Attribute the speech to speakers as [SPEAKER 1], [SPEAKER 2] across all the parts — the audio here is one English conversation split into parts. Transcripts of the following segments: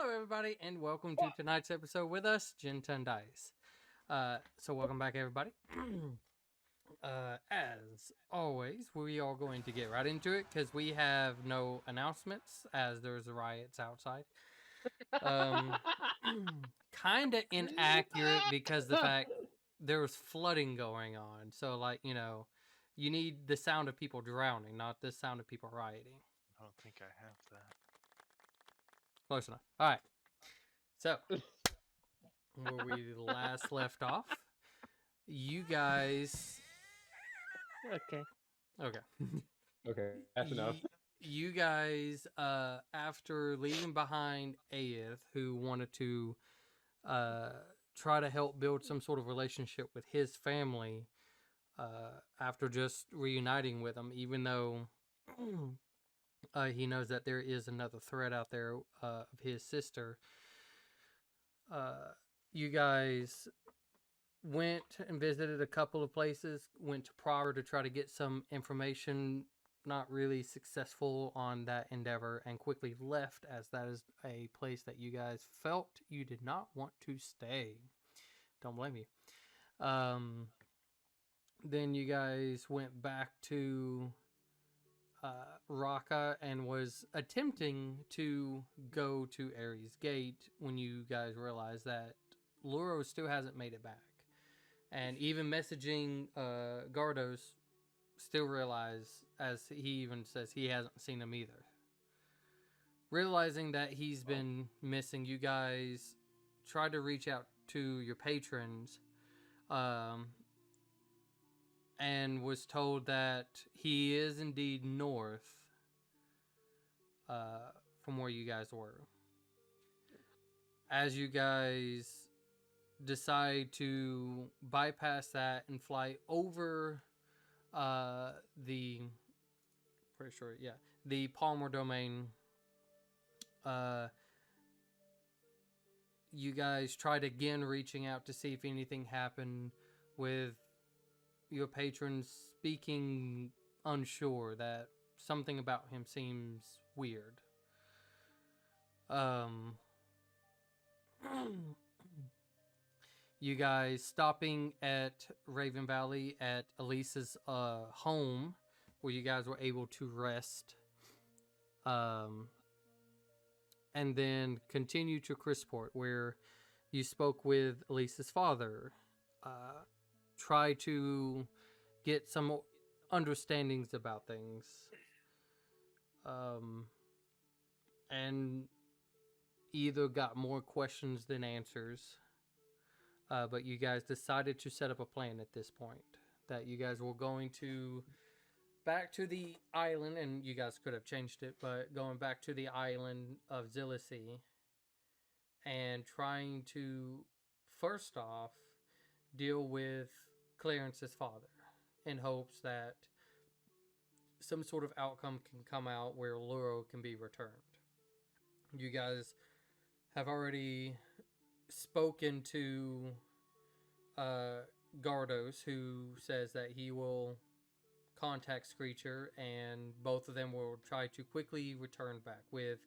[SPEAKER 1] Hello, everybody, and welcome to tonight's episode with us, Ginton Dice. So welcome back, everybody. As always, we are going to get right into it because we have no announcements as there's riots outside. Kind of inaccurate because the fact there was flooding going on. So, you need the sound of people drowning, not the sound of people rioting.
[SPEAKER 2] I don't think I have that.
[SPEAKER 1] Close enough. All right. So, where we last left off, you guys.
[SPEAKER 3] Okay.
[SPEAKER 1] Okay.
[SPEAKER 4] Okay, that's enough.
[SPEAKER 1] You guys, after leaving behind Aeth, who wanted to try to help build some sort of relationship with his family, after just reuniting with him, even though he knows that there is another threat out there of his sister, you guys went and visited a couple of places, went to Prague to try to get some information, not really successful on that endeavor, and quickly left as that is a place that you guys felt you did not want to stay. Don't blame you. Then you guys went back to Raqqa and was attempting to go to Ares Gate when you guys realized that Luro still hasn't made it back. And even messaging Gardos, still realize, as he even says, he hasn't seen him either. Realizing that he's been missing, you guys tried to reach out to your patrons, and was told that he is indeed north from where you guys were. As you guys decide to bypass that and fly over the Palmer domain, you guys tried again reaching out to see if anything happened, with your patrons speaking unsure that something about him seems weird. You guys stopping at Raven Valley at Elisa's home, where you guys were able to rest, and then continue to Crisport, where you spoke with Elisa's father, try to get some understandings about things, and either got more questions than answers. But you guys decided to set up a plan at this point. That you guys were going to back to the island, and you guys could have changed it, but going back to the island of Zilisi and trying to, first off, deal with Clarence's father in hopes that some sort of outcome can come out where Luro can be returned. You guys have already spoken to Gardos, who says that he will contact Screecher, and both of them will try to quickly return back, with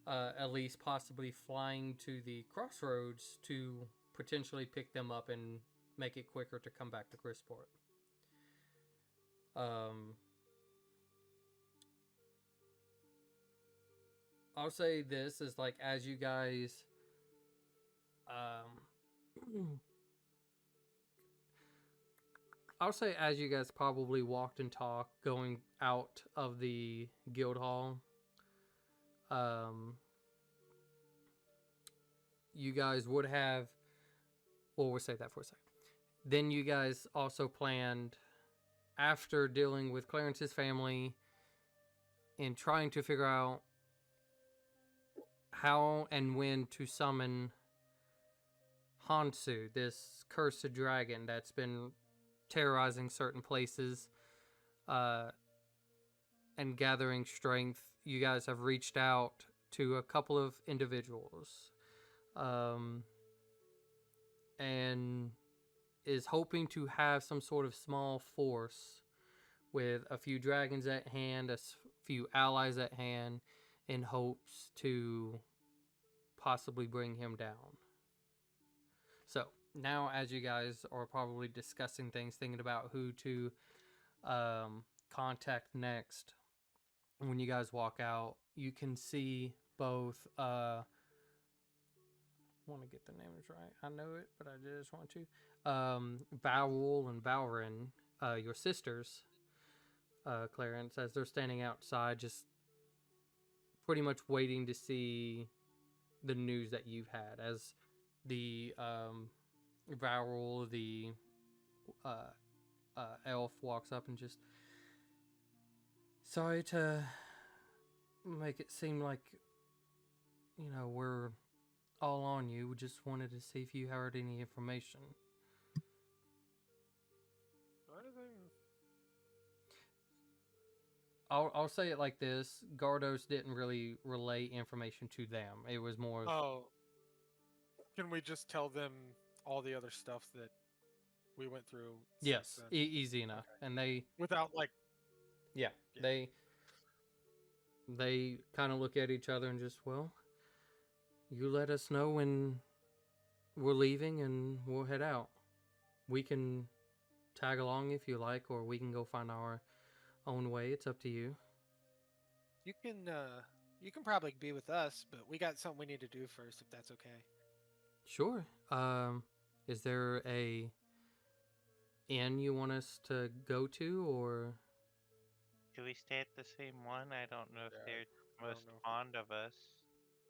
[SPEAKER 1] at least possibly flying to the crossroads to potentially pick them up and make it quicker to come back to Crisport. I'll say this is like, as you guys I'll say as you guys probably walked and talked going out of the guild hall, you guys would have, well, we'll say that for a second. Then you guys also planned, after dealing with Clarence's family and trying to figure out how and when to summon Hansu, this cursed dragon that's been terrorizing certain places, and gathering strength, you guys have reached out to a couple of individuals, and is hoping to have some sort of small force with a few dragons at hand, a few allies at hand, in hopes to possibly bring him down. So now, as you guys are probably discussing things, thinking about who to contact next, when you guys walk out, you can see both. Want to get the names right. I know it, but I just want to. Valrul and Valrin, your sisters, Clarence, as they're standing outside, just pretty much waiting to see the news that you've had. As the Valrul, the uh, elf, walks up and just, sorry to make it seem like, we're all on you. We just wanted to see if you heard any information. I'll say it like this: Gardos didn't really relay information to them. It was more of,
[SPEAKER 5] Oh, can we just tell them all the other stuff that we went through?
[SPEAKER 1] yes,
[SPEAKER 5] since then?
[SPEAKER 1] easy enough.
[SPEAKER 5] Okay.
[SPEAKER 1] And they,
[SPEAKER 5] Without like,
[SPEAKER 1] yeah,
[SPEAKER 5] Yeah.
[SPEAKER 1] they kind of look at each other and just, well, you let us know when we're leaving and we'll head out. We can tag along if you like, or we can go find our own way. It's up to you.
[SPEAKER 5] you can probably be with us, but we got something we need to do first, if that's okay.
[SPEAKER 1] Sure. Is there a inn you want us to go to, or
[SPEAKER 3] Do we stay at the same one? I don't know if
[SPEAKER 5] Yeah,
[SPEAKER 3] they're
[SPEAKER 5] I don't
[SPEAKER 3] most
[SPEAKER 5] know.
[SPEAKER 3] fond of us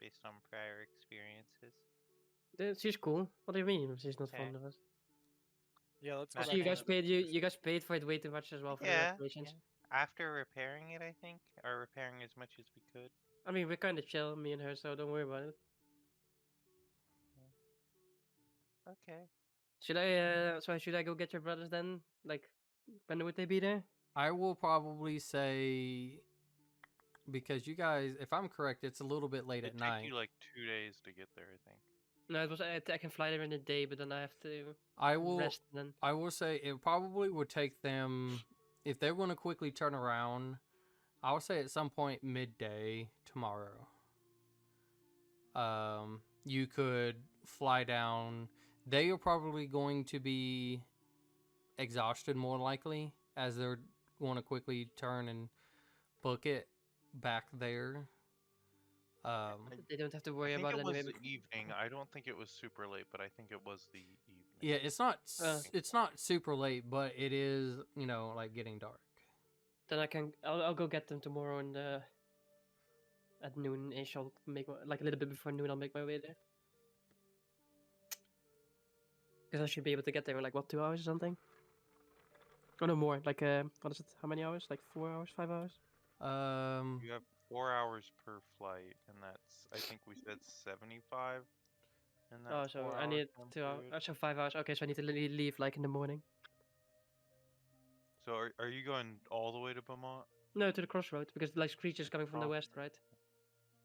[SPEAKER 3] based on prior experiences.
[SPEAKER 6] She's cool. What do you mean? She's not
[SPEAKER 3] Okay.
[SPEAKER 6] fond of us.
[SPEAKER 5] Yeah, let's go
[SPEAKER 3] Not
[SPEAKER 6] So
[SPEAKER 5] back
[SPEAKER 6] you
[SPEAKER 5] to
[SPEAKER 6] guys
[SPEAKER 5] that
[SPEAKER 6] paid
[SPEAKER 5] first.
[SPEAKER 6] you guys paid for it way too much as well for the
[SPEAKER 3] Yeah,
[SPEAKER 6] reparations.
[SPEAKER 3] yeah. After repairing it, I think, or repairing as much as we could.
[SPEAKER 6] I mean, we're kind of chill, me and her, so don't worry about it.
[SPEAKER 3] Okay.
[SPEAKER 6] Should I go get your brothers then? Like, when would they be there?
[SPEAKER 1] I will probably say, because you guys, if I'm correct, it's a little bit late
[SPEAKER 2] It'd
[SPEAKER 1] at
[SPEAKER 2] take
[SPEAKER 1] night.
[SPEAKER 2] you like 2 days to get there, I think.
[SPEAKER 6] No, it was I can fly there in a day, but then I have to
[SPEAKER 1] I will
[SPEAKER 6] rest then.
[SPEAKER 1] I will say it probably would take them, if they're going to quickly turn around, I would say at some point midday tomorrow. You could fly down. They are probably going to be exhausted, more likely, as they're going to quickly turn and book it back there.
[SPEAKER 6] They don't have to
[SPEAKER 2] I
[SPEAKER 6] worry
[SPEAKER 2] think
[SPEAKER 6] about
[SPEAKER 2] it
[SPEAKER 6] it
[SPEAKER 2] was
[SPEAKER 6] anyway.
[SPEAKER 2] the evening. I don't think it was super late, but I think it was the evening.
[SPEAKER 1] Yeah, it's not
[SPEAKER 6] Uh.
[SPEAKER 1] it's not super late, but it is, like getting dark.
[SPEAKER 6] Then I'll go get them tomorrow and at noon-ish. I'll make like a little bit before noon. I'll make my way there. Because I should be able to get there in like what, 2 hours or something? Oh no, more. Like what is it? How many hours? Like 4 hours, 5 hours?
[SPEAKER 2] You have 4 hours per flight, and that's, I think we said 75 in that
[SPEAKER 6] Oh, so
[SPEAKER 2] 4
[SPEAKER 6] I
[SPEAKER 2] hour
[SPEAKER 6] need
[SPEAKER 2] time
[SPEAKER 6] 2 hours.
[SPEAKER 2] period.
[SPEAKER 6] Oh, so 5 hours. Okay, so I need to leave like in the morning.
[SPEAKER 2] So are you going all the way to Beaumont?
[SPEAKER 6] No, to the crossroads because like creatures coming from the west,
[SPEAKER 2] Crossroads.
[SPEAKER 6] right?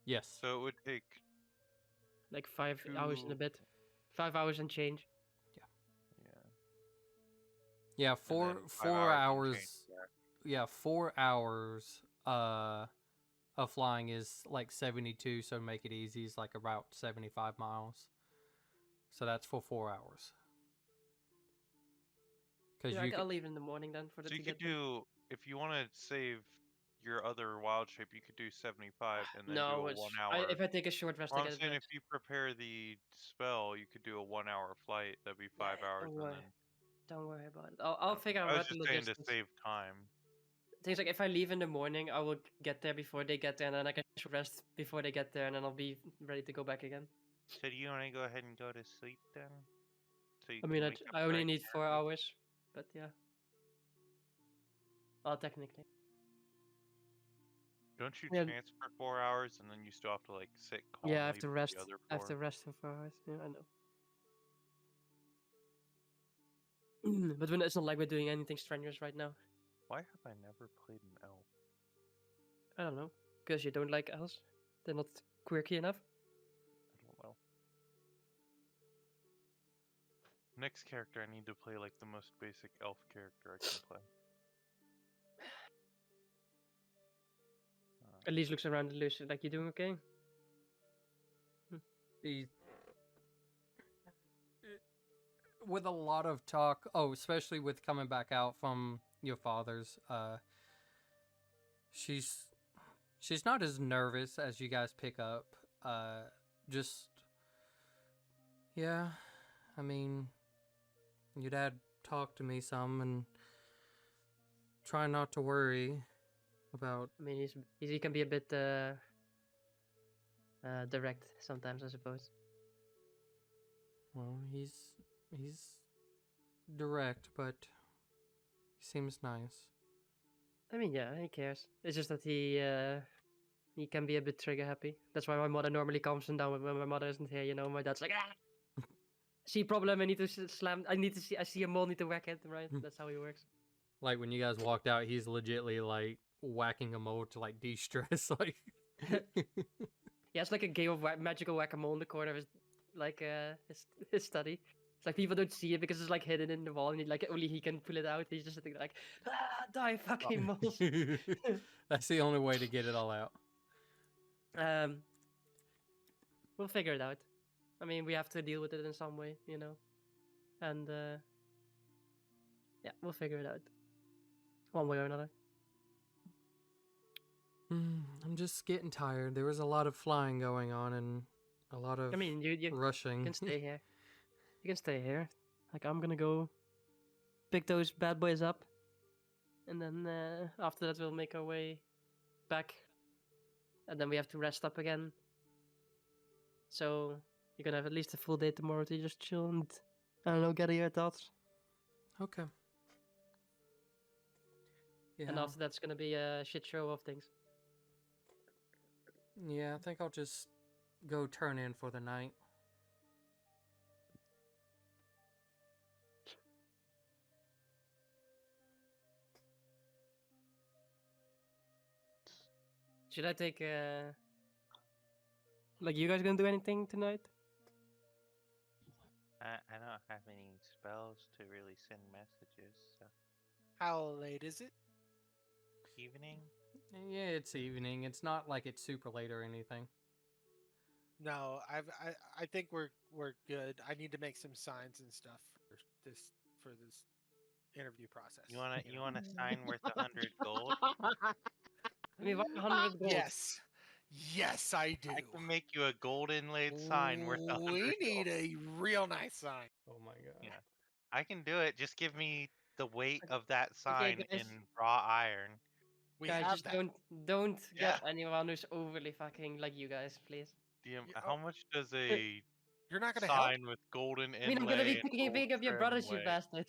[SPEAKER 1] Yes.
[SPEAKER 2] So it would take
[SPEAKER 6] Like 5 hours and a
[SPEAKER 2] Two-
[SPEAKER 6] bit. 5 hours and change.
[SPEAKER 2] yeah.
[SPEAKER 1] Yeah,
[SPEAKER 2] and
[SPEAKER 1] four
[SPEAKER 2] then 5
[SPEAKER 1] 4
[SPEAKER 2] and
[SPEAKER 1] hours.
[SPEAKER 2] change back.
[SPEAKER 1] Yeah, 4 hours of flying is like 72, so to make it easy, is like about 75 miles. So that's for 4 hours. Because
[SPEAKER 6] Yeah,
[SPEAKER 1] you
[SPEAKER 6] I'll leave in the morning then for the
[SPEAKER 2] So you
[SPEAKER 6] to
[SPEAKER 2] could
[SPEAKER 6] get them.
[SPEAKER 2] do, if you want to save your other wild shape, you could do 75 and then
[SPEAKER 6] No,
[SPEAKER 2] do a
[SPEAKER 6] it's
[SPEAKER 2] 1 hour.
[SPEAKER 6] if I take a short rest,
[SPEAKER 2] Well,
[SPEAKER 6] I
[SPEAKER 2] I'm
[SPEAKER 6] get it
[SPEAKER 2] saying
[SPEAKER 6] back.
[SPEAKER 2] if you prepare the spell, you could do a 1 hour flight. That'd be 5 hours,
[SPEAKER 6] don't
[SPEAKER 2] and
[SPEAKER 6] worry.
[SPEAKER 2] then
[SPEAKER 6] Don't worry about it. I'll figure
[SPEAKER 2] I
[SPEAKER 6] out
[SPEAKER 2] was
[SPEAKER 6] the
[SPEAKER 2] just saying to
[SPEAKER 6] logistics.
[SPEAKER 2] save time.
[SPEAKER 6] Things like if I leave in the morning, I will get there before they get there, and then I can short rest before they get there, and then I'll be ready to go back again.
[SPEAKER 3] So do you want to go ahead and go to sleep then? So you
[SPEAKER 6] I mean,
[SPEAKER 3] can wake up
[SPEAKER 6] I only
[SPEAKER 3] bright
[SPEAKER 6] need
[SPEAKER 3] and
[SPEAKER 6] 4
[SPEAKER 3] early?
[SPEAKER 6] hours, but yeah. Well, technically.
[SPEAKER 2] Don't you
[SPEAKER 6] Yeah.
[SPEAKER 2] transfer 4 hours and then you still have to like sit calmly
[SPEAKER 6] Yeah, I have to
[SPEAKER 2] for
[SPEAKER 6] rest.
[SPEAKER 2] the other
[SPEAKER 6] I have
[SPEAKER 2] 4?
[SPEAKER 6] to rest for 4 hours. Yeah, I know. But it's not like we're doing anything strenuous right now.
[SPEAKER 2] Why have I never played an elf?
[SPEAKER 6] I don't know. Because you don't like elves? They're not quirky enough?
[SPEAKER 2] I don't know. Next character, I need to play like the most basic elf character I can play.
[SPEAKER 6] At least looks around and looks like, you doing okay?
[SPEAKER 1] he with a lot of talk. Oh, especially with coming back out from your father's. She's not as nervous as you guys pick up. Just yeah. I mean, your dad talked to me some and try not to worry about.
[SPEAKER 6] I mean, he can be a bit direct sometimes, I suppose.
[SPEAKER 1] Well, he's direct, but he seems nice.
[SPEAKER 6] I mean, yeah, he cares. It's just that he can be a bit trigger happy. That's why my mother normally calms him down when my mother isn't here. You know, my dad's like, ah, see a problem. I need to slam. I see a mole. Need to whack it. Right. That's how he works.
[SPEAKER 1] Like when you guys walked out, he's legitly like whacking a mole to like de-stress. Like,
[SPEAKER 6] Yeah, it's like a game of magical whack-a-mole in the corner of his his study. It's like people don't see it because it's like hidden in the wall, and like only he can pull it out. He's just sitting there like, ah, die, fucking moles.
[SPEAKER 1] That's the only way to get it all out.
[SPEAKER 6] We'll figure it out. I mean, we have to deal with it in some way, you know. And yeah, we'll figure it out, one way or another.
[SPEAKER 1] I'm just getting tired. There was a lot of flying going on and a lot of
[SPEAKER 6] I mean, you
[SPEAKER 1] rushing.
[SPEAKER 6] can stay here. You can stay here. Like, I'm gonna go pick those bad boys up, and then after that we'll make our way back, and then we have to rest up again. So you're gonna have at least a full day tomorrow to just chill and, I don't know, gather your thoughts.
[SPEAKER 1] Okay. Yeah.
[SPEAKER 6] And after that's gonna be a shit show of things.
[SPEAKER 1] Yeah, I think I'll just go turn in for the night.
[SPEAKER 6] Should I take like, you guys gonna do anything tonight?
[SPEAKER 3] I don't have any spells to really send messages. So
[SPEAKER 5] How late is it?
[SPEAKER 3] evening.
[SPEAKER 1] Yeah, it's evening. It's not like it's super late or anything.
[SPEAKER 5] No, I think we're good. I need to make some signs and stuff for this interview process.
[SPEAKER 3] You wanna sign worth 100 gold?
[SPEAKER 6] I mean, 100 gold.
[SPEAKER 5] Yes, I do.
[SPEAKER 3] I can make you a gold inlaid sign worth 100
[SPEAKER 5] We need
[SPEAKER 3] gold.
[SPEAKER 5] a real nice sign.
[SPEAKER 1] Oh my god.
[SPEAKER 3] Yeah. I can do it. Just give me the weight of that
[SPEAKER 6] Okay,
[SPEAKER 3] sign
[SPEAKER 6] guys.
[SPEAKER 3] in raw iron.
[SPEAKER 5] We
[SPEAKER 6] Guys,
[SPEAKER 5] have
[SPEAKER 6] just
[SPEAKER 5] that.
[SPEAKER 6] don't
[SPEAKER 3] Yeah.
[SPEAKER 6] get anyone who's overly fucking like you guys, please.
[SPEAKER 5] Yeah,
[SPEAKER 3] How much does a
[SPEAKER 5] You're not gonna help.
[SPEAKER 3] sign with golden inlay?
[SPEAKER 6] I mean, I'm gonna be
[SPEAKER 3] and
[SPEAKER 6] picking
[SPEAKER 3] gold
[SPEAKER 6] up your
[SPEAKER 3] trim
[SPEAKER 6] brothers, you
[SPEAKER 3] weigh?
[SPEAKER 6] bastard.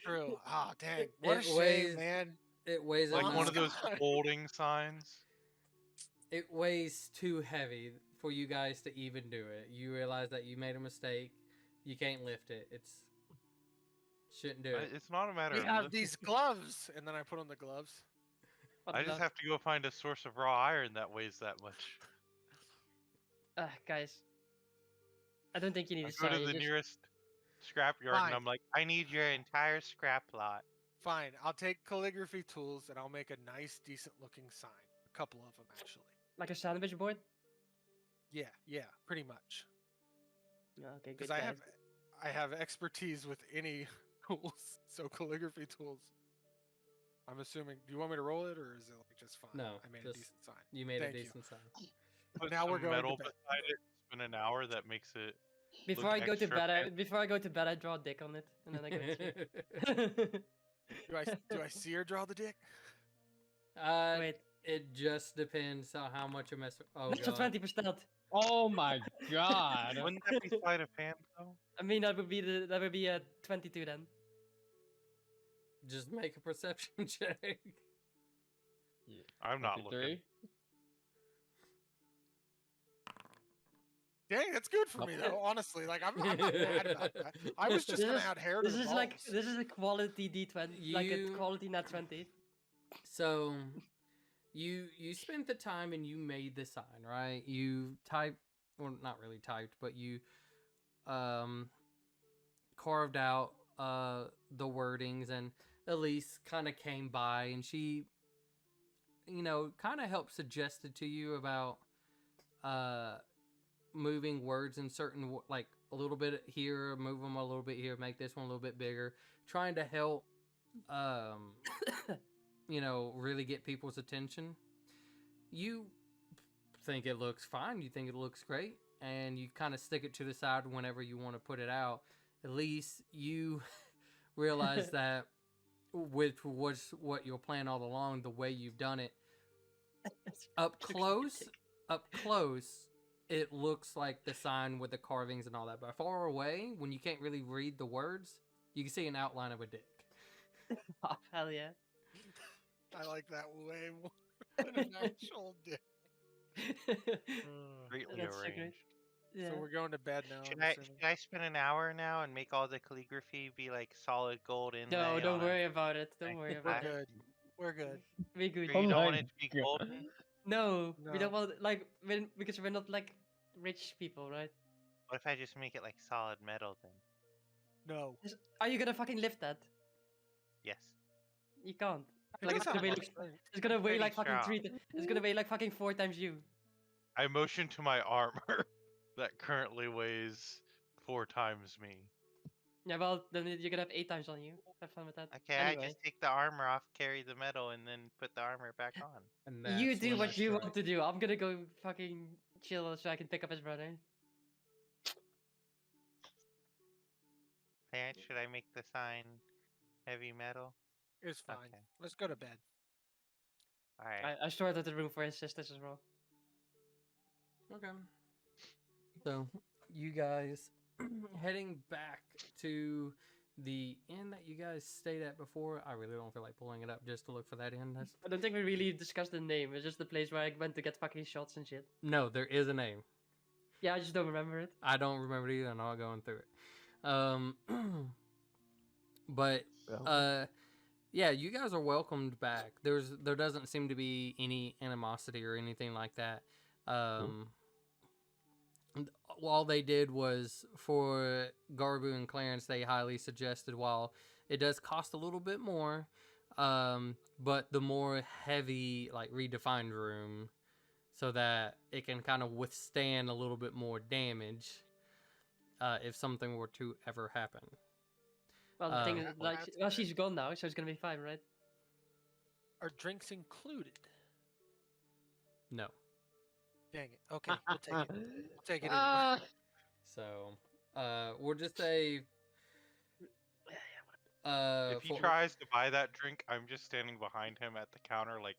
[SPEAKER 5] True. Oh dang! What a
[SPEAKER 1] It
[SPEAKER 5] shame,
[SPEAKER 1] weighs-
[SPEAKER 5] man.
[SPEAKER 1] It weighs
[SPEAKER 3] Like
[SPEAKER 5] Honest
[SPEAKER 3] one of those
[SPEAKER 5] God.
[SPEAKER 3] folding signs.
[SPEAKER 1] It weighs too heavy for you guys to even do it. You realize that you made a mistake. You can't lift it. Shouldn't do it.
[SPEAKER 3] It's not a matter
[SPEAKER 5] We
[SPEAKER 3] of
[SPEAKER 5] have
[SPEAKER 3] lifting.
[SPEAKER 5] these gloves, and then I put on the gloves.
[SPEAKER 6] What
[SPEAKER 3] I
[SPEAKER 6] the-
[SPEAKER 3] just have to go find a source of raw iron that weighs that much.
[SPEAKER 6] Guys, I don't think you need
[SPEAKER 3] I
[SPEAKER 6] to
[SPEAKER 3] go
[SPEAKER 6] sign.
[SPEAKER 3] to
[SPEAKER 6] you
[SPEAKER 3] the
[SPEAKER 6] just-
[SPEAKER 3] nearest scrapyard
[SPEAKER 5] Fine.
[SPEAKER 3] and I'm like, I need your entire scrap lot.
[SPEAKER 5] Fine, I'll take calligraphy tools and I'll make a nice, decent-looking sign. A couple of them, actually.
[SPEAKER 6] like a sandwich board.
[SPEAKER 5] Yeah, pretty much.
[SPEAKER 6] Yeah, okay, good.
[SPEAKER 5] Because
[SPEAKER 6] Guys.
[SPEAKER 5] I have expertise with any tools, so calligraphy tools. I'm assuming. Do you want me to roll it, or is it like just fine?
[SPEAKER 1] No,
[SPEAKER 5] I made
[SPEAKER 1] just-
[SPEAKER 5] a decent sign.
[SPEAKER 1] You made
[SPEAKER 5] Thank
[SPEAKER 1] a
[SPEAKER 5] you.
[SPEAKER 1] decent sign.
[SPEAKER 3] Put
[SPEAKER 5] Now we're
[SPEAKER 3] some
[SPEAKER 5] going to
[SPEAKER 3] metal
[SPEAKER 5] bed.
[SPEAKER 3] beside it and spend an hour that makes it.
[SPEAKER 6] Before I
[SPEAKER 3] look
[SPEAKER 6] go to
[SPEAKER 3] extra
[SPEAKER 6] bed, before I go to bed, I draw a dick on it, and then I go to sleep.
[SPEAKER 5] Do I see her draw the dick?
[SPEAKER 6] Wait,
[SPEAKER 1] It just depends on how much a mess. Oh
[SPEAKER 6] that's a
[SPEAKER 1] god.
[SPEAKER 6] 20%.
[SPEAKER 4] Oh my god.
[SPEAKER 3] Wouldn't that be sleight of hand though?
[SPEAKER 6] I mean, that would be a 22 then.
[SPEAKER 1] Just make a perception check.
[SPEAKER 3] I'm not looking.
[SPEAKER 4] 53?
[SPEAKER 5] Dang, that's good for me though. Honestly, like I'm not mad about that. I was just
[SPEAKER 6] This
[SPEAKER 5] gonna
[SPEAKER 6] is-
[SPEAKER 5] add hair to
[SPEAKER 6] This
[SPEAKER 5] the
[SPEAKER 6] is like
[SPEAKER 5] balls.
[SPEAKER 6] this is a quality D20, like a
[SPEAKER 1] You-
[SPEAKER 6] quality nat 20.
[SPEAKER 1] So, you spent the time and you made the sign, right? You typed, well, not really typed, but you carved out the wordings, and Elise kind of came by and she, kind of helped suggest it to you about moving words in certain like a little bit here, move them a little bit here, make this one a little bit bigger, trying to help, you know, really get people's attention. You think it looks fine, you think it looks great, and you kind of stick it to the side whenever you want to put it out. At least you realize that, which was what your plan all along, the way you've done it. Up close, it looks like the sign with the carvings and all that. But far away, when you can't really read the words, you can see an outline of a dick.
[SPEAKER 6] Oh, hell yeah.
[SPEAKER 5] I like that way more than an actual dick.
[SPEAKER 2] Greatly
[SPEAKER 6] That's so great.
[SPEAKER 2] arranged.
[SPEAKER 6] Yeah.
[SPEAKER 5] So we're going to bed now.
[SPEAKER 3] Should
[SPEAKER 5] I'm
[SPEAKER 3] I
[SPEAKER 5] assuming.
[SPEAKER 3] should I spend an hour now and make all the calligraphy be like solid gold inlay?
[SPEAKER 6] No, don't
[SPEAKER 3] on a-
[SPEAKER 6] worry about it. Don't worry
[SPEAKER 5] We're
[SPEAKER 6] about it.
[SPEAKER 5] good. We're good.
[SPEAKER 6] Be good.
[SPEAKER 3] Or you don't
[SPEAKER 4] my
[SPEAKER 3] want it to be
[SPEAKER 4] God.
[SPEAKER 3] golden?
[SPEAKER 6] No, we
[SPEAKER 5] No.
[SPEAKER 6] don't want like because we're not like rich people, right?
[SPEAKER 3] What if I just make it like solid metal then?
[SPEAKER 5] No.
[SPEAKER 6] Are you gonna fucking lift that?
[SPEAKER 3] Yes.
[SPEAKER 6] You can't.
[SPEAKER 5] It
[SPEAKER 6] Like
[SPEAKER 5] does
[SPEAKER 6] it's gonna
[SPEAKER 5] have
[SPEAKER 6] weigh
[SPEAKER 5] more
[SPEAKER 6] like
[SPEAKER 5] strength.
[SPEAKER 6] it's gonna weigh
[SPEAKER 3] pretty
[SPEAKER 6] like fucking
[SPEAKER 3] strong.
[SPEAKER 6] It's gonna weigh like fucking 4 times you.
[SPEAKER 2] I motion to my armor that currently weighs 4 times me.
[SPEAKER 6] Yeah, well then you're gonna have 8 times on you. Have fun with that.
[SPEAKER 3] Okay, I
[SPEAKER 6] Anyway,
[SPEAKER 3] just take the armor off, carry the metal, and then put the armor back on.
[SPEAKER 1] And
[SPEAKER 6] you
[SPEAKER 1] that's
[SPEAKER 6] do
[SPEAKER 1] when
[SPEAKER 6] what
[SPEAKER 1] I
[SPEAKER 6] you
[SPEAKER 1] strike.
[SPEAKER 6] want to do. I'm gonna go fucking chill so I can pick up his brother.
[SPEAKER 3] Parents, should I make the sign heavy metal?
[SPEAKER 5] It's fine.
[SPEAKER 3] Okay.
[SPEAKER 5] Let's go to bed.
[SPEAKER 3] Alright.
[SPEAKER 6] I sorted the room for his sisters as well.
[SPEAKER 1] Okay. So, you guys heading back to the inn that you guys stayed at before. I really don't feel like pulling it up just to look for that inn.
[SPEAKER 6] I don't think we really discussed the name. It's just the place where I went to get fucking shots and shit.
[SPEAKER 1] No, there is a name.
[SPEAKER 6] Yeah, I just don't remember it.
[SPEAKER 1] I don't remember it either. I'm not going through it. But yeah, you guys are welcomed back. There doesn't seem to be any animosity or anything like that. All they did was for Garbu and Clarence, they highly suggested, while it does cost a little bit more, but the more heavy, like redefined room, so that it can kind of withstand a little bit more damage if something were to ever happen.
[SPEAKER 6] Well, the thing is,
[SPEAKER 5] Well,
[SPEAKER 6] like,
[SPEAKER 5] that's
[SPEAKER 6] well,
[SPEAKER 5] good.
[SPEAKER 6] she's gone now, so it's gonna be fine, right?
[SPEAKER 5] Are drinks included?
[SPEAKER 1] No.
[SPEAKER 5] Dang it. Okay, we'll take it. We'll take it anyway.
[SPEAKER 6] Ah,
[SPEAKER 1] So, we'll just say,
[SPEAKER 2] If he tries to buy that drink, I'm just standing behind him at the counter, like,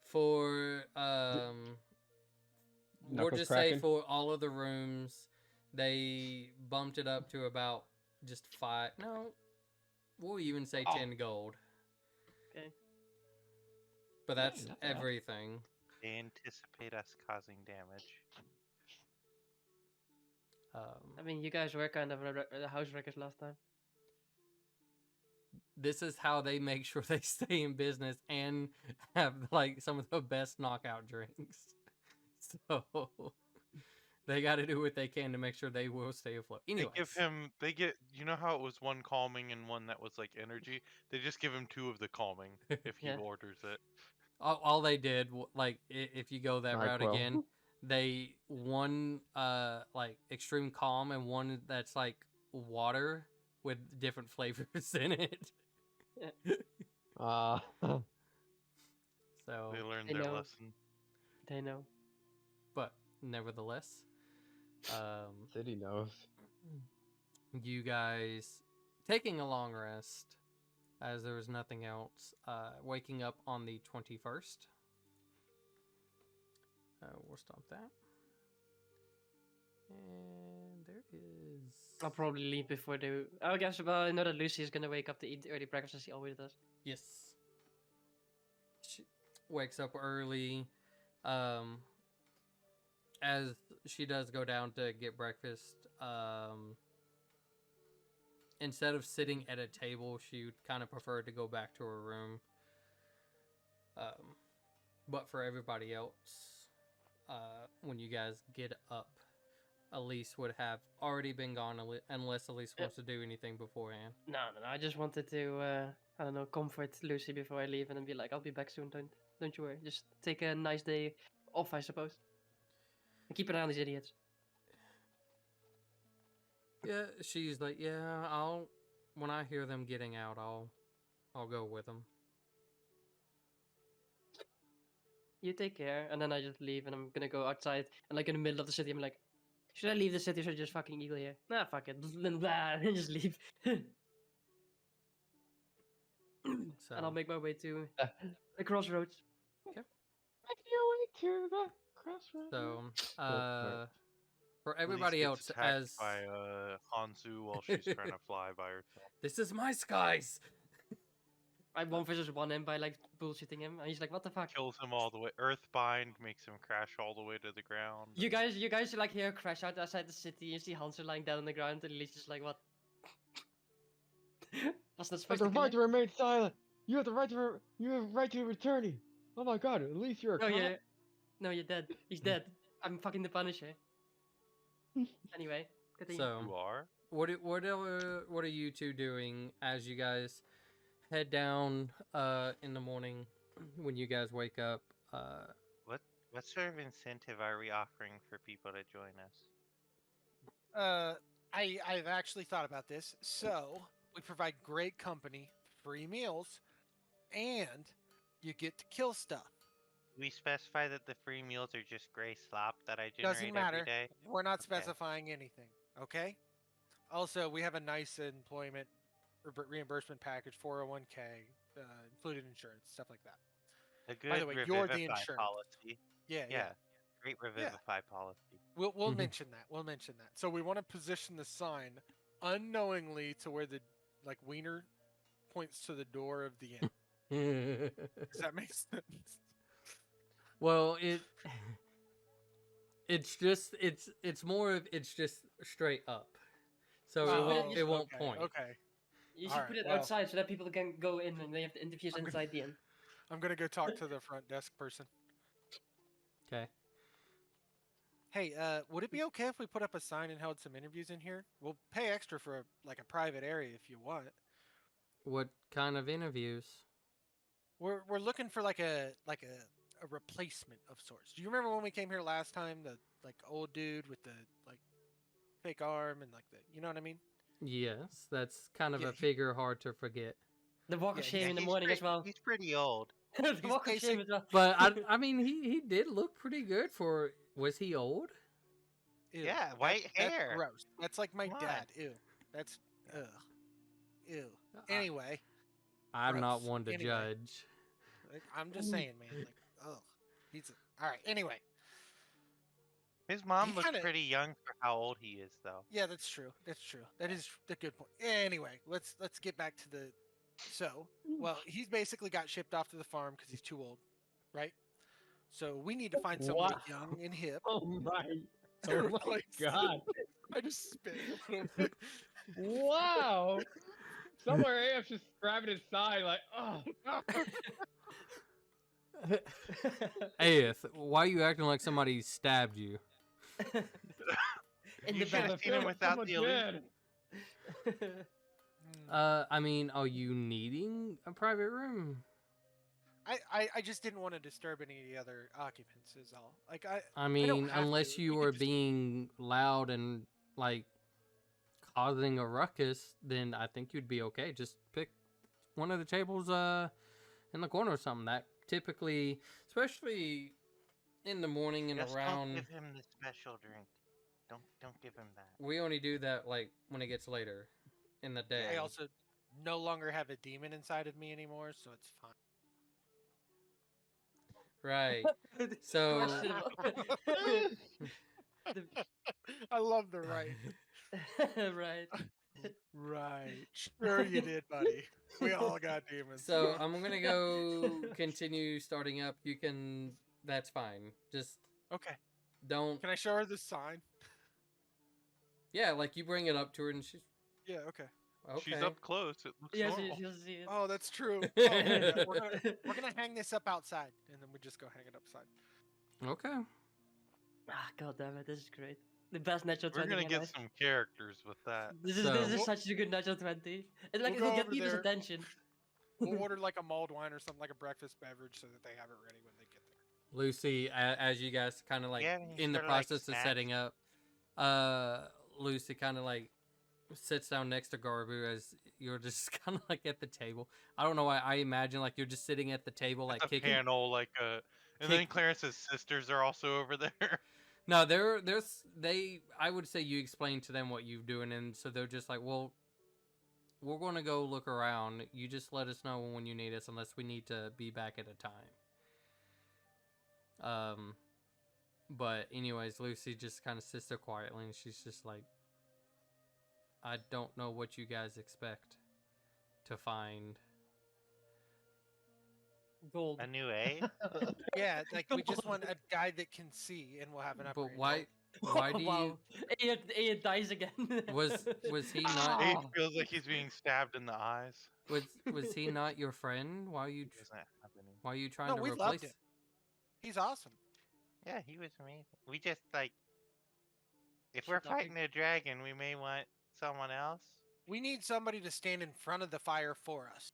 [SPEAKER 1] for we'll
[SPEAKER 4] Knuckles
[SPEAKER 1] just say
[SPEAKER 4] cracking?
[SPEAKER 1] for all of the rooms, they bumped it up to about just 5. No, we'll even say
[SPEAKER 4] Oh.
[SPEAKER 1] 10 gold.
[SPEAKER 6] Okay.
[SPEAKER 1] But that's
[SPEAKER 4] not bad.
[SPEAKER 1] everything.
[SPEAKER 3] They anticipate us causing damage.
[SPEAKER 6] I mean, you guys were kind of house wreckers last time.
[SPEAKER 1] This is how they make sure they stay in business and have like some of the best knockout drinks. So they got to do what they can to make sure they will stay afloat. Anyways,
[SPEAKER 2] you know how it was one calming and one that was like energy? They just give him 2 of the calming if he
[SPEAKER 6] Yeah.
[SPEAKER 2] orders it.
[SPEAKER 1] all they did, like if you go that route
[SPEAKER 7] NyQuil.
[SPEAKER 1] again, they one like extreme calm and one that's like water with different flavors in it.
[SPEAKER 7] Ah,
[SPEAKER 1] So,
[SPEAKER 2] They learned
[SPEAKER 6] They
[SPEAKER 2] their
[SPEAKER 6] know.
[SPEAKER 2] lesson.
[SPEAKER 6] They know.
[SPEAKER 1] but nevertheless,
[SPEAKER 7] City knows.
[SPEAKER 1] you guys taking a long rest as there was nothing else. Waking up on the 21st. We'll stop that. And there is.
[SPEAKER 6] I'll probably leave before they. I guess, well, I know that Lucy is gonna wake up to eat early breakfast as she always does.
[SPEAKER 1] Yes. She wakes up early. As she does go down to get breakfast, instead of sitting at a table, she would kind of prefer to go back to her room. But for everybody else, when you guys get up, Elise would have already been gone unless Elise wants to do anything beforehand.
[SPEAKER 6] No. I just wanted to, I don't know, comfort Lucy before I leave and then be like, I'll be back soon. Don't you worry. Just take a nice day off, I suppose. And keep an eye on these idiots.
[SPEAKER 1] Yeah, she's like, yeah, when I hear them getting out, I'll go with them.
[SPEAKER 6] You take care, and then I just leave, and I'm gonna go outside, and like in the middle of the city, I'm like, should I leave the city or should I just fucking eagle here? Nah, fuck it, and just leave.
[SPEAKER 1] So
[SPEAKER 6] And I'll make my way to the crossroads.
[SPEAKER 1] so
[SPEAKER 7] smart.
[SPEAKER 1] for
[SPEAKER 2] Elise
[SPEAKER 1] everybody
[SPEAKER 2] gets
[SPEAKER 1] else,
[SPEAKER 2] attacked
[SPEAKER 1] as
[SPEAKER 2] by Hansu while she's trying to fly by herself.
[SPEAKER 1] this is my skies.
[SPEAKER 6] I 1v1 him by like bullshitting him, and he's like, "What the fuck?"
[SPEAKER 2] Kills him all the way. Earthbind makes him crash all the way to the ground.
[SPEAKER 6] You guys like hear a crash out outside the city. You see Hanser lying down on the ground, and Lily's just like, "What?" Wasn't that
[SPEAKER 7] You have
[SPEAKER 6] supposed
[SPEAKER 7] the
[SPEAKER 6] to kill
[SPEAKER 7] right
[SPEAKER 6] me?
[SPEAKER 7] to remain silent. You have the right to. You have the right to returning. Oh my god! At least you're a
[SPEAKER 6] No,
[SPEAKER 7] cop.
[SPEAKER 6] no, you're dead. He's dead. I'm fucking the Punisher. Anyway, continue.
[SPEAKER 1] So
[SPEAKER 2] You are?
[SPEAKER 1] what are you two doing as you guys head down in the morning when you guys wake up?
[SPEAKER 3] What sort of incentive are we offering for people to join us?
[SPEAKER 5] I've actually thought about this. So we provide great company, free meals, and you get to kill stuff.
[SPEAKER 3] We specify that the free meals are just gray slop that I generate
[SPEAKER 5] Doesn't matter.
[SPEAKER 3] every day.
[SPEAKER 5] We're not
[SPEAKER 3] Okay.
[SPEAKER 5] specifying anything. Okay. Also, we have a nice employment reimbursement package, 401k, included insurance, stuff like that.
[SPEAKER 3] A good
[SPEAKER 5] By the way, you're the
[SPEAKER 3] revivify
[SPEAKER 5] insurance.
[SPEAKER 3] policy.
[SPEAKER 5] Yeah, yeah.
[SPEAKER 3] Yeah. Great revivify policy.
[SPEAKER 5] We'll
[SPEAKER 1] Mhm.
[SPEAKER 5] mention that. We'll mention that. So we want to position the sign unknowingly to where the wiener points to the door of the inn. Does that make sense?
[SPEAKER 1] Well, it's just it's more of it's just straight up, so it won't
[SPEAKER 5] okay,
[SPEAKER 1] point.
[SPEAKER 5] Okay.
[SPEAKER 6] You should
[SPEAKER 5] Alright,
[SPEAKER 6] put it
[SPEAKER 5] well-
[SPEAKER 6] outside so that people can go in and they have the interviews
[SPEAKER 5] I'm
[SPEAKER 6] inside the inn.
[SPEAKER 5] I'm gonna go talk to the front desk person.
[SPEAKER 1] Okay.
[SPEAKER 5] Hey, would it be okay if we put up a sign and held some interviews in here? We'll pay extra for a private area if you want.
[SPEAKER 1] What kind of interviews?
[SPEAKER 5] We're looking for like a replacement of sorts. Do you remember when we came here last time? The old dude with the fake arm and you know what I mean?
[SPEAKER 1] Yes, that's kind of
[SPEAKER 5] Yeah,
[SPEAKER 1] a
[SPEAKER 5] he-
[SPEAKER 1] figure hard to forget.
[SPEAKER 6] The walk of
[SPEAKER 5] Yeah,
[SPEAKER 6] shame in the
[SPEAKER 3] he's
[SPEAKER 6] morning as well.
[SPEAKER 3] He's pretty old.
[SPEAKER 6] The
[SPEAKER 5] he's
[SPEAKER 6] walk of shame
[SPEAKER 5] basic-
[SPEAKER 6] as well.
[SPEAKER 1] But I mean, he did look pretty good for. Was he old?
[SPEAKER 5] Ew,
[SPEAKER 3] Yeah, white
[SPEAKER 5] that's
[SPEAKER 3] hair.
[SPEAKER 5] gross. That's like my
[SPEAKER 3] Come on.
[SPEAKER 5] dad. Ew. That's ugh. Ew. Anyway,
[SPEAKER 1] I'm not
[SPEAKER 5] gross.
[SPEAKER 1] one to
[SPEAKER 5] Anyway.
[SPEAKER 1] judge.
[SPEAKER 5] I'm just saying, man. Ugh. All right. Anyway,
[SPEAKER 3] His mom
[SPEAKER 5] He
[SPEAKER 3] looks
[SPEAKER 5] kinda-
[SPEAKER 3] pretty young for how old he is, though.
[SPEAKER 5] yeah, that's true. That's true. That is the good point. Anyway, let's get back to the. So, well, he's basically got shipped off to the farm because he's too old, right? So we need to find someone
[SPEAKER 7] Wow.
[SPEAKER 5] young and hip.
[SPEAKER 7] Oh my.
[SPEAKER 5] to
[SPEAKER 7] Oh my
[SPEAKER 5] replace him.
[SPEAKER 7] god.
[SPEAKER 5] I just spit a little bit.
[SPEAKER 7] Wow. Somewhere AF's just grabbing his side like, oh.
[SPEAKER 1] Aeth, why are you acting like somebody stabbed you?
[SPEAKER 6] In
[SPEAKER 3] You
[SPEAKER 6] the
[SPEAKER 3] should've
[SPEAKER 6] back.
[SPEAKER 3] seen him without the illusion.
[SPEAKER 1] I mean, are you needing a private room?
[SPEAKER 5] I just didn't want to disturb any of the other occupants. Is all.
[SPEAKER 1] I mean,
[SPEAKER 5] have
[SPEAKER 1] unless
[SPEAKER 5] to.
[SPEAKER 1] you
[SPEAKER 5] We
[SPEAKER 1] were
[SPEAKER 5] could just-
[SPEAKER 1] being loud and like causing a ruckus, then I think you'd be okay. Just pick one of the tables in the corner or something. That typically, especially in the morning and
[SPEAKER 3] Just
[SPEAKER 1] around,
[SPEAKER 3] don't give him the special drink. Don't give him that.
[SPEAKER 1] we only do that like when it gets later in the day.
[SPEAKER 5] I also no longer have a demon inside of me anymore, so it's fine.
[SPEAKER 1] Right. So
[SPEAKER 5] I love the right.
[SPEAKER 6] Right.
[SPEAKER 5] Right. Sure you did, buddy. We all got demons.
[SPEAKER 1] so I'm gonna go continue starting up. You can. That's fine. Just
[SPEAKER 5] Okay.
[SPEAKER 1] don't.
[SPEAKER 5] Can I show her the sign?
[SPEAKER 1] Yeah, like you bring it up to her and she's
[SPEAKER 5] Yeah, okay.
[SPEAKER 1] okay.
[SPEAKER 2] She's up close. It looks
[SPEAKER 6] Yes,
[SPEAKER 2] normal.
[SPEAKER 6] you'll see it.
[SPEAKER 5] Oh, that's true. Oh, yeah, we're gonna hang this up outside, and then we just go hang it upside.
[SPEAKER 1] Okay.
[SPEAKER 6] Ah, god damn it, this is great. The best natural
[SPEAKER 2] We're
[SPEAKER 6] 20
[SPEAKER 2] gonna
[SPEAKER 6] in my
[SPEAKER 2] get
[SPEAKER 6] life.
[SPEAKER 2] some characters with that.
[SPEAKER 6] This is
[SPEAKER 1] So-
[SPEAKER 6] such a good natural 20. It's like
[SPEAKER 5] We'll
[SPEAKER 6] it'll
[SPEAKER 5] go
[SPEAKER 6] get
[SPEAKER 5] over
[SPEAKER 6] people's
[SPEAKER 5] there.
[SPEAKER 6] attention.
[SPEAKER 5] We'll order like a mulled wine or something, like a breakfast beverage, so that they have it ready when they get there.
[SPEAKER 1] Lucy, as you guys kind of like
[SPEAKER 3] Yeah, and
[SPEAKER 1] in the
[SPEAKER 3] sort of like
[SPEAKER 1] process of
[SPEAKER 3] snacks.
[SPEAKER 1] setting up, Lucy kind of like sits down next to Garbu as you're just kind of like at the table. I don't know why I imagine like you're just sitting at the table like
[SPEAKER 2] a
[SPEAKER 1] kicking.
[SPEAKER 2] panel, like and then Clarence's sisters are also over there.
[SPEAKER 1] No, they. I would say you explain to them what you're doing, and so they're just like, well, we're going to go look around. You just let us know when you need us, unless we need to be back at a time. But anyways, Lucy just kind of sits there quietly, and she's just like, I don't know what you guys expect to find.
[SPEAKER 6] Gold.
[SPEAKER 3] A new A?
[SPEAKER 5] Yeah, like we just want a guy that can see, and we'll have an upgrade.
[SPEAKER 1] But why do
[SPEAKER 6] wow. Ian dies again.
[SPEAKER 1] was he not
[SPEAKER 2] Abe feels like he's being stabbed in the eyes.
[SPEAKER 1] was he not your friend? Why are you
[SPEAKER 2] He doesn't have any.
[SPEAKER 1] why are you trying
[SPEAKER 5] No,
[SPEAKER 1] to
[SPEAKER 5] we
[SPEAKER 1] replace?
[SPEAKER 5] loved him. He's awesome.
[SPEAKER 3] Yeah, he was amazing. We just like, if we're
[SPEAKER 6] Should not be-
[SPEAKER 3] fighting a dragon, we may want someone else.
[SPEAKER 5] We need somebody to stand in front of the fire for us.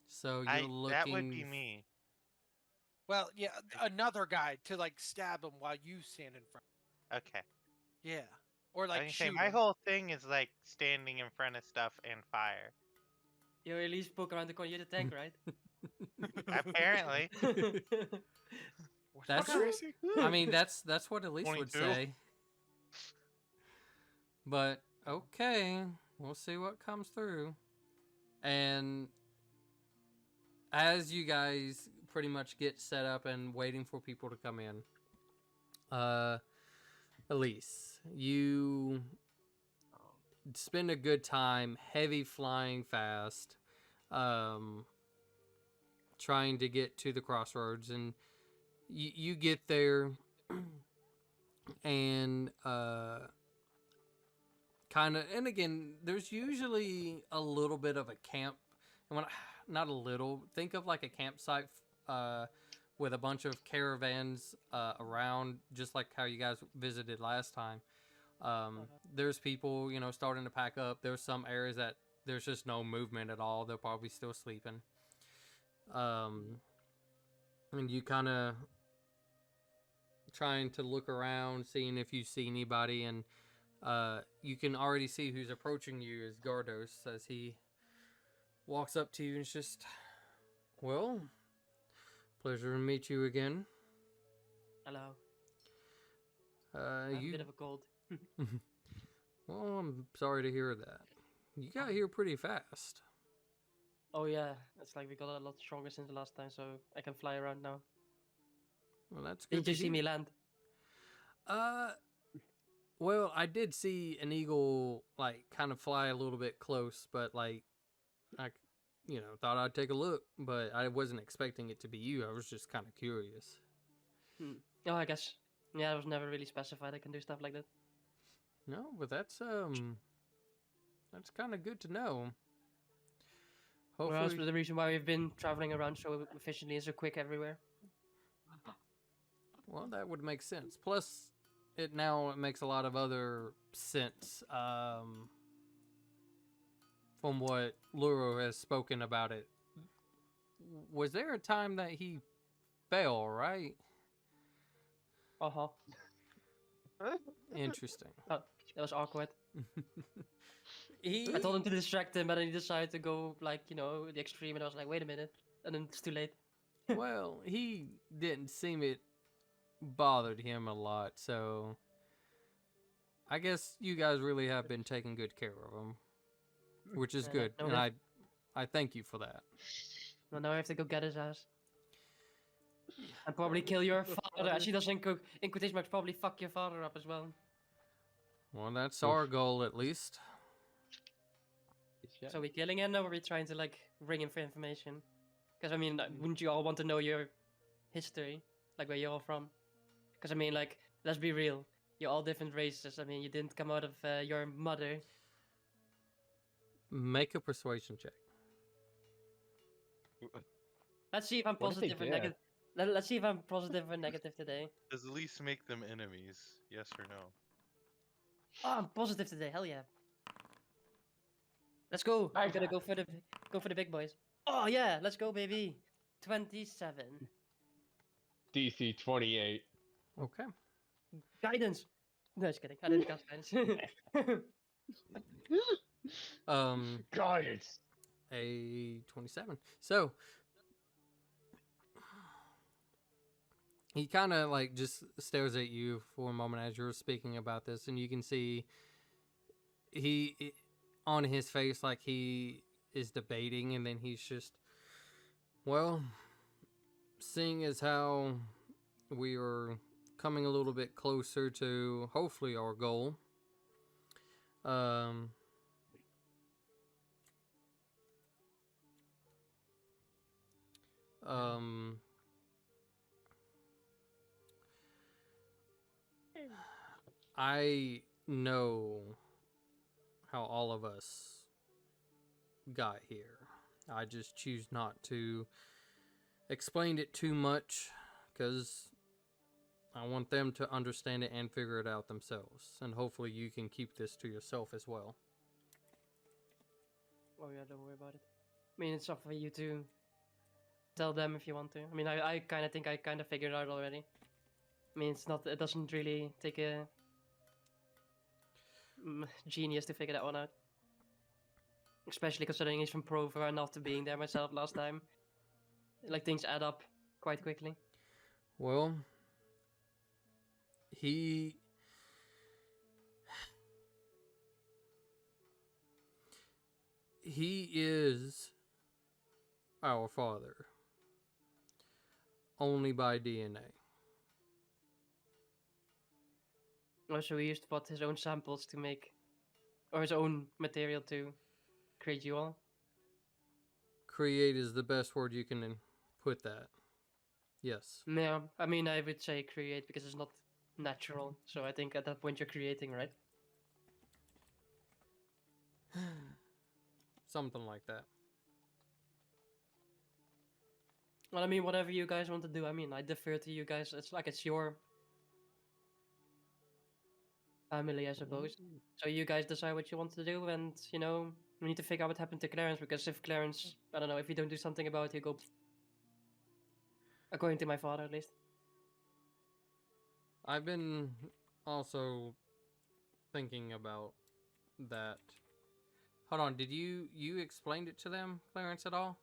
[SPEAKER 1] So you're looking.
[SPEAKER 3] That would be me.
[SPEAKER 5] Well, yeah, another guy to like stab him while you stand in front.
[SPEAKER 3] Okay.
[SPEAKER 5] Yeah, or
[SPEAKER 3] I
[SPEAKER 5] like
[SPEAKER 3] can say
[SPEAKER 5] shoot
[SPEAKER 3] my
[SPEAKER 5] him.
[SPEAKER 3] whole thing is like standing in front of stuff and fire.
[SPEAKER 6] You at least poke around the corner. You're the tank, right?
[SPEAKER 3] Apparently.
[SPEAKER 1] That's. I mean, that's what Elise would
[SPEAKER 2] 22.
[SPEAKER 1] say. But okay, we'll see what comes through. And as you guys pretty much get set up and waiting for people to come in, Elise, you spend a good time, heavy flying fast, trying to get to the crossroads, and you get there, and kind of, and again, there's usually a little bit of a camp, and not a little, think of like a campsite with a bunch of caravans around, just like how you guys visited last time. There's people, starting to pack up. There's some areas that there's just no movement at all. They're probably still sleeping. And you kind of trying to look around, seeing if you see anybody, and you can already see who's approaching you is Gardos as he walks up to you and it's just, well, pleasure to meet you again.
[SPEAKER 6] Hello. I have a bit of a cold.
[SPEAKER 1] Well, I'm sorry to hear that. You got here pretty fast.
[SPEAKER 6] Oh yeah, it's like we got a lot stronger since the last time, so I can fly around now.
[SPEAKER 1] Well, that's good.
[SPEAKER 6] Did you see me land?
[SPEAKER 1] Well, I did see an eagle like kind of fly a little bit close, but like I thought I'd take a look, but I wasn't expecting it to be you. I was just kind of curious.
[SPEAKER 6] Oh, I guess. Yeah, it was never really specified I can do stuff like that.
[SPEAKER 1] No, but that's kind of good to know.
[SPEAKER 6] Well, that's
[SPEAKER 1] Hopefully,
[SPEAKER 6] the reason why we've been traveling around so efficiently and so quick everywhere.
[SPEAKER 1] well, that would make sense. Plus, it makes a lot of other sense from what Luro has spoken about it. Was there a time that he fell, right?
[SPEAKER 6] Uh-huh.
[SPEAKER 1] Interesting.
[SPEAKER 6] Oh, that was awkward.
[SPEAKER 1] He
[SPEAKER 6] I told him to distract him, but then he decided to go, like, the extreme, and I was like, wait a minute. And then it's too late.
[SPEAKER 1] well, he didn't seem it bothered him a lot, so I guess you guys really have been taking good care of him, which is good,
[SPEAKER 6] no,
[SPEAKER 1] and I thank you for that.
[SPEAKER 6] Well, now I have to go get his ass. And probably kill your father. Actually, does in quotation marks probably fuck your father up as well.
[SPEAKER 1] Well, that's our goal, at least.
[SPEAKER 6] So are we killing him now, or are we trying to, like, ring him for information? Because, I mean, wouldn't you all want to know your history? Like, where you're all from? Because, I mean, like, let's be real. You're all different races. I mean, you didn't come out of your mother.
[SPEAKER 1] Make a persuasion check.
[SPEAKER 6] Let's see if I'm
[SPEAKER 7] What if they
[SPEAKER 6] positive or
[SPEAKER 7] did?
[SPEAKER 6] negative. Let's see if I'm positive or negative today.
[SPEAKER 2] Does at least make them enemies? Yes or no?
[SPEAKER 6] Oh, I'm positive today. Hell yeah. Let's go. I'm gonna go for the big boys. Oh yeah, let's go, baby. 27.
[SPEAKER 7] DC 28.
[SPEAKER 1] Okay.
[SPEAKER 6] Guidance. No, just kidding. I didn't cast guidance.
[SPEAKER 7] God, it's
[SPEAKER 1] A 27. So he kind of like just stares at you for a moment as you're speaking about this, and you can see on his face like he is debating, and then he's just, well, seeing as how we are coming a little bit closer to hopefully our goal, um, um, I know how all of us got here. I just choose not to explain it too much because I want them to understand it and figure it out themselves. And hopefully you can keep this to yourself as well.
[SPEAKER 6] Oh yeah, don't worry about it. I mean, it's up for you to tell them if you want to. I mean, I kind of think I kind of figured it out already. I mean, it doesn't really take a genius to figure that one out. Especially considering he's from Prova and after being there myself last time. Like, things add up quite quickly.
[SPEAKER 1] Well, he is our father only by DNA.
[SPEAKER 6] Oh, so he used to put his own samples to make, or his own material to create you all?
[SPEAKER 1] Create is the best word you can put that. Yes.
[SPEAKER 6] Yeah, I mean, I would say create because it's not natural. So I think at that point you're creating, right?
[SPEAKER 1] Something like that.
[SPEAKER 6] Well, I mean, whatever you guys want to do, I mean, I defer to you guys. It's like it's your family, I suppose. So you guys decide what you want to do, and, you know, we need to figure out what happened to Clarence, because if Clarence, I don't know, if you don't do something about it, he'll go... According to my father, at least.
[SPEAKER 1] I've been also thinking about that. Hold on, did you explained it to them, Clarence, at all?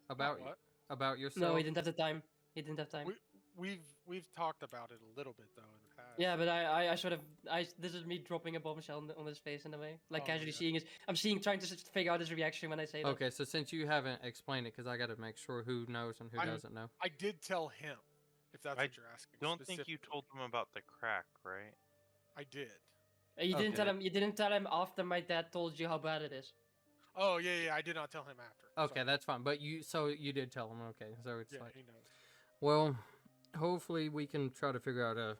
[SPEAKER 1] About
[SPEAKER 5] what?
[SPEAKER 1] about yourself?
[SPEAKER 6] No, he didn't have the time. He didn't have time.
[SPEAKER 5] We've talked about it a little bit though in the past.
[SPEAKER 6] Yeah, but I sort of this is me dropping a bombshell on his face in a way, like
[SPEAKER 5] Oh,
[SPEAKER 6] casually
[SPEAKER 5] yeah.
[SPEAKER 6] trying to figure out his reaction when I say that.
[SPEAKER 1] Okay, so since you haven't explained it, because I got to make sure who knows and who doesn't know.
[SPEAKER 5] I did tell him, if that's
[SPEAKER 2] I
[SPEAKER 5] what you're asking.
[SPEAKER 2] Don't think you
[SPEAKER 5] specifically.
[SPEAKER 2] told them about the crack, right?
[SPEAKER 5] I did.
[SPEAKER 6] You didn't tell
[SPEAKER 2] Okay.
[SPEAKER 6] him. You didn't tell him after my dad told you how bad it is.
[SPEAKER 5] Oh yeah, I did not tell him after.
[SPEAKER 1] Okay,
[SPEAKER 5] Sorry.
[SPEAKER 1] that's fine. But you did tell him. Okay, so it's
[SPEAKER 5] Yeah,
[SPEAKER 1] like,
[SPEAKER 5] he knows.
[SPEAKER 1] well, hopefully we can try to figure out a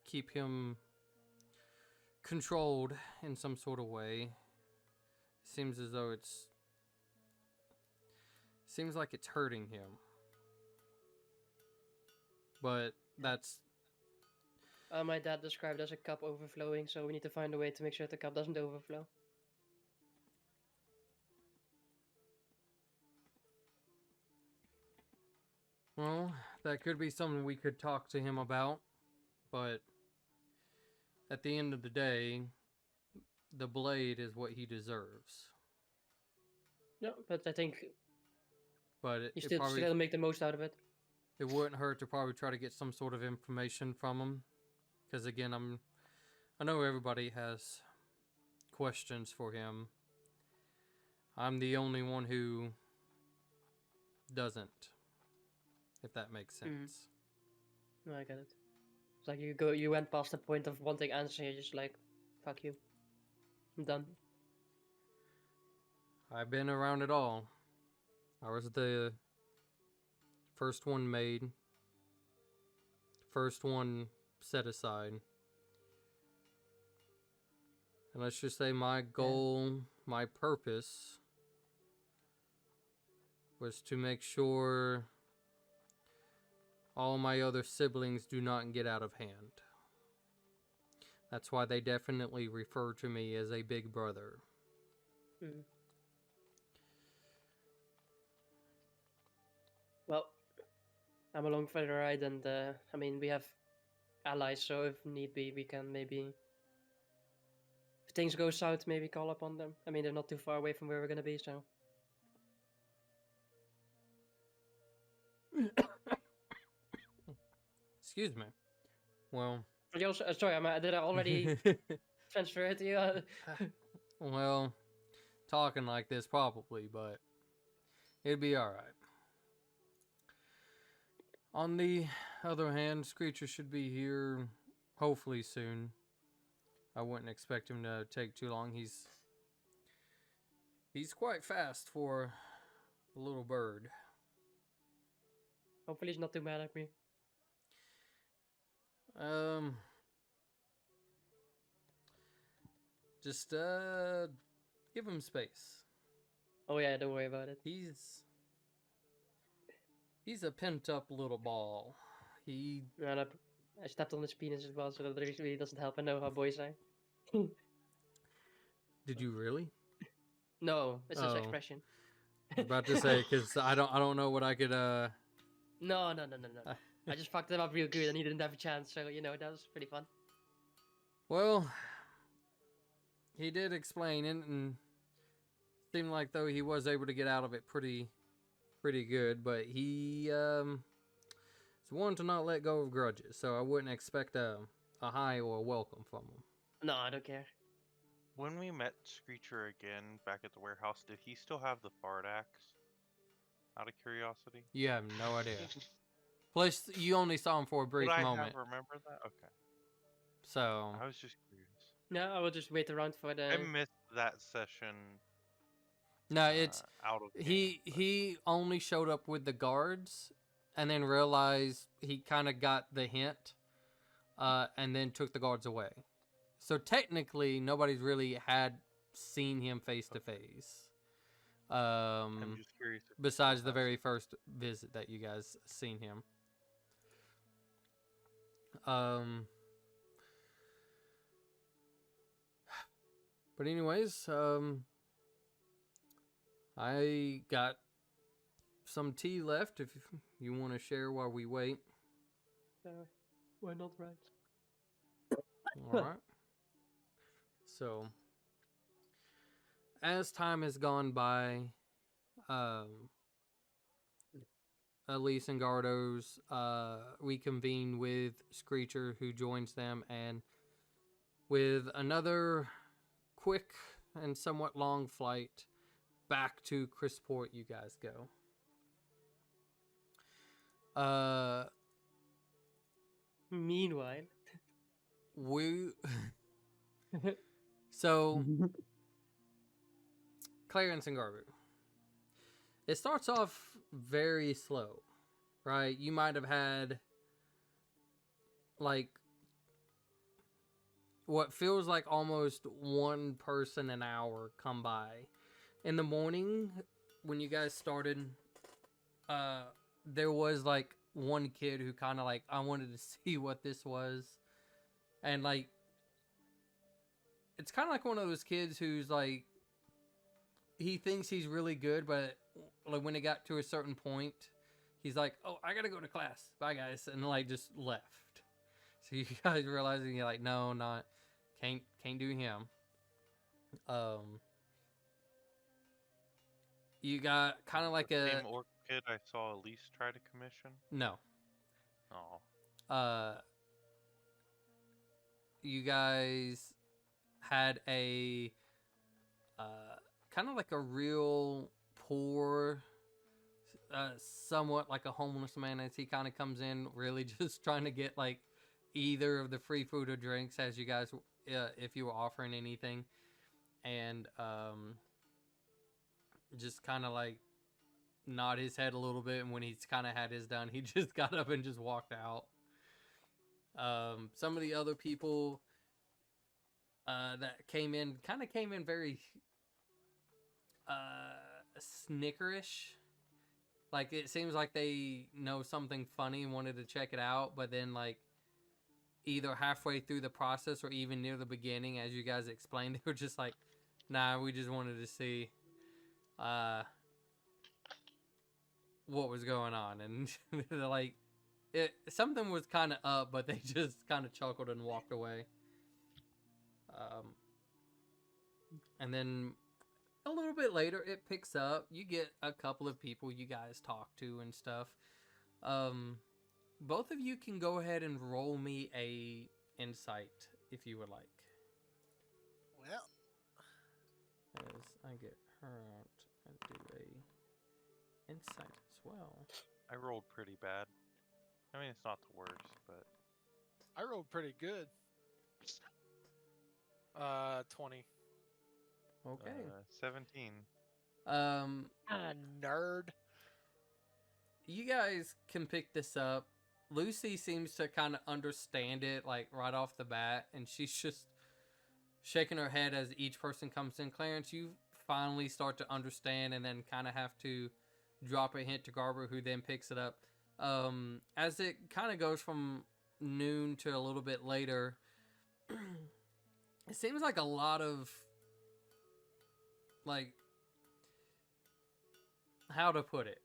[SPEAKER 1] keep him controlled in some sort of way. Seems as though seems like it's hurting him. But that's
[SPEAKER 6] My dad described it as a cup overflowing, so we need to find a way to make sure the cup doesn't overflow.
[SPEAKER 1] well, that could be something we could talk to him about, but at the end of the day, the blade is what he deserves.
[SPEAKER 6] No, but I think
[SPEAKER 1] But
[SPEAKER 6] you
[SPEAKER 1] it
[SPEAKER 6] still
[SPEAKER 1] probably
[SPEAKER 6] make the most out of it.
[SPEAKER 1] it wouldn't hurt to probably try to get some sort of information from him, because again, I know everybody has questions for him. I'm the only one who doesn't, if that makes sense.
[SPEAKER 6] No, I get it. It's like you went past the point of wanting answers, and you're just like, fuck you, I'm done.
[SPEAKER 1] I've been around it all. I was the first one made, first one set aside. And let's just say my goal, my purpose, was to make sure all my other siblings do not get out of hand. That's why they definitely refer to me as a big brother.
[SPEAKER 6] Well, I'm along for the ride, and I mean, we have allies, so if need be, we can maybe things go south, maybe call upon them. I mean, they're not too far away from where we're gonna be, so.
[SPEAKER 1] Excuse me. Well,
[SPEAKER 6] You also, sorry, did I already transfer it to you?
[SPEAKER 1] well, talking like this probably, but it'd be all right. On the other hand, Screecher should be here hopefully soon. I wouldn't expect him to take too long. He's quite fast for a little bird.
[SPEAKER 6] Hopefully he's not too mad at me.
[SPEAKER 1] Just give him space.
[SPEAKER 6] Oh yeah, don't worry about it.
[SPEAKER 1] He's a pent up little ball.
[SPEAKER 6] And I stepped on his penis as well, so that really doesn't help. I know how boys are.
[SPEAKER 1] Did you really?
[SPEAKER 6] No, it's his
[SPEAKER 1] Oh.
[SPEAKER 6] expression.
[SPEAKER 1] I was about to say, because I don't know what I could
[SPEAKER 6] No. I just fucked him up real good, and he didn't have a chance. So that was pretty fun.
[SPEAKER 1] Well, he did explain it, and seemed like though he was able to get out of it pretty good. But he is one to not let go of grudges, so I wouldn't expect a hi or a welcome from him.
[SPEAKER 6] No, I don't care.
[SPEAKER 2] When we met Screecher again back at the warehouse, did he still have the fart axe? Out of curiosity.
[SPEAKER 1] You have no idea. Plus, you only saw him for a brief
[SPEAKER 2] Would I
[SPEAKER 1] moment,
[SPEAKER 2] have remembered that? Okay.
[SPEAKER 1] so
[SPEAKER 2] I was just curious.
[SPEAKER 6] No, I will just wait around for the.
[SPEAKER 2] I missed that session.
[SPEAKER 1] no, it's
[SPEAKER 2] out of
[SPEAKER 1] he only showed up with the guards, and then realized he kind of got the hint, and then took the guards away. So technically, nobody's really had seen him face to face.
[SPEAKER 2] I'm just curious.
[SPEAKER 1] Besides the very first visit that you guys seen him. But anyways, I got some tea left if you want to share while we wait.
[SPEAKER 6] Why not, right?
[SPEAKER 1] All right. So, as time has gone by, Elise and Gardos reconvene with Screecher, who joins them, and with another quick and somewhat long flight back to Crisport, you guys go.
[SPEAKER 6] Meanwhile.
[SPEAKER 1] So, Clarence and Garbu. It starts off very slow, right? You might have had, like, what feels like almost one person an hour come by. In the morning, when you guys started, there was, like, one kid who kind of, like, I wanted to see what this was. And, like, it's kind of like one of those kids who's, like, he thinks he's really good, but, like, when it got to a certain point, he's like, oh, I gotta go to class. Bye, guys. And, like, just left. So you guys realizing, you're like, no, can't do him. You got kind of like a...
[SPEAKER 2] Same orc kid I saw Elise try to commission?
[SPEAKER 1] No.
[SPEAKER 2] Oh.
[SPEAKER 1] You guys had a kind of like a real poor, somewhat like a homeless man, as he kind of comes in really just trying to get like either of the free food or drinks as you guys, if you were offering anything, and just kind of like nod his head a little bit, and when he's kind of had his done, he just got up and just walked out. Some of the other people that came in very snickerish. Like, it seems like they know something funny and wanted to check it out, but then, like, either halfway through the process or even near the beginning, as you guys explained, they were just like, nah, we just wanted to see what was going on. And they're like, something was kind of up, but they just kind of chuckled and walked away. And then a little bit later, it picks up. You get a couple of people you guys talk to and stuff. Both of you can go ahead and roll me a insight if you would like.
[SPEAKER 5] Well,
[SPEAKER 1] As I get her out and do a insight as well.
[SPEAKER 2] I rolled pretty bad. I mean, it's not the worst, but
[SPEAKER 5] I rolled pretty good. 20.
[SPEAKER 1] Okay.
[SPEAKER 2] 17.
[SPEAKER 5] Nerd.
[SPEAKER 1] You guys can pick this up. Lucy seems to kind of understand it, like right off the bat, and she's just shaking her head as each person comes in. Clarence, you finally start to understand, and then kind of have to drop a hint to Garber, who then picks it up. As it kind of goes from noon to a little bit later, it seems like a lot of, like, how to put it,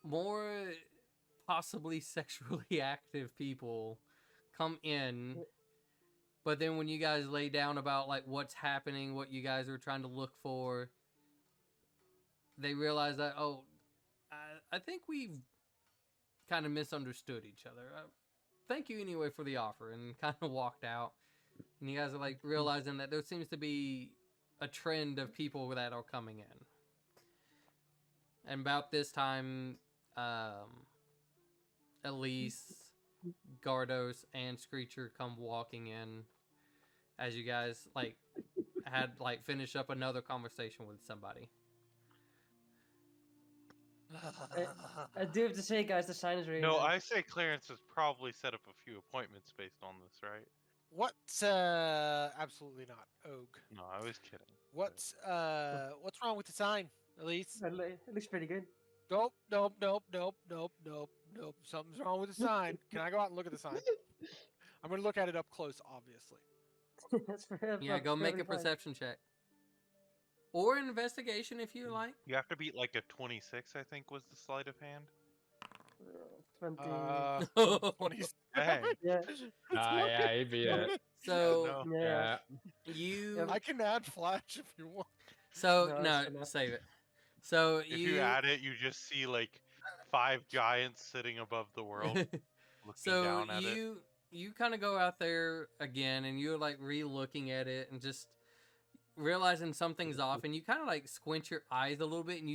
[SPEAKER 1] more possibly sexually active people come in, but then when you guys lay down about like what's happening, what you guys are trying to look for, they realize that, oh, I think we've kind of misunderstood each other. Thank you anyway for the offer, and kind of walked out. And you guys are like realizing that there seems to be a trend of people that are coming in. And about this time, Elise, Gardos, and Screecher come walking in as you guys like had like finished up another conversation with somebody.
[SPEAKER 6] I do have to say, guys, the sign is really
[SPEAKER 2] No,
[SPEAKER 6] nice.
[SPEAKER 2] I say Clarence has probably set up a few appointments based on this, right?
[SPEAKER 5] What's absolutely not, Ogue.
[SPEAKER 2] No, I was kidding.
[SPEAKER 5] What's wrong with the sign, Elise?
[SPEAKER 6] It looks pretty good.
[SPEAKER 5] Nope. Something's wrong with the sign. Can I go out and look at the sign? I'm gonna look at it up close, obviously.
[SPEAKER 6] That's
[SPEAKER 1] Yeah, go make a
[SPEAKER 6] perfectly fine.
[SPEAKER 1] perception check. Or an investigation if you like.
[SPEAKER 2] You have to beat like a 26, I think, was the sleight of hand.
[SPEAKER 6] 20.
[SPEAKER 5] 27.
[SPEAKER 2] Dang.
[SPEAKER 6] Yeah.
[SPEAKER 7] Yeah, he'd be it.
[SPEAKER 1] So
[SPEAKER 2] No.
[SPEAKER 6] Yeah.
[SPEAKER 1] you
[SPEAKER 5] I can add flash if you want.
[SPEAKER 1] so
[SPEAKER 6] No,
[SPEAKER 1] no,
[SPEAKER 6] it's enough.
[SPEAKER 1] save it. So
[SPEAKER 2] If you add it, you just see like 5 giants sitting above the world, looking
[SPEAKER 1] so
[SPEAKER 2] down at it.
[SPEAKER 1] you kind of go out there again, and you're like re-looking at it and just realizing something's off, and you kind of like squint your eyes a little bit, and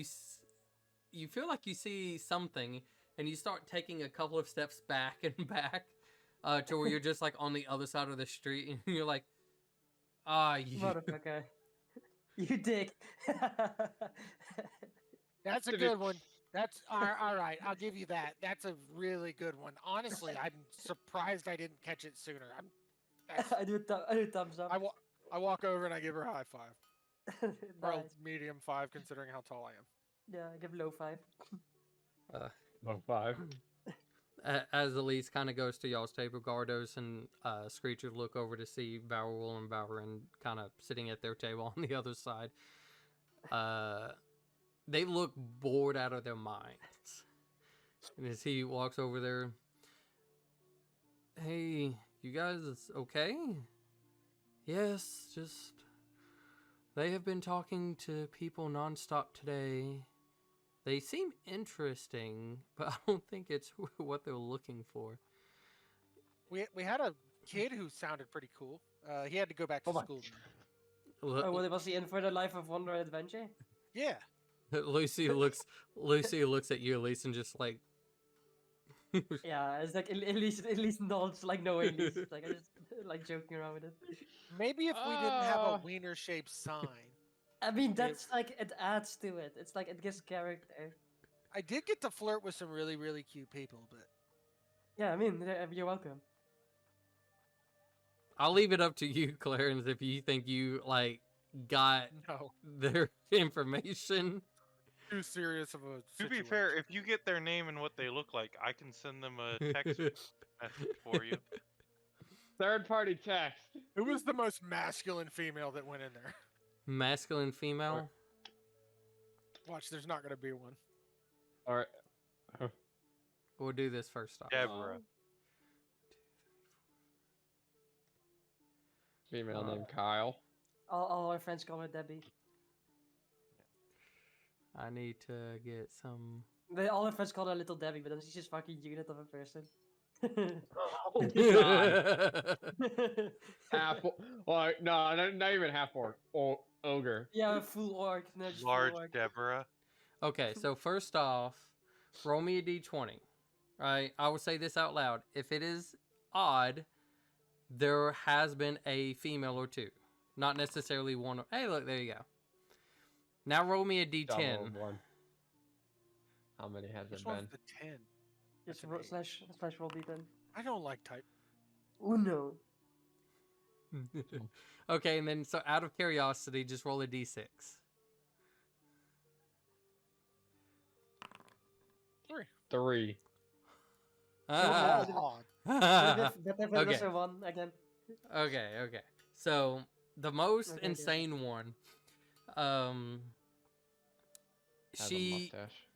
[SPEAKER 1] you feel like you see something, and you start taking a couple of steps back and back to where you're just like on the other side of the street, and you're like, you.
[SPEAKER 6] Motherfucker. You dick.
[SPEAKER 5] That's a
[SPEAKER 7] To be-
[SPEAKER 5] good one. That's all right. I'll give you that. That's a really good one. Honestly, I'm surprised I didn't catch it sooner.
[SPEAKER 6] I do thumbs up.
[SPEAKER 5] I walk over and I give her a high five, or a
[SPEAKER 6] Nice.
[SPEAKER 5] medium 5, considering how tall I am.
[SPEAKER 6] Yeah, I give low 5.
[SPEAKER 7] Low 5.
[SPEAKER 1] As Elise kind of goes to y'all's table, Gardos and Screecher look over to see Bowerwell and Bowerin kind of sitting at their table on the other side. They look bored out of their minds. And as he walks over there, hey, you guys okay? Yes, just... They have been talking to people nonstop today. They seem interesting, but I don't think it's what they're looking for.
[SPEAKER 5] We had a kid who sounded pretty cool. He had to go back to
[SPEAKER 6] Oh my-
[SPEAKER 5] school.
[SPEAKER 6] Oh, well, was he in for the Life of Wonder adventure?
[SPEAKER 5] Yeah.
[SPEAKER 1] Lucy looks at you, Elise, and just like
[SPEAKER 6] Yeah, it's like at least nods, like knowingly. Like I just like joking around with it.
[SPEAKER 5] Maybe if we didn't have a wiener shaped sign.
[SPEAKER 6] I mean, that's like it adds to it. It's like it gives character.
[SPEAKER 5] I did get to flirt with some really, really cute people, but
[SPEAKER 6] Yeah, I mean, you're welcome.
[SPEAKER 1] I'll leave it up to you, Clarence, if you think you like got
[SPEAKER 5] no.
[SPEAKER 1] their information.
[SPEAKER 5] Too serious of a
[SPEAKER 2] To be
[SPEAKER 5] situation.
[SPEAKER 2] fair, if you get their name and what they look like, I can send them a text message for you.
[SPEAKER 7] Third party text.
[SPEAKER 5] Who was the most masculine female that went in there?
[SPEAKER 1] Masculine, female.
[SPEAKER 5] Watch, there's not going to be one.
[SPEAKER 7] All right.
[SPEAKER 1] We'll do this first off.
[SPEAKER 2] Deborah.
[SPEAKER 7] Female named Kyle.
[SPEAKER 6] All our friends call her Debbie.
[SPEAKER 1] I need to get some.
[SPEAKER 6] All our friends call her Little Debbie, but then she's just fucking unit of a person.
[SPEAKER 7] Oh God. Half. Well, no, not even half orc. Ogre.
[SPEAKER 6] Yeah, full orc. No, just full
[SPEAKER 2] Large
[SPEAKER 6] orc.
[SPEAKER 2] Deborah.
[SPEAKER 1] Okay, so first off, roll me a d20. Right? I will say this out loud. If it is odd, there has been a female or two. Not necessarily one. Hey, look, there you go. Now roll me a d10.
[SPEAKER 7] Double of one. How many has
[SPEAKER 5] Which
[SPEAKER 7] it
[SPEAKER 5] one's
[SPEAKER 7] been?
[SPEAKER 5] the 10?
[SPEAKER 6] Just
[SPEAKER 5] That's an
[SPEAKER 6] slash roll d10.
[SPEAKER 5] I don't like type.
[SPEAKER 6] Uno.
[SPEAKER 1] Okay, and then so out of curiosity, just roll a d6.
[SPEAKER 7] 3.
[SPEAKER 1] Ah.
[SPEAKER 5] Odd.
[SPEAKER 6] Better one again.
[SPEAKER 1] Okay. So the most
[SPEAKER 6] Okay,
[SPEAKER 1] insane one,
[SPEAKER 7] Has a
[SPEAKER 1] she
[SPEAKER 7] mustache.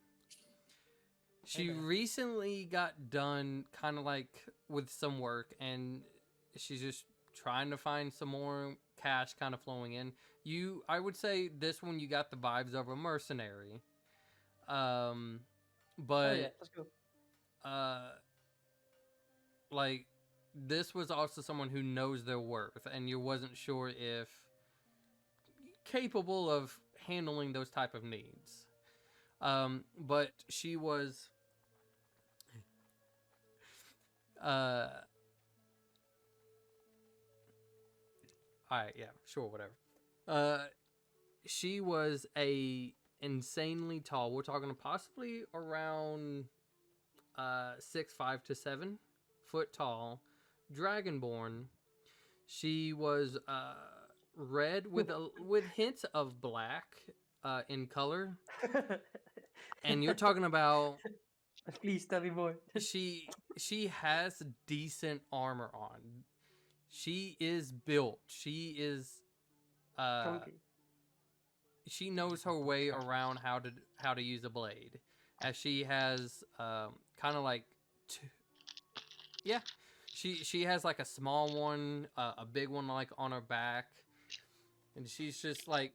[SPEAKER 1] she
[SPEAKER 6] Hey there.
[SPEAKER 1] recently got done kind of like with some work, and she's just trying to find some more cash kind of flowing in. I would say this one you got the vibes of a mercenary, but
[SPEAKER 6] Oh yeah, let's go.
[SPEAKER 1] like this was also someone who knows their worth, and you wasn't sure if capable of handling those type of needs. But she was all right, yeah, sure, whatever. She was a insanely tall. We're talking possibly around 6'5" to 7 foot tall, dragonborn. She was red with hints of black in color, and you're talking about
[SPEAKER 6] Please tell me more.
[SPEAKER 1] she has decent armor on. She is built. She is
[SPEAKER 6] Chunky.
[SPEAKER 1] she knows her way around how to use a blade, as she has kind of like yeah, she has like a small one, a big one like on her back, and she's just like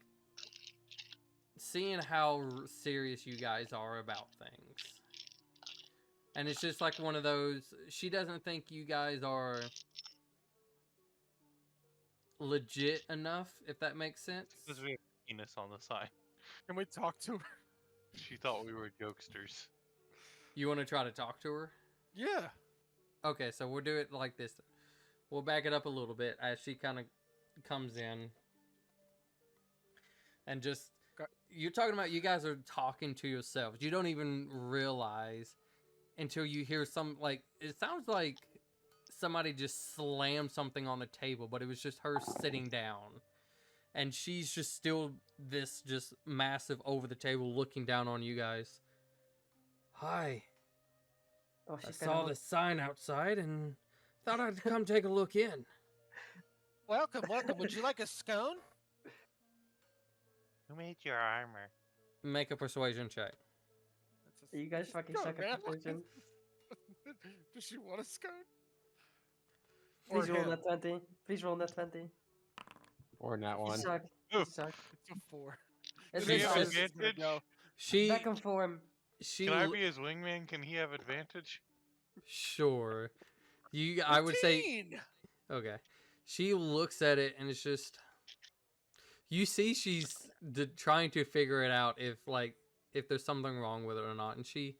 [SPEAKER 1] seeing how serious you guys are about things. And it's just like one of those, she doesn't think you guys are legit enough, if that makes sense.
[SPEAKER 2] Because we have penis on the sign.
[SPEAKER 5] Can we talk to her?
[SPEAKER 2] She thought we were jokesters.
[SPEAKER 1] You want to try to talk to her?
[SPEAKER 5] Yeah.
[SPEAKER 1] Okay, so we'll do it like this. We'll back it up a little bit as she kind of comes in. And just, you're talking about you guys are talking to yourselves. You don't even realize until you hear some, like, it sounds like somebody just slammed something on the table, but it was just her sitting down. And she's just still this just massive over the table looking down on you guys. Hi.
[SPEAKER 6] Oh,
[SPEAKER 1] I
[SPEAKER 6] she's
[SPEAKER 1] saw the sign outside and thought I'd come take a look in.
[SPEAKER 5] Welcome. Would you like a scone?
[SPEAKER 2] Who made your armor?
[SPEAKER 1] Make a persuasion check.
[SPEAKER 6] You guys fucking
[SPEAKER 5] Go,
[SPEAKER 6] suck
[SPEAKER 5] man.
[SPEAKER 6] at persuasion.
[SPEAKER 5] Does she want a scone?
[SPEAKER 6] Please
[SPEAKER 5] Or
[SPEAKER 6] roll
[SPEAKER 5] him?
[SPEAKER 6] that 20. Please roll that 20.
[SPEAKER 7] Or not
[SPEAKER 6] You
[SPEAKER 7] one.
[SPEAKER 6] suck.
[SPEAKER 2] Ooh.
[SPEAKER 6] You suck.
[SPEAKER 5] It's a 4.
[SPEAKER 6] It's
[SPEAKER 2] Do you
[SPEAKER 1] She
[SPEAKER 2] have
[SPEAKER 1] says-
[SPEAKER 5] This is gonna
[SPEAKER 2] advantage?
[SPEAKER 5] go.
[SPEAKER 1] She
[SPEAKER 6] back and form.
[SPEAKER 1] she
[SPEAKER 2] Can I be his wingman? Can he have advantage?
[SPEAKER 1] sure. I would say
[SPEAKER 5] 15.
[SPEAKER 1] okay. She looks at it and it's just you see she's trying to figure it out if there's something wrong with it or not, and she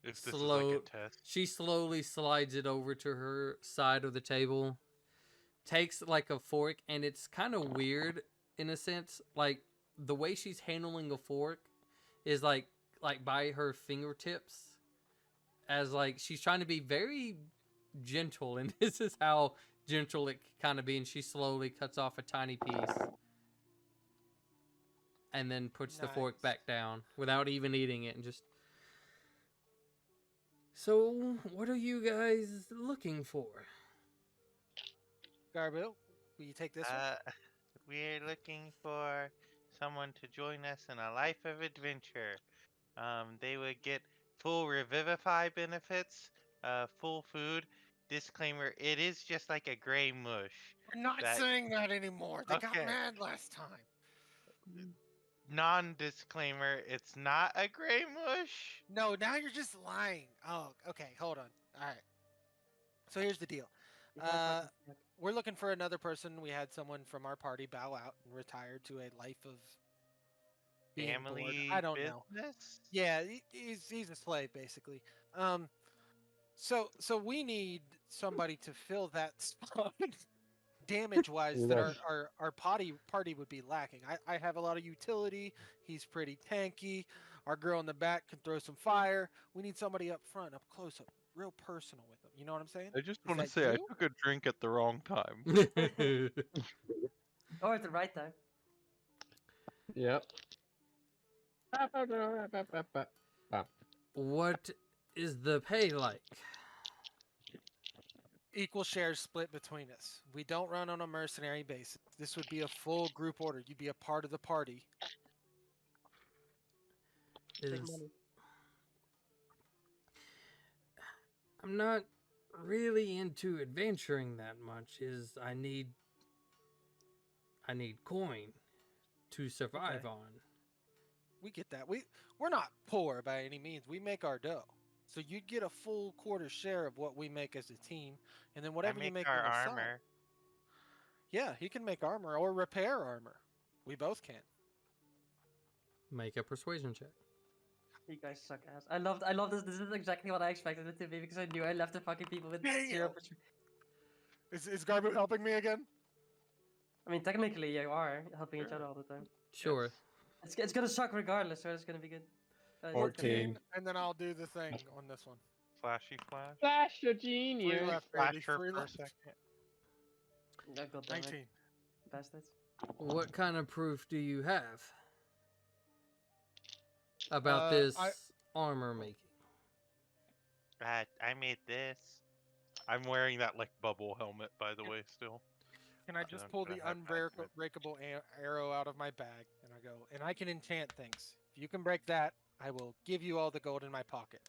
[SPEAKER 2] If this is
[SPEAKER 1] Slow-
[SPEAKER 2] like a test.
[SPEAKER 1] She slowly slides it over to her side of the table, takes like a fork, and it's kind of weird in a sense. Like the way she's handling a fork is like by her fingertips, as like she's trying to be very gentle, and this is how gentle it can kind of be. And she slowly cuts off a tiny piece, and then puts the fork
[SPEAKER 5] Nice.
[SPEAKER 1] back down without even eating it, and just. So, what are you guys looking for?
[SPEAKER 5] Garbo, will you take this one?
[SPEAKER 3] We're looking for someone to join us in a life of adventure. They would get full Revivify benefits, full food, disclaimer, it is just like a gray mush.
[SPEAKER 5] We're not
[SPEAKER 3] That-
[SPEAKER 5] saying that anymore. They got
[SPEAKER 3] Okay.
[SPEAKER 5] mad last time.
[SPEAKER 3] Non-disclaimer, it's not a gray mush.
[SPEAKER 5] No, now you're just lying. Oh, okay. Hold on. All right. So here's the deal.
[SPEAKER 6] You guys fucking suck.
[SPEAKER 5] We're looking for another person. We had someone from our party bow out and retire to a life of being bored.
[SPEAKER 3] Family
[SPEAKER 5] I don't know.
[SPEAKER 3] business?
[SPEAKER 5] Yeah, he's a slave basically. So we need somebody to fill that spot. Damage wise, that
[SPEAKER 4] Yes.
[SPEAKER 5] our party would be lacking. I have a lot of utility. He's pretty tanky. Our girl in the back can throw some fire. We need somebody up front, up close, up real personal with them. You know what I'm saying?
[SPEAKER 2] I just
[SPEAKER 5] Is
[SPEAKER 2] want to
[SPEAKER 5] that
[SPEAKER 2] say I
[SPEAKER 5] you?
[SPEAKER 2] took a drink at the wrong time.
[SPEAKER 6] Or at the right time.
[SPEAKER 4] Yep.
[SPEAKER 1] What is the pay like?
[SPEAKER 5] Equal shares split between us. We don't run on a mercenary basis. This would be a full group order. You'd be a part of the party.
[SPEAKER 6] Big
[SPEAKER 1] Is
[SPEAKER 6] money.
[SPEAKER 1] I'm not really into adventuring that much. Is I need coin to survive
[SPEAKER 5] Okay.
[SPEAKER 1] on.
[SPEAKER 5] We get that. We're not poor by any means. We make our dough. So you'd get a full quarter share of what we make as a team, and then
[SPEAKER 3] I
[SPEAKER 5] whatever you
[SPEAKER 3] make
[SPEAKER 5] make
[SPEAKER 3] our
[SPEAKER 5] on the side-
[SPEAKER 3] armor.
[SPEAKER 5] Yeah, he can make armor or repair armor. We both can.
[SPEAKER 1] Make a persuasion check.
[SPEAKER 6] You guys suck ass. I love this. This is exactly what I expected it to be because I knew I left the fucking people with
[SPEAKER 5] Damn.
[SPEAKER 6] 0%.
[SPEAKER 5] Is Garbu helping me again?
[SPEAKER 6] I mean, technically, you are helping each other all the time.
[SPEAKER 1] Sure.
[SPEAKER 6] It's gonna suck regardless, so it's gonna be good. It's gonna be
[SPEAKER 4] 14.
[SPEAKER 6] good.
[SPEAKER 5] And then I'll do the thing on this one.
[SPEAKER 3] Flashy flash.
[SPEAKER 7] Flash a
[SPEAKER 5] Three
[SPEAKER 7] genius.
[SPEAKER 5] left,
[SPEAKER 3] Flash
[SPEAKER 5] baby.
[SPEAKER 3] her
[SPEAKER 5] Three
[SPEAKER 3] per
[SPEAKER 5] left.
[SPEAKER 3] second.
[SPEAKER 6] Oh, God damn it.
[SPEAKER 5] 19.
[SPEAKER 6] Bastards.
[SPEAKER 1] What kind of proof do you have about this armor making?
[SPEAKER 3] I made this.
[SPEAKER 2] I'm wearing that like bubble helmet, by the way, still.
[SPEAKER 5] Can I just
[SPEAKER 3] I'm
[SPEAKER 5] pull
[SPEAKER 3] gonna
[SPEAKER 5] the
[SPEAKER 3] have that
[SPEAKER 5] unbreakable arrow out of my bag? And I go, and I can enchant things. If you can break that, I will give you all the gold in my pocket.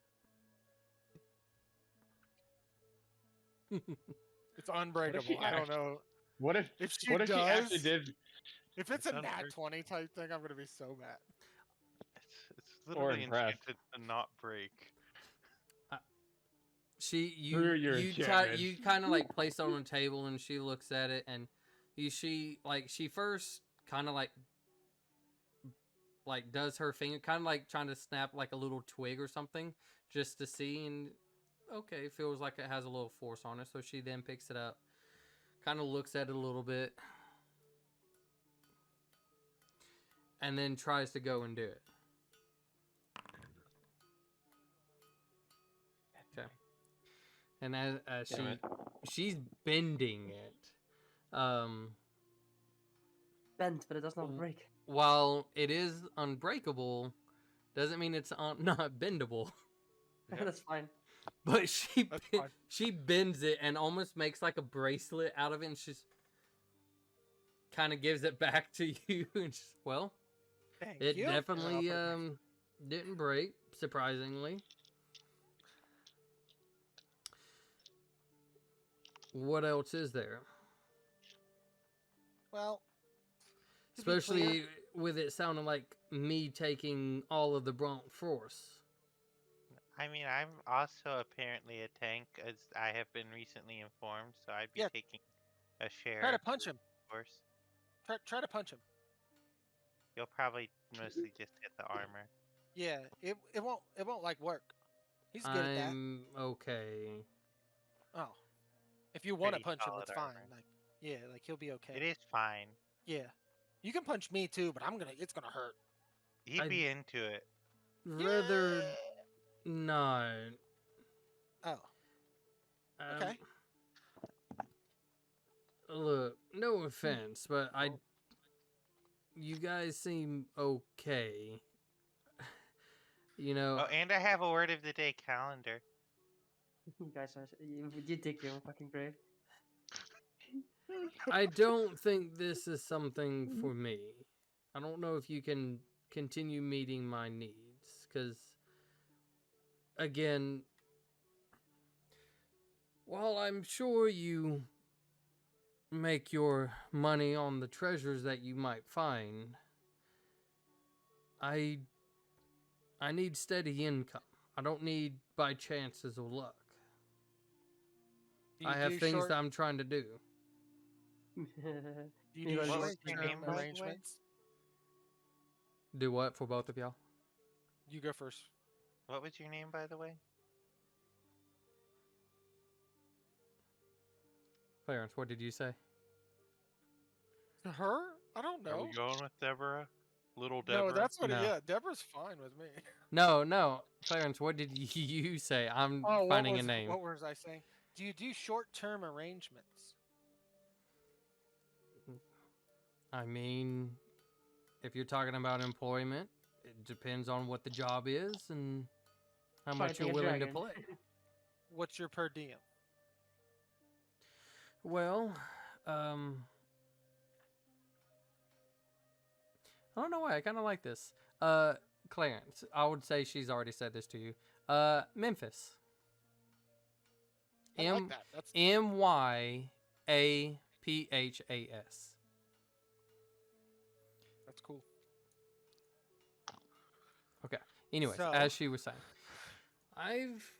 [SPEAKER 5] It's unbreakable.
[SPEAKER 7] she
[SPEAKER 5] I don't
[SPEAKER 7] act-
[SPEAKER 5] know.
[SPEAKER 7] What if
[SPEAKER 5] If she
[SPEAKER 7] what if
[SPEAKER 5] does,
[SPEAKER 7] she actually did?
[SPEAKER 5] if it's
[SPEAKER 3] It's
[SPEAKER 5] a nat
[SPEAKER 3] unbreak-
[SPEAKER 5] 20 type thing, I'm gonna be so mad.
[SPEAKER 3] It's literally
[SPEAKER 7] impressed.
[SPEAKER 3] enchanted to not break.
[SPEAKER 7] Through your
[SPEAKER 1] you
[SPEAKER 7] enchantment.
[SPEAKER 1] kind of like place it on the table and she looks at it and she first kind of like does her finger kind of like trying to snap like a little twig or something just to see, and okay, feels like it has a little force on it, so she then picks it up, kind of looks at it a little bit, and then tries to go and do it. Okay. And as
[SPEAKER 7] Damn
[SPEAKER 1] she's bending it,
[SPEAKER 6] Bent, but it does not break.
[SPEAKER 1] while it is unbreakable, doesn't mean it's not bendable.
[SPEAKER 3] Yep.
[SPEAKER 6] That's fine.
[SPEAKER 1] But
[SPEAKER 5] That's fine.
[SPEAKER 1] she bends it and almost makes like a bracelet out of it, and she's kind of gives it back to you. And she's, well,
[SPEAKER 5] Thank
[SPEAKER 1] it
[SPEAKER 5] you. And I'll
[SPEAKER 1] definitely
[SPEAKER 5] put it next-
[SPEAKER 1] didn't break, surprisingly. What else is there?
[SPEAKER 5] Well, to be clear-
[SPEAKER 1] Especially with it sounding like me taking all of the brunt force.
[SPEAKER 3] I mean, I'm also apparently a tank, as I have been recently informed, so I'd be
[SPEAKER 5] Yeah.
[SPEAKER 3] taking a share.
[SPEAKER 5] try to
[SPEAKER 3] of
[SPEAKER 5] punch
[SPEAKER 3] the
[SPEAKER 5] him.
[SPEAKER 3] force.
[SPEAKER 5] Try to punch him.
[SPEAKER 3] You'll probably mostly just hit the armor.
[SPEAKER 5] Yeah, it won't like work. He's good at that.
[SPEAKER 1] I'm okay.
[SPEAKER 5] Oh, if you want to
[SPEAKER 3] Pretty
[SPEAKER 5] punch him,
[SPEAKER 3] solid
[SPEAKER 5] it's fine.
[SPEAKER 3] armor.
[SPEAKER 5] Like, yeah, like he'll be okay.
[SPEAKER 3] It is fine.
[SPEAKER 5] Yeah, you can punch me too, but it's gonna hurt.
[SPEAKER 3] He'd be into it.
[SPEAKER 1] Rather not.
[SPEAKER 5] Oh, okay.
[SPEAKER 1] Look, no offense, but you guys seem okay. You know,
[SPEAKER 3] Oh, and I have a word of the day calendar.
[SPEAKER 6] You guys are. You think you're fucking brave.
[SPEAKER 1] I don't think this is something for me. I don't know if you can continue meeting my needs, because, again, While I'm sure you make your money on the treasures that you might find, I need steady income. I don't need by chances of luck.
[SPEAKER 5] Do you
[SPEAKER 1] I have
[SPEAKER 5] do
[SPEAKER 1] things
[SPEAKER 5] short,
[SPEAKER 1] that I'm trying to do.
[SPEAKER 5] do you
[SPEAKER 6] You
[SPEAKER 5] do
[SPEAKER 6] guys
[SPEAKER 2] What
[SPEAKER 6] work
[SPEAKER 2] was your
[SPEAKER 5] short-term
[SPEAKER 2] name, by the way?
[SPEAKER 5] arrangements?
[SPEAKER 1] Do what for both of y'all?
[SPEAKER 5] You go first.
[SPEAKER 2] What was your name, by the way?
[SPEAKER 1] Clarence, what did you say?
[SPEAKER 5] To her? I don't
[SPEAKER 2] Are
[SPEAKER 5] know.
[SPEAKER 2] we going with Deborah? Little
[SPEAKER 5] No,
[SPEAKER 2] Deborah?
[SPEAKER 5] that's what.
[SPEAKER 1] No.
[SPEAKER 5] Yeah, Deborah's fine with me.
[SPEAKER 1] No. Clarence, what did you say? I'm finding a name.
[SPEAKER 5] What was I saying? Do you do short-term arrangements?
[SPEAKER 1] I mean, if you're talking about employment, it depends on what the job is and how much
[SPEAKER 6] Fighting
[SPEAKER 1] you're
[SPEAKER 6] a
[SPEAKER 1] willing to
[SPEAKER 6] dragon.
[SPEAKER 1] play.
[SPEAKER 5] What's your per diem?
[SPEAKER 1] Well, I don't know why. I kind of like this. Clarence, I would say she's already said this to you. Memphis.
[SPEAKER 5] I like that. That's
[SPEAKER 1] MYAPHAS.
[SPEAKER 5] that's cool.
[SPEAKER 1] Anyways,
[SPEAKER 5] So-
[SPEAKER 1] as she was saying, I've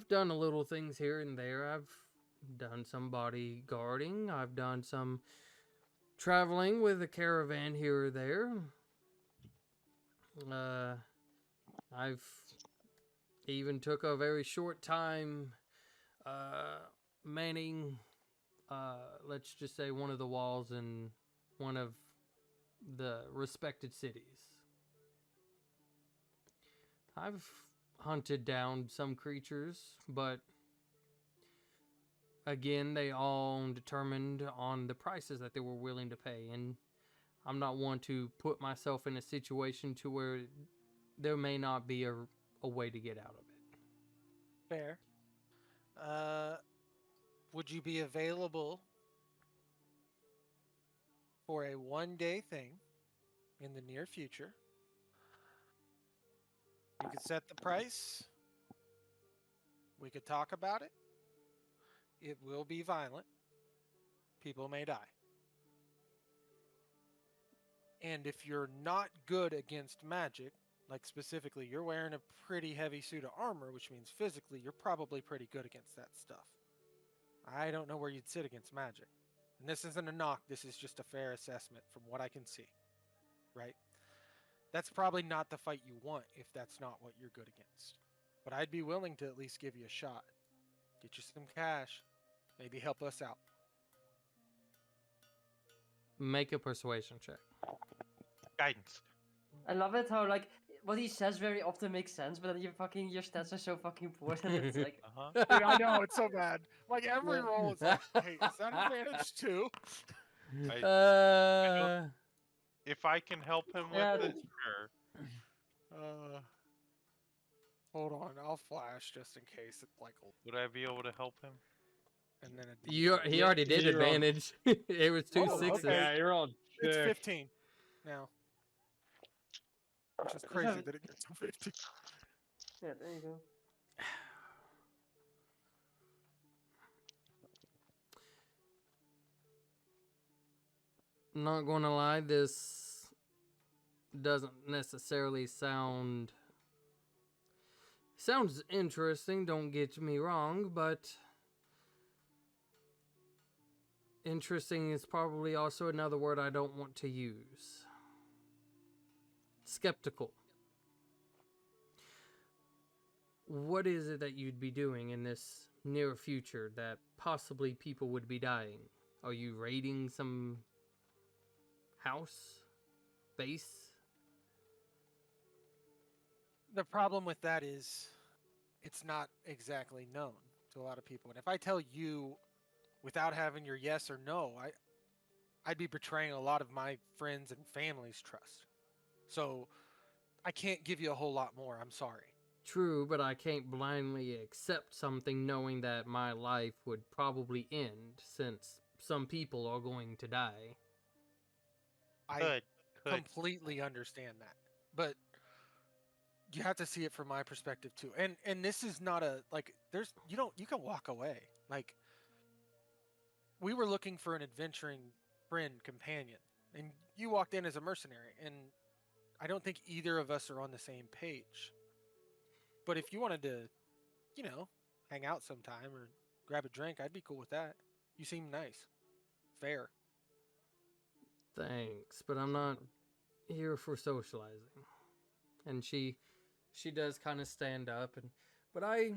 [SPEAKER 1] done a little things here and there. I've done some bodyguarding. I've done some traveling with a caravan here or there. I've even took a very short time manning, let's just say, one of the walls in one of the respected cities. I've hunted down some creatures, but again, they all determined on the prices that they were willing to pay, and I'm not one to put myself in a situation to where there may not be a way to get out of it.
[SPEAKER 5] Fair. Would you be available for a one-day thing in the near future? You could set the price. We could talk about it. It will be violent. People may die. And if you're not good against magic, like specifically you're wearing a pretty heavy suit of armor, which means physically you're probably pretty good against that stuff. I don't know where you'd sit against magic. And this isn't a knock, this is just a fair assessment from what I can see. Right? That's probably not the fight you want if that's not what you're good against. But I'd be willing to at least give you a shot. Get you some cash. Maybe help us out.
[SPEAKER 1] Make a persuasion check.
[SPEAKER 2] Guidance.
[SPEAKER 6] I love it how like what he says very often makes sense, but then your stats are so fucking poor that it's like
[SPEAKER 2] Uh-huh.
[SPEAKER 5] Dude, I know, it's so bad. Like every
[SPEAKER 6] Yeah.
[SPEAKER 5] roll is like, hey, is that advantage too?
[SPEAKER 2] If I can help him with
[SPEAKER 6] Yeah.
[SPEAKER 2] it, sure.
[SPEAKER 5] Hold on, I'll flash just in case it's like,
[SPEAKER 2] Would I be able to help him?
[SPEAKER 5] and then a
[SPEAKER 1] He already did
[SPEAKER 4] 0.
[SPEAKER 1] advantage. It was two
[SPEAKER 5] Oh,
[SPEAKER 1] sixes.
[SPEAKER 5] okay.
[SPEAKER 4] Yeah, you're on
[SPEAKER 5] It's
[SPEAKER 4] 6.
[SPEAKER 5] 15 now. Which is crazy that it gets to 15.
[SPEAKER 6] yeah, there you go.
[SPEAKER 1] Not gonna lie, this doesn't necessarily sounds interesting, don't get me wrong, but interesting is probably also another word I don't want to use. Skeptical. What is it that you'd be doing in this near future that possibly people would be dying? Are you raiding some house? Base?
[SPEAKER 5] The problem with that is it's not exactly known to a lot of people. And if I tell you without having your yes or no, I'd be betraying a lot of my friends and family's trust. So I can't give you a whole lot more. I'm sorry.
[SPEAKER 1] True, but I can't blindly accept something knowing that my life would probably end since some people are going to die.
[SPEAKER 5] I
[SPEAKER 2] Could.
[SPEAKER 5] completely understand that. But you have to see it from my perspective too. And this is not a like there's you can walk away. Like we were looking for an adventuring friend companion, and you walked in as a mercenary, and I don't think either of us are on the same page. But if you wanted to, hang out sometime or grab a drink, I'd be cool with that. You seem nice. Fair.
[SPEAKER 1] Thanks, but I'm not here for socializing. And she does kind of stand up, but I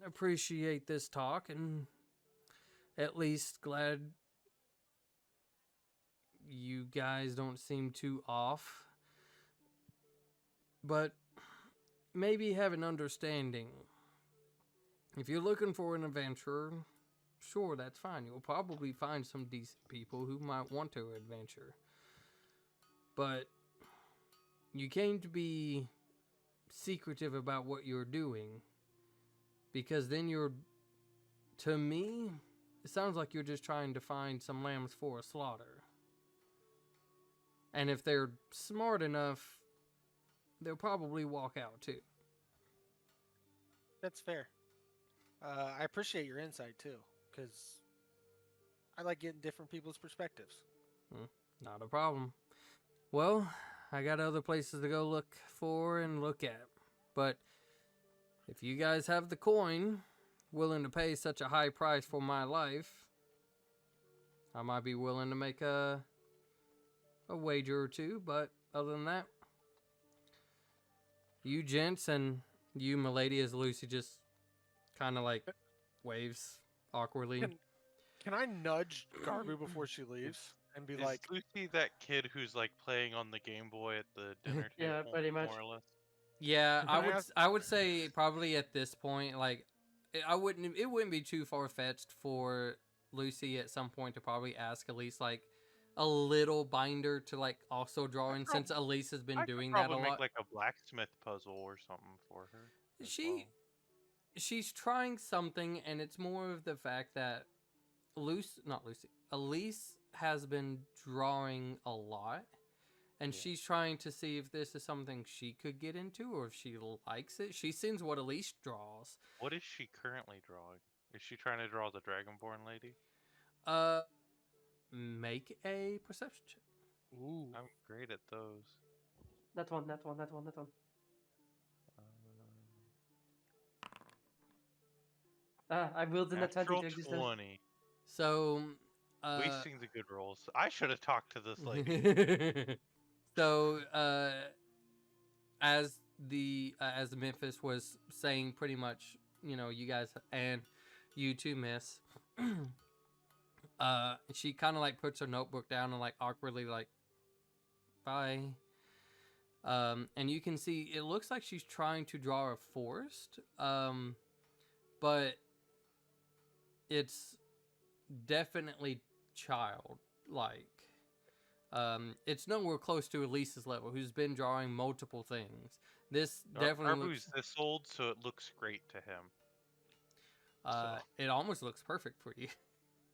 [SPEAKER 1] appreciate this talk, and at least glad you guys don't seem too off. But maybe have an understanding. If you're looking for an adventurer, sure, that's fine. You'll probably find some decent people who might want to adventure. But you came to be secretive about what you're doing, because then to me, it sounds like you're just trying to find some lambs for a slaughter. And if they're smart enough, they'll probably walk out too.
[SPEAKER 5] That's fair. I appreciate your insight too, because I like getting different people's perspectives.
[SPEAKER 1] Not a problem. Well, I got other places to go look for and look at. But if you guys have the coin, willing to pay such a high price for my life, I might be willing to make a wager or two. But other than that, you gents and you, milady, as Lucy just kind of like waves awkwardly.
[SPEAKER 5] Can I nudge Garbu before she leaves and be
[SPEAKER 2] Is
[SPEAKER 5] like,
[SPEAKER 2] Lucy that kid who's like playing on the Game Boy at the dinner table?
[SPEAKER 6] Yeah, pretty much.
[SPEAKER 2] More or less.
[SPEAKER 1] Yeah,
[SPEAKER 5] Can I
[SPEAKER 1] I would say probably at this point, like, it wouldn't be too far fetched for Lucy at some point to probably ask Elise like a little binder to like also draw in, since Elise has been
[SPEAKER 2] I
[SPEAKER 1] doing
[SPEAKER 2] could
[SPEAKER 1] that a
[SPEAKER 2] probably
[SPEAKER 1] lot.
[SPEAKER 2] make like a blacksmith puzzle or something for her. as well.
[SPEAKER 1] She's trying something, and it's more of the fact that Elise has been drawing a lot, and she's trying to see if this is something she could get into or if she likes it. She sees what Elise draws.
[SPEAKER 2] What is she currently drawing? Is she trying to draw the Dragonborn lady?
[SPEAKER 1] Make a perception check.
[SPEAKER 5] "Ooh,
[SPEAKER 2] I'm great at those.
[SPEAKER 6] That one. I willed in the 20
[SPEAKER 2] Natural
[SPEAKER 6] to exist.
[SPEAKER 2] 20.
[SPEAKER 1] So,
[SPEAKER 2] Wasting the good rolls. I should have talked to this lady.
[SPEAKER 1] so, as Memphis was saying, pretty much, you guys and you too, Miss. She kind of like puts her notebook down and like awkwardly like, bye. And you can see it looks like she's trying to draw a forest, but it's definitely childlike. It's nowhere close to Elise's level, who's been drawing multiple things. This definitely
[SPEAKER 2] Arbu's this old, so it looks great to him.
[SPEAKER 1] It almost looks perfect for you.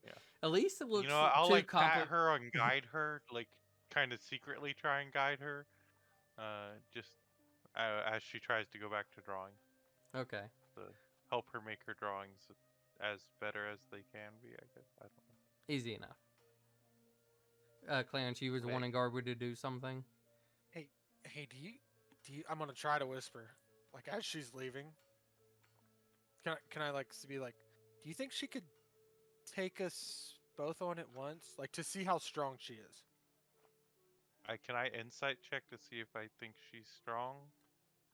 [SPEAKER 2] Yeah.
[SPEAKER 1] Elise looks
[SPEAKER 2] I'll
[SPEAKER 1] too
[SPEAKER 2] like pat her and guide her, like kind of secretly try and guide her, just as she tries to go back to drawing.
[SPEAKER 1] Okay.
[SPEAKER 2] To help her make her drawings as better as they can be, I guess. I don't know.
[SPEAKER 1] Easy enough. Clarence, you was
[SPEAKER 2] Okay.
[SPEAKER 1] wanting Garbu to do something?
[SPEAKER 5] hey, do you? I'm gonna try to whisper, like as she's leaving. Can I like be like, do you think she could take us both on at once, like to see how strong she is?
[SPEAKER 2] Can I insight check to see if I think she's strong?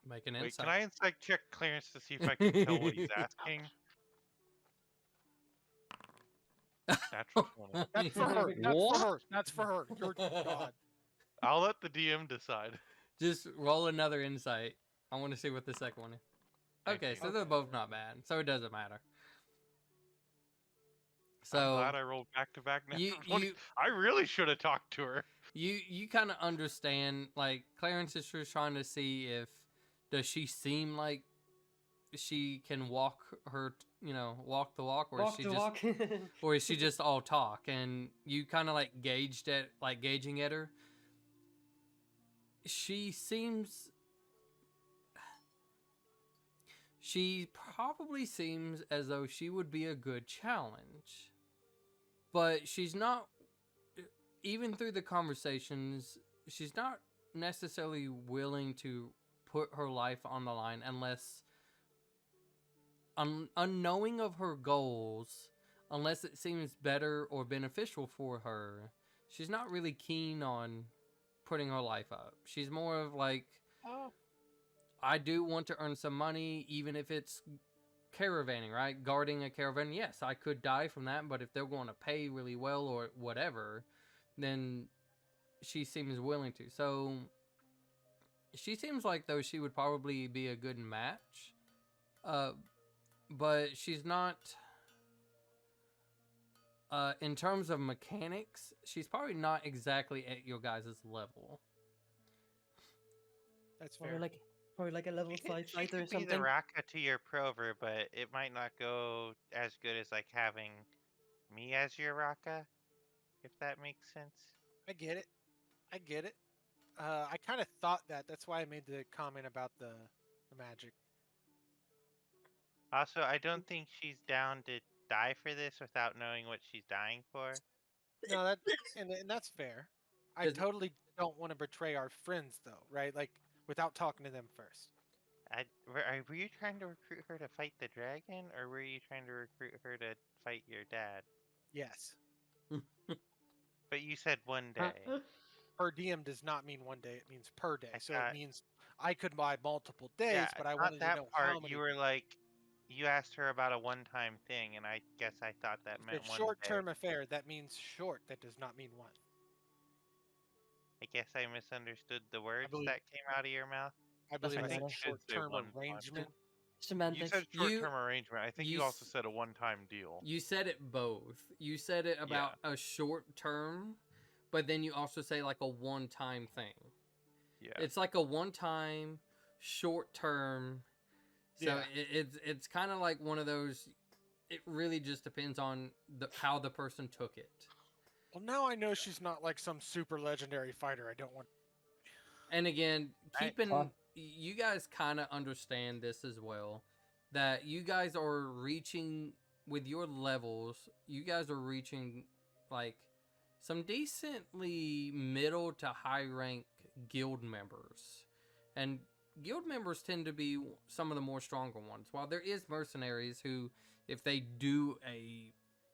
[SPEAKER 1] Make an
[SPEAKER 2] Wait,
[SPEAKER 1] insight.
[SPEAKER 2] can I insight check Clarence to see if I can tell what he's asking? Natural 20.
[SPEAKER 5] That's for her. That's
[SPEAKER 4] What?
[SPEAKER 5] for her. That's for her. You're God.
[SPEAKER 2] I'll let the DM decide.
[SPEAKER 1] Just roll another insight. I want to see what the second one is.
[SPEAKER 2] Thank
[SPEAKER 1] Okay,
[SPEAKER 2] you.
[SPEAKER 1] so they're both not bad, so it doesn't matter.
[SPEAKER 2] I'm
[SPEAKER 1] So
[SPEAKER 2] glad I rolled back to back.
[SPEAKER 1] you
[SPEAKER 2] I really should have talked to her.
[SPEAKER 1] you kind of understand. Like Clarence is just trying to see if does she seem like she can walk walk the walk, or is she just
[SPEAKER 6] walk.
[SPEAKER 1] or is she just all talk? And you kind of like gauging at her. She seems She probably seems as though she would be a good challenge. But she's not, even through the conversations, she's not necessarily willing to put her life on the line unless, unknowing of her goals, unless it seems better or beneficial for her, she's not really keen on putting her life up. She's more of like,
[SPEAKER 5] Oh.
[SPEAKER 1] I do want to earn some money, even if it's caravanning, right? Guarding a caravan. Yes, I could die from that, but if they're going to pay really well or whatever, then she seems willing to. So she seems like though she would probably be a good match. But she's not, in terms of mechanics, she's probably not exactly at your guys' level.
[SPEAKER 5] That's fair.
[SPEAKER 6] Probably like a level
[SPEAKER 3] She
[SPEAKER 6] 5
[SPEAKER 3] she
[SPEAKER 6] fighter or
[SPEAKER 3] could be the
[SPEAKER 6] something.
[SPEAKER 3] Raka to your Prover, but it might not go as good as like having me as your Raka, if that makes sense.
[SPEAKER 5] I get it. I get it. I kind of thought that. That's why I made the comment about the magic.
[SPEAKER 3] Also, I don't think she's down to die for this without knowing what she's dying for.
[SPEAKER 5] No, that and that's fair. I
[SPEAKER 1] Does-
[SPEAKER 5] totally don't want to betray our friends, though, right? Like without talking to them first.
[SPEAKER 3] Were you trying to recruit her to fight the dragon, or were you trying to recruit her to fight your dad?
[SPEAKER 5] Yes.
[SPEAKER 3] But you said one day.
[SPEAKER 5] Per diem does not mean one day; it means per day.
[SPEAKER 3] I
[SPEAKER 5] So
[SPEAKER 3] thought-
[SPEAKER 5] it means I could buy multiple days,
[SPEAKER 3] Yeah,
[SPEAKER 5] but I
[SPEAKER 3] not
[SPEAKER 5] wanted to
[SPEAKER 3] that
[SPEAKER 5] know
[SPEAKER 3] part.
[SPEAKER 5] how many.
[SPEAKER 3] You were like, you asked her about a one-time thing, and I guess I thought that
[SPEAKER 5] It's
[SPEAKER 3] meant
[SPEAKER 5] a
[SPEAKER 3] one
[SPEAKER 5] short-term
[SPEAKER 3] day.
[SPEAKER 5] affair. That means short. That does not mean one.
[SPEAKER 3] I guess I misunderstood the words
[SPEAKER 5] believe-
[SPEAKER 3] that came out of your mouth.
[SPEAKER 5] I believe
[SPEAKER 6] Doesn't
[SPEAKER 5] I
[SPEAKER 6] matter.
[SPEAKER 5] said
[SPEAKER 2] You did say
[SPEAKER 5] short-term
[SPEAKER 2] one time.
[SPEAKER 5] arrangement.
[SPEAKER 2] You
[SPEAKER 6] Semantics.
[SPEAKER 2] said
[SPEAKER 1] You-
[SPEAKER 2] short-term arrangement. I think
[SPEAKER 1] you
[SPEAKER 2] you also
[SPEAKER 1] s-
[SPEAKER 2] said a one-time deal.
[SPEAKER 1] You said it both. You said it about a short term, but then you also say like a one-time thing.
[SPEAKER 2] Yeah.
[SPEAKER 1] It's like a one-time, short-term. So
[SPEAKER 5] Yeah.
[SPEAKER 1] it's kind of like one of those. It really just depends on how the person took it.
[SPEAKER 5] Well, now I know she's not like some super legendary fighter. I don't want.
[SPEAKER 1] And again,
[SPEAKER 3] Right.
[SPEAKER 1] you guys kind of understand this as well, that you guys are reaching with your levels. You guys are reaching like some decently middle to high rank guild members, and guild members tend to be some of the more stronger ones. While there is mercenaries who, if they do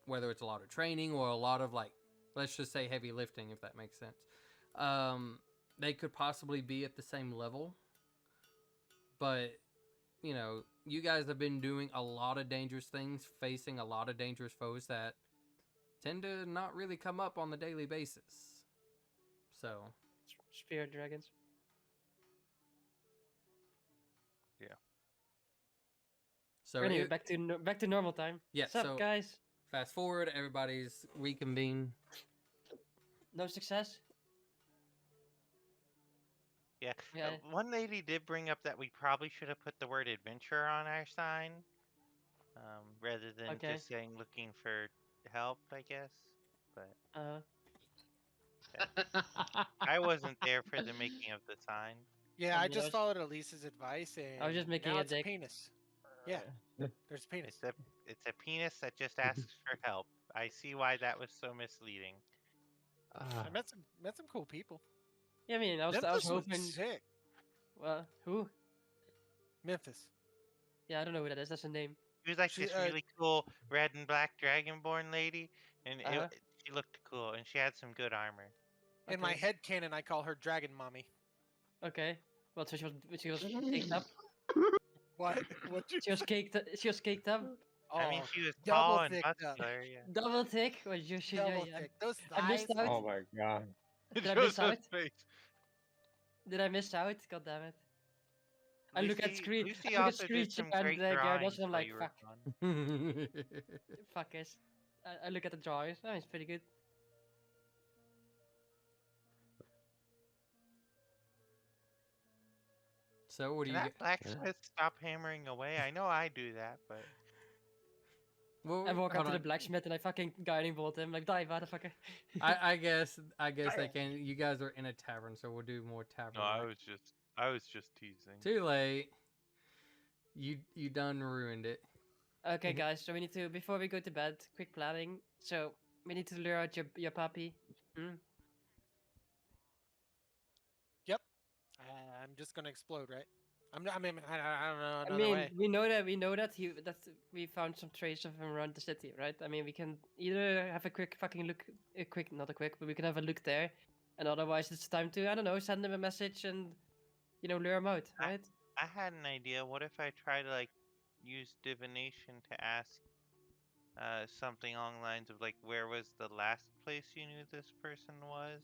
[SPEAKER 1] whether it's a lot of training or a lot of like, let's just say heavy lifting, if that makes sense, they could possibly be at the same level. But, you know, you guys have been doing a lot of dangerous things, facing a lot of dangerous foes that tend to not really come up on the daily basis. So,
[SPEAKER 6] Spear dragons.
[SPEAKER 1] so
[SPEAKER 6] Anyway,
[SPEAKER 1] it-
[SPEAKER 6] back to normal time.
[SPEAKER 1] Yeah,
[SPEAKER 6] What's up,
[SPEAKER 1] so-
[SPEAKER 6] guys?
[SPEAKER 1] fast forward, everybody's reconvene.
[SPEAKER 6] No success.
[SPEAKER 3] Yeah.
[SPEAKER 6] Yeah.
[SPEAKER 3] One lady did bring up that we probably should have put the word adventure on our sign, rather than
[SPEAKER 6] Okay.
[SPEAKER 3] just saying looking for help, I guess. But I wasn't there for the making of the sign.
[SPEAKER 5] Yeah,
[SPEAKER 6] I
[SPEAKER 5] I
[SPEAKER 6] mean, I
[SPEAKER 5] just
[SPEAKER 6] was-
[SPEAKER 5] followed Elise's advice, and
[SPEAKER 6] just making
[SPEAKER 5] now
[SPEAKER 6] a
[SPEAKER 5] it's
[SPEAKER 6] dick.
[SPEAKER 5] penis. Yeah, there's a penis.
[SPEAKER 3] It's a penis that just asks for help. I see why that was so misleading.
[SPEAKER 5] I met some cool people.
[SPEAKER 6] Yeah, I mean, I was
[SPEAKER 5] Memphis was
[SPEAKER 6] hoping.
[SPEAKER 5] sick.
[SPEAKER 6] Who?
[SPEAKER 5] Memphis.
[SPEAKER 6] Yeah, I don't know who that is. That's a name.
[SPEAKER 3] She was like
[SPEAKER 5] She,
[SPEAKER 3] this really cool red and black dragonborn lady, and
[SPEAKER 6] Uh-huh.
[SPEAKER 3] she looked cool, and she had some good armor.
[SPEAKER 5] In my
[SPEAKER 6] Okay.
[SPEAKER 5] head canon, I call her Dragon Mommy.
[SPEAKER 6] Okay. Well, so she was caked up.
[SPEAKER 5] What? What?
[SPEAKER 6] She was caked. She was caked up.
[SPEAKER 5] Oh,
[SPEAKER 3] I mean, she was
[SPEAKER 5] double
[SPEAKER 3] tall and
[SPEAKER 5] thicked up.
[SPEAKER 3] muscular. Yeah.
[SPEAKER 6] Double thick. Was you?
[SPEAKER 5] double thick. Those
[SPEAKER 6] I missed
[SPEAKER 5] thighs.
[SPEAKER 6] out.
[SPEAKER 4] Oh my god.
[SPEAKER 6] Did I miss out?
[SPEAKER 2] Joseph's face.
[SPEAKER 6] Did I miss out? God damn it! I look at screen.
[SPEAKER 3] Lucy
[SPEAKER 6] I look at
[SPEAKER 3] also did
[SPEAKER 6] Screech
[SPEAKER 3] some
[SPEAKER 6] and
[SPEAKER 3] great
[SPEAKER 6] Gyarados,
[SPEAKER 3] drawings
[SPEAKER 6] and I'm
[SPEAKER 3] while
[SPEAKER 6] like,
[SPEAKER 3] you were
[SPEAKER 6] fuck,
[SPEAKER 3] gone.
[SPEAKER 6] fuck is. I look at the drawings. Oh, it's pretty good.
[SPEAKER 1] So what do
[SPEAKER 3] Can
[SPEAKER 1] you
[SPEAKER 3] that
[SPEAKER 1] get?
[SPEAKER 3] blacksmith stop hammering away? I know I do that, but
[SPEAKER 1] Well,
[SPEAKER 6] I walk up
[SPEAKER 1] hold
[SPEAKER 6] to the
[SPEAKER 1] on.
[SPEAKER 6] blacksmith and I fucking guiding bolt him like, die, motherfucker.
[SPEAKER 1] I guess they can. You guys are in a tavern, so we'll do more tavern.
[SPEAKER 2] No, I was just teasing.
[SPEAKER 1] Too late. You done ruined it.
[SPEAKER 6] Okay, guys. So we need to before we go to bed. Quick planning. So we need to lure out your puppy. Hmm?
[SPEAKER 5] Yep. I'm just gonna explode, right? I'm not, I mean, I don't know
[SPEAKER 6] I
[SPEAKER 5] another
[SPEAKER 6] mean,
[SPEAKER 5] way.
[SPEAKER 6] we know that we found some trace of him around the city, right? I mean, we can either have a quick fucking look, not a quick, but we can have a look there, and otherwise it's time to I don't know, send him a message and lure him out,
[SPEAKER 3] I-
[SPEAKER 6] right?
[SPEAKER 3] I had an idea. What if I try to like use divination to ask something along the lines of like, where was the last place you knew this person was?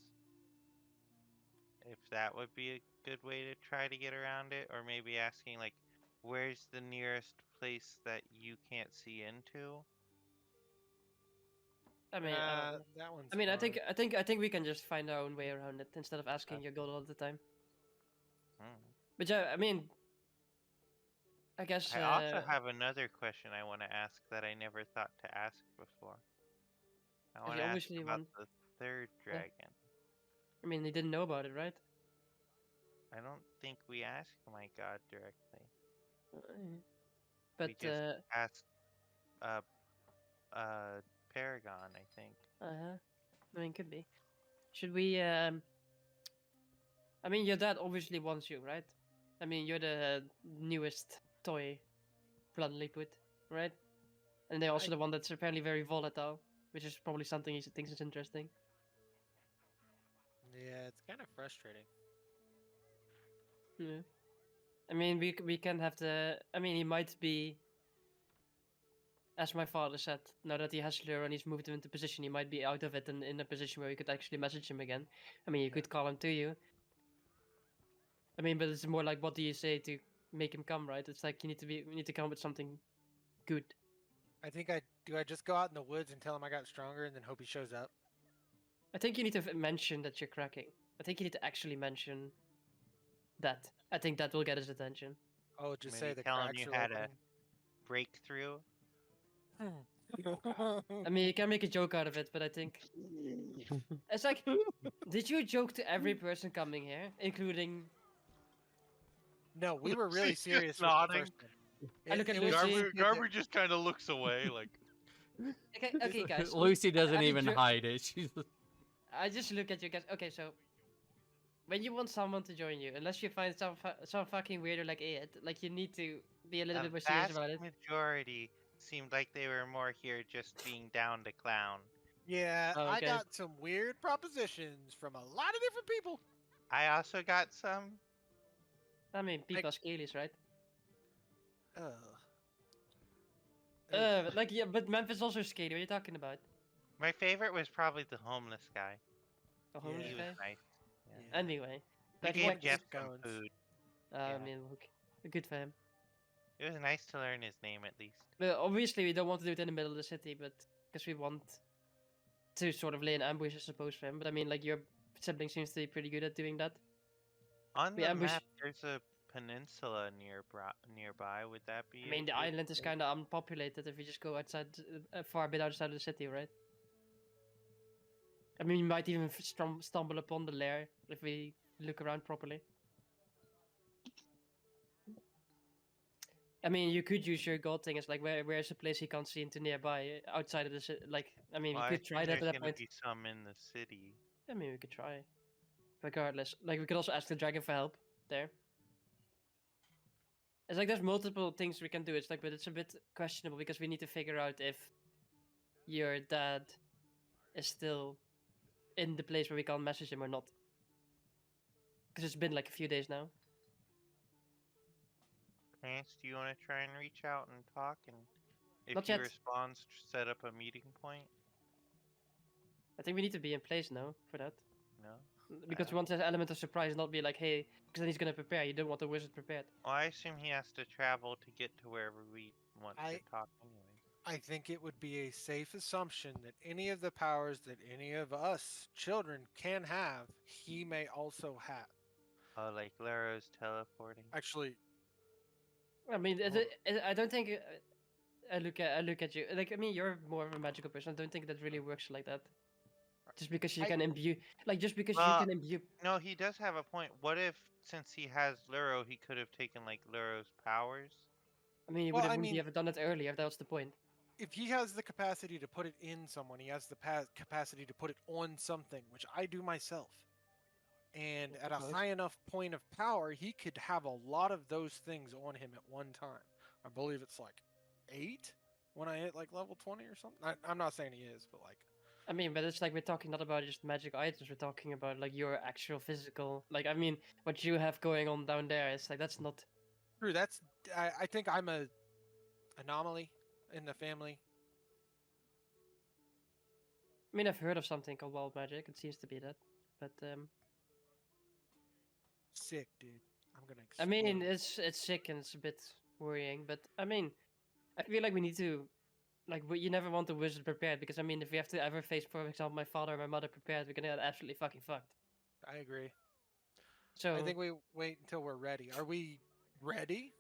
[SPEAKER 3] If that would be a good way to try to get around it, or maybe asking like, where's the nearest place that you can't see into?
[SPEAKER 6] I mean, I don't know.
[SPEAKER 5] That one's.
[SPEAKER 6] I mean,
[SPEAKER 5] hard.
[SPEAKER 6] I think we can just find our own way around it instead of asking your god all the time.
[SPEAKER 3] Hmm.
[SPEAKER 6] But yeah, I mean, I guess.
[SPEAKER 3] I also have another question I want to ask that I never thought to ask before. I want
[SPEAKER 6] you
[SPEAKER 3] to ask
[SPEAKER 6] obviously
[SPEAKER 3] about
[SPEAKER 6] want-
[SPEAKER 3] the third dragon.
[SPEAKER 6] I mean, he didn't know about it, right?
[SPEAKER 3] I don't think we asked my god directly.
[SPEAKER 6] But
[SPEAKER 3] We just asked uh Paragon, I think.
[SPEAKER 6] I mean, could be. Should we? I mean, your dad obviously wants you, right? I mean, you're the newest toy, bluntly put, right? And they're also the one that's apparently very volatile, which is probably something he thinks is interesting.
[SPEAKER 5] Yeah, it's kind of frustrating.
[SPEAKER 6] Yeah. I mean, we can have the. I mean, he might be. As my father said, now that he has Lure and he's moved him into position, he might be out of it and in a position where you could actually message him again. I mean, you could call him to you. I mean, but it's more like, what do you say to make him come, right? It's like we need to come up with something good.
[SPEAKER 5] I think I just go out in the woods and tell him I got stronger and then hope he shows up.
[SPEAKER 6] I think you need to mention that you're cracking. I think you need to actually mention that. I think that will get his attention.
[SPEAKER 5] Oh, just
[SPEAKER 3] Maybe
[SPEAKER 5] say the
[SPEAKER 3] tell him
[SPEAKER 5] cracks
[SPEAKER 3] you
[SPEAKER 5] are
[SPEAKER 3] had a
[SPEAKER 5] opening.
[SPEAKER 3] breakthrough.
[SPEAKER 6] I mean, you can make a joke out of it, but I think it's like, did you joke to every person coming here, including?
[SPEAKER 5] No, we were really
[SPEAKER 2] Lucy's just
[SPEAKER 5] serious with the
[SPEAKER 2] nodding.
[SPEAKER 5] first one.
[SPEAKER 6] I look at
[SPEAKER 5] It was
[SPEAKER 6] Lucy.
[SPEAKER 5] just
[SPEAKER 2] Garber,
[SPEAKER 5] good that-
[SPEAKER 2] Garber just kind of looks away, like.
[SPEAKER 6] Okay, guys.
[SPEAKER 1] Lucy doesn't
[SPEAKER 6] I
[SPEAKER 1] even
[SPEAKER 6] jo-
[SPEAKER 1] hide it. She's
[SPEAKER 6] I just look at you guys. Okay, so when you want someone to join you, unless you find some fucking weirdo like it, like you need to be a little bit more serious
[SPEAKER 3] vast
[SPEAKER 6] about it.
[SPEAKER 3] majority seemed like they were more here just being down to clown.
[SPEAKER 5] Yeah,
[SPEAKER 6] Oh,
[SPEAKER 5] I
[SPEAKER 6] okay.
[SPEAKER 5] got some weird propositions from a lot of different people.
[SPEAKER 3] I also got some.
[SPEAKER 6] I mean, people are scalies, right?
[SPEAKER 5] Ugh.
[SPEAKER 6] Like yeah, but Memphis also scaly. What are you talking about?
[SPEAKER 3] My favorite was probably the homeless guy.
[SPEAKER 6] A homeless
[SPEAKER 3] He
[SPEAKER 5] Yeah.
[SPEAKER 3] was
[SPEAKER 6] guy.
[SPEAKER 3] nice.
[SPEAKER 5] Yeah.
[SPEAKER 6] Anyway,
[SPEAKER 3] He
[SPEAKER 6] back
[SPEAKER 3] gave
[SPEAKER 6] back-
[SPEAKER 3] Jeff
[SPEAKER 5] keep
[SPEAKER 3] some
[SPEAKER 5] going.
[SPEAKER 3] food.
[SPEAKER 6] I
[SPEAKER 3] yeah.
[SPEAKER 6] mean, look, good for him.
[SPEAKER 3] It was nice to learn his name at least.
[SPEAKER 6] But obviously, we don't want to do it in the middle of the city, but because we want to sort of lay an ambush, I suppose, for him. But I mean, like your sibling seems to be pretty good at doing that.
[SPEAKER 3] On
[SPEAKER 6] We
[SPEAKER 3] the
[SPEAKER 6] ambush-
[SPEAKER 3] map, there's a peninsula nearby. Would that be?
[SPEAKER 6] I mean,
[SPEAKER 3] a
[SPEAKER 6] the
[SPEAKER 3] good
[SPEAKER 6] island is
[SPEAKER 3] place?
[SPEAKER 6] kind of unpopulated if you just go outside, a far bit outside of the city, right? I mean, you might even stumble upon the lair if we look around properly. I mean, you could use your god thing as like, where's a place he can't see into nearby, outside of the city? Like, I mean,
[SPEAKER 3] Well,
[SPEAKER 6] we
[SPEAKER 3] I
[SPEAKER 6] could try
[SPEAKER 3] assume
[SPEAKER 6] that at
[SPEAKER 3] there's
[SPEAKER 6] that
[SPEAKER 3] gonna
[SPEAKER 6] point.
[SPEAKER 3] be some in the city.
[SPEAKER 6] I mean, we could try. Regardless, like we could also ask the dragon for help there. It's like there's multiple things we can do. It's like, but it's a bit questionable because we need to figure out if your dad is still in the place where we can't message him or not. Because it's been like a few days now.
[SPEAKER 3] Chance, do you want to try and reach out and talk? And if
[SPEAKER 6] Not
[SPEAKER 3] he
[SPEAKER 6] yet.
[SPEAKER 3] responds, set up a meeting point?
[SPEAKER 6] I think we need to be in place now for that.
[SPEAKER 3] No?
[SPEAKER 6] Because we want that element of surprise, not be like, hey, because then he's gonna prepare. You don't want the wizard prepared.
[SPEAKER 3] Well, I assume he has to travel to get to wherever we want
[SPEAKER 5] I-
[SPEAKER 3] to talk anyway.
[SPEAKER 5] I think it would be a safe assumption that any of the powers that any of us children can have, he may also have.
[SPEAKER 3] Oh, like Laro's teleporting?
[SPEAKER 5] Actually,
[SPEAKER 6] I mean,
[SPEAKER 5] Hold
[SPEAKER 6] I don't think. I look at you. Like, I mean, you're more of a magical person. I don't think that really works like that. Just because you
[SPEAKER 5] I-
[SPEAKER 6] can imbue, like, just because
[SPEAKER 3] Well,
[SPEAKER 6] you can imbue.
[SPEAKER 3] No, he does have a point. What if, since he has Luro, he could have taken, like, Luro's powers?
[SPEAKER 6] I mean,
[SPEAKER 5] Well,
[SPEAKER 6] wouldn't he have done it earlier? That was the point.
[SPEAKER 5] if he has the capacity to put it in someone, he has the capacity to put it on something, which I do myself. And at a
[SPEAKER 6] suppose.
[SPEAKER 5] high enough point of power, he could have a lot of those things on him at one time. I believe it's like 8 when I hit like level 20 or something. I'm not saying he is, but like,
[SPEAKER 6] I mean, but it's like we're talking not about just magic items. We're talking about like your actual physical. Like, I mean, what you have going on down there. It's like that's not.
[SPEAKER 5] true. I think I'm a anomaly in the family.
[SPEAKER 6] I mean, I've heard of something called wild magic. It seems to be that, but
[SPEAKER 5] Sick, dude. I'm gonna.
[SPEAKER 6] I mean,
[SPEAKER 5] explode.
[SPEAKER 6] it's sick and it's a bit worrying. But I mean, I feel like we need to, like, you never want the wizard prepared because I mean, if we have to ever face, for example, my father or my mother prepared, we're gonna get absolutely fucking fucked.
[SPEAKER 5] I agree.
[SPEAKER 6] So
[SPEAKER 5] I think we wait until we're ready. Are we ready?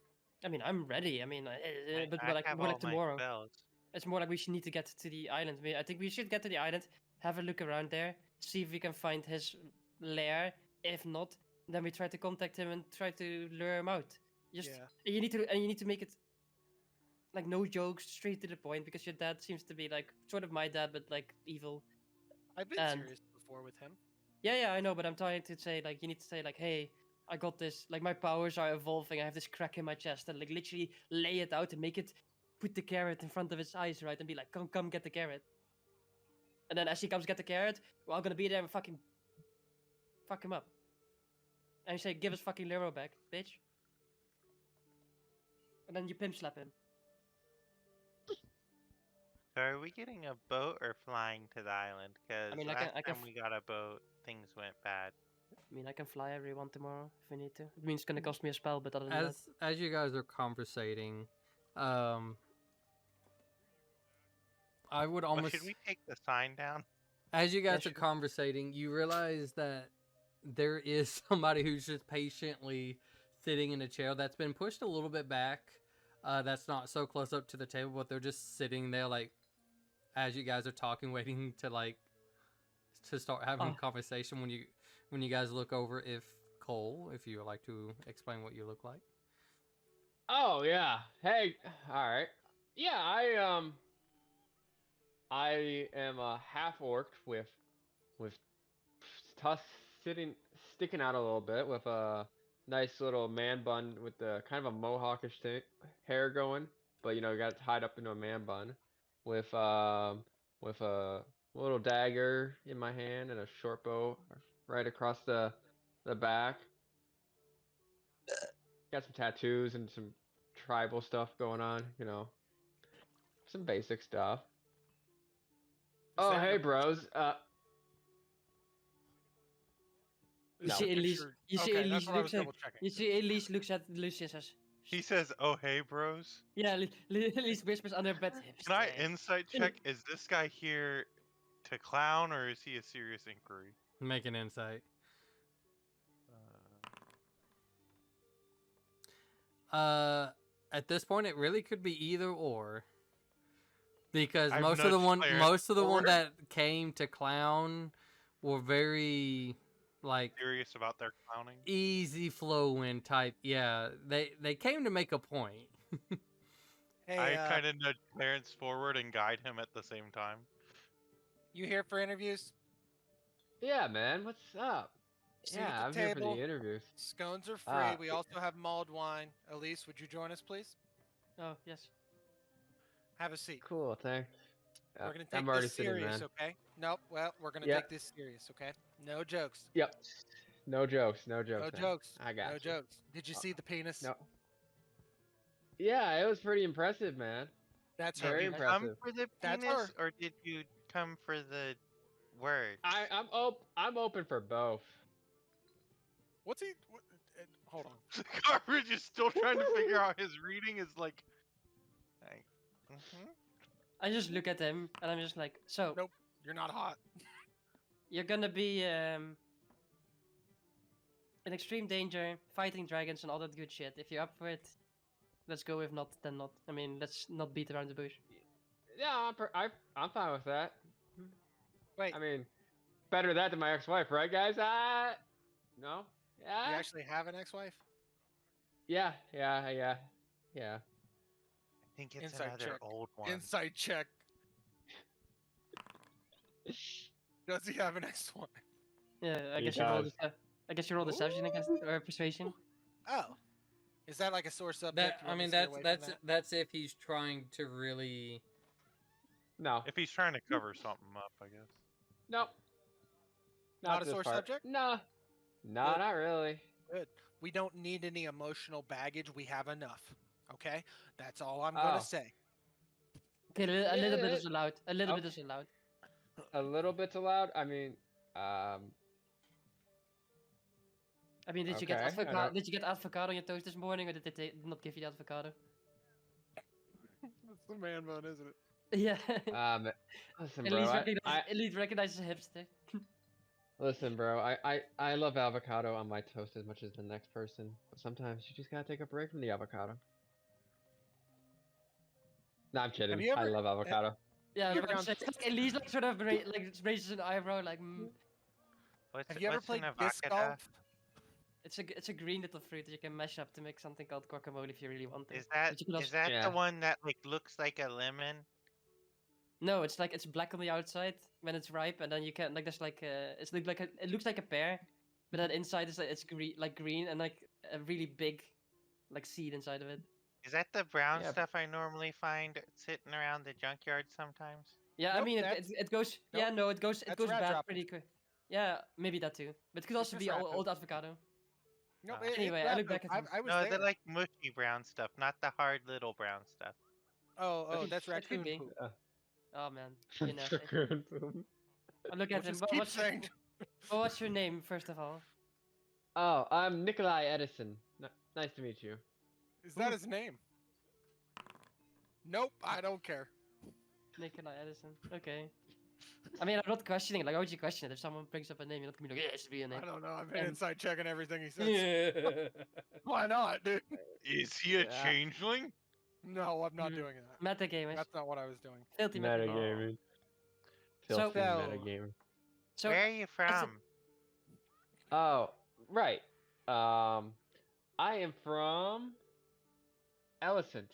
[SPEAKER 6] I mean, I'm ready. I mean, but
[SPEAKER 3] I
[SPEAKER 6] like
[SPEAKER 3] have
[SPEAKER 6] more
[SPEAKER 3] all
[SPEAKER 6] like
[SPEAKER 3] my
[SPEAKER 6] tomorrow.
[SPEAKER 3] spells.
[SPEAKER 6] It's more like we should need to get to the island. I think we should get to the island, have a look around there, see if we can find his lair. If not, then we try to contact him and try to lure him out. Just
[SPEAKER 5] Yeah.
[SPEAKER 6] and you need to make it like no jokes, straight to the point, because your dad seems to be like sort of my dad, but like evil.
[SPEAKER 5] I've been
[SPEAKER 6] And-
[SPEAKER 5] serious before with him.
[SPEAKER 6] Yeah, I know, but I'm trying to say like you need to say like, hey, I got this. Like my powers are evolving. I have this crack in my chest, and like literally lay it out and make it. Put the carrot in front of his eyes, right, and be like, come get the carrot. And then as he comes get the carrot, we're all gonna be there and fucking fuck him up. And you say, give us fucking Lero back, bitch. And then you pimp slap him.
[SPEAKER 3] So are we getting a boat or flying to the island? Because
[SPEAKER 6] mean,
[SPEAKER 3] last
[SPEAKER 6] I can
[SPEAKER 3] time we got a boat, things went bad.
[SPEAKER 6] I mean, I can fly everyone tomorrow if we need to. It means it's gonna cost me a spell, but other than that,
[SPEAKER 1] As you guys are conversating, I would
[SPEAKER 3] Well,
[SPEAKER 1] almost
[SPEAKER 3] should we take the sign down?
[SPEAKER 1] as you guys are
[SPEAKER 6] sure.
[SPEAKER 1] conversating, you realize that there is somebody who's just patiently sitting in a chair that's been pushed a little bit back. That's not so close up to the table, but they're just sitting there, like, as you guys are talking, waiting to like to start having a
[SPEAKER 6] Oh.
[SPEAKER 1] conversation. When you guys look over, if Cole, if you would like to explain what you look like.
[SPEAKER 4] Oh yeah. Hey. All right. Yeah. I am a half orc with tusk sticking out a little bit with a nice little man bun with the kind of a mohawkish hair going, but you know, you got it tied up into a man bun with a little dagger in my hand and a short bow right across the back. Got some tattoos and some tribal stuff going on, you know. Some basic stuff. Oh,
[SPEAKER 5] that
[SPEAKER 4] hey
[SPEAKER 5] your
[SPEAKER 4] bros.
[SPEAKER 6] you
[SPEAKER 4] No.
[SPEAKER 6] see Elise.
[SPEAKER 5] Picture-
[SPEAKER 6] You see
[SPEAKER 5] okay,
[SPEAKER 6] Elise
[SPEAKER 5] that's what I was
[SPEAKER 6] looks at.
[SPEAKER 5] double checking.
[SPEAKER 6] You see Elise looks at Lucy and says,
[SPEAKER 2] He says, "Oh hey, bros."
[SPEAKER 6] "Yeah." Elise whispers under her breath.
[SPEAKER 2] Can I
[SPEAKER 6] "Hipster."
[SPEAKER 2] insight check? Is this guy here to clown or is he a serious inquiry?
[SPEAKER 1] Make an insight. At this point, it really could be either or, because
[SPEAKER 2] I've
[SPEAKER 1] most of the
[SPEAKER 2] nudged Claire
[SPEAKER 1] one
[SPEAKER 2] forward.
[SPEAKER 1] that came to clown were very like
[SPEAKER 2] Curious about their clowning.
[SPEAKER 1] easy flowing type. Yeah, they came to make a point.
[SPEAKER 5] Hey,
[SPEAKER 2] I kind of nudge Clarence forward and guide him at the same time.
[SPEAKER 5] you here for interviews?
[SPEAKER 4] Yeah, man. What's up?
[SPEAKER 5] Seat
[SPEAKER 4] Yeah,
[SPEAKER 5] at
[SPEAKER 4] I'm
[SPEAKER 5] the
[SPEAKER 4] here for
[SPEAKER 5] table.
[SPEAKER 4] the interviews.
[SPEAKER 5] Scones are free.
[SPEAKER 4] Ah.
[SPEAKER 5] We also have mulled wine. Elise, would you join us, please?
[SPEAKER 6] Oh yes.
[SPEAKER 5] Have a seat.
[SPEAKER 4] Cool, thanks.
[SPEAKER 5] We're gonna take
[SPEAKER 4] I'm already
[SPEAKER 5] this
[SPEAKER 4] sitting,
[SPEAKER 5] serious,
[SPEAKER 4] man.
[SPEAKER 5] okay? Nope. Well, we're gonna
[SPEAKER 4] Yeah.
[SPEAKER 5] take this serious, okay? No jokes.
[SPEAKER 4] Yep. No jokes. No jokes.
[SPEAKER 5] No
[SPEAKER 4] man.
[SPEAKER 5] jokes.
[SPEAKER 4] I got
[SPEAKER 5] No
[SPEAKER 4] you.
[SPEAKER 5] jokes. Did you see the penis?
[SPEAKER 4] No. Yeah, it was pretty impressive, man.
[SPEAKER 5] That's
[SPEAKER 3] Did
[SPEAKER 5] her.
[SPEAKER 4] Very
[SPEAKER 3] you
[SPEAKER 4] impressive.
[SPEAKER 3] come for the
[SPEAKER 5] That's
[SPEAKER 3] penis
[SPEAKER 5] her.
[SPEAKER 3] or did you come for the words?
[SPEAKER 4] I'm open for both.
[SPEAKER 5] What's he? What, hold on.
[SPEAKER 2] Garbage is still trying to figure out his reading. Is like,
[SPEAKER 6] I just look at him and I'm just like, so
[SPEAKER 5] Nope. You're not hot.
[SPEAKER 6] you're gonna be in extreme danger, fighting dragons and all that good shit. If you're up for it, let's go. If not, then not. I mean, let's not beat around the bush.
[SPEAKER 4] Yeah, I'm fine with that.
[SPEAKER 5] Wait,
[SPEAKER 4] I mean, better that than my ex-wife, right, guys? No.
[SPEAKER 5] you
[SPEAKER 4] Yeah.
[SPEAKER 5] actually have an ex-wife?
[SPEAKER 4] Yeah.
[SPEAKER 2] think it's
[SPEAKER 5] Insight
[SPEAKER 2] another
[SPEAKER 5] check.
[SPEAKER 2] old one.
[SPEAKER 5] Insight check. Does he have an X1?
[SPEAKER 6] Yeah, I
[SPEAKER 4] He
[SPEAKER 6] guess you roll
[SPEAKER 4] does.
[SPEAKER 6] I guess you roll deception against or persuasion.
[SPEAKER 5] Oh. Is that like a sore subject?
[SPEAKER 1] That
[SPEAKER 5] You
[SPEAKER 1] I
[SPEAKER 5] want me
[SPEAKER 1] mean
[SPEAKER 5] to stay away from that?
[SPEAKER 1] that's if he's trying to really.
[SPEAKER 4] No.
[SPEAKER 2] If he's trying to cover something up, I guess.
[SPEAKER 4] Nope.
[SPEAKER 5] Not a
[SPEAKER 4] this
[SPEAKER 5] sore
[SPEAKER 4] part.
[SPEAKER 5] subject?
[SPEAKER 4] No. No,
[SPEAKER 5] Good.
[SPEAKER 4] not really.
[SPEAKER 5] Good. We don't need any emotional baggage. We have enough. Okay? That's all I'm going
[SPEAKER 4] Oh.
[SPEAKER 5] to say.
[SPEAKER 6] Okay, a little bit
[SPEAKER 4] Yeah,
[SPEAKER 6] is allowed. A little bit
[SPEAKER 4] okay.
[SPEAKER 6] is allowed.
[SPEAKER 4] A little bit's allowed. I mean,
[SPEAKER 6] I mean, did you
[SPEAKER 4] Okay,
[SPEAKER 6] get
[SPEAKER 4] I
[SPEAKER 6] avocado?
[SPEAKER 4] don't-
[SPEAKER 6] Did you get avocado on your toast this morning, or did they not give you the avocado?
[SPEAKER 5] That's the man bun, isn't it?
[SPEAKER 6] Yeah.
[SPEAKER 4] listen, bro.
[SPEAKER 6] At least recognizes a hipster.
[SPEAKER 4] Listen, bro. I love avocado on my toast as much as the next person, but sometimes you just gotta take a break from the avocado. No, I'm kidding.
[SPEAKER 5] you
[SPEAKER 4] I
[SPEAKER 5] ever-
[SPEAKER 4] love avocado.
[SPEAKER 6] Yeah,
[SPEAKER 5] You ever
[SPEAKER 6] but
[SPEAKER 5] gone-
[SPEAKER 6] it's like, at least like sort of like raises an eyebrow, like
[SPEAKER 5] Have you ever
[SPEAKER 2] what's an
[SPEAKER 5] played disc
[SPEAKER 2] avocado?
[SPEAKER 5] golf?
[SPEAKER 6] it's a green little fruit that you can mash up to make something called guacamole if you really want to.
[SPEAKER 2] Is that
[SPEAKER 6] But you can also-
[SPEAKER 2] is that
[SPEAKER 4] Yeah.
[SPEAKER 2] the one that like looks like a lemon?
[SPEAKER 6] No, it's like it's black on the outside when it's ripe, and then you can like there's like it looks like a pear, but then inside is it's green and like a really big like seed inside of it.
[SPEAKER 2] Is that the brown
[SPEAKER 4] Yeah.
[SPEAKER 2] stuff I normally find sitting around the junkyard sometimes?
[SPEAKER 6] Yeah, I
[SPEAKER 5] Nope,
[SPEAKER 6] mean
[SPEAKER 5] that's-
[SPEAKER 6] it goes yeah
[SPEAKER 5] nope,
[SPEAKER 6] no it goes
[SPEAKER 5] that's
[SPEAKER 6] bad
[SPEAKER 5] rat
[SPEAKER 6] pretty
[SPEAKER 5] droppings.
[SPEAKER 6] quick. Yeah, maybe that too, but it could also
[SPEAKER 5] just
[SPEAKER 6] be
[SPEAKER 5] rat
[SPEAKER 6] old avocado.
[SPEAKER 5] Nope,
[SPEAKER 2] Ah.
[SPEAKER 5] it's
[SPEAKER 6] Anyway, I
[SPEAKER 5] rat
[SPEAKER 6] look
[SPEAKER 5] poop.
[SPEAKER 6] back at them.
[SPEAKER 5] I was
[SPEAKER 2] No,
[SPEAKER 5] there.
[SPEAKER 2] they're like mushy brown stuff, not the hard little brown stuff.
[SPEAKER 5] Oh, that's
[SPEAKER 6] It could
[SPEAKER 5] raccoon
[SPEAKER 6] be.
[SPEAKER 5] poop.
[SPEAKER 6] Oh man, you know.
[SPEAKER 4] Raccoon poop.
[SPEAKER 6] I look at
[SPEAKER 5] We'll
[SPEAKER 6] him.
[SPEAKER 5] just keep saying.
[SPEAKER 6] What's your name first of all?
[SPEAKER 4] Oh, I'm Nikolai Edison. Nice to meet you.
[SPEAKER 5] Is that his name? Nope, I don't care.
[SPEAKER 6] Nikolai Edison. Okay. I mean, I'm not questioning it. Like, why would you question it? If someone brings up a name, you're not gonna be like, yeah, it should be a name.
[SPEAKER 5] I don't know. I've been
[SPEAKER 6] Um,
[SPEAKER 5] inside checking everything he says.
[SPEAKER 1] Yeah.
[SPEAKER 5] Why not, dude?
[SPEAKER 2] Is he a
[SPEAKER 4] Yeah.
[SPEAKER 2] changeling?
[SPEAKER 5] No, I'm not
[SPEAKER 6] Mhm.
[SPEAKER 5] doing that.
[SPEAKER 6] Metagamers.
[SPEAKER 5] That's not what I was doing.
[SPEAKER 6] Filthy metagamers.
[SPEAKER 4] Metagaming.
[SPEAKER 6] So-
[SPEAKER 4] Filthy metagaming.
[SPEAKER 6] So,
[SPEAKER 2] Where are you from?
[SPEAKER 4] Oh, right. I am from Ellicent.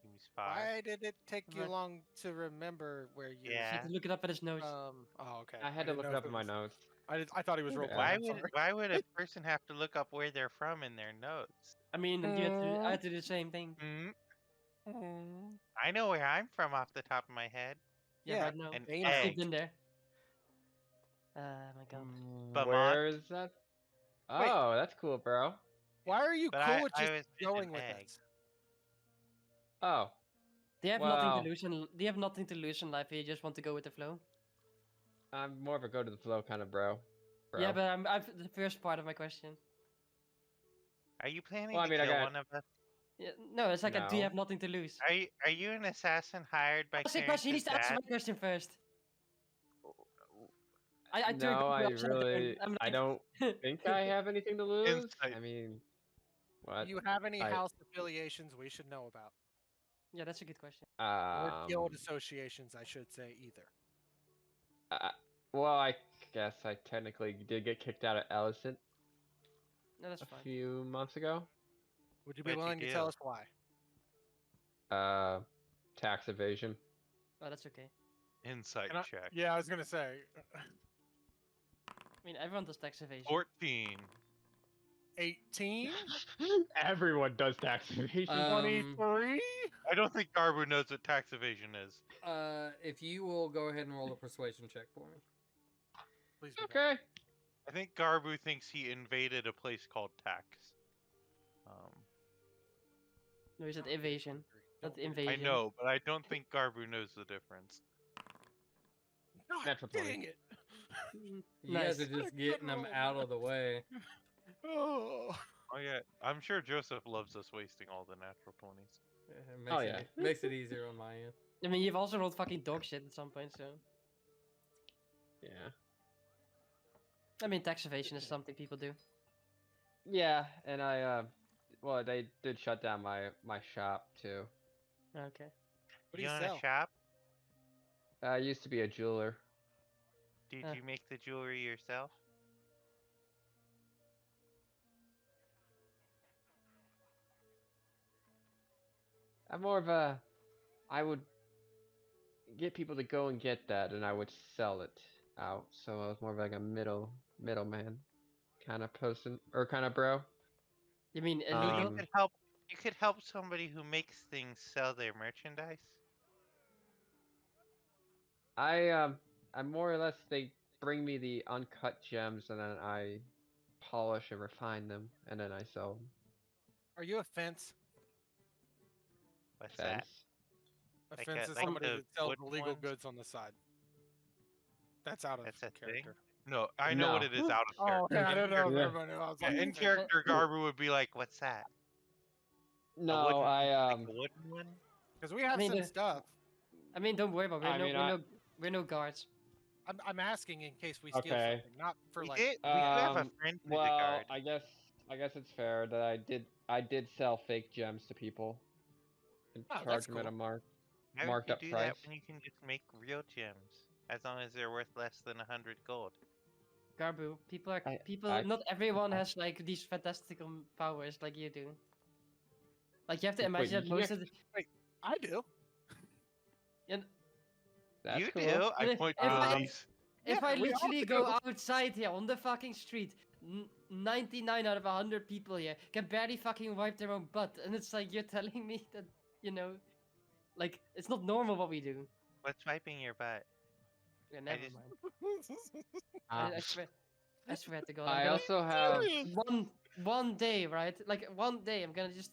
[SPEAKER 2] Seems far.
[SPEAKER 5] Why did it take you
[SPEAKER 6] Right.
[SPEAKER 5] long to remember where you?
[SPEAKER 6] you
[SPEAKER 2] Yeah.
[SPEAKER 6] have to look it up at his nose.
[SPEAKER 5] Oh, okay.
[SPEAKER 4] I had to
[SPEAKER 5] didn't
[SPEAKER 4] look
[SPEAKER 5] know
[SPEAKER 4] it
[SPEAKER 5] if
[SPEAKER 4] up in my
[SPEAKER 5] was-
[SPEAKER 4] notes.
[SPEAKER 5] I thought he was role
[SPEAKER 4] Yeah.
[SPEAKER 5] playing.
[SPEAKER 2] Why
[SPEAKER 5] I'm
[SPEAKER 2] would
[SPEAKER 5] sorry.
[SPEAKER 2] why would a person have to look up where they're from in their notes?
[SPEAKER 6] I mean, I had to do the same thing.
[SPEAKER 2] Hmm? I know where I'm from off the top of my head.
[SPEAKER 6] Yeah,
[SPEAKER 5] Yeah,
[SPEAKER 6] right now.
[SPEAKER 2] an
[SPEAKER 5] Aim
[SPEAKER 6] I've
[SPEAKER 2] egg.
[SPEAKER 6] been there. My god.
[SPEAKER 2] Vermont?
[SPEAKER 4] Where is that? Oh, that's cool, bro.
[SPEAKER 5] Why are you
[SPEAKER 2] But
[SPEAKER 5] cool with
[SPEAKER 2] I
[SPEAKER 5] just
[SPEAKER 2] was an
[SPEAKER 5] going with
[SPEAKER 2] egg.
[SPEAKER 5] us?
[SPEAKER 4] Oh,
[SPEAKER 6] They have nothing
[SPEAKER 4] Wow.
[SPEAKER 6] to lose in. They have nothing to lose in life. You just want to go with the flow.
[SPEAKER 4] I'm more of a go to the flow kind of bro.
[SPEAKER 6] Yeah, but I've the first part of my question.
[SPEAKER 2] Are you planning
[SPEAKER 4] Well, I
[SPEAKER 2] to
[SPEAKER 4] mean, I
[SPEAKER 2] kill
[SPEAKER 4] got-
[SPEAKER 2] one of us?
[SPEAKER 6] Yeah, no, it's like do you
[SPEAKER 4] No.
[SPEAKER 6] have nothing to lose?
[SPEAKER 2] Are you an assassin hired by
[SPEAKER 6] That's the question. He needs
[SPEAKER 2] Clarence's
[SPEAKER 6] to answer
[SPEAKER 2] dad?
[SPEAKER 6] my question first. I turned
[SPEAKER 4] no,
[SPEAKER 6] it
[SPEAKER 4] I
[SPEAKER 6] upside down.
[SPEAKER 4] really,
[SPEAKER 6] I'm
[SPEAKER 4] I
[SPEAKER 6] like-
[SPEAKER 4] don't think I have anything to lose.
[SPEAKER 2] Insight.
[SPEAKER 4] I mean, what?
[SPEAKER 5] Do you have any
[SPEAKER 4] I-
[SPEAKER 5] house affiliations we should know about?
[SPEAKER 6] Yeah, that's a good question.
[SPEAKER 5] Or guild associations, I should say, either.
[SPEAKER 4] Well, I guess I technically did get kicked out of Ellison
[SPEAKER 6] No, that's
[SPEAKER 4] a
[SPEAKER 6] fine.
[SPEAKER 4] few months ago.
[SPEAKER 5] Would you be
[SPEAKER 2] What'd you
[SPEAKER 5] willing to tell
[SPEAKER 2] do?
[SPEAKER 5] us why?
[SPEAKER 4] Tax evasion.
[SPEAKER 6] Oh, that's okay.
[SPEAKER 2] Insight
[SPEAKER 5] Can I-
[SPEAKER 2] check.
[SPEAKER 5] Yeah, I was gonna say.
[SPEAKER 6] I mean, everyone does tax evasion.
[SPEAKER 2] 14.
[SPEAKER 5] 18?
[SPEAKER 4] Everyone does tax evasion.
[SPEAKER 5] 23?
[SPEAKER 2] I don't think Garbu knows what tax evasion is.
[SPEAKER 1] If you will go ahead and roll a persuasion check for me.
[SPEAKER 5] Please be
[SPEAKER 4] Okay.
[SPEAKER 2] I think Garbu thinks he invaded a place called Tax.
[SPEAKER 6] No, he said evasion, not
[SPEAKER 5] Don't-
[SPEAKER 6] invasion.
[SPEAKER 2] I know, but I don't think Garbu knows the difference.
[SPEAKER 5] God
[SPEAKER 4] Natural 20.
[SPEAKER 5] dang it!
[SPEAKER 1] You guys
[SPEAKER 6] Nice.
[SPEAKER 1] are just getting them out of the way.
[SPEAKER 5] Oh.
[SPEAKER 2] Oh yeah, I'm sure Joseph loves us wasting all the natural 20s.
[SPEAKER 1] It makes
[SPEAKER 4] Oh,
[SPEAKER 1] it,
[SPEAKER 4] yeah.
[SPEAKER 1] makes it easier on my end.
[SPEAKER 6] I mean, you've also rolled fucking dog shit at some point, so.
[SPEAKER 4] Yeah.
[SPEAKER 6] I mean, tax evasion is something people do.
[SPEAKER 4] Yeah, and well, they did shut down my shop too.
[SPEAKER 6] Okay.
[SPEAKER 5] What do you
[SPEAKER 2] own
[SPEAKER 5] sell?
[SPEAKER 2] a shop?
[SPEAKER 4] I used to be a jeweler.
[SPEAKER 2] Did
[SPEAKER 6] Uh.
[SPEAKER 2] you make the jewelry yourself?
[SPEAKER 4] I'm more of a. I would get people to go and get that, and I would sell it out. So I was more of like a middleman kind of person or kind of bro.
[SPEAKER 6] You mean
[SPEAKER 3] So
[SPEAKER 6] illegal?
[SPEAKER 4] Um,
[SPEAKER 3] you could help somebody who makes things sell their merchandise.
[SPEAKER 4] I more or less they bring me the uncut gems, and then I polish and refine them, and then I sell them.
[SPEAKER 5] Are you a fence?
[SPEAKER 3] What's that?
[SPEAKER 4] Fence.
[SPEAKER 5] A
[SPEAKER 3] Like
[SPEAKER 5] fence
[SPEAKER 3] a-
[SPEAKER 5] is
[SPEAKER 3] like
[SPEAKER 5] somebody
[SPEAKER 3] the
[SPEAKER 5] that sells
[SPEAKER 3] wooden
[SPEAKER 5] illegal
[SPEAKER 3] ones?
[SPEAKER 5] goods on the side. That's out of
[SPEAKER 3] That's a thing?
[SPEAKER 5] character.
[SPEAKER 2] No, I know what
[SPEAKER 4] No.
[SPEAKER 2] it is out of
[SPEAKER 5] Oh,
[SPEAKER 2] character.
[SPEAKER 5] yeah, I don't know if
[SPEAKER 4] Yeah.
[SPEAKER 5] everybody knows. I was
[SPEAKER 2] Yeah,
[SPEAKER 5] like,
[SPEAKER 2] in
[SPEAKER 5] "Fence."
[SPEAKER 2] character, Garbu would be like,
[SPEAKER 3] What's that? A
[SPEAKER 4] No,
[SPEAKER 3] wooden,
[SPEAKER 4] I
[SPEAKER 3] like a wooden one?
[SPEAKER 5] Because we have
[SPEAKER 6] mean,
[SPEAKER 5] some stuff.
[SPEAKER 6] I mean, don't worry about it.
[SPEAKER 4] I mean,
[SPEAKER 6] We're no guards.
[SPEAKER 5] I'm asking in case we steal
[SPEAKER 4] Okay.
[SPEAKER 5] something, not for
[SPEAKER 3] We
[SPEAKER 5] like.
[SPEAKER 3] did. We do have a friend who's a
[SPEAKER 4] Well,
[SPEAKER 3] guard.
[SPEAKER 4] I guess it's fair that I did sell fake gems to people and
[SPEAKER 5] Oh, that's
[SPEAKER 4] charge them at a
[SPEAKER 5] cool.
[SPEAKER 3] How
[SPEAKER 4] marked
[SPEAKER 3] would
[SPEAKER 4] up
[SPEAKER 3] you do
[SPEAKER 4] price.
[SPEAKER 3] that when you can just make real gems, as long as they're worth less than 100 gold?
[SPEAKER 6] Garbu, people are
[SPEAKER 4] I-
[SPEAKER 6] people.
[SPEAKER 4] I-
[SPEAKER 6] Not everyone
[SPEAKER 4] I-
[SPEAKER 6] has like these fantastical powers like you do. Like you have to
[SPEAKER 4] Wait,
[SPEAKER 6] imagine that
[SPEAKER 4] you
[SPEAKER 6] most
[SPEAKER 4] get-
[SPEAKER 6] of the.
[SPEAKER 5] I do.
[SPEAKER 4] That's
[SPEAKER 3] you
[SPEAKER 4] cool.
[SPEAKER 3] do. I
[SPEAKER 6] If-
[SPEAKER 3] point
[SPEAKER 6] if
[SPEAKER 3] to
[SPEAKER 6] I-
[SPEAKER 3] the face.
[SPEAKER 6] If
[SPEAKER 5] Yeah,
[SPEAKER 6] I
[SPEAKER 5] we all
[SPEAKER 6] literally
[SPEAKER 5] do.
[SPEAKER 6] go outside here on the fucking street, 99 out of 100 people here can barely fucking wipe their own butt, and it's like you're telling me that, like it's not normal what we do.
[SPEAKER 3] What's wiping your butt?
[SPEAKER 6] Yeah, never
[SPEAKER 3] just-
[SPEAKER 6] mind.
[SPEAKER 4] Ah,
[SPEAKER 6] I swear to God.
[SPEAKER 4] I
[SPEAKER 6] I'm gonna,
[SPEAKER 4] also have.
[SPEAKER 6] one day, right? Like one day, I'm gonna just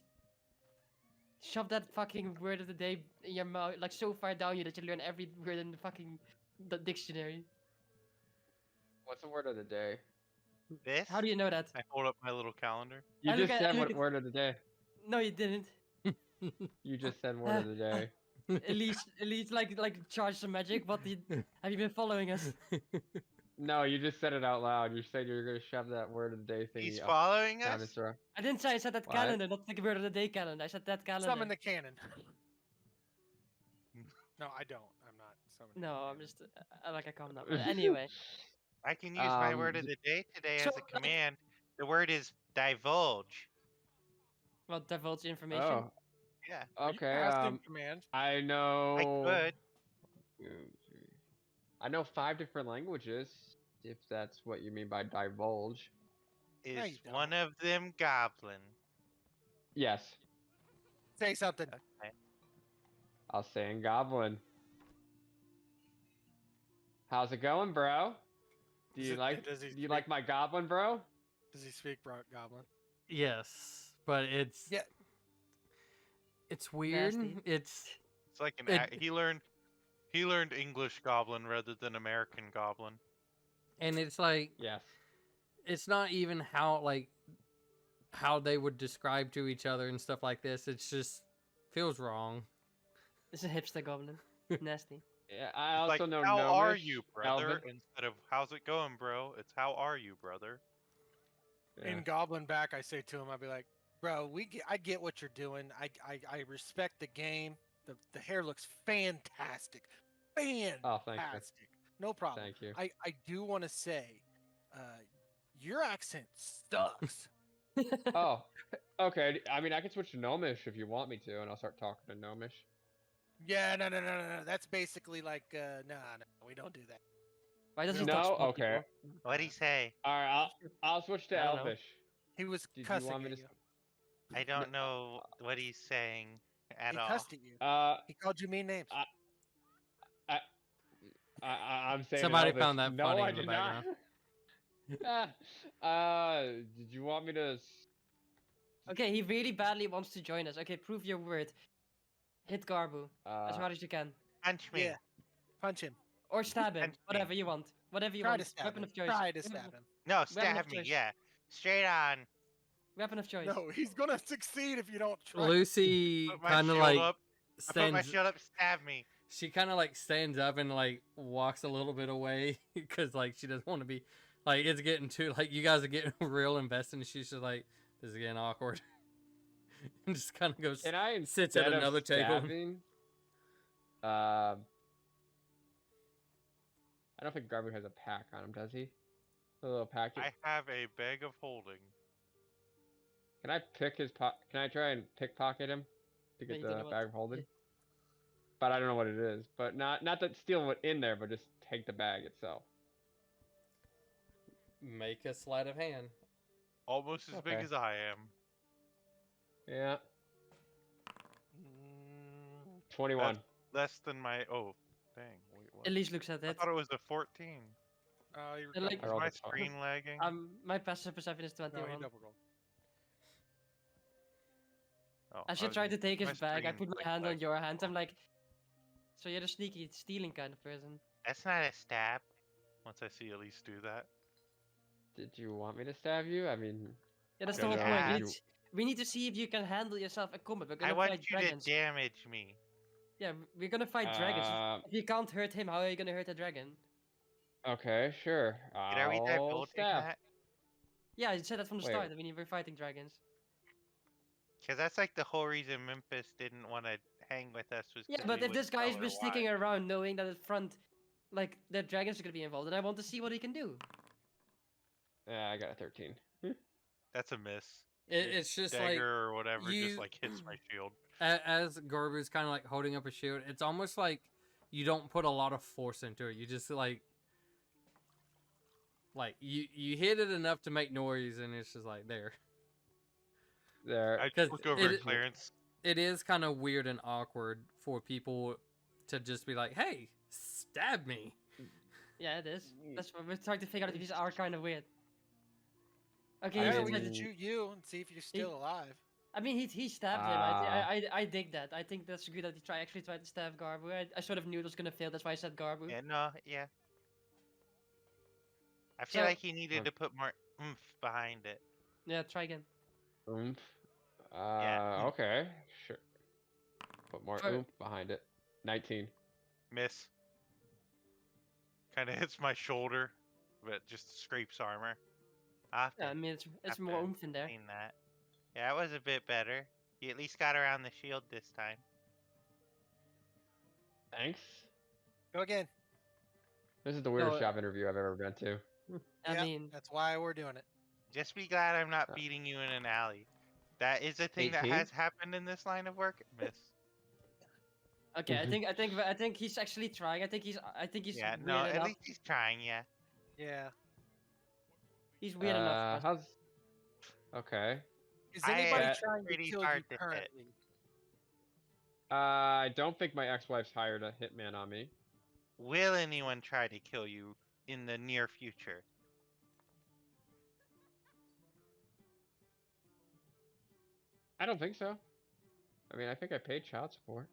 [SPEAKER 6] shove that fucking word of the day in your mouth, like so far down you that you learn every word in the fucking dictionary.
[SPEAKER 4] What's the word of the day?
[SPEAKER 3] This?
[SPEAKER 6] How do you know that?
[SPEAKER 2] I hold up my little calendar.
[SPEAKER 4] You
[SPEAKER 6] I look
[SPEAKER 4] just
[SPEAKER 6] at- I
[SPEAKER 4] said
[SPEAKER 6] look
[SPEAKER 4] what
[SPEAKER 6] at-
[SPEAKER 4] word of the day.
[SPEAKER 6] No, you didn't.
[SPEAKER 4] You just said word of the day.
[SPEAKER 6] Elise, like charge some magic. What did? Have you been following us?
[SPEAKER 4] No, you just said it out loud. You said you were gonna shove that word of the day thingy
[SPEAKER 3] He's
[SPEAKER 4] up
[SPEAKER 3] following
[SPEAKER 4] down
[SPEAKER 3] us?
[SPEAKER 4] his throat.
[SPEAKER 6] I didn't say I said that
[SPEAKER 4] What?
[SPEAKER 6] calendar, not the word of the day calendar. I said that calendar.
[SPEAKER 5] Summon the cannon. No, I don't. I'm not summoning.
[SPEAKER 6] No, I'm just like I calm down. But anyway,
[SPEAKER 3] I can use my word of the day today as
[SPEAKER 6] so,
[SPEAKER 3] a
[SPEAKER 6] like-
[SPEAKER 3] command. The word is divulge.
[SPEAKER 6] well, divulge information.
[SPEAKER 4] Oh,
[SPEAKER 3] Yeah.
[SPEAKER 5] Are you
[SPEAKER 4] okay.
[SPEAKER 5] casting command.
[SPEAKER 4] I know.
[SPEAKER 3] I could.
[SPEAKER 4] 2, 3. I know 5 different languages, if that's what you mean by divulge.
[SPEAKER 5] No,
[SPEAKER 3] Is
[SPEAKER 5] you
[SPEAKER 3] one
[SPEAKER 5] don't.
[SPEAKER 3] of them goblin?
[SPEAKER 4] Yes,
[SPEAKER 5] Say something.
[SPEAKER 3] Okay.
[SPEAKER 4] I'll say in goblin. How's it going, bro? Do
[SPEAKER 5] Is
[SPEAKER 4] you
[SPEAKER 5] it-
[SPEAKER 4] like?
[SPEAKER 5] does he
[SPEAKER 4] Do you like
[SPEAKER 5] speak-
[SPEAKER 4] my goblin, bro?
[SPEAKER 5] Does he speak Goblin?
[SPEAKER 1] Yes, but it's
[SPEAKER 5] Yeah.
[SPEAKER 1] it's weird.
[SPEAKER 6] Nasty.
[SPEAKER 1] It's
[SPEAKER 2] It's like an
[SPEAKER 1] It-
[SPEAKER 2] he learned English Goblin rather than American Goblin.
[SPEAKER 1] and it's like
[SPEAKER 4] Yes.
[SPEAKER 1] it's not even how they would describe to each other and stuff like this. It's just feels wrong.
[SPEAKER 6] It's a hipster goblin. Nasty.
[SPEAKER 4] Yeah, I
[SPEAKER 2] It's
[SPEAKER 4] also
[SPEAKER 2] like,
[SPEAKER 4] know
[SPEAKER 2] how are
[SPEAKER 4] Gnomish,
[SPEAKER 2] you, brother?
[SPEAKER 4] Elven.
[SPEAKER 2] Instead of how's it going, bro? It's how are you, brother?
[SPEAKER 4] Yeah.
[SPEAKER 5] In Goblin back, I say to him, I'd be like, "Bro, I get what you're doing. I respect the game. The hair looks fantastic, fantastic.
[SPEAKER 4] Oh, thank you.
[SPEAKER 5] No problem.
[SPEAKER 4] Thank you.
[SPEAKER 5] I do want to say, your accent sucks.
[SPEAKER 4] Oh, okay. I mean, I can switch to Gnomish if you want me to, and I'll start talking to Gnomish.
[SPEAKER 5] Yeah, no. That's basically like, no, we don't do that.
[SPEAKER 6] Why does he
[SPEAKER 4] No?
[SPEAKER 6] talk small
[SPEAKER 4] Okay.
[SPEAKER 6] people?
[SPEAKER 3] What'd he say?
[SPEAKER 4] All right, I'll switch to
[SPEAKER 6] I don't know.
[SPEAKER 4] Elvish.
[SPEAKER 5] He was
[SPEAKER 4] Did you
[SPEAKER 5] cussing
[SPEAKER 4] want me
[SPEAKER 5] at
[SPEAKER 4] to?
[SPEAKER 5] you.
[SPEAKER 3] I don't know what he's saying at
[SPEAKER 5] He
[SPEAKER 3] all.
[SPEAKER 5] cussed at you. He called you mean names.
[SPEAKER 4] I'm saying in
[SPEAKER 1] Somebody
[SPEAKER 4] Elvish.
[SPEAKER 1] found that
[SPEAKER 4] no,
[SPEAKER 1] funny
[SPEAKER 4] I
[SPEAKER 1] in the
[SPEAKER 4] did
[SPEAKER 1] background.
[SPEAKER 4] not. Did you want me to?
[SPEAKER 6] Okay, he really badly wants to join us. Okay, prove your word. Hit Garbu as hard as you can,
[SPEAKER 3] Punch me.
[SPEAKER 5] Yeah. Punch him.
[SPEAKER 6] or stab him.
[SPEAKER 3] Punch me.
[SPEAKER 6] Whatever you want. Whatever you
[SPEAKER 5] Try
[SPEAKER 6] want.
[SPEAKER 5] to stab
[SPEAKER 6] Weapon
[SPEAKER 5] him.
[SPEAKER 6] of choice.
[SPEAKER 5] Try to
[SPEAKER 6] Weapon
[SPEAKER 5] stab
[SPEAKER 6] of-
[SPEAKER 5] him.
[SPEAKER 3] No,
[SPEAKER 6] Weapon of
[SPEAKER 3] stab me.
[SPEAKER 6] choice.
[SPEAKER 3] Yeah. Straight on.
[SPEAKER 6] Weapon of choice.
[SPEAKER 5] No, he's gonna succeed if you don't try.
[SPEAKER 1] Lucy
[SPEAKER 2] Put my
[SPEAKER 1] kind of
[SPEAKER 2] shield
[SPEAKER 1] like
[SPEAKER 2] up.
[SPEAKER 3] I put my
[SPEAKER 1] stands.
[SPEAKER 3] shield up. Stab me.
[SPEAKER 1] She kind of like stands up and like walks a little bit away because like she doesn't want to be like it's getting too like you guys are getting real invested. And she's just like this is getting awkward, and just kind of goes.
[SPEAKER 4] Can I
[SPEAKER 1] Sits at
[SPEAKER 4] instead of
[SPEAKER 1] another table.
[SPEAKER 4] stabbing, I don't think Garbu has a pack on him, does he? A little packet.
[SPEAKER 2] I have a bag of holding.
[SPEAKER 4] Can I pick his Can I try and pickpocket him? to
[SPEAKER 6] Yeah,
[SPEAKER 4] get
[SPEAKER 6] you don't
[SPEAKER 4] the
[SPEAKER 6] know what.
[SPEAKER 4] bag of holding.
[SPEAKER 6] Yeah.
[SPEAKER 4] But I don't know what it is. But not that steal what's in there, but just take the bag itself.
[SPEAKER 1] Make a sleight of hand.
[SPEAKER 2] Almost as big
[SPEAKER 4] Okay.
[SPEAKER 2] as I am.
[SPEAKER 4] Yeah.
[SPEAKER 5] Mm,
[SPEAKER 4] 21.
[SPEAKER 2] Less than my. Oh, dang. Wait, what?
[SPEAKER 6] At least looks at
[SPEAKER 2] I
[SPEAKER 6] it.
[SPEAKER 2] thought it was a 14.
[SPEAKER 5] you
[SPEAKER 6] And, like-
[SPEAKER 5] double
[SPEAKER 4] I
[SPEAKER 2] Is
[SPEAKER 4] rolled
[SPEAKER 2] my
[SPEAKER 4] a 12.
[SPEAKER 2] screen lagging?
[SPEAKER 6] My passive perception is
[SPEAKER 5] No, he
[SPEAKER 6] 21.
[SPEAKER 5] double rolled.
[SPEAKER 2] Oh,
[SPEAKER 6] As
[SPEAKER 2] I
[SPEAKER 6] you
[SPEAKER 2] was
[SPEAKER 6] try
[SPEAKER 2] gonna-
[SPEAKER 6] to take
[SPEAKER 2] my
[SPEAKER 6] his bag, I
[SPEAKER 2] screen's,
[SPEAKER 6] put my
[SPEAKER 2] like,
[SPEAKER 6] hand on
[SPEAKER 2] lagging.
[SPEAKER 6] your hand. I'm like, so you're the sneaky stealing kind of person.
[SPEAKER 3] That's not a stab.
[SPEAKER 2] Once I see Elise do that.
[SPEAKER 4] Did you want me to stab you? I mean,
[SPEAKER 6] Yeah, that's
[SPEAKER 4] I
[SPEAKER 6] the whole
[SPEAKER 4] don't know
[SPEAKER 6] point.
[SPEAKER 4] if
[SPEAKER 6] We
[SPEAKER 4] you-
[SPEAKER 6] need, we need to see if you can handle yourself in combat. We're
[SPEAKER 3] I
[SPEAKER 6] gonna
[SPEAKER 3] want
[SPEAKER 6] fight
[SPEAKER 3] you
[SPEAKER 6] dragons.
[SPEAKER 3] to damage me.
[SPEAKER 6] Yeah, we're gonna fight dragons. If you can't hurt him, how are you gonna hurt a dragon?
[SPEAKER 4] Okay, sure.
[SPEAKER 3] Did I read that
[SPEAKER 4] I'll
[SPEAKER 3] building
[SPEAKER 4] stab.
[SPEAKER 3] that?
[SPEAKER 6] Yeah, you said that from the
[SPEAKER 4] Wait.
[SPEAKER 6] start when you were fighting dragons.
[SPEAKER 3] Because that's like the whole reason Memphis didn't want to hang with us was.
[SPEAKER 6] Yeah,
[SPEAKER 3] 'cause
[SPEAKER 6] but
[SPEAKER 3] we
[SPEAKER 6] if this
[SPEAKER 3] wouldn't
[SPEAKER 6] guy's
[SPEAKER 3] tell her
[SPEAKER 6] been sticking
[SPEAKER 3] why.
[SPEAKER 6] around knowing that at front, like, the dragons are gonna be involved, and I want to see what he can do.
[SPEAKER 4] Yeah, I got a 13.
[SPEAKER 2] That's a miss.
[SPEAKER 1] It's just
[SPEAKER 2] Dagger
[SPEAKER 1] like
[SPEAKER 2] or whatever
[SPEAKER 1] you-
[SPEAKER 2] just like hits my shield.
[SPEAKER 1] as Garbu's kind of like holding up a shield. It's almost like you don't put a lot of force into it. You just like you hit it enough to make noise, and it's just like there.
[SPEAKER 4] There.
[SPEAKER 2] I
[SPEAKER 1] 'Cause
[SPEAKER 2] look over
[SPEAKER 1] it-
[SPEAKER 2] at Clarence.
[SPEAKER 1] It is kind of weird and awkward for people to just be like, "Hey, stab me."
[SPEAKER 6] Yeah, it is. That's what we're trying to figure out if these are kind of weird. Okay,
[SPEAKER 4] I
[SPEAKER 6] he's
[SPEAKER 5] Yeah, we
[SPEAKER 4] mean-
[SPEAKER 5] need to shoot you and see if you're still alive.
[SPEAKER 6] I mean, he stabbed him. I dig that. I think that's good that he actually tried to stab Garbu. I sort of knew it was gonna fail. That's why I said Garbu.
[SPEAKER 3] Yeah, no, yeah. I feel
[SPEAKER 6] So-
[SPEAKER 3] like he needed to put more oomph behind it.
[SPEAKER 6] Yeah, try again.
[SPEAKER 4] Oomph.
[SPEAKER 3] Yeah.
[SPEAKER 4] Okay, sure. Put more
[SPEAKER 6] For-
[SPEAKER 4] oomph behind it. 19.
[SPEAKER 2] Miss. Kind of hits my shoulder, but just scrapes armor.
[SPEAKER 6] Yeah, I mean, it's more
[SPEAKER 3] After
[SPEAKER 6] oomph in there.
[SPEAKER 3] Seen that. Yeah, that was a bit better. You at least got around the shield this time.
[SPEAKER 4] Thanks.
[SPEAKER 5] Go again.
[SPEAKER 4] This is the weirdest
[SPEAKER 6] No,
[SPEAKER 4] job interview I've ever been to.
[SPEAKER 6] I
[SPEAKER 5] Yep,
[SPEAKER 6] mean,
[SPEAKER 5] that's why we're doing it.
[SPEAKER 3] Just be glad I'm not
[SPEAKER 4] Uh,
[SPEAKER 3] beating you in an alley. That is a thing that
[SPEAKER 4] 18?
[SPEAKER 3] has happened in this line of work. Miss.
[SPEAKER 6] okay. I think he's actually trying. I think he's
[SPEAKER 3] Yeah,
[SPEAKER 6] weird
[SPEAKER 3] no, at
[SPEAKER 6] enough.
[SPEAKER 3] least he's trying, yeah.
[SPEAKER 5] Yeah.
[SPEAKER 6] He's weird enough.
[SPEAKER 4] How's... Okay.
[SPEAKER 5] Is
[SPEAKER 3] I
[SPEAKER 5] anybody
[SPEAKER 3] am
[SPEAKER 5] trying to
[SPEAKER 3] pretty
[SPEAKER 5] kill you
[SPEAKER 3] hard to hit.
[SPEAKER 5] currently?
[SPEAKER 4] I don't think my ex-wife's hired a hitman on me.
[SPEAKER 3] Will anyone try to kill you in the near future?
[SPEAKER 4] I don't think so. I mean, I think I paid child support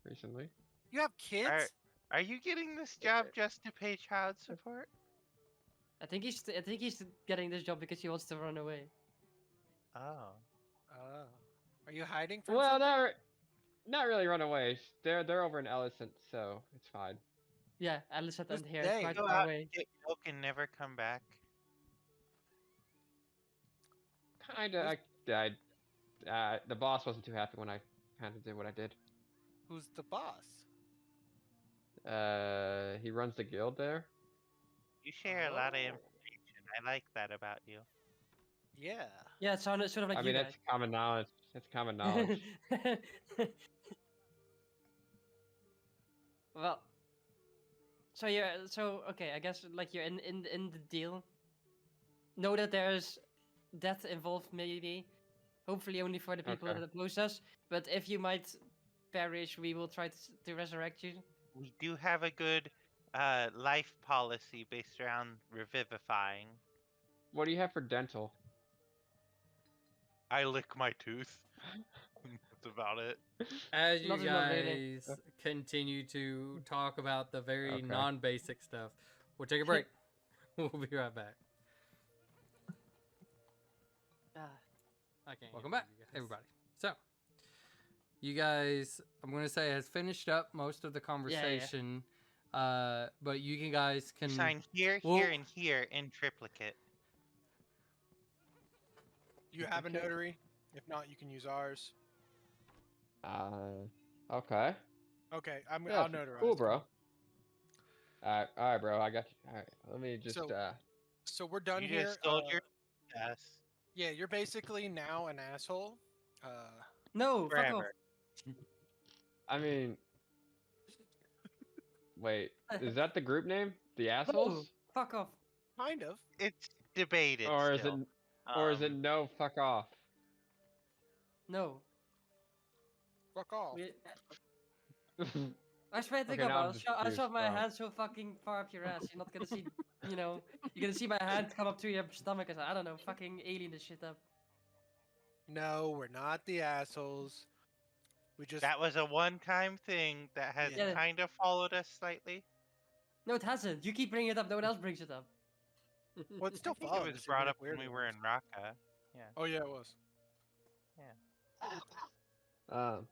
[SPEAKER 4] recently.
[SPEAKER 5] You have kids?
[SPEAKER 3] Are you getting this job just to pay child support?
[SPEAKER 6] I think he's getting this job because he wants to run away.
[SPEAKER 3] Oh.
[SPEAKER 5] Oh. Are you hiding from
[SPEAKER 4] Well,
[SPEAKER 5] something?
[SPEAKER 4] not really run away. They're over in Ellicent, so it's fine.
[SPEAKER 6] Yeah, Alice and
[SPEAKER 5] Who's
[SPEAKER 6] here.
[SPEAKER 5] they?
[SPEAKER 6] It's quite
[SPEAKER 3] Go
[SPEAKER 6] far
[SPEAKER 3] out
[SPEAKER 6] away.
[SPEAKER 3] and get milk and never come back.
[SPEAKER 4] Kinda. The boss wasn't too happy when I kind of did what I did.
[SPEAKER 5] Who's the boss?
[SPEAKER 4] He runs the guild there.
[SPEAKER 3] You share a lot of
[SPEAKER 5] Oh.
[SPEAKER 3] information. I like that about you.
[SPEAKER 5] Yeah.
[SPEAKER 6] Yeah, it sounded sort of like
[SPEAKER 4] I
[SPEAKER 6] you
[SPEAKER 4] mean,
[SPEAKER 6] guys.
[SPEAKER 4] that's common knowledge. It's common knowledge.
[SPEAKER 6] Well, so okay. I guess like you're in the deal. Know that there's death involved, maybe. Hopefully, only for the people
[SPEAKER 4] Okay.
[SPEAKER 6] that oppose us. But if you might perish, we will try to resurrect you.
[SPEAKER 3] We do have a good life policy based around revivifying.
[SPEAKER 4] What do you have for dental?
[SPEAKER 2] I lick my tooth. That's about it.
[SPEAKER 1] As you
[SPEAKER 6] Nothing about really.
[SPEAKER 1] guys continue to talk about the very
[SPEAKER 4] Okay.
[SPEAKER 1] non-basic stuff, we'll take a break. We'll be right back.
[SPEAKER 6] Ah,
[SPEAKER 1] Welcome back, everybody. So, you guys, I'm going to say, has finished up most of the conversation. But you guys can
[SPEAKER 3] Sign here,
[SPEAKER 1] Well-
[SPEAKER 3] here, and here in triplicate.
[SPEAKER 5] You have a notary? If not, you can use ours.
[SPEAKER 4] Okay.
[SPEAKER 5] Okay, I'll
[SPEAKER 4] Yeah,
[SPEAKER 5] notarize.
[SPEAKER 4] cool,
[SPEAKER 5] it.
[SPEAKER 4] bro. Alright, bro. I got you. Alright, let me just.
[SPEAKER 5] So we're done
[SPEAKER 3] You
[SPEAKER 5] here.
[SPEAKER 3] just sold your yes.
[SPEAKER 5] Yeah, you're basically now an asshole.
[SPEAKER 6] No, fuck off.
[SPEAKER 3] Forever.
[SPEAKER 4] I mean, wait, is that the group name? The assholes?
[SPEAKER 6] No, fuck off.
[SPEAKER 5] Kind of.
[SPEAKER 3] It's debated
[SPEAKER 4] Or is it,
[SPEAKER 3] still.
[SPEAKER 4] or is it no? Fuck off.
[SPEAKER 6] No.
[SPEAKER 5] Fuck off.
[SPEAKER 6] We- I swear to
[SPEAKER 4] Okay,
[SPEAKER 6] God,
[SPEAKER 4] now I'm
[SPEAKER 6] I'll
[SPEAKER 4] just
[SPEAKER 6] I'll shove my
[SPEAKER 4] confused.
[SPEAKER 6] hand so fucking far up your ass. You're not gonna see, you know, you're gonna see my hand come up to your stomach and I don't know, fucking alien this shit up.
[SPEAKER 5] No, we're not the assholes. We just.
[SPEAKER 3] That was a one-time thing that has
[SPEAKER 6] Yeah.
[SPEAKER 3] kind of followed us slightly.
[SPEAKER 6] No, it hasn't. You keep bringing it up. No one else brings it up.
[SPEAKER 5] Well, it's still
[SPEAKER 3] I think
[SPEAKER 5] followed
[SPEAKER 3] it was
[SPEAKER 5] us in
[SPEAKER 3] brought
[SPEAKER 5] really
[SPEAKER 3] up when
[SPEAKER 5] weird
[SPEAKER 3] we were
[SPEAKER 5] ways.
[SPEAKER 3] in Raqqa.
[SPEAKER 5] Oh yeah, it was.
[SPEAKER 4] Um,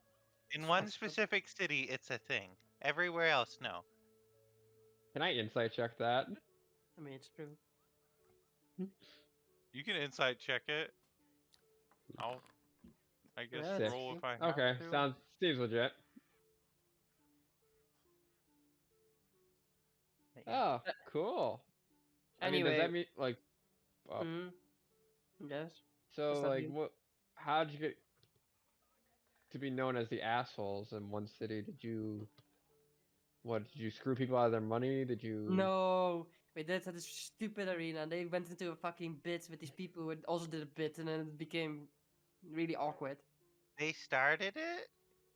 [SPEAKER 3] In one specific city, it's a thing. Everywhere else, no.
[SPEAKER 4] can I insight check that?
[SPEAKER 6] I mean, it's true.
[SPEAKER 2] You can insight check it. I guess
[SPEAKER 6] Yeah,
[SPEAKER 4] Six.
[SPEAKER 2] roll if I have
[SPEAKER 4] Okay,
[SPEAKER 2] to.
[SPEAKER 4] seems legit.
[SPEAKER 3] Yeah.
[SPEAKER 4] Oh, cool. I mean, does
[SPEAKER 6] Anyway.
[SPEAKER 4] that mean like? Oh,
[SPEAKER 6] Mhm. Yes.
[SPEAKER 4] so
[SPEAKER 6] does that
[SPEAKER 4] like,
[SPEAKER 6] mean?
[SPEAKER 4] what? How did you get to be known as the assholes in one city? Did you? What did you screw people out of their money? Did you?
[SPEAKER 6] No, we did at this stupid arena, and they went into a fucking bit with these people who also did a bit, and then it became really awkward.
[SPEAKER 3] They started it?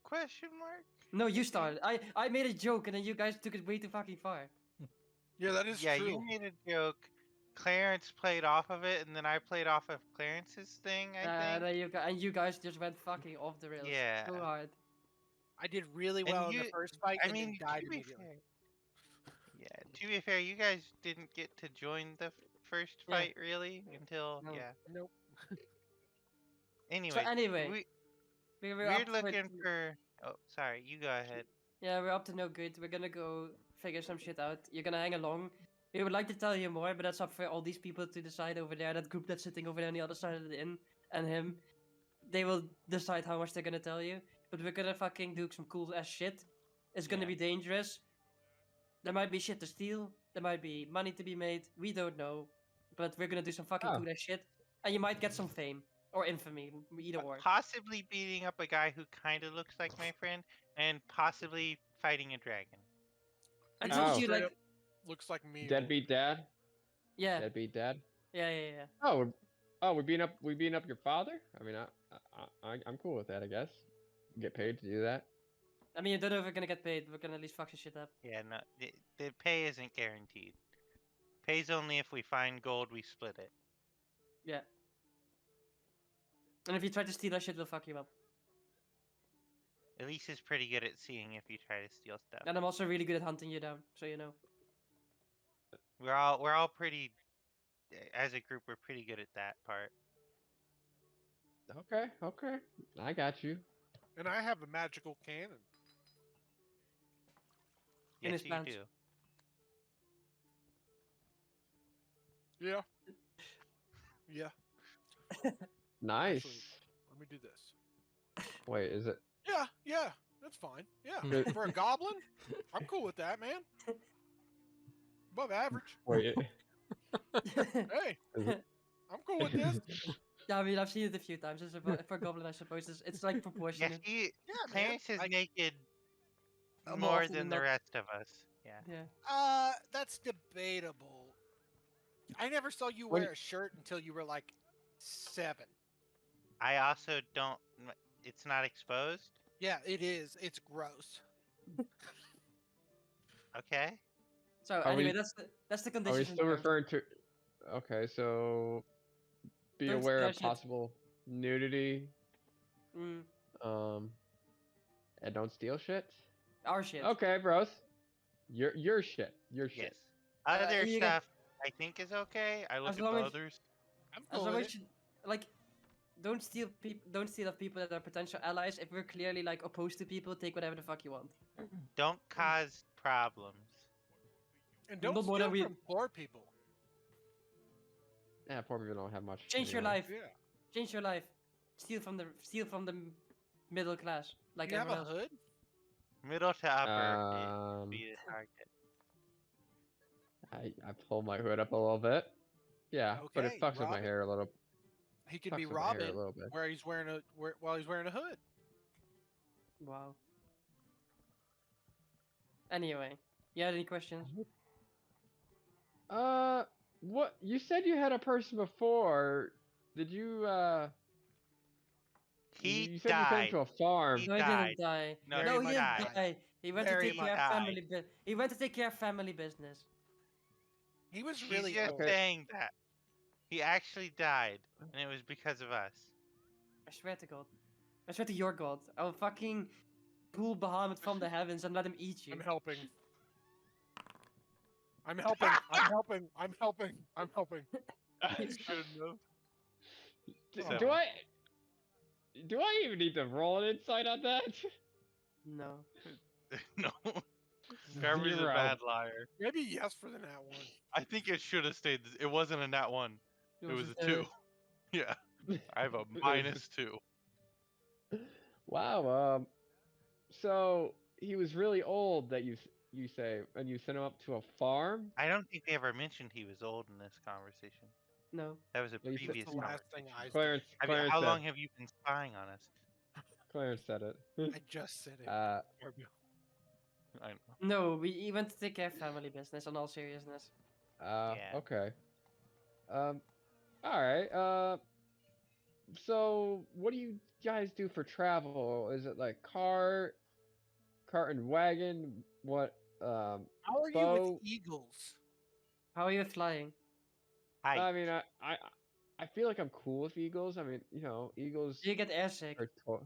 [SPEAKER 3] Question mark?
[SPEAKER 6] No, you started. I made a joke, and then you guys took it way too fucking far.
[SPEAKER 5] Yeah, that is
[SPEAKER 3] Yeah,
[SPEAKER 5] true.
[SPEAKER 3] you made a joke. Clarence played off of it, and then I played off of Clarence's thing, I
[SPEAKER 6] And
[SPEAKER 3] think.
[SPEAKER 6] then you guys just went fucking off the rails.
[SPEAKER 3] Yeah.
[SPEAKER 6] So hard.
[SPEAKER 5] I did really
[SPEAKER 3] And
[SPEAKER 5] well in
[SPEAKER 3] you,
[SPEAKER 5] the first fight
[SPEAKER 3] I
[SPEAKER 5] and
[SPEAKER 3] mean,
[SPEAKER 5] then died
[SPEAKER 3] to be
[SPEAKER 5] immediately.
[SPEAKER 3] fair, yeah, to be fair, you guys didn't get to join the first
[SPEAKER 6] Yeah.
[SPEAKER 3] fight really until
[SPEAKER 6] No.
[SPEAKER 3] yeah.
[SPEAKER 5] Nope.
[SPEAKER 3] Anyway,
[SPEAKER 6] So anyway, we're
[SPEAKER 3] we're
[SPEAKER 6] up to it.
[SPEAKER 3] looking for. Oh, sorry, you go ahead.
[SPEAKER 6] Yeah, we're up to no good. We're gonna go figure some shit out. You're gonna hang along. We would like to tell you more, but that's up for all these people to decide over there. That group that's sitting over there on the other side of the inn, and him. They will decide how much they're gonna tell you. But we're gonna fucking do some cool ass shit. It's gonna
[SPEAKER 3] Yeah.
[SPEAKER 6] be dangerous. There might be shit to steal. There might be money to be made. We don't know. But we're gonna do some fucking
[SPEAKER 4] Oh.
[SPEAKER 6] cool ass shit. And you might get some fame. Or infamy. Either or.
[SPEAKER 3] Possibly beating up a guy who kind of looks like my friend, and possibly fighting a dragon.
[SPEAKER 6] I
[SPEAKER 5] He
[SPEAKER 6] told
[SPEAKER 4] Oh.
[SPEAKER 6] you,
[SPEAKER 5] straight
[SPEAKER 6] like.
[SPEAKER 5] up looks like me.
[SPEAKER 4] Deadbeat dad.
[SPEAKER 6] Yeah.
[SPEAKER 4] Deadbeat dad.
[SPEAKER 6] Yeah.
[SPEAKER 4] Oh, we beating up your father. I mean, I'm cool with that. I guess. Get paid to do that.
[SPEAKER 6] I mean, I don't know if we're gonna get paid. We're gonna at least fuck some shit up.
[SPEAKER 3] Yeah, no, the pay isn't guaranteed. Pays only if we find gold, we split it.
[SPEAKER 6] Yeah. And if you try to steal that shit, we'll fuck you up.
[SPEAKER 3] Elise is pretty good at seeing if you try to steal stuff.
[SPEAKER 6] And I'm also really good at hunting you down, so you know.
[SPEAKER 3] We're all pretty, as a group, we're pretty good at that part.
[SPEAKER 4] Okay. I got you.
[SPEAKER 5] And I have a magical cannon.
[SPEAKER 6] In
[SPEAKER 3] Yes,
[SPEAKER 6] his
[SPEAKER 3] you
[SPEAKER 6] pants.
[SPEAKER 3] do.
[SPEAKER 5] Yeah. Yeah.
[SPEAKER 4] Nice.
[SPEAKER 5] Actually- Let me do this.
[SPEAKER 4] Wait, is it?
[SPEAKER 5] Yeah. That's fine. Yeah.
[SPEAKER 4] Good.
[SPEAKER 5] For a goblin, I'm cool with that, man. Above average.
[SPEAKER 4] Wait.
[SPEAKER 5] Hey,
[SPEAKER 4] Is it?
[SPEAKER 5] I'm cool with this.
[SPEAKER 6] Yeah, I mean, I've seen it a few times. It's for a goblin, I suppose. It's like
[SPEAKER 3] Yeah,
[SPEAKER 6] proportionate.
[SPEAKER 5] Yeah, man.
[SPEAKER 3] Clarence is
[SPEAKER 5] I-
[SPEAKER 3] naked
[SPEAKER 6] More
[SPEAKER 3] more
[SPEAKER 6] often
[SPEAKER 3] than
[SPEAKER 6] than
[SPEAKER 3] the
[SPEAKER 6] not.
[SPEAKER 3] rest of us. Yeah.
[SPEAKER 6] Yeah.
[SPEAKER 5] That's debatable. I never saw you
[SPEAKER 4] When-
[SPEAKER 5] wear a shirt until you were like 7.
[SPEAKER 3] I also don't. It's not exposed.
[SPEAKER 5] Yeah, it is. It's gross.
[SPEAKER 3] Okay.
[SPEAKER 6] So
[SPEAKER 4] Are
[SPEAKER 6] anyway,
[SPEAKER 4] we-
[SPEAKER 6] that's the
[SPEAKER 4] Are
[SPEAKER 6] condition.
[SPEAKER 4] we still referring to? Okay, so be
[SPEAKER 6] Don't
[SPEAKER 4] aware
[SPEAKER 6] steal
[SPEAKER 4] of
[SPEAKER 6] shit.
[SPEAKER 4] possible nudity.
[SPEAKER 6] Mm,
[SPEAKER 4] And don't steal shit.
[SPEAKER 6] our shit.
[SPEAKER 4] Okay, bros. Your shit. Your
[SPEAKER 3] Yes.
[SPEAKER 4] shit.
[SPEAKER 3] Other
[SPEAKER 6] you get-
[SPEAKER 3] stuff I think is okay. I look
[SPEAKER 6] As
[SPEAKER 3] at
[SPEAKER 6] long
[SPEAKER 3] the
[SPEAKER 6] as-
[SPEAKER 3] others.
[SPEAKER 5] I'm
[SPEAKER 6] As
[SPEAKER 5] cool
[SPEAKER 6] long
[SPEAKER 5] with
[SPEAKER 6] as
[SPEAKER 5] it.
[SPEAKER 6] you, like, don't steal of people that are potential allies. If we're clearly like opposed to people, take whatever the fuck you want.
[SPEAKER 3] Don't cause problems.
[SPEAKER 5] And don't
[SPEAKER 6] No more
[SPEAKER 5] steal
[SPEAKER 6] than we-
[SPEAKER 5] from poor people.
[SPEAKER 4] Yeah, poor people don't have much.
[SPEAKER 6] Change your
[SPEAKER 4] anyway.
[SPEAKER 6] life.
[SPEAKER 5] Yeah.
[SPEAKER 6] Change your life. Steal from the middle class, like
[SPEAKER 5] you have a
[SPEAKER 6] everyone else.
[SPEAKER 5] hood?
[SPEAKER 3] Middle to upper be the target.
[SPEAKER 4] I pull my hood up a little bit. Yeah, but it
[SPEAKER 5] Okay,
[SPEAKER 4] fucks with my
[SPEAKER 5] Robin.
[SPEAKER 4] hair a little.
[SPEAKER 5] He could
[SPEAKER 4] Fucks
[SPEAKER 5] be
[SPEAKER 4] with my hair a
[SPEAKER 5] Robin
[SPEAKER 4] little bit.
[SPEAKER 5] while he's wearing a hood.
[SPEAKER 6] Wow. Anyway, you had any questions?
[SPEAKER 4] What you said you had a person before? Did you
[SPEAKER 3] He
[SPEAKER 4] you said you sent him to a farm?
[SPEAKER 3] He
[SPEAKER 6] No, he
[SPEAKER 3] died.
[SPEAKER 6] didn't die.
[SPEAKER 3] No,
[SPEAKER 5] Very
[SPEAKER 6] No,
[SPEAKER 3] he
[SPEAKER 6] he
[SPEAKER 5] much
[SPEAKER 6] didn't
[SPEAKER 3] died.
[SPEAKER 6] die. He went to
[SPEAKER 5] Very
[SPEAKER 6] take care of
[SPEAKER 3] much
[SPEAKER 6] family. He went to take care of family business.
[SPEAKER 5] He was
[SPEAKER 3] He's
[SPEAKER 5] really
[SPEAKER 3] just
[SPEAKER 5] old.
[SPEAKER 4] Okay.
[SPEAKER 3] saying that. He actually died, and it was because of us.
[SPEAKER 6] I swear to God. I swear to your God. I will fucking pull Bahamut from the heavens and let him eat you.
[SPEAKER 5] I'm helping. I'm helping. I'm helping. I'm helping. I'm helping.
[SPEAKER 3] Shouldn't have.
[SPEAKER 4] Do
[SPEAKER 3] Seven.
[SPEAKER 4] I even need to roll an insight on that?
[SPEAKER 6] No.
[SPEAKER 3] No. Garbage is a
[SPEAKER 4] Zero.
[SPEAKER 3] bad liar.
[SPEAKER 5] Maybe yes for the nat one.
[SPEAKER 3] I think it should have stayed. It wasn't a nat 1. It was a 2. Yeah. I have a -2.
[SPEAKER 4] Wow. So he was really old that you say, and you sent him up to a farm.
[SPEAKER 3] I don't think they ever mentioned he was old in this conversation.
[SPEAKER 6] No.
[SPEAKER 3] That was a
[SPEAKER 4] Yeah, you said-
[SPEAKER 3] previous
[SPEAKER 5] That's the last thing
[SPEAKER 3] conversation.
[SPEAKER 5] I
[SPEAKER 4] Clarence,
[SPEAKER 5] said.
[SPEAKER 3] How
[SPEAKER 4] Clarence said.
[SPEAKER 3] long have you been spying on us?
[SPEAKER 4] Clarence said it.
[SPEAKER 5] I just said it.
[SPEAKER 3] I know.
[SPEAKER 6] No, he went to take care of family business in all seriousness.
[SPEAKER 3] Yeah.
[SPEAKER 4] Okay. All right. So what do you guys do for travel? Is it like cart and wagon? What?
[SPEAKER 5] How are you
[SPEAKER 4] boat?
[SPEAKER 5] with eagles?
[SPEAKER 6] How are you with flying?
[SPEAKER 3] Hi.
[SPEAKER 4] I mean, I feel like I'm cool with eagles. I mean, eagles
[SPEAKER 6] Do you get airsick?
[SPEAKER 4] are.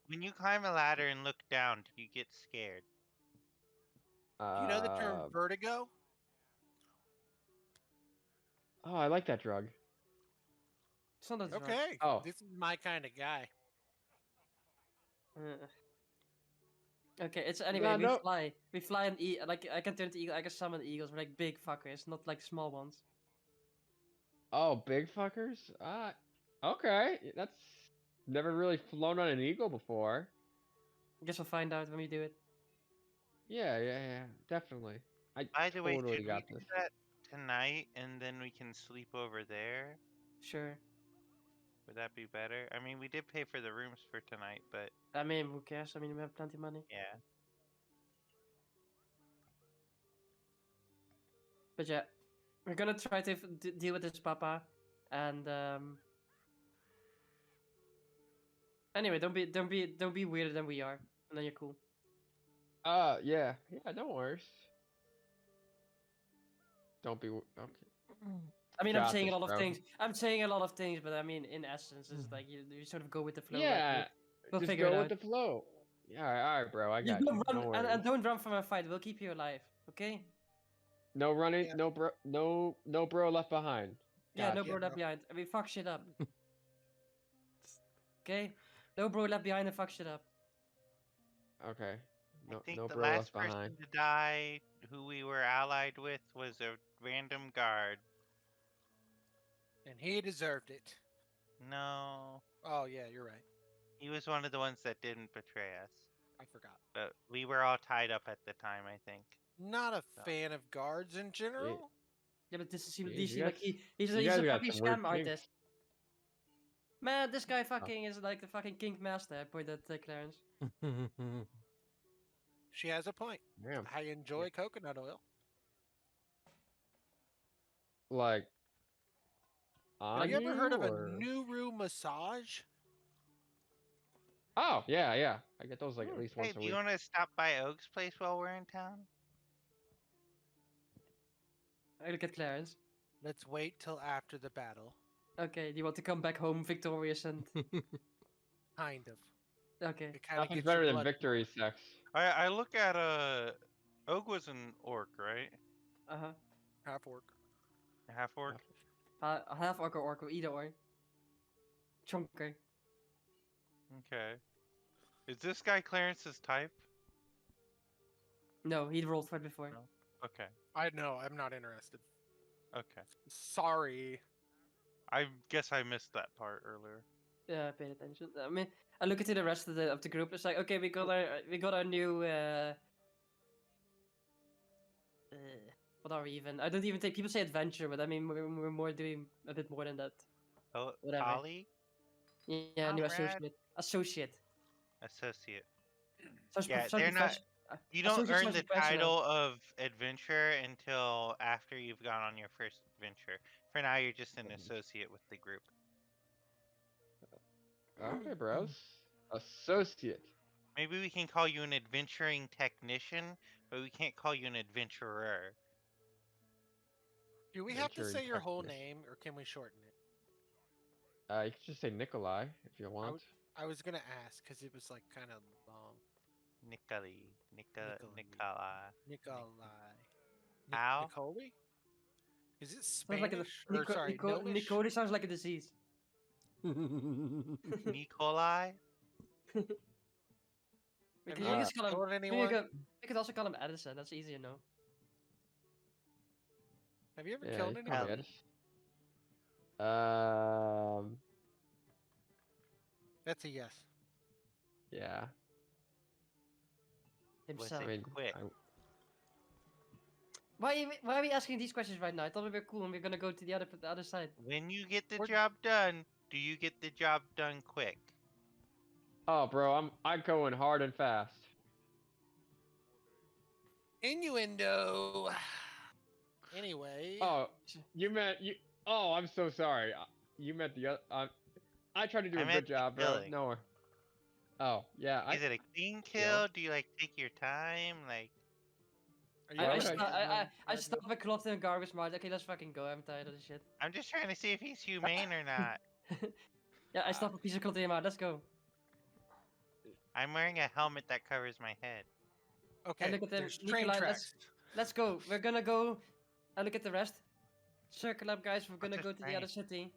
[SPEAKER 3] When you climb a ladder and look down, do you get scared?
[SPEAKER 5] Do you know the term vertigo?
[SPEAKER 4] Oh, I like that drug.
[SPEAKER 6] It's not a drug.
[SPEAKER 5] Okay.
[SPEAKER 4] Oh.
[SPEAKER 5] This is my kind of guy.
[SPEAKER 6] Okay, it's anyway.
[SPEAKER 4] No,
[SPEAKER 6] we
[SPEAKER 4] no.
[SPEAKER 6] fly. We fly and like I can turn to eagle. I can summon eagles. We're like big fuckers, not like small ones.
[SPEAKER 4] Oh, big fuckers. Okay. That's never really flown on an eagle before.
[SPEAKER 6] I guess we'll find out when we do it.
[SPEAKER 4] Yeah, definitely. I
[SPEAKER 3] By the way,
[SPEAKER 4] totally
[SPEAKER 3] should
[SPEAKER 4] got
[SPEAKER 3] we do
[SPEAKER 4] this.
[SPEAKER 3] that tonight and then we can sleep over there?
[SPEAKER 6] Sure.
[SPEAKER 3] Would that be better? I mean, we did pay for the rooms for tonight, but
[SPEAKER 6] I mean, who cares? I mean, we have plenty of money.
[SPEAKER 3] yeah.
[SPEAKER 6] But yeah, we're gonna try to deal with this papa, and anyway, don't be weirder than we are, and then you're cool.
[SPEAKER 4] Yeah, no worries. Don't be okay.
[SPEAKER 6] I mean,
[SPEAKER 4] Got
[SPEAKER 6] I'm saying a
[SPEAKER 4] this,
[SPEAKER 6] lot of
[SPEAKER 4] bro.
[SPEAKER 6] things. I'm saying a lot of things, but I mean, in essence, it's like you sort of go with the flow. like,
[SPEAKER 4] Yeah,
[SPEAKER 6] we'll
[SPEAKER 4] just
[SPEAKER 6] figure
[SPEAKER 4] go
[SPEAKER 6] it
[SPEAKER 4] with
[SPEAKER 6] out.
[SPEAKER 4] the flow. Yeah, all right, bro. I
[SPEAKER 6] Just
[SPEAKER 4] got
[SPEAKER 6] don't
[SPEAKER 4] you.
[SPEAKER 6] run
[SPEAKER 4] No
[SPEAKER 6] and
[SPEAKER 4] worries.
[SPEAKER 6] don't run from a fight. We'll keep you alive. Okay?
[SPEAKER 4] No running.
[SPEAKER 5] Yeah.
[SPEAKER 4] No bro left behind.
[SPEAKER 6] Yeah, no
[SPEAKER 4] Gotcha.
[SPEAKER 6] bro left behind. I mean, fuck shit up. Okay? No bro left behind and fuck shit up.
[SPEAKER 4] Okay. No,
[SPEAKER 3] I think
[SPEAKER 4] no
[SPEAKER 3] the
[SPEAKER 4] bro
[SPEAKER 3] last
[SPEAKER 4] left
[SPEAKER 3] person
[SPEAKER 4] behind.
[SPEAKER 3] to die who we were allied with was a random guard.
[SPEAKER 5] And he deserved it.
[SPEAKER 3] No,
[SPEAKER 5] Oh, yeah, you're right.
[SPEAKER 3] he was one of the ones that didn't betray us.
[SPEAKER 5] I forgot.
[SPEAKER 3] But we were all tied up at the time, I think.
[SPEAKER 5] Not a
[SPEAKER 3] No.
[SPEAKER 5] fan of guards in general.
[SPEAKER 6] Yeah, but this is
[SPEAKER 4] Yeah,
[SPEAKER 6] these
[SPEAKER 4] you
[SPEAKER 6] like
[SPEAKER 4] guys-
[SPEAKER 6] he's
[SPEAKER 4] you
[SPEAKER 6] a
[SPEAKER 4] guys got
[SPEAKER 6] fucking
[SPEAKER 4] some weird
[SPEAKER 6] scam artist.
[SPEAKER 4] kinks.
[SPEAKER 6] Man, this guy fucking is like the fucking kink master. I pointed at Clarence.
[SPEAKER 5] She has a point.
[SPEAKER 4] Damn.
[SPEAKER 5] I enjoy coconut oil.
[SPEAKER 4] Like.
[SPEAKER 5] Have
[SPEAKER 4] On
[SPEAKER 5] you ever heard of
[SPEAKER 4] or-
[SPEAKER 5] a Nuru massage?
[SPEAKER 4] Oh yeah. I get those like at least
[SPEAKER 3] Hey,
[SPEAKER 4] once a
[SPEAKER 3] do
[SPEAKER 4] week.
[SPEAKER 3] you want to stop by Oak's place while we're in town?
[SPEAKER 6] I look at Clarence.
[SPEAKER 5] Let's wait till after the battle.
[SPEAKER 6] Okay, do you want to come back home victorious and
[SPEAKER 5] Kind of.
[SPEAKER 6] okay?
[SPEAKER 5] It kind of
[SPEAKER 4] Nothing's
[SPEAKER 5] gets
[SPEAKER 4] better
[SPEAKER 5] your
[SPEAKER 4] than
[SPEAKER 5] blood
[SPEAKER 4] victory sex.
[SPEAKER 3] I look at Oak was an orc, right?
[SPEAKER 6] Uh-huh.
[SPEAKER 5] half orc.
[SPEAKER 3] A half orc.
[SPEAKER 6] Half orc or orc or either or. Chunker.
[SPEAKER 3] Okay. Is this guy Clarence's type?
[SPEAKER 6] No, he rolled for it before.
[SPEAKER 3] No. Okay.
[SPEAKER 5] I know. I'm not interested.
[SPEAKER 3] Okay.
[SPEAKER 5] Sorry.
[SPEAKER 3] I guess I missed that part earlier.
[SPEAKER 6] Yeah, I paid attention. I mean, I look into the rest of the group. It's like, okay, we got our new. What are we even? I don't even think people say adventure, but I mean we're more doing a bit more than that.
[SPEAKER 3] Oh,
[SPEAKER 6] Whatever.
[SPEAKER 3] Ollie?
[SPEAKER 6] Yeah, new
[SPEAKER 3] Conrad?
[SPEAKER 6] associate.
[SPEAKER 3] Associate.
[SPEAKER 2] Yeah,
[SPEAKER 6] Sounds
[SPEAKER 2] they're not.
[SPEAKER 6] professional.
[SPEAKER 2] You don't earn the
[SPEAKER 6] professional.
[SPEAKER 2] title of adventurer until after you've gone on your first adventure. For now, you're just an associate with the group.
[SPEAKER 4] Okay, bros. Associate.
[SPEAKER 2] Maybe we can call you an adventuring technician, but we can't call you an adventurer.
[SPEAKER 5] Do we have to
[SPEAKER 4] Venturing
[SPEAKER 5] say your whole
[SPEAKER 4] technician.
[SPEAKER 5] name, or can we shorten it?
[SPEAKER 4] You can just say Nikolai if you want.
[SPEAKER 5] I was gonna ask because it was like kind of long.
[SPEAKER 2] Nikolai.
[SPEAKER 5] Nikolai.
[SPEAKER 2] Nikolai.
[SPEAKER 5] Nikolai.
[SPEAKER 2] How?
[SPEAKER 5] Nicoli? Is it
[SPEAKER 6] Sounds like a
[SPEAKER 5] Spanish? Or sorry, Gnomish?
[SPEAKER 6] Nicody sounds like a disease.
[SPEAKER 2] Nikolai?
[SPEAKER 6] We
[SPEAKER 5] Have
[SPEAKER 6] can,
[SPEAKER 5] you
[SPEAKER 6] we can
[SPEAKER 4] Uh,
[SPEAKER 6] just call him.
[SPEAKER 5] killed
[SPEAKER 6] We
[SPEAKER 5] anyone?
[SPEAKER 6] could also call him Edison. That's easier, no?
[SPEAKER 5] Have you ever
[SPEAKER 4] yeah,
[SPEAKER 5] killed
[SPEAKER 4] you
[SPEAKER 5] anyone?
[SPEAKER 4] probably had.
[SPEAKER 5] That's a yes.
[SPEAKER 4] Yeah.
[SPEAKER 2] Was
[SPEAKER 6] Himself.
[SPEAKER 4] I
[SPEAKER 2] it
[SPEAKER 4] mean,
[SPEAKER 2] quick?
[SPEAKER 6] Why are we asking these questions right now? I thought we were cool and we are gonna go to the other side.
[SPEAKER 2] When you get the
[SPEAKER 5] We're-
[SPEAKER 2] job done, do you get the job done quick?
[SPEAKER 4] oh, bro, I'm going hard and fast.
[SPEAKER 5] Innuendo. Anyway.
[SPEAKER 4] Oh, you meant you. Oh, I'm so sorry. You meant the other. I tried to do
[SPEAKER 2] I
[SPEAKER 4] a
[SPEAKER 2] meant
[SPEAKER 4] good
[SPEAKER 2] the
[SPEAKER 4] job, bro.
[SPEAKER 2] killing.
[SPEAKER 4] No. Oh, yeah.
[SPEAKER 2] Is it a clean
[SPEAKER 4] kill.
[SPEAKER 2] kill? Do you like take your time? Like,
[SPEAKER 5] Are you
[SPEAKER 4] Why
[SPEAKER 6] I
[SPEAKER 4] would
[SPEAKER 5] actually
[SPEAKER 6] I
[SPEAKER 5] using
[SPEAKER 6] stopped a cloth in a garbage mart. Okay, let's fucking go. I'm tired of this shit.
[SPEAKER 2] I'm just trying to see if he's humane or not.
[SPEAKER 6] Yeah, I stopped a piece of cloth in the mart. Let's go.
[SPEAKER 2] I'm wearing a helmet that covers my head.
[SPEAKER 5] Okay,
[SPEAKER 6] And look at them,
[SPEAKER 5] there's train
[SPEAKER 6] Nikolai,
[SPEAKER 5] tracks.
[SPEAKER 6] Let's go. We're gonna go. And look at the rest. Circle up, guys. We're gonna
[SPEAKER 2] this
[SPEAKER 6] go to the
[SPEAKER 2] train?
[SPEAKER 6] other city.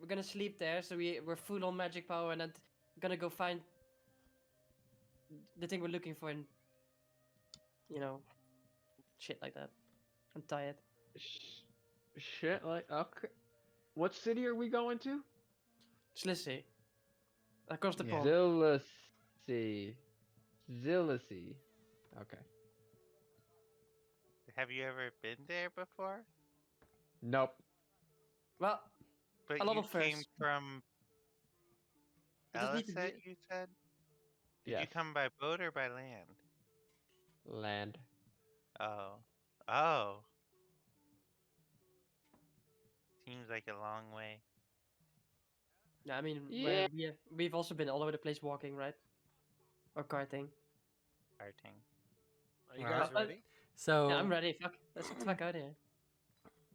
[SPEAKER 6] We're gonna sleep there, so we're full on magic power, and then we're gonna go find the thing we're looking for, and shit like that. I'm tired.
[SPEAKER 4] Shit, like okay. What city are we going to?
[SPEAKER 6] Slissi. Across the
[SPEAKER 2] Yeah.
[SPEAKER 6] pond.
[SPEAKER 4] Zillisy. Zillisy. Okay.
[SPEAKER 2] Have you ever been there before?
[SPEAKER 4] Nope.
[SPEAKER 6] Well,
[SPEAKER 2] But
[SPEAKER 6] A lot
[SPEAKER 2] you
[SPEAKER 6] of
[SPEAKER 2] came
[SPEAKER 6] firsts.
[SPEAKER 2] from
[SPEAKER 6] we just need to
[SPEAKER 2] Ellicott,
[SPEAKER 6] be.
[SPEAKER 2] you said? Did you
[SPEAKER 4] Yes.
[SPEAKER 2] come by boat or by land?
[SPEAKER 4] Land.
[SPEAKER 2] Oh. Oh. Seems like a long way.
[SPEAKER 6] Yeah, I mean,
[SPEAKER 4] Yeah.
[SPEAKER 6] we've also been all over the place walking, right? Or karting.
[SPEAKER 2] Karting.
[SPEAKER 5] Are you
[SPEAKER 1] Alright.
[SPEAKER 5] guys ready?
[SPEAKER 1] So
[SPEAKER 6] Yeah, I'm ready. Fuck. Let's get the fuck out of here.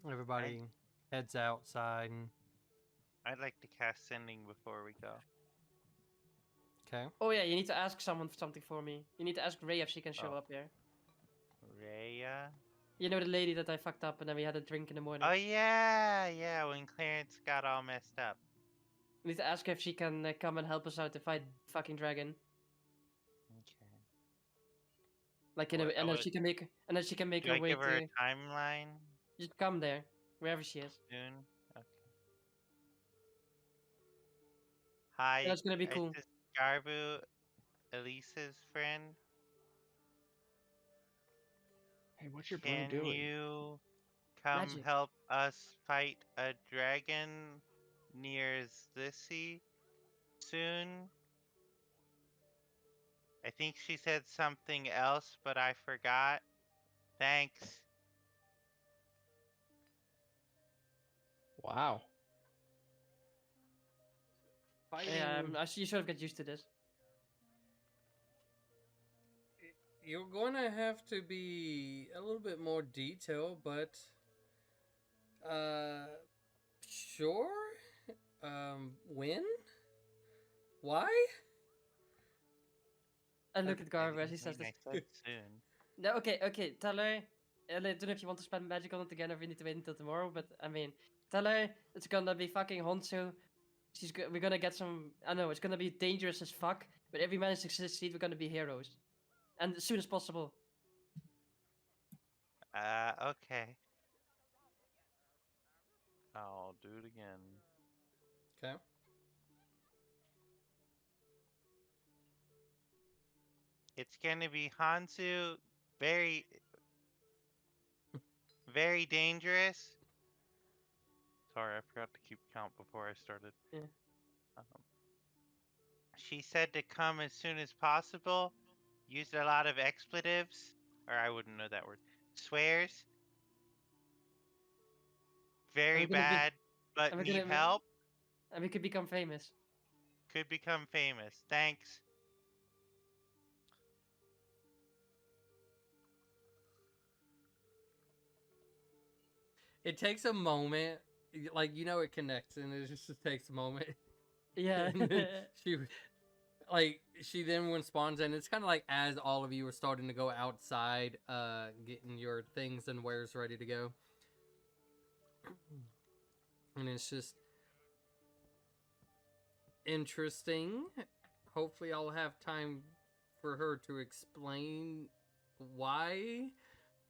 [SPEAKER 1] everybody heads outside.
[SPEAKER 2] I'd like to cast sending before we go.
[SPEAKER 1] Okay.
[SPEAKER 6] Oh yeah, you need to ask someone for something for me. You need to ask Ray if she can show
[SPEAKER 2] Oh.
[SPEAKER 6] up here.
[SPEAKER 2] Rhea?
[SPEAKER 6] You know the lady that I fucked up and then we had a drink in the morning.
[SPEAKER 2] Oh yeah, when Clarence got all messed up.
[SPEAKER 6] We need to ask her if she can come and help us out to fight fucking dragon.
[SPEAKER 2] Okay.
[SPEAKER 6] Like
[SPEAKER 2] Well,
[SPEAKER 6] and
[SPEAKER 2] I
[SPEAKER 6] then she can make
[SPEAKER 2] Do I
[SPEAKER 6] her way
[SPEAKER 2] give her
[SPEAKER 6] to
[SPEAKER 2] a timeline
[SPEAKER 6] just come there wherever she is.
[SPEAKER 2] soon? Okay. Hi,
[SPEAKER 6] That's gonna be cool.
[SPEAKER 2] Is this Garbu, Elisa's friend?
[SPEAKER 4] Hey, what's your bro
[SPEAKER 2] Can
[SPEAKER 4] doing?
[SPEAKER 2] you come
[SPEAKER 6] Magic.
[SPEAKER 2] help us fight a dragon near Zlissy soon? I think she said something else, but I forgot. Thanks.
[SPEAKER 4] Wow.
[SPEAKER 6] Yeah, you sort of get used to this.
[SPEAKER 1] You're going to have to be a little bit more detailed, but sure. When? Why?
[SPEAKER 6] And look
[SPEAKER 2] Okay,
[SPEAKER 6] at Garver as
[SPEAKER 2] I
[SPEAKER 6] he says
[SPEAKER 2] mean,
[SPEAKER 6] this.
[SPEAKER 2] I said soon.
[SPEAKER 6] No, okay, tell her. I don't know if you want to spend magic on it again or if we need to wait until tomorrow, but I mean, tell her it's gonna be fucking Honsu. We're gonna get some. I know it's gonna be dangerous as fuck, but if we manage to succeed, we're gonna be heroes, and as soon as possible.
[SPEAKER 2] Okay. I'll do it again.
[SPEAKER 1] Okay.
[SPEAKER 2] It's gonna be Hansu, very, very dangerous. Sorry, I forgot to keep count before I started.
[SPEAKER 6] Yeah.
[SPEAKER 2] She said to come as soon as possible,
[SPEAKER 3] Used a lot of expletives, or I wouldn't know that word. Swears. Very
[SPEAKER 6] we're gonna be,
[SPEAKER 3] bad, but
[SPEAKER 6] and we're
[SPEAKER 3] need
[SPEAKER 6] gonna,
[SPEAKER 3] help.
[SPEAKER 6] and we could become famous.
[SPEAKER 3] Could become famous. Thanks.
[SPEAKER 1] It takes a moment, like it connects, and it just takes a moment.
[SPEAKER 6] Yeah.
[SPEAKER 1] And then she then responds, and it's kind of like as all of you are starting to go outside, getting your things and wares ready to go, and it's just interesting. Hopefully, I'll have time for her to explain why,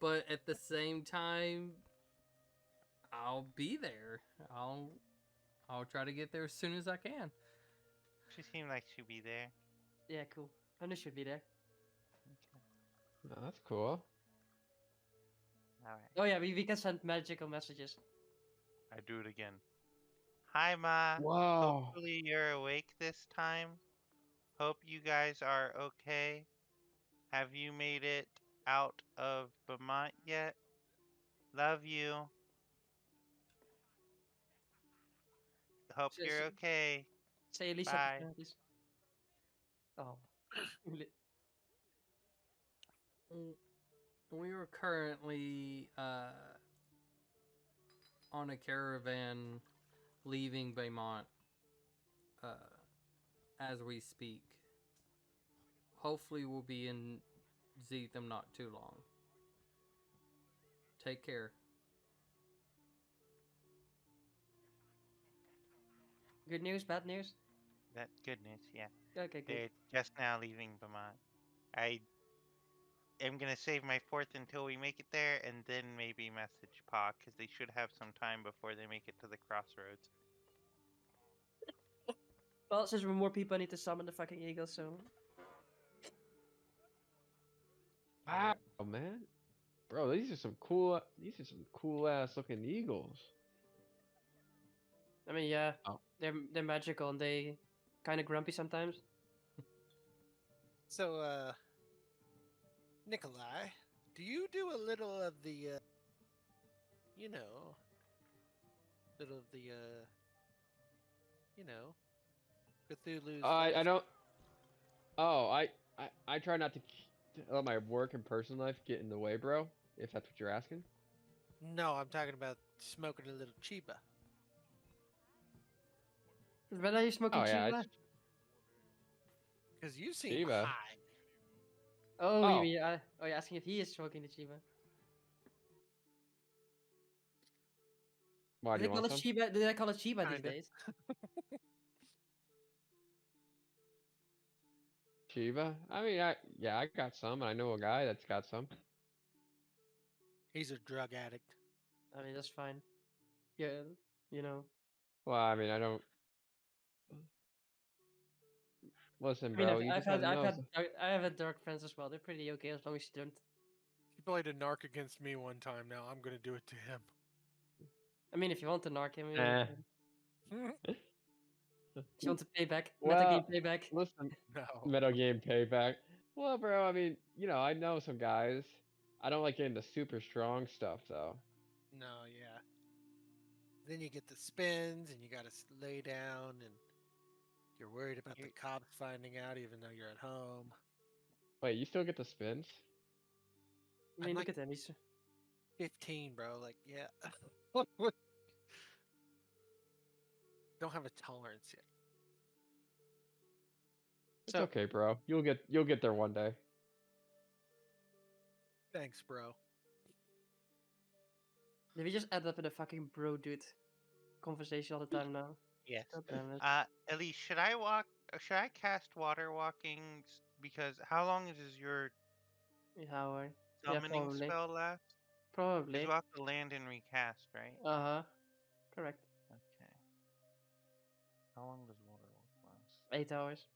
[SPEAKER 1] but at the same time, I'll be there. I'll try to get there as soon as I can.
[SPEAKER 3] She seemed like she'd be there.
[SPEAKER 6] Yeah, cool. And it should be there.
[SPEAKER 4] Oh, that's cool.
[SPEAKER 3] Alright.
[SPEAKER 6] Oh yeah, we can send magical messages.
[SPEAKER 3] I do it again. Hi, Ma.
[SPEAKER 4] Whoa.
[SPEAKER 3] Hopefully you're awake this time. Hope you guys are okay. Have you made it out of Vermont yet? Love you. Hope
[SPEAKER 6] Say,
[SPEAKER 3] you're okay.
[SPEAKER 6] say Elisa,
[SPEAKER 3] Bye.
[SPEAKER 6] please. Oh.
[SPEAKER 1] We are currently on a caravan leaving Beaumont as we speak. Hopefully, we'll be in Zeetham not too long. Take care.
[SPEAKER 6] Good news, bad news?
[SPEAKER 3] That good news, yeah.
[SPEAKER 6] Okay, good.
[SPEAKER 3] They're just now leaving Vermont. I am gonna save my fourth until we make it there, and then maybe message Pa, because they should have some time before they make it to the crossroads.
[SPEAKER 6] Well, since we're more people, I need to summon the fucking eagle, so...
[SPEAKER 4] Wow, man. Bro, these are some cool ass looking eagles.
[SPEAKER 6] I mean, yeah,
[SPEAKER 4] Oh.
[SPEAKER 6] they're magical and they kind of grumpy sometimes.
[SPEAKER 5] So, Nikolai, do you do a little of the, you know, little of the, you know, Cthulhu's?
[SPEAKER 4] I don't. Oh, I try not to let my work and personal life get in the way, bro. If that's what you're asking.
[SPEAKER 5] No, I'm talking about smoking a little chiba.
[SPEAKER 6] When are you smoking
[SPEAKER 4] Oh yeah,
[SPEAKER 6] Chiba?
[SPEAKER 4] it's
[SPEAKER 5] Because you seem
[SPEAKER 4] Chiba.
[SPEAKER 5] high.
[SPEAKER 6] Oh,
[SPEAKER 4] Oh.
[SPEAKER 6] you mean, oh, you're asking if he is smoking the Chiba.
[SPEAKER 4] Why
[SPEAKER 6] Do
[SPEAKER 4] do
[SPEAKER 6] they
[SPEAKER 4] you
[SPEAKER 6] call
[SPEAKER 4] want
[SPEAKER 6] it
[SPEAKER 4] some?
[SPEAKER 6] Chiba? Do they call it Chiba these
[SPEAKER 5] Kinda.
[SPEAKER 6] days?
[SPEAKER 4] Shiva? I mean, I got some. I know a guy that's got some.
[SPEAKER 5] He's a drug addict.
[SPEAKER 6] I mean, that's fine. Yeah, you know.
[SPEAKER 4] Well, I mean, I don't. Listen,
[SPEAKER 6] I mean,
[SPEAKER 4] bro. You just gotta know.
[SPEAKER 6] I have had dark friends as well. They're pretty okay as long as you don't.
[SPEAKER 5] He played a narc against me one time. Now I'm gonna do it to him.
[SPEAKER 6] I mean, if you want to narc him, you
[SPEAKER 4] Eh.
[SPEAKER 6] can. If you want to pay back,
[SPEAKER 4] Well,
[SPEAKER 6] metagame payback.
[SPEAKER 4] listen,
[SPEAKER 5] No.
[SPEAKER 4] Metal Game Payback. Well, bro. I mean, I know some guys. I don't like getting the super strong stuff though.
[SPEAKER 5] No, yeah. Then you get the spins, and you gotta lay down, and you're worried about the
[SPEAKER 3] You-
[SPEAKER 5] cops finding out, even though you're at home.
[SPEAKER 4] Wait, you still get the spins?
[SPEAKER 6] I mean,
[SPEAKER 5] I'm
[SPEAKER 6] look
[SPEAKER 5] like
[SPEAKER 6] at them. He's
[SPEAKER 5] 15, bro. Like, yeah. Don't have a tolerance yet.
[SPEAKER 4] It's
[SPEAKER 6] So-
[SPEAKER 4] okay, bro. You'll get there one day.
[SPEAKER 5] Thanks, bro.
[SPEAKER 6] Did we just end up in a fucking bro dude conversation all the time now?
[SPEAKER 3] Yes.
[SPEAKER 6] God damn it.
[SPEAKER 3] Elise, should I walk? Should I cast water walking? Because how long does your
[SPEAKER 6] How are? Yeah,
[SPEAKER 3] summoning
[SPEAKER 6] probably.
[SPEAKER 3] spell last?
[SPEAKER 6] Probably.
[SPEAKER 3] Because we'll have to land and recast, right?
[SPEAKER 6] Uh huh. Correct.
[SPEAKER 3] Okay. How long does water walk last?
[SPEAKER 6] 8 hours.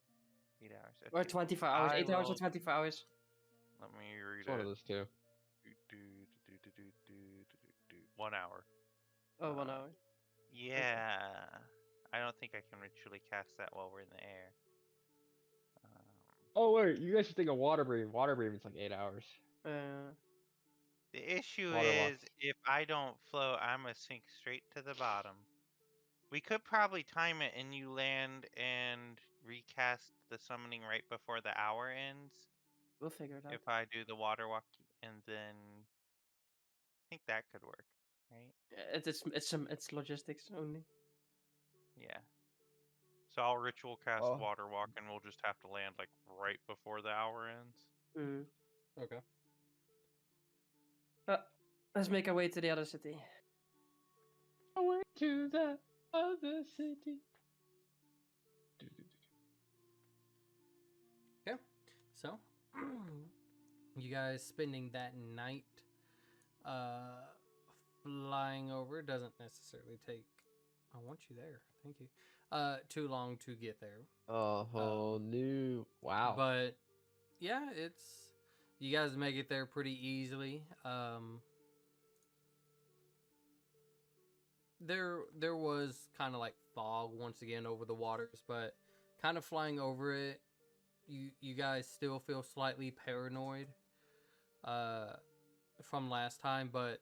[SPEAKER 3] 8 hours.
[SPEAKER 6] Or
[SPEAKER 3] Okay.
[SPEAKER 6] 24 hours.
[SPEAKER 3] I
[SPEAKER 6] 8 hours or
[SPEAKER 3] will-
[SPEAKER 6] 24 hours.
[SPEAKER 3] Let me read
[SPEAKER 4] It's one of
[SPEAKER 3] it.
[SPEAKER 4] those two.
[SPEAKER 3] 1 hour.
[SPEAKER 6] Oh, 1
[SPEAKER 3] Uh,
[SPEAKER 6] hour.
[SPEAKER 3] Yeah. I don't think I can ritually cast that while we're in the air.
[SPEAKER 4] Oh wait, you guys should think of water breathing. Water breathing's like 8 hours.
[SPEAKER 3] The issue
[SPEAKER 4] Water walk.
[SPEAKER 3] is, if I don't float, I'm gonna sink straight to the bottom. We could probably time it and you land and recast the summoning right before the hour ends.
[SPEAKER 6] We'll figure it out.
[SPEAKER 3] If I do the water walk, and then I think that could work, right?
[SPEAKER 6] It's logistics only.
[SPEAKER 3] Yeah. So I'll ritual cast
[SPEAKER 4] Oh.
[SPEAKER 3] water walk, and we'll just have to land like right before the hour ends.
[SPEAKER 6] Mm.
[SPEAKER 1] Okay.
[SPEAKER 6] Let's make our way to the other city.
[SPEAKER 4] Away to the other city.
[SPEAKER 1] Okay. So, you guys spending that night flying over doesn't necessarily take. I want you there. Thank you. Too long to get there.
[SPEAKER 4] A whole new wow.
[SPEAKER 1] But yeah, it's you guys make it there pretty easily. There was kind of like fog once again over the waters, but kind of flying over it, you guys still feel slightly paranoid from last time, but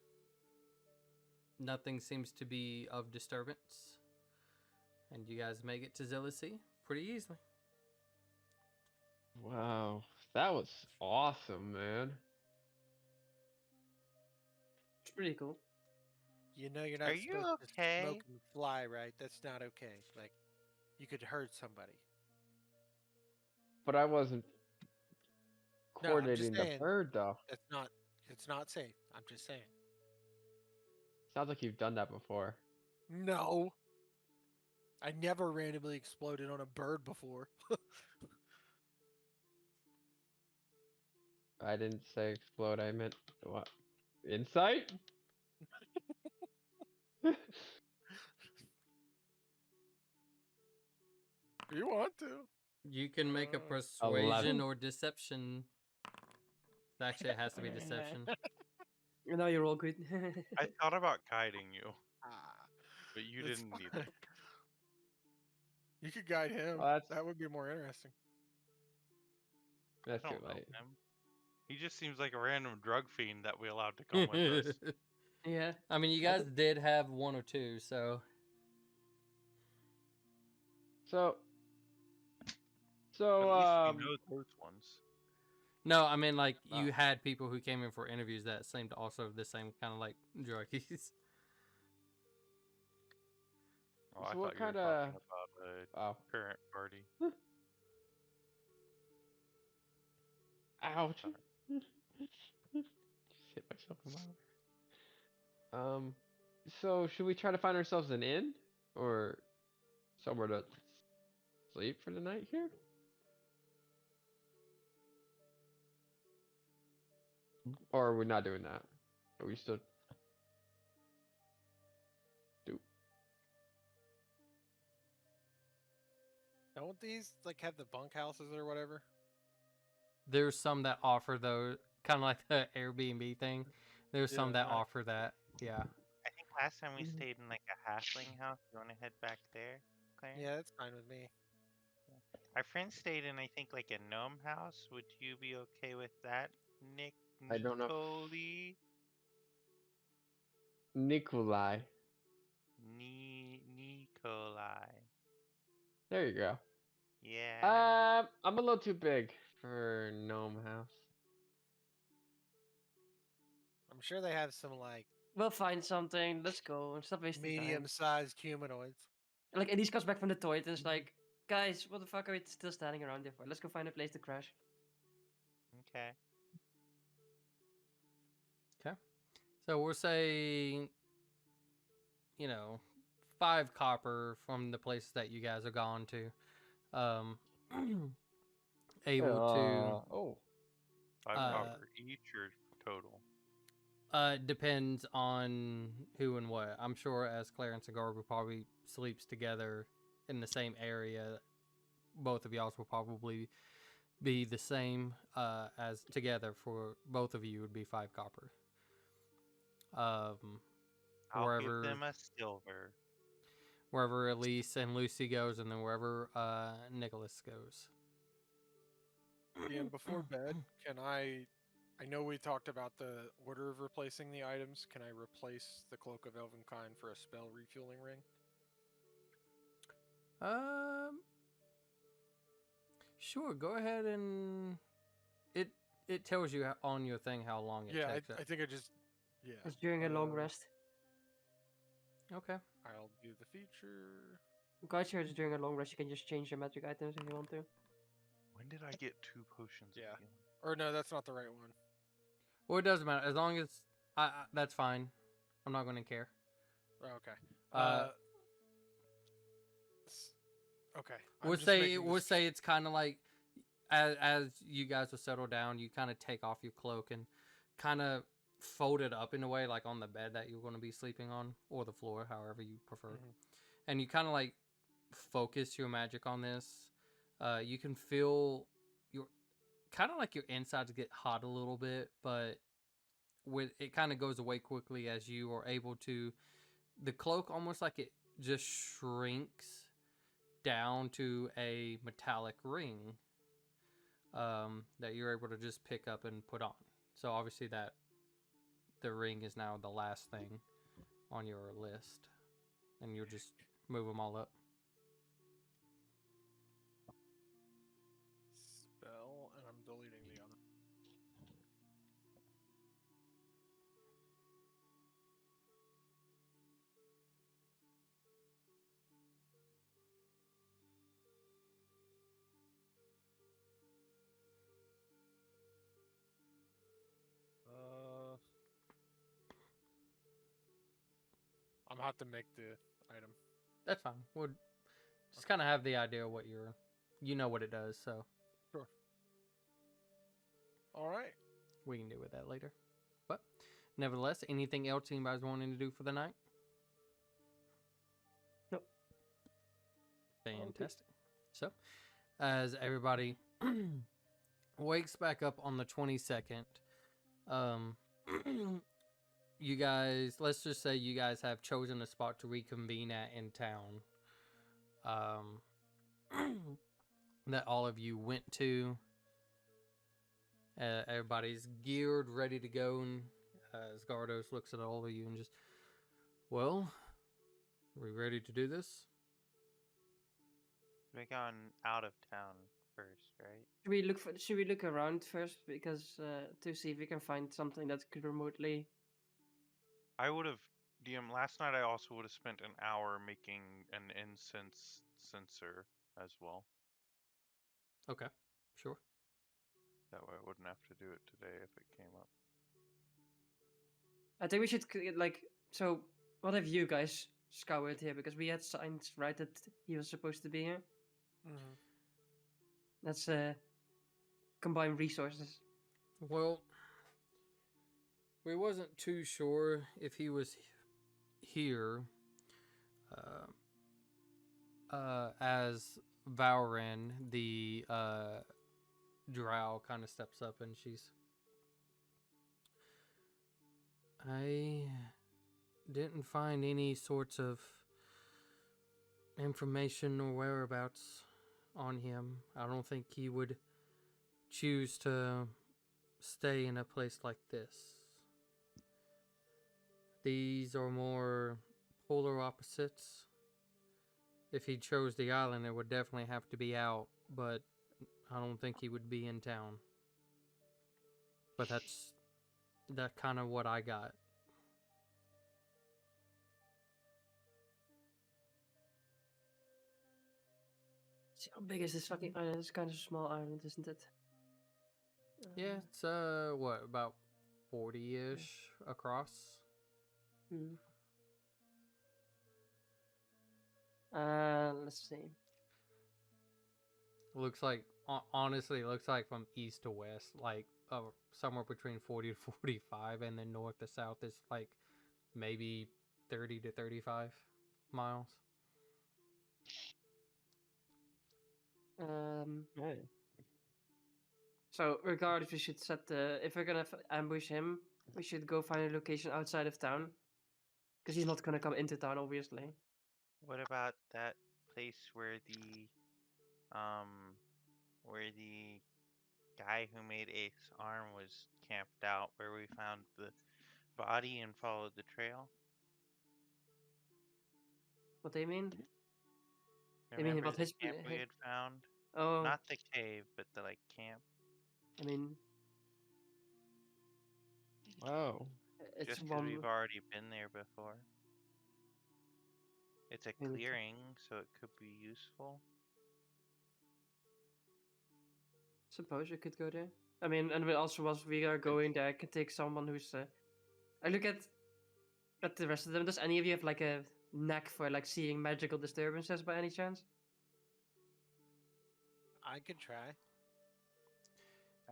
[SPEAKER 1] nothing seems to be of disturbance. And you guys make it to Zillisea pretty easily.
[SPEAKER 4] Wow, that was awesome, man.
[SPEAKER 6] It's pretty cool.
[SPEAKER 5] You know you're not
[SPEAKER 3] Are you
[SPEAKER 5] supposed to
[SPEAKER 3] okay?
[SPEAKER 5] smoke and fly, right? That's not okay. Like, you could hurt somebody.
[SPEAKER 4] But I wasn't
[SPEAKER 5] No, I'm just
[SPEAKER 4] coordinating the
[SPEAKER 5] saying
[SPEAKER 4] bird though.
[SPEAKER 5] it's not safe. I'm just saying.
[SPEAKER 4] Sounds like you've done that before.
[SPEAKER 5] No. I never randomly exploded on a bird before.
[SPEAKER 4] I didn't say explode. I meant what? Insight?
[SPEAKER 5] You want to?
[SPEAKER 1] You can make a
[SPEAKER 5] 11.
[SPEAKER 1] persuasion or deception. Actually, it has to be deception.
[SPEAKER 6] Now you're all good.
[SPEAKER 2] I thought about guiding you,
[SPEAKER 5] Ah,
[SPEAKER 2] but you
[SPEAKER 5] it's
[SPEAKER 2] didn't need
[SPEAKER 5] fine.
[SPEAKER 2] it.
[SPEAKER 5] You could guide him.
[SPEAKER 4] Well, that's-
[SPEAKER 5] That would be more interesting.
[SPEAKER 4] That's
[SPEAKER 2] I
[SPEAKER 4] too
[SPEAKER 2] don't know
[SPEAKER 4] late.
[SPEAKER 2] him. He just seems like a random drug fiend that we allowed to come with us.
[SPEAKER 6] Yeah.
[SPEAKER 1] I mean, you guys did have one or two, so
[SPEAKER 4] So,
[SPEAKER 2] At least we know those ones.
[SPEAKER 1] no. I mean, like
[SPEAKER 4] Wow.
[SPEAKER 1] you had people who came in for interviews that seemed also the same kind of like druggies.
[SPEAKER 2] Oh, I
[SPEAKER 4] So what
[SPEAKER 2] thought you were
[SPEAKER 4] kinda-
[SPEAKER 2] talking about a
[SPEAKER 4] wow.
[SPEAKER 2] current party.
[SPEAKER 4] Ouch.
[SPEAKER 2] Sorry.
[SPEAKER 4] Just hit myself in my arm. So should we try to find ourselves an inn or somewhere to sleep for the night here? Or are we not doing that? Are we still?
[SPEAKER 5] Don't these like have the bunkhouses or whatever?
[SPEAKER 1] There's some that offer those, kind of like the Airbnb thing. There's some
[SPEAKER 5] Yeah,
[SPEAKER 1] that offer that. Yeah.
[SPEAKER 3] I think last time we
[SPEAKER 4] Mhm.
[SPEAKER 3] stayed in like a halfling house. You want to head back there, Claire?
[SPEAKER 5] Yeah, that's fine with me.
[SPEAKER 3] Our friend stayed in, I think, like a gnome house. Would you be okay with that, Nick?
[SPEAKER 4] I don't know.
[SPEAKER 3] Nicoli?
[SPEAKER 4] Nikolai.
[SPEAKER 3] Nikolai.
[SPEAKER 4] There you go.
[SPEAKER 3] Yeah.
[SPEAKER 4] I'm a little too big for gnome house.
[SPEAKER 5] I'm sure they have some like
[SPEAKER 6] We'll find something. Let's go. Stop wasting time.
[SPEAKER 5] medium-sized humanoids.
[SPEAKER 6] Like Elise comes back from the toilet and is like, guys, what the fuck are we still standing around here for? Let's go find a place to crash.
[SPEAKER 3] Okay.
[SPEAKER 1] Okay. So we'll say, 5 copper from the places that you guys have gone to. Able
[SPEAKER 4] Oh.
[SPEAKER 2] 5
[SPEAKER 1] Uh,
[SPEAKER 2] copper each or total?
[SPEAKER 1] to. Depends on who and what. I'm sure as Clarence and Garb will probably sleeps together in the same area, both of y'all's will probably be the same as together for both of you would be 5 copper.
[SPEAKER 3] I'll
[SPEAKER 1] Wherever
[SPEAKER 3] give them a silver.
[SPEAKER 1] wherever Elise and Lucy goes, and then wherever Nicholas goes.
[SPEAKER 5] DM, before bed, can I know we talked about the order of replacing the items. Can I replace the Cloak of Elvenkind for a spell refueling ring?
[SPEAKER 1] Sure. Go ahead and it tells you on your thing how long it
[SPEAKER 5] Yeah,
[SPEAKER 1] takes.
[SPEAKER 5] I think I just
[SPEAKER 6] It's during a long
[SPEAKER 5] uh,
[SPEAKER 6] rest.
[SPEAKER 1] Okay.
[SPEAKER 5] I'll do the feature.
[SPEAKER 6] I'm quite sure it's during a long rest. You can just change your magic items if you want to.
[SPEAKER 2] When did I get 2 potions
[SPEAKER 5] Yeah.
[SPEAKER 2] of healing?
[SPEAKER 5] Or no, that's not the right one.
[SPEAKER 1] Well, it doesn't matter as long as that's fine. I'm not going to care.
[SPEAKER 5] Oh, okay.
[SPEAKER 1] Uh,
[SPEAKER 5] Okay.
[SPEAKER 1] We'll say it's kind of like as you guys will settle down, you kind of take off your cloak and kind of fold it up in a way like on the bed that you're going to be sleeping on or the floor, however you prefer. And you kind of like focus your magic on this. You can feel your kind of like your insides get hot a little bit, but with it kind of goes away quickly as you are able to the cloak almost like it just shrinks down to a metallic ring that you're able to just pick up and put on. So obviously that the ring is now the last thing on your list, and you'll just move them all up.
[SPEAKER 5] Spell, and I'm deleting the other. I'm gonna have to make the item.
[SPEAKER 1] That's fine. We'll just kind of have the idea of what you know what it does, so
[SPEAKER 5] Sure. All right.
[SPEAKER 1] we can deal with that later. But nevertheless, anything else anybody's wanting to do for the night?
[SPEAKER 6] Nope.
[SPEAKER 1] Fantastic. So, as everybody wakes back up on the 22nd, you guys, let's just say you guys have chosen a spot to reconvene at in town. That all of you went to. Everybody's geared, ready to go, and as Gardos looks at all of you and just, well, are we ready to do this?
[SPEAKER 3] We're going out of town first, right?
[SPEAKER 6] Should we look around first because to see if we can find something that could remotely?
[SPEAKER 2] I would have DM last night. I also would have spent an hour making an incense censer as well.
[SPEAKER 1] Okay, sure.
[SPEAKER 2] That way I wouldn't have to do it today if it came up.
[SPEAKER 6] I think we should So, what have you guys scoured here? Because we had signs right that he was supposed to be here.
[SPEAKER 5] Mm-hmm.
[SPEAKER 6] Let's combine resources.
[SPEAKER 1] Well, we wasn't too sure if he was here. As Valren, the drow, kind of steps up and I didn't find any sorts of information or whereabouts on him. I don't think he would choose to stay in a place like this. These are more polar opposites. If he chose the island, it would definitely have to be out, but I don't think he would be in town. But that's kind of what I got.
[SPEAKER 6] See, how big is this fucking island? It's kind of a small island, isn't it?
[SPEAKER 1] Yeah, it's what, about 40-ish across.
[SPEAKER 6] Let's see.
[SPEAKER 1] Looks like, honestly, it looks like from east to west, like somewhere between 40 to 45, and then north to south is like maybe 30 to 35 miles.
[SPEAKER 6] Right. So regardless, we should set if we're gonna ambush him, we should go find a location outside of town, because he's not gonna come into town, obviously.
[SPEAKER 3] What about that place where the guy who made Ace's arm was camped out where we found the body and followed the trail.
[SPEAKER 6] What do you mean? You mean
[SPEAKER 3] Remember
[SPEAKER 6] about
[SPEAKER 3] the
[SPEAKER 6] his?
[SPEAKER 3] camp we had found?
[SPEAKER 6] Oh,
[SPEAKER 3] Not the cave, but the like camp.
[SPEAKER 6] I mean,
[SPEAKER 4] Oh.
[SPEAKER 6] it's
[SPEAKER 3] Just because
[SPEAKER 6] one.
[SPEAKER 3] we've already been there before. It's a
[SPEAKER 6] Maybe
[SPEAKER 3] clearing, so it could be useful.
[SPEAKER 6] Suppose you could go there. I mean, and also as we are going there, I could take someone who's. I look at the rest of them. Does any of you have like a knack for like seeing magical disturbances by any chance?
[SPEAKER 5] I could try.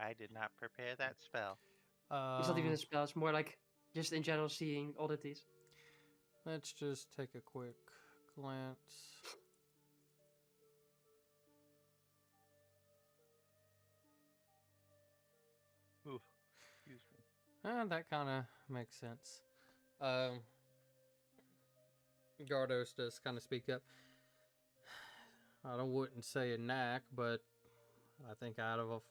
[SPEAKER 3] I did not prepare that spell.
[SPEAKER 6] It's not even
[SPEAKER 1] Um,
[SPEAKER 6] a spell. It's more like just in general seeing oddities.
[SPEAKER 1] let's just take a quick glance.
[SPEAKER 2] Oof. Excuse me.
[SPEAKER 1] That kind of makes sense. Gardos does kind of speak up. Wouldn't say a knack, but I think out of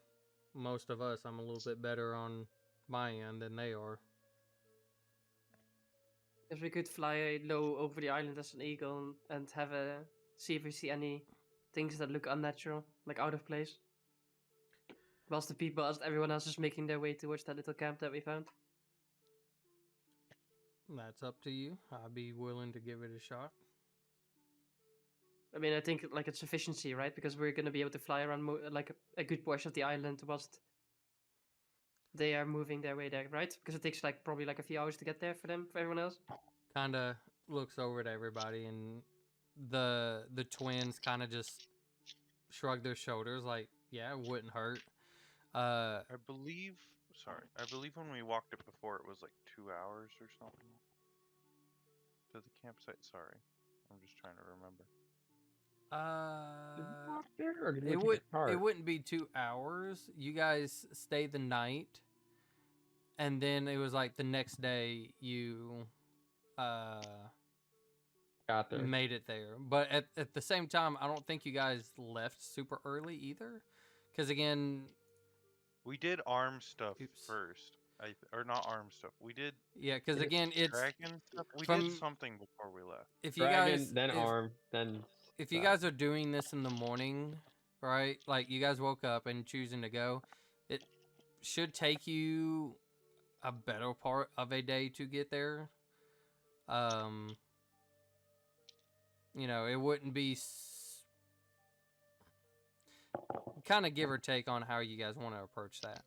[SPEAKER 1] most of us, I'm a little bit better on my end than they are.
[SPEAKER 6] If we could fly low over the island as an eagle and have a see if we see any things that look unnatural, like out of place. Whilst everyone else is making their way towards that little camp that we found.
[SPEAKER 1] That's up to you. I'd be willing to give it a shot.
[SPEAKER 6] I mean, I think like it's efficiency, right? Because we're gonna be able to fly around like a good portion of the island whilst they are moving their way there, right? Because it takes like probably like a few hours to get there for everyone else.
[SPEAKER 1] Kind of looks over at everybody, and the twins kind of just shrug their shoulders, like, yeah, it wouldn't hurt.
[SPEAKER 2] I believe. Sorry, I believe when we walked it before, it was like 2 hours or something. To the campsite. Sorry, I'm just trying to remember.
[SPEAKER 4] Did we walk there, or did we
[SPEAKER 1] It
[SPEAKER 4] take
[SPEAKER 1] would
[SPEAKER 4] a cart?
[SPEAKER 1] it wouldn't be 2 hours. You guys stayed the night, and then it was like the next day you
[SPEAKER 4] Got there.
[SPEAKER 1] made it there. But at the same time, I don't think you guys left super early either, because again,
[SPEAKER 2] We did arm stuff
[SPEAKER 1] Oops.
[SPEAKER 2] first. Or not arm stuff. We did
[SPEAKER 1] yeah, because again, it's
[SPEAKER 2] dragon stuff. We
[SPEAKER 1] from-
[SPEAKER 2] did something before we left.
[SPEAKER 1] if you
[SPEAKER 4] Dragon,
[SPEAKER 1] guys
[SPEAKER 4] then
[SPEAKER 1] if,
[SPEAKER 4] arm, then.
[SPEAKER 1] if you
[SPEAKER 4] stuff.
[SPEAKER 1] guys are doing this in the morning, right? Like you guys woke up and choosing to go, it should take you a better part of a day to get there. It wouldn't be kind of give or take on how you guys want to approach that.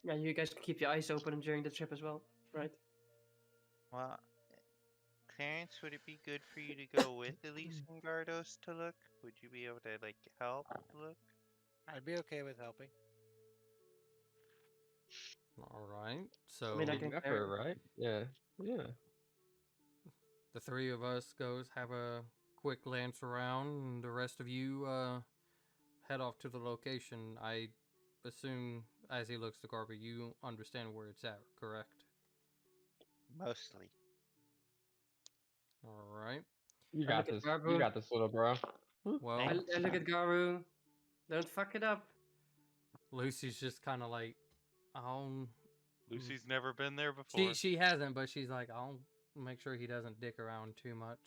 [SPEAKER 6] Yeah, you guys can keep your eyes open during the trip as well, right?
[SPEAKER 3] Well, Clarence, would it be good for you to go with Elise and Gardos to look? Would you be able to like help look?
[SPEAKER 5] I'd be okay with helping.
[SPEAKER 1] All right. So
[SPEAKER 6] mean, I
[SPEAKER 4] Big
[SPEAKER 6] can
[SPEAKER 4] effort,
[SPEAKER 6] carry.
[SPEAKER 4] right? Yeah. Yeah.
[SPEAKER 1] the three of us goes have a quick glance around, and the rest of you head off to the location. I assume, as he looks to Garby, you understand where it's at, correct?
[SPEAKER 3] Mostly.
[SPEAKER 1] All right.
[SPEAKER 4] You
[SPEAKER 6] I
[SPEAKER 4] got
[SPEAKER 6] look at
[SPEAKER 4] this.
[SPEAKER 6] Garbo.
[SPEAKER 4] You got this, little bro.
[SPEAKER 1] Well,
[SPEAKER 6] I look at Garu. Don't fuck it up.
[SPEAKER 1] Lucy's just kind of like, I'll.
[SPEAKER 2] Lucy's never been there before.
[SPEAKER 1] She hasn't, but she's like, I'll make sure he doesn't dick around too much.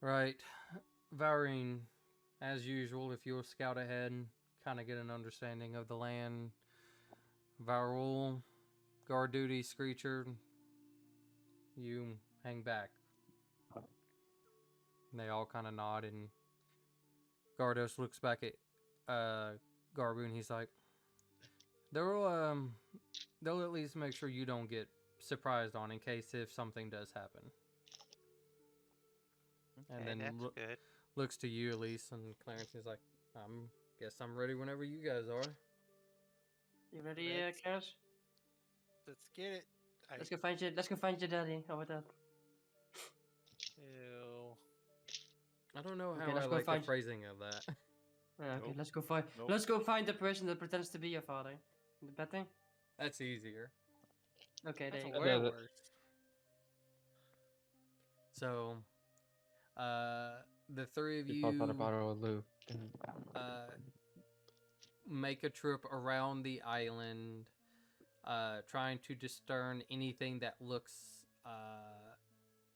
[SPEAKER 1] Right. Varine, as usual, if you'll scout ahead and kind of get an understanding of the land. Varul, guard duty, Screecher, you hang back. And they all kind of nod, and Gardos looks back at Garbu, and he's like, they'll at least make sure you don't get surprised on in case if something does happen. And
[SPEAKER 3] Okay,
[SPEAKER 1] then
[SPEAKER 3] that's good.
[SPEAKER 1] looks to you, Elise, and Clarence is like, guess I'm ready whenever you guys are.
[SPEAKER 6] You ready,
[SPEAKER 5] Let's-
[SPEAKER 6] Clarence?
[SPEAKER 5] Let's get it.
[SPEAKER 6] Let's go find your daddy. How about that?
[SPEAKER 5] Ew.
[SPEAKER 1] I don't know how
[SPEAKER 6] Okay,
[SPEAKER 1] I
[SPEAKER 6] let's go
[SPEAKER 1] like the
[SPEAKER 6] find-
[SPEAKER 1] phrasing of that.
[SPEAKER 6] Yeah, okay,
[SPEAKER 2] Nope.
[SPEAKER 6] let's go find.
[SPEAKER 2] Nope.
[SPEAKER 6] Let's go find the person that pretends to be your father. The bad thing.
[SPEAKER 1] That's easier.
[SPEAKER 6] Okay, there
[SPEAKER 5] That's
[SPEAKER 6] you
[SPEAKER 5] a
[SPEAKER 6] go.
[SPEAKER 5] way
[SPEAKER 4] Yeah,
[SPEAKER 5] worse.
[SPEAKER 1] So, the three of
[SPEAKER 4] We both had a
[SPEAKER 1] you
[SPEAKER 4] bottle of Lou.
[SPEAKER 1] make a trip around the island, trying to discern anything that looks,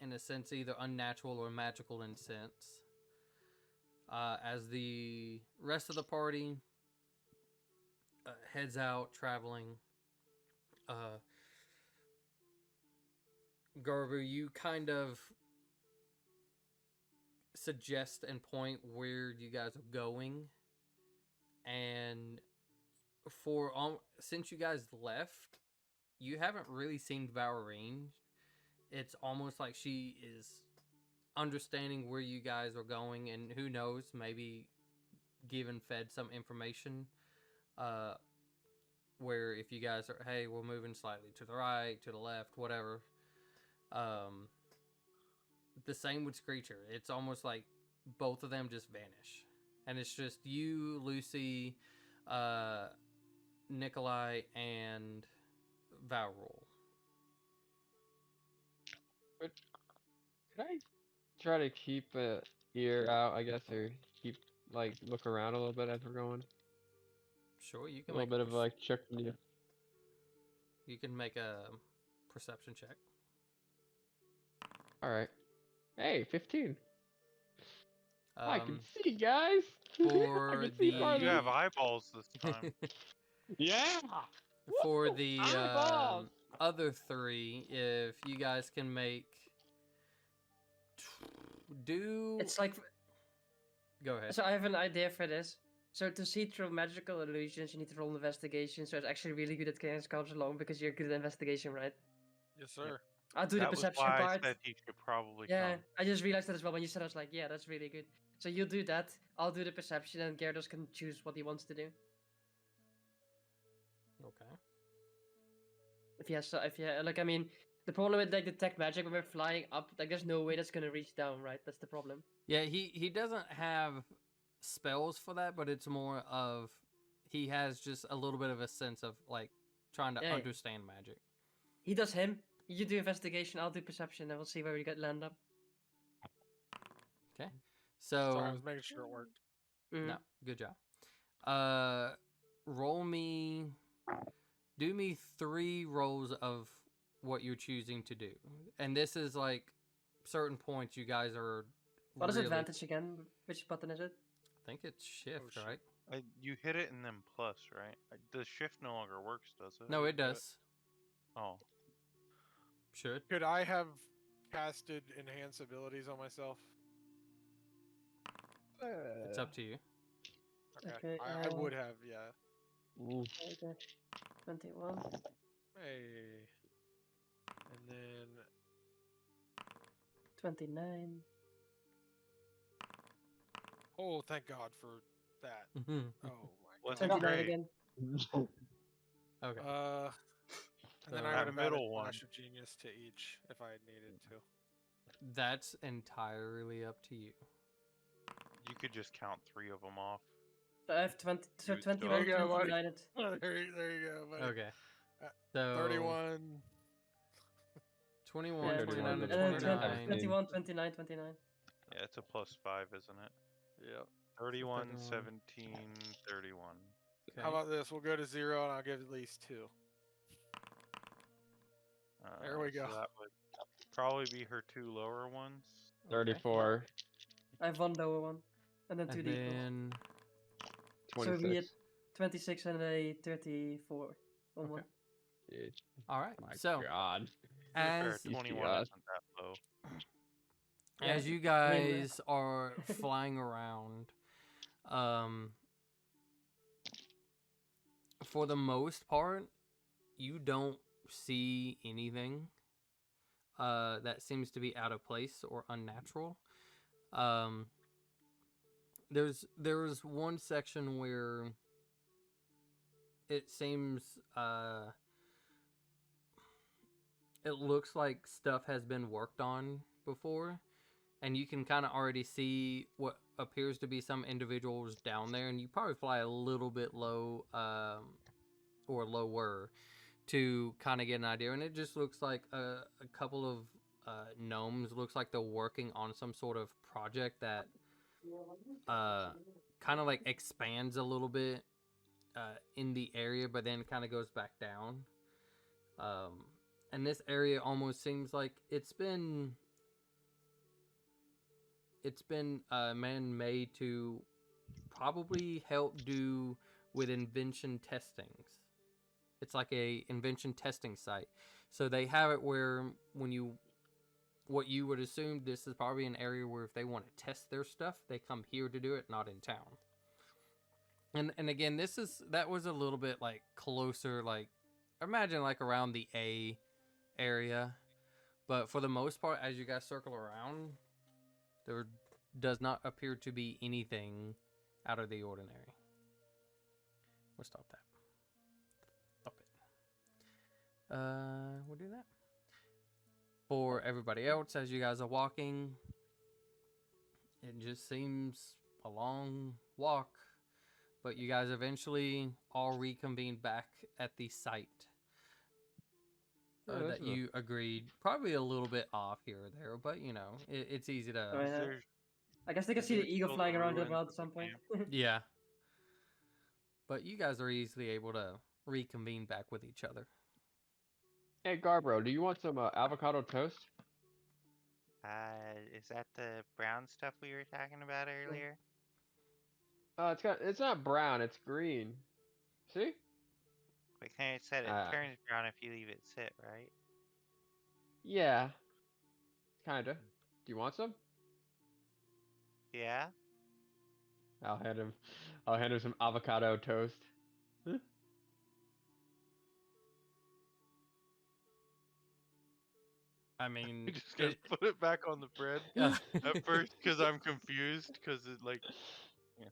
[SPEAKER 1] in a sense, either unnatural or magical in sense. As the rest of the party heads out traveling, Garver, you kind of suggest and point where you guys are going, and since you guys left, you haven't really seen Valorine. It's almost like she is understanding where you guys are going, and who knows, maybe given Fed some information, where if you guys are, hey, we're moving slightly to the right, to the left, whatever. The same with Screecher. It's almost like both of them just vanish, and it's just you, Lucy, Nikolai, and Valrol.
[SPEAKER 4] Could I try to keep a ear out, I guess, or keep look around a little bit as we're going?
[SPEAKER 1] Sure, you
[SPEAKER 4] A
[SPEAKER 1] can
[SPEAKER 4] little
[SPEAKER 1] make
[SPEAKER 4] bit of check from you.
[SPEAKER 1] you can make a perception check.
[SPEAKER 4] All right. Hey, 15. I can
[SPEAKER 1] Um,
[SPEAKER 4] see, guys. I
[SPEAKER 1] for
[SPEAKER 4] can see
[SPEAKER 1] the-
[SPEAKER 4] farther.
[SPEAKER 2] You have eyeballs this time.
[SPEAKER 4] Yeah.
[SPEAKER 1] For
[SPEAKER 4] Woo!
[SPEAKER 1] the
[SPEAKER 4] Eyeballs!
[SPEAKER 1] other three, if you guys can make do
[SPEAKER 6] It's like
[SPEAKER 1] go ahead.
[SPEAKER 6] so. I have an idea for this. So to see through magical illusions, you need to roll investigation. So it's actually really good at carrying scalps along because you're good at investigation, right?
[SPEAKER 5] Yes, sir.
[SPEAKER 6] I'll do
[SPEAKER 2] That
[SPEAKER 6] the
[SPEAKER 2] was
[SPEAKER 6] perception
[SPEAKER 2] why
[SPEAKER 6] part.
[SPEAKER 2] I said he should probably
[SPEAKER 6] Yeah,
[SPEAKER 2] come.
[SPEAKER 6] I just realized that as well when you said. I was like, yeah, that's really good. So you do that. I'll do the perception, and Gyarados can choose what he wants to do.
[SPEAKER 1] Okay.
[SPEAKER 6] If you like, I mean, the problem with like detect magic when we're flying up, like, there's no way that's gonna reach down, right? That's the problem.
[SPEAKER 1] Yeah, he doesn't have spells for that, but it's more of he has just a little bit of a sense of like trying to
[SPEAKER 6] Yeah.
[SPEAKER 1] understand magic.
[SPEAKER 6] He does him. You do investigation. I'll do perception, and we'll see where we get land up.
[SPEAKER 1] Okay.
[SPEAKER 5] Sorry, I
[SPEAKER 1] So
[SPEAKER 5] was making sure it worked.
[SPEAKER 6] Mhm.
[SPEAKER 1] no, good job. Roll me, do me 3 rolls of what you're choosing to do, and this is like certain points you guys are.
[SPEAKER 6] What is
[SPEAKER 1] really,
[SPEAKER 6] advantage again? Which button is it?
[SPEAKER 1] I think it's shift,
[SPEAKER 5] shit.
[SPEAKER 1] right?
[SPEAKER 2] You hit it and then plus, right? The shift no longer works, does it?
[SPEAKER 1] No, it
[SPEAKER 5] Yeah.
[SPEAKER 1] does.
[SPEAKER 2] Oh,
[SPEAKER 1] Should.
[SPEAKER 5] Could I have casted enhance abilities on myself?
[SPEAKER 1] It's up to you.
[SPEAKER 6] Okay,
[SPEAKER 5] I would have, yeah.
[SPEAKER 4] Ooh.
[SPEAKER 6] Okay. 21.
[SPEAKER 5] Hey. And then
[SPEAKER 6] 29.
[SPEAKER 5] oh, thank God for that. Oh my
[SPEAKER 2] What's
[SPEAKER 5] God.
[SPEAKER 2] it
[SPEAKER 6] 29
[SPEAKER 2] great?
[SPEAKER 6] again.
[SPEAKER 1] Okay.
[SPEAKER 5] And then
[SPEAKER 1] So-
[SPEAKER 5] I
[SPEAKER 2] The
[SPEAKER 5] would have added
[SPEAKER 2] middle one.
[SPEAKER 5] Flash of Genius to each if I needed to.
[SPEAKER 1] That's entirely up to you.
[SPEAKER 2] You could just count 3 of them off.
[SPEAKER 6] So I have 20. So
[SPEAKER 2] You still
[SPEAKER 6] 21,
[SPEAKER 5] have- There you go, buddy.
[SPEAKER 6] 29.
[SPEAKER 5] There you go, buddy.
[SPEAKER 1] Okay.
[SPEAKER 5] Uh,
[SPEAKER 1] So
[SPEAKER 5] 31.
[SPEAKER 1] 21,
[SPEAKER 6] Yeah,
[SPEAKER 1] 29, and
[SPEAKER 4] 31,
[SPEAKER 1] 29.
[SPEAKER 6] 21, 29, 29.
[SPEAKER 2] Yeah, it's a +5, isn't it?
[SPEAKER 5] Yep.
[SPEAKER 2] 31,
[SPEAKER 1] 31.
[SPEAKER 2] 17, 31.
[SPEAKER 1] Okay.
[SPEAKER 5] How about this? We'll go to 0 and I'll give at least 2. There we go.
[SPEAKER 2] So that would probably be her 2 lower ones.
[SPEAKER 4] 34.
[SPEAKER 6] I have one lower one. And then 2
[SPEAKER 1] And
[SPEAKER 6] deeper.
[SPEAKER 1] then
[SPEAKER 4] 26.
[SPEAKER 6] So we had 26 and a 34 on
[SPEAKER 1] Okay.
[SPEAKER 6] one.
[SPEAKER 4] Dude,
[SPEAKER 1] all right.
[SPEAKER 4] my
[SPEAKER 1] So
[SPEAKER 4] God.
[SPEAKER 2] Fair,
[SPEAKER 1] as
[SPEAKER 2] 21
[SPEAKER 4] God.
[SPEAKER 2] isn't that low.
[SPEAKER 1] as you guys are flying around, for the most part, you don't see anything that seems to be out of place or unnatural. There's one section where it seems it looks like stuff has been worked on before, and you can kind of already see what appears to be some individuals down there, and you probably fly a little bit low or lower to kind of get an idea, and it just looks like a couple of gnomes. Looks like they're working on some sort of project that kind of like expands a little bit in the area, but then kind of goes back down. And this area almost seems like it's been man-made to probably help do with invention testings. It's like a invention testing site. So they have it where what you would assume this is probably an area where if they want to test their stuff, they come here to do it, not in town. And again, that was a little bit like closer, like imagine like around the A area. But for the most part, as you guys circle around, there does not appear to be anything out of the ordinary. We'll stop that. Stop it. We'll do that. For everybody else, as you guys are walking, it just seems a long walk, but you guys eventually all reconvene back at the site that you agreed. Probably a little bit off here or there, but you know, it's easy to.
[SPEAKER 6] Oh, yeah. I guess they can see the eagle flying around about at some point.
[SPEAKER 1] Yeah. But you guys are easily able to reconvene back with each other.
[SPEAKER 4] Hey, Garbro, do you want some avocado toast?
[SPEAKER 3] Is that the brown stuff we were talking about earlier?
[SPEAKER 4] It's not brown, it's green. See?
[SPEAKER 3] But kind of said it turns brown if you leave it sit, right?
[SPEAKER 4] Yeah. Kinda. Do you want some?
[SPEAKER 3] Yeah.
[SPEAKER 4] I'll hand him some avocado toast.
[SPEAKER 1] I mean,
[SPEAKER 2] I just gotta put it back on the bread at first because I'm confused because it like. Yeah.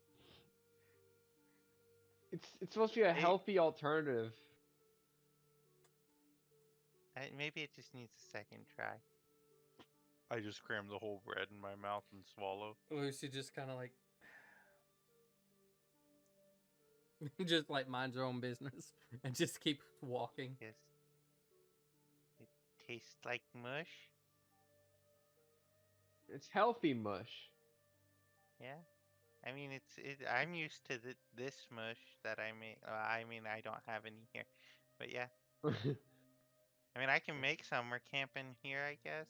[SPEAKER 4] It's supposed to be a healthy alternative.
[SPEAKER 3] Maybe it just needs a second try.
[SPEAKER 2] I just cram the whole bread in my mouth and swallow.
[SPEAKER 1] Lucy just kind of like just like minds her own business and just keep walking.
[SPEAKER 3] Yes. It tastes like mush.
[SPEAKER 4] It's healthy mush.
[SPEAKER 3] Yeah. I mean, I'm used to this mush that I make. I mean, I don't have any here, but yeah. I mean, I can make some. We're camping here, I guess,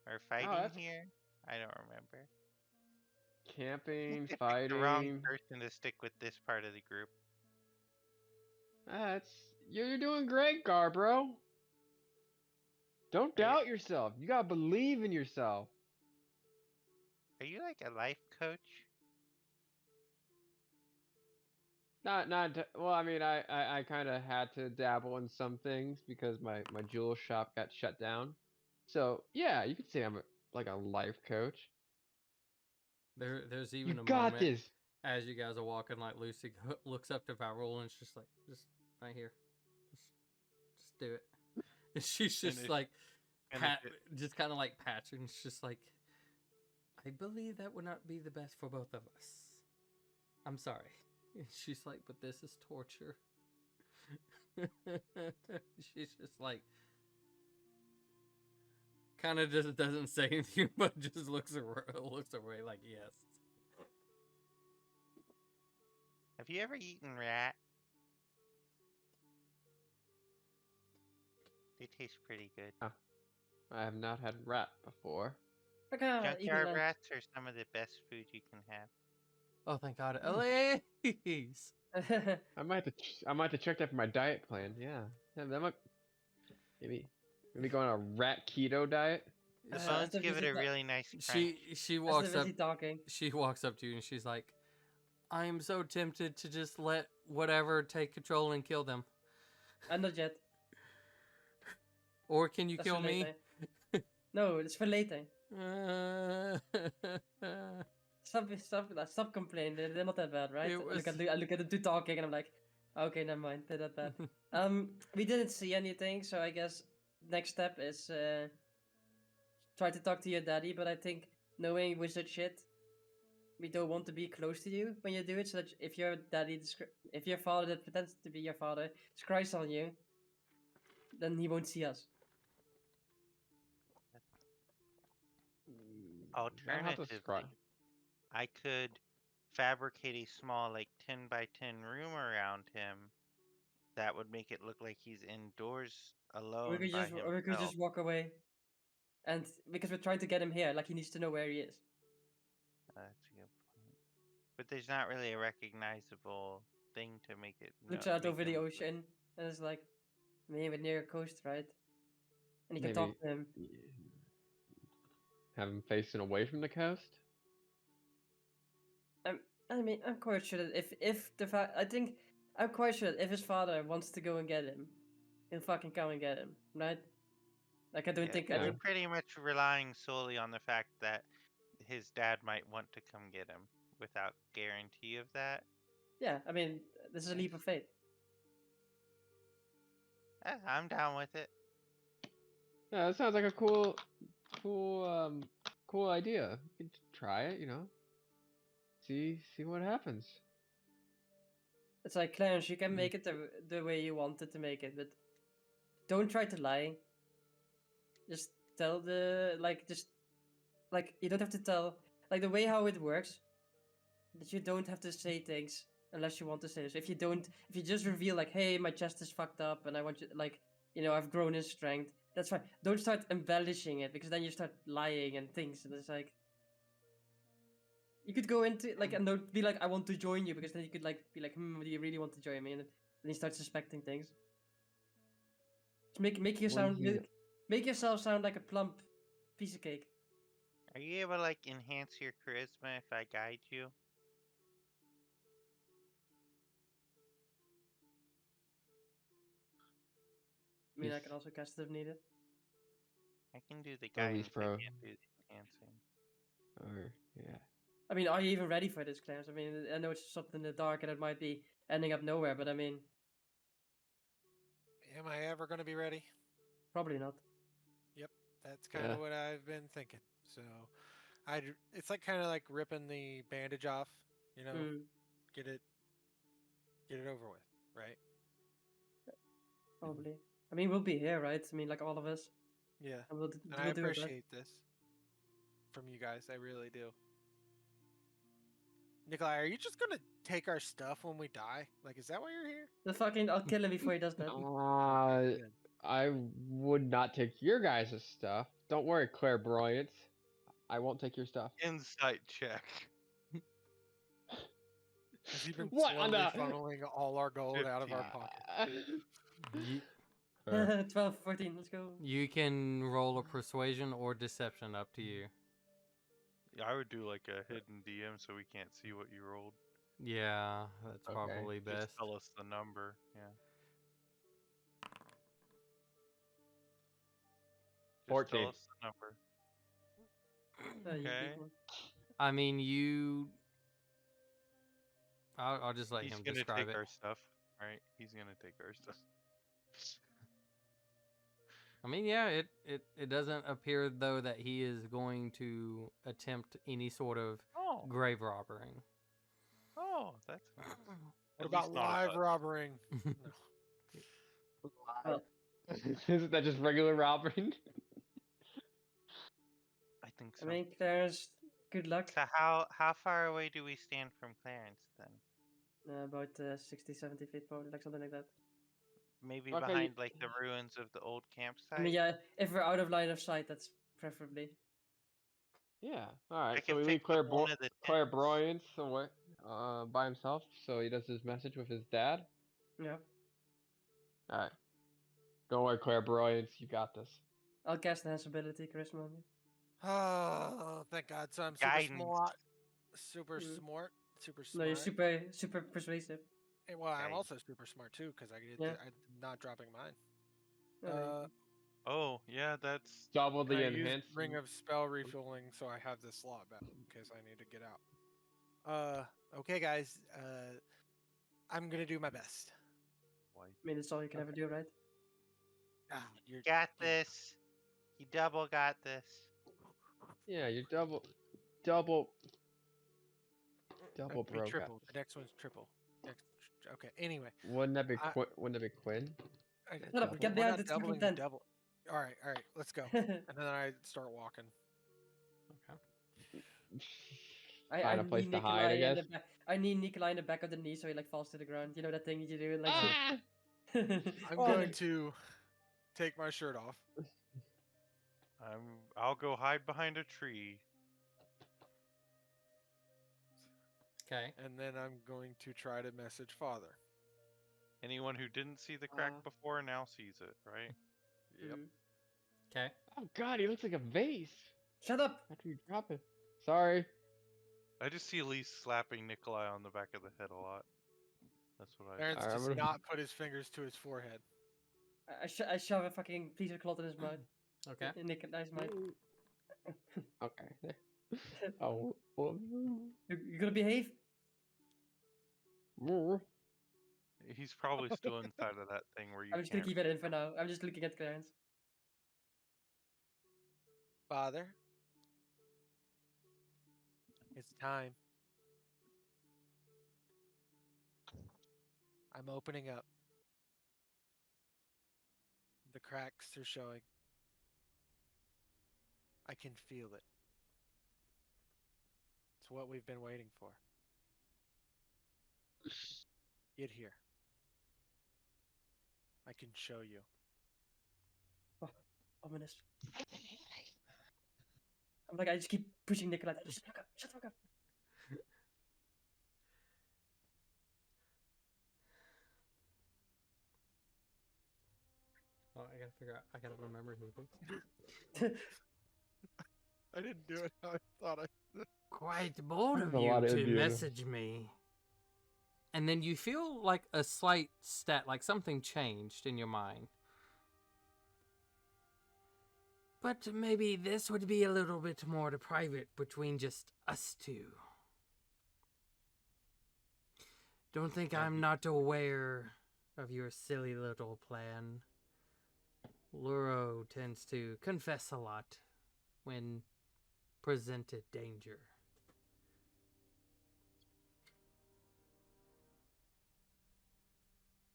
[SPEAKER 3] or fighting here. I don't remember.
[SPEAKER 4] Camping,
[SPEAKER 3] Pick
[SPEAKER 4] fighting.
[SPEAKER 3] the wrong person to stick with this part of the group.
[SPEAKER 4] You're doing great, Garbro. Don't doubt yourself. You gotta believe in yourself.
[SPEAKER 3] Are you like a life coach?
[SPEAKER 4] Well, I mean, I kind of had to dabble in some things because my jewel shop got shut down. So yeah, you could say I'm like a life coach.
[SPEAKER 1] There's even
[SPEAKER 4] You
[SPEAKER 1] a
[SPEAKER 4] got
[SPEAKER 1] moment
[SPEAKER 4] this.
[SPEAKER 1] as you guys are walking, like Lucy looks up to Varol and it's just like, just right here, just do it. And she's just like, just kind of like patching. It's just like, I believe that would not be the best for both of us. I'm sorry. And she's like, but this is torture. She's just like, kind of just doesn't say anything, but just looks away like, yes.
[SPEAKER 3] Have you ever eaten rat? They taste pretty good.
[SPEAKER 4] I have not had rat before.
[SPEAKER 3] Junkyard rats are some of the best food you can have.
[SPEAKER 1] Oh, thank God, Elise!
[SPEAKER 4] I might have to check that for my diet plan. Yeah, that might maybe go on a rat keto diet.
[SPEAKER 3] The bones give it a really nice crunch.
[SPEAKER 1] She walks up. She walks up to you and she's like, "I am so tempted to just let whatever take control and kill them."
[SPEAKER 6] Not yet.
[SPEAKER 1] Or can you kill me?
[SPEAKER 6] No, it's for later. Stop complaining. They're not that bad, right? I look at the two talking and I'm like, okay, never mind. They're that bad. We didn't see anything, so I guess next step is try to talk to your daddy. But I think knowing wizard shit, we don't want to be close to you when you do it. So that if your father that pretends to be your father scries on you, then he won't see us.
[SPEAKER 3] Alternatively, I could fabricate a small, like 10 by 10 room around him that would make it look like he's indoors alone by
[SPEAKER 6] Or we could
[SPEAKER 3] himself.
[SPEAKER 6] just walk away, and because we're trying to get him here, like he needs to know where he is.
[SPEAKER 3] That's a good point. But there's not really a recognizable thing to make it.
[SPEAKER 6] Looks out
[SPEAKER 3] make
[SPEAKER 6] over the
[SPEAKER 3] him-
[SPEAKER 6] ocean, and it's like, maybe near a coast, right? And you can
[SPEAKER 4] Maybe
[SPEAKER 6] talk to him.
[SPEAKER 4] have him facing away from the coast.
[SPEAKER 6] I mean, I'm quite sure that I'm quite sure that if his father wants to go and get him, he'll fucking come and get him, right? Like I don't think
[SPEAKER 3] we're
[SPEAKER 4] Yeah.
[SPEAKER 3] pretty much relying solely on the fact that his dad might want to come get him without guarantee of that.
[SPEAKER 6] Yeah, I mean, this is a leap of faith.
[SPEAKER 3] I'm down with it.
[SPEAKER 4] Yeah, that sounds like a cool idea. You can try it, you know. See what happens.
[SPEAKER 6] It's like Clarence, you can make it the way you wanted to make it, but don't try to lie. Just tell you don't have to tell the way how it works. That you don't have to say things unless you want to say this. If you just reveal like, hey, my chest is fucked up and I want you I've grown in strength. That's fine. Don't start embellishing it because then you start lying and things. And it's like you could go into and don't be like, I want to join you, because then you could be like, do you really want to join me? And then you start suspecting things. Just make yourself sound like a plump piece of cake.
[SPEAKER 3] Are you able to enhance your charisma if I guide you?
[SPEAKER 6] I mean, I can also cast it if needed.
[SPEAKER 3] I can do the
[SPEAKER 4] Or he's
[SPEAKER 3] guidance. I
[SPEAKER 4] pro.
[SPEAKER 3] can't do the enhancing.
[SPEAKER 4] Or yeah.
[SPEAKER 6] I mean, are you even ready for this, Clarence? I mean, I know it's something in the dark and it might be ending up nowhere, but I mean,
[SPEAKER 5] Am I ever going to be ready?
[SPEAKER 6] probably not.
[SPEAKER 5] That's kind of what I've been thinking. So, it's kind of like ripping the bandage off, get it over with, right?
[SPEAKER 6] Probably. I mean, we'll be here, right? I mean, like all of us.
[SPEAKER 5] Yeah.
[SPEAKER 6] And we'll
[SPEAKER 5] And I
[SPEAKER 6] do our best.
[SPEAKER 5] appreciate this from you guys. I really do. Nikolai, are you just gonna take our stuff when we die? Like, is that why you're here?
[SPEAKER 6] I'll kill him before he does that.
[SPEAKER 5] Good.
[SPEAKER 4] I would not take your guys' stuff. Don't worry, clairvoyance. I won't take your stuff.
[SPEAKER 2] Insight check.
[SPEAKER 5] Has he been
[SPEAKER 4] What on
[SPEAKER 5] slowly
[SPEAKER 4] the-
[SPEAKER 5] funneling all our gold out of our pocket?
[SPEAKER 1] You,
[SPEAKER 6] 12, 14, let's go.
[SPEAKER 1] you can roll a persuasion or deception, up to you.
[SPEAKER 2] Yeah, I would do like a hidden DM so we can't see what you rolled.
[SPEAKER 1] Yeah, that's
[SPEAKER 4] Okay.
[SPEAKER 1] probably best.
[SPEAKER 2] Just tell us the number. Yeah. Just
[SPEAKER 4] 14.
[SPEAKER 2] tell us the number.
[SPEAKER 6] You
[SPEAKER 2] Okay.
[SPEAKER 6] beat one.
[SPEAKER 1] I mean, I'll just let
[SPEAKER 2] He's
[SPEAKER 1] him
[SPEAKER 2] gonna
[SPEAKER 1] describe
[SPEAKER 2] take
[SPEAKER 1] it.
[SPEAKER 2] our stuff, right? He's gonna take our stuff.
[SPEAKER 1] I mean, yeah, it doesn't appear though that he is going to attempt any sort of
[SPEAKER 2] Oh,
[SPEAKER 1] grave robbering.
[SPEAKER 2] oh, that's nice.
[SPEAKER 5] What
[SPEAKER 2] At
[SPEAKER 5] about
[SPEAKER 2] least not a
[SPEAKER 5] live
[SPEAKER 2] hut.
[SPEAKER 5] robbering?
[SPEAKER 6] Well,
[SPEAKER 4] Isn't that just regular robbing?
[SPEAKER 2] I think
[SPEAKER 6] I
[SPEAKER 2] so.
[SPEAKER 6] mean, Clarence, good luck.
[SPEAKER 3] So how far away do we stand from Clarence then?
[SPEAKER 6] About 60, 70 feet, probably, like something like that.
[SPEAKER 3] Maybe
[SPEAKER 4] Okay,
[SPEAKER 3] behind the ruins of the old campsite.
[SPEAKER 6] I mean, yeah, if we're out of line of sight, that's preferably.
[SPEAKER 4] Yeah. All right.
[SPEAKER 3] I
[SPEAKER 4] So we
[SPEAKER 3] could
[SPEAKER 4] leave
[SPEAKER 3] fix up one of the tents.
[SPEAKER 4] clairvoyance away, by himself, so he does his message with his dad.
[SPEAKER 6] Yeah.
[SPEAKER 4] All right. Don't worry, clairvoyance. You got this.
[SPEAKER 6] I'll cast the ability, charisma on you.
[SPEAKER 5] Oh, thank God! So I'm super
[SPEAKER 3] Guidance.
[SPEAKER 5] smart, super
[SPEAKER 6] Mm.
[SPEAKER 5] smart, super
[SPEAKER 6] No,
[SPEAKER 5] smart.
[SPEAKER 6] you're super persuasive.
[SPEAKER 5] Well, I'm
[SPEAKER 3] Okay.
[SPEAKER 5] also super smart too because
[SPEAKER 6] Yeah.
[SPEAKER 5] I'm not dropping mine.
[SPEAKER 6] I mean,
[SPEAKER 2] Oh, yeah, that's
[SPEAKER 4] Double
[SPEAKER 5] And
[SPEAKER 4] the
[SPEAKER 5] I used
[SPEAKER 4] enhanced.
[SPEAKER 5] Ring of Spell refueling, so I have this slot back in case I need to get out. Okay, guys. I'm gonna do my best.
[SPEAKER 2] white.
[SPEAKER 6] I mean, it's all you can ever do, right?
[SPEAKER 5] You're
[SPEAKER 3] Got this. You double got this.
[SPEAKER 4] Yeah, you're double
[SPEAKER 5] I mean,
[SPEAKER 4] broke.
[SPEAKER 5] triple. The next one's triple. Okay. Anyway,
[SPEAKER 4] Wouldn't that be
[SPEAKER 5] I-
[SPEAKER 4] Wouldn't that be Quinn?
[SPEAKER 6] Shut up, get
[SPEAKER 5] we're
[SPEAKER 6] behind
[SPEAKER 5] not
[SPEAKER 6] the fucking
[SPEAKER 5] doubling
[SPEAKER 6] tent.
[SPEAKER 5] double. All right, let's go. And then I start walking.
[SPEAKER 1] Okay.
[SPEAKER 6] I
[SPEAKER 4] Find a
[SPEAKER 6] knee
[SPEAKER 4] place to
[SPEAKER 6] Nikolai
[SPEAKER 4] hide, I
[SPEAKER 6] in
[SPEAKER 4] guess.
[SPEAKER 6] the back. I knee Nikolai in the back of the knee so he like falls to the ground. You know that thing you do, like.
[SPEAKER 4] Ah!
[SPEAKER 5] I'm going to take my shirt off.
[SPEAKER 2] I'll go hide behind a tree.
[SPEAKER 1] Okay.
[SPEAKER 5] And then I'm going to try to message father.
[SPEAKER 2] Anyone who didn't see the crack before now sees it, right?
[SPEAKER 5] Yep.
[SPEAKER 1] Okay.
[SPEAKER 4] Oh god, he looks like a vase.
[SPEAKER 6] Shut up!
[SPEAKER 4] After you drop it. Sorry.
[SPEAKER 2] I just see Elise slapping Nikolai on the back of the head a lot. That's what I.
[SPEAKER 5] Aaron's
[SPEAKER 4] Alright, I'm
[SPEAKER 5] does
[SPEAKER 4] gonna-
[SPEAKER 5] not put his fingers to his forehead.
[SPEAKER 6] I shove a fucking piece of cloth in his mouth.
[SPEAKER 1] Okay.
[SPEAKER 6] In Nikolai's mouth.
[SPEAKER 4] Okay. Oh. Well.
[SPEAKER 6] You gonna behave?
[SPEAKER 2] He's probably still inside of that thing where you
[SPEAKER 6] I'm just gonna
[SPEAKER 2] can't.
[SPEAKER 6] keep it in for now. I'm just looking at Clarence.
[SPEAKER 5] Father, it's time. I'm opening up. The cracks are showing. I can feel it. It's what we've been waiting for. Get here. I can show you.
[SPEAKER 6] Oh, ominous. I'm like, I just keep pushing Nikolai. Shut the fuck up! Shut the fuck up!
[SPEAKER 1] Oh, I gotta figure out. I gotta remember who this.
[SPEAKER 5] I didn't do it how I thought I.
[SPEAKER 1] Quite bold of
[SPEAKER 4] That's a
[SPEAKER 1] you
[SPEAKER 4] lot of
[SPEAKER 1] to
[SPEAKER 4] Indiana.
[SPEAKER 1] message me. And then you feel like a slight like something changed in your mind. But maybe this would be a little bit more private between just us two. Don't think I'm not aware of your silly little plan. Luro tends to confess a lot when presented danger.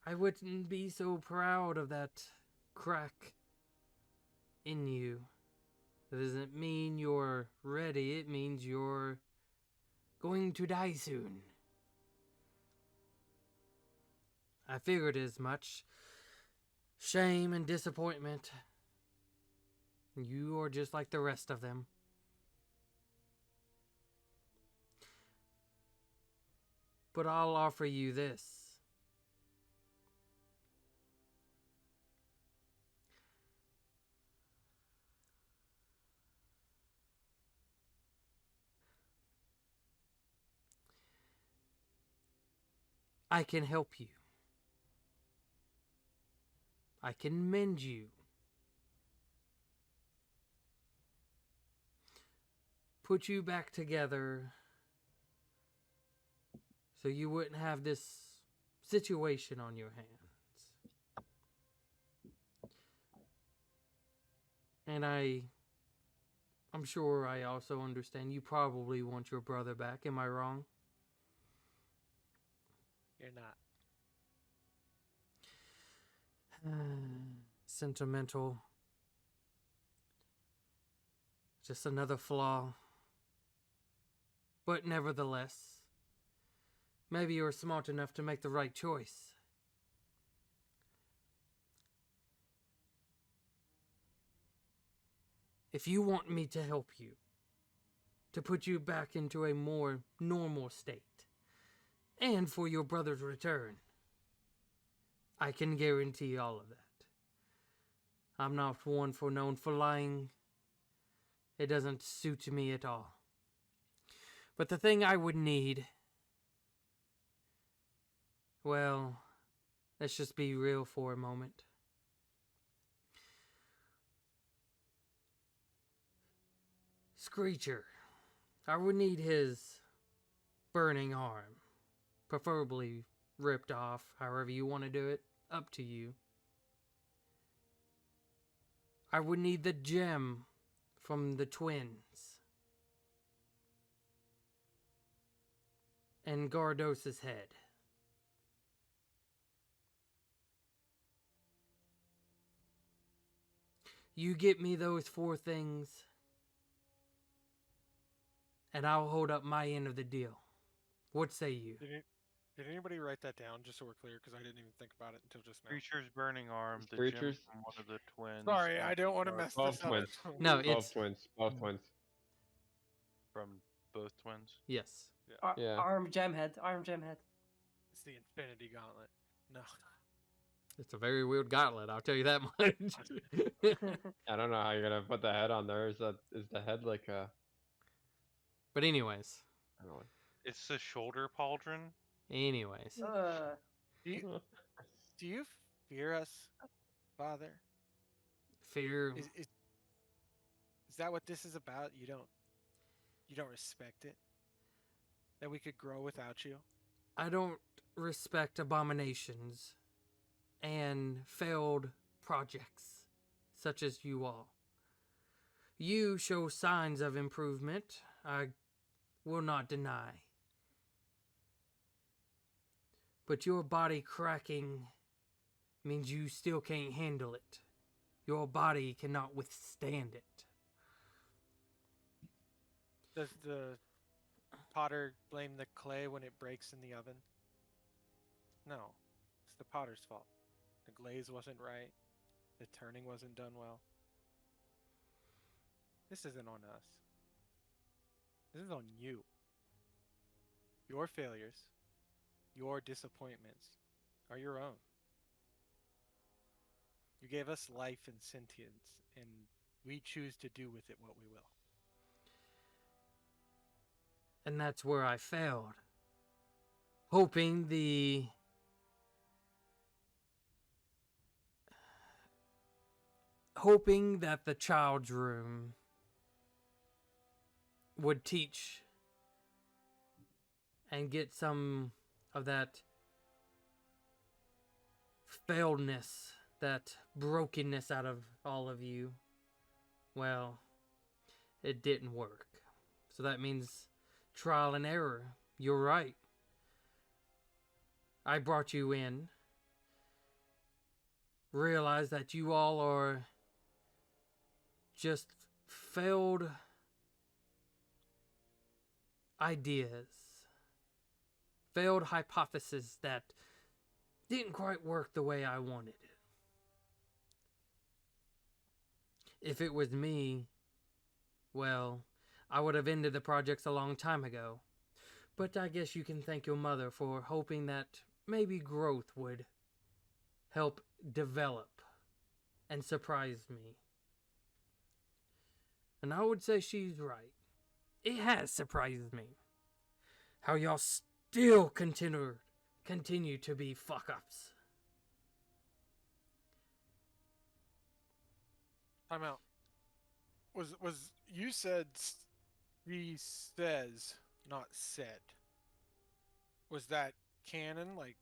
[SPEAKER 1] I wouldn't be so proud of that crack in you. That doesn't mean you're ready, it means you're going to die soon. I figured as much. Shame and disappointment. You are just like the rest of them. But I'll offer you this. I can help you. I can mend you. Put you back together so you wouldn't have this situation on your hands. And I'm sure I also understand you probably want your brother back. Am I wrong?
[SPEAKER 5] You're not.
[SPEAKER 1] Sentimental. Just another flaw. But nevertheless, maybe you're smart enough to make the right choice. If you want me to help you, to put you back into a more normal state, and for your brother's return, I can guarantee all of that. I'm not one for known for lying. It doesn't suit me at all. But the thing I would need, well, let's just be real for a moment. Screecher. I would need his burning arm. Preferably ripped off, however you want to do it. Up to you. I would need the gem from the twins. And Gardos's head. You get me those 4 things, and I'll hold up my end of the deal. What say you?
[SPEAKER 5] Did anybody write that down just so we're clear? Because I didn't even think about it until just now.
[SPEAKER 2] Creature's burning arm, the
[SPEAKER 4] Creatures?
[SPEAKER 2] gem from one of the twins.
[SPEAKER 5] Sorry,
[SPEAKER 2] and
[SPEAKER 5] I don't want to
[SPEAKER 2] the
[SPEAKER 5] mess
[SPEAKER 4] Both
[SPEAKER 5] this up.
[SPEAKER 4] twins.
[SPEAKER 1] No,
[SPEAKER 4] Both
[SPEAKER 1] it's
[SPEAKER 4] twins. Both twins.
[SPEAKER 2] from both twins.
[SPEAKER 1] yes.
[SPEAKER 4] Yeah.
[SPEAKER 6] Arm gem head. Arm gem head.
[SPEAKER 5] It's the Infinity Gauntlet. No.
[SPEAKER 1] It's a very weird gauntlet, I'll tell you that much.
[SPEAKER 4] I don't know how you're gonna put the head on there. Is the head like a?
[SPEAKER 1] But anyways.
[SPEAKER 4] I don't know.
[SPEAKER 2] It's the shoulder pauldron.
[SPEAKER 1] Anyways.
[SPEAKER 5] Do you fear us, Father?
[SPEAKER 1] Fear.
[SPEAKER 5] Is that what this is about? You don't respect it? That we could grow without you?
[SPEAKER 1] I don't respect abominations and failed projects such as you all. You show signs of improvement, I will not deny. But your body cracking means you still can't handle it. Your body cannot withstand it.
[SPEAKER 5] Does the potter blame the clay when it breaks in the oven? No, it's the potter's fault. The glaze wasn't right. The turning wasn't done well. This isn't on us. This is on you. Your failures, your disappointments are your own. You gave us life and sentience, and we choose to do with it what we will.
[SPEAKER 1] And that's where I failed. Hoping that the child's room would teach and get some of that failedness, that brokenness out of all of you. Well, it didn't work. So that means trial and error. You're right. I brought you in. Realize that you all are just failed ideas. Failed hypotheses that didn't quite work the way I wanted it. If it was me, well, I would have ended the projects a long time ago. But I guess you can thank your mother for hoping that maybe growth would help develop and surprise me. And I would say she's right. It has surprised me. How y'all still continue to be fuck-ups.
[SPEAKER 5] Time out. Was you said he says, not said? Was that canon? Like,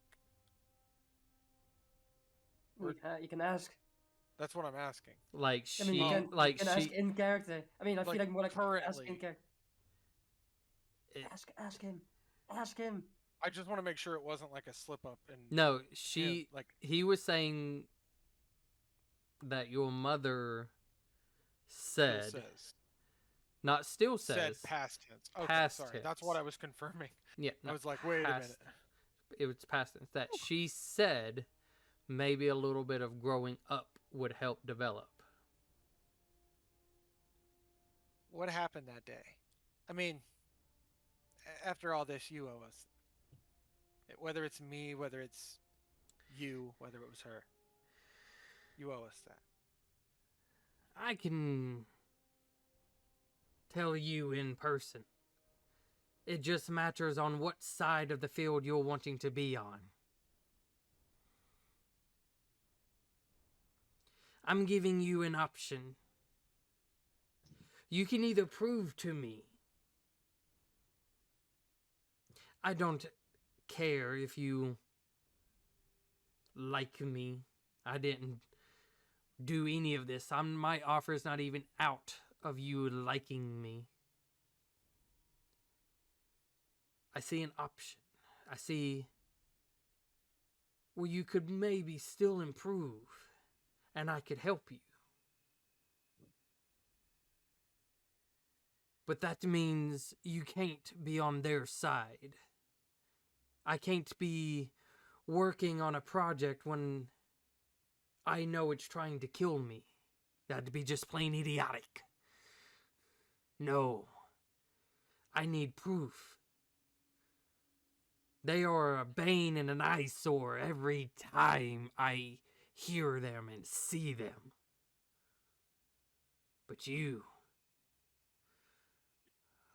[SPEAKER 6] You can ask.
[SPEAKER 5] that's what I'm asking.
[SPEAKER 1] Like
[SPEAKER 6] I mean,
[SPEAKER 1] she,
[SPEAKER 6] you can ask in character. I mean, I feel
[SPEAKER 5] Like,
[SPEAKER 6] like more like ask in
[SPEAKER 5] currently.
[SPEAKER 6] character. Ask him. Ask him.
[SPEAKER 5] I just want to make sure it wasn't like a slip up. And
[SPEAKER 1] No,
[SPEAKER 5] yeah, like
[SPEAKER 1] he was saying that your mother said,
[SPEAKER 5] says.
[SPEAKER 1] not still
[SPEAKER 5] Said
[SPEAKER 1] says,
[SPEAKER 5] past tense. Okay,
[SPEAKER 1] past
[SPEAKER 5] sorry.
[SPEAKER 1] tense.
[SPEAKER 5] That's what I was confirming.
[SPEAKER 1] yeah,
[SPEAKER 5] I
[SPEAKER 1] no,
[SPEAKER 5] was like, wait a
[SPEAKER 1] past-
[SPEAKER 5] minute.
[SPEAKER 1] It was past tense. That she said maybe a little bit of growing up would help develop.
[SPEAKER 5] What happened that day? I mean, after all this, you owe us. Whether it's me, whether it's you, whether it was her, you owe us that.
[SPEAKER 1] I can tell you in person. It just matters on what side of the field you're wanting to be on. I'm giving you an option. You can either prove to me. I don't care if you like me. I didn't do any of this. My offer is not even out of you liking me. I see an option. I see where you could maybe still improve, and I could help you. But that means you can't be on their side. I can't be working on a project when I know it's trying to kill me. That'd be just plain idiotic. No. I need proof. They are a bane and an eyesore every time I hear them and see them. But you...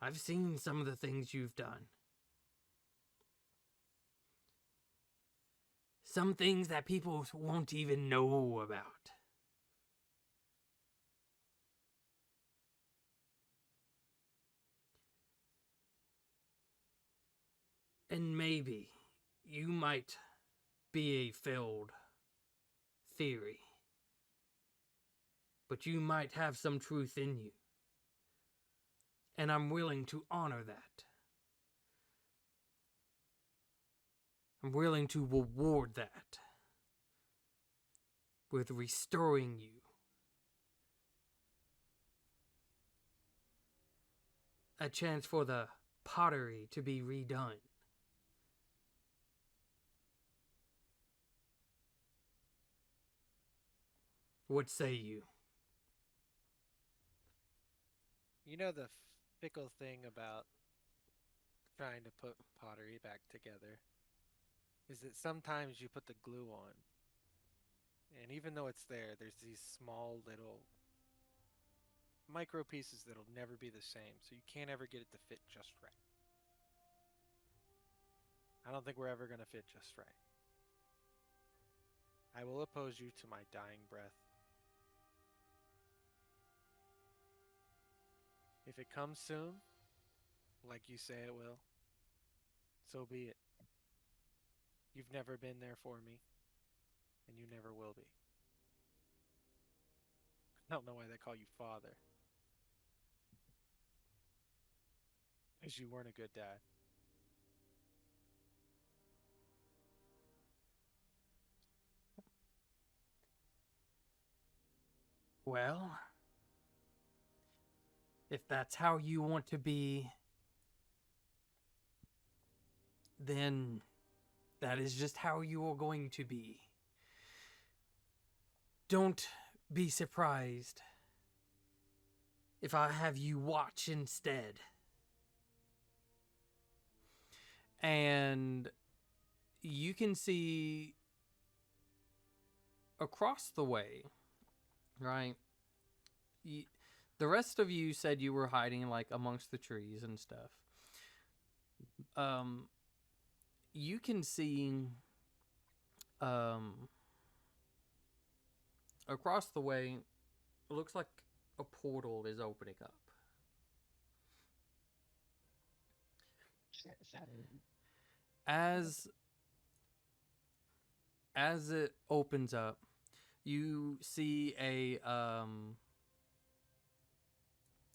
[SPEAKER 1] I've seen some of the things you've done. Some things that people won't even know about. And maybe you might be a failed theory. But you might have some truth in you. And I'm willing to honor that. I'm willing to reward that with restoring you. A chance for the pottery to be redone. What say you?
[SPEAKER 5] You know the fickle thing about trying to put pottery back together is that sometimes you put the glue on, and even though it's there, there's these small little micro pieces that'll never be the same, so you can't ever get it to fit just right. I don't think we're ever going to fit just right. I will oppose you to my dying breath. If it comes soon, like you say it will, so be it. You've never been there for me, and you never will be. I don't know why they call you father. Because you weren't a good dad.
[SPEAKER 1] Well, if that's how you want to be, then that is just how you are going to be. Don't be surprised if I have you watch instead. And you can see across the way, right? The rest of you said you were hiding like amongst the trees and stuff. You can see across the way, it looks like a portal is opening up. As it opens up, you see a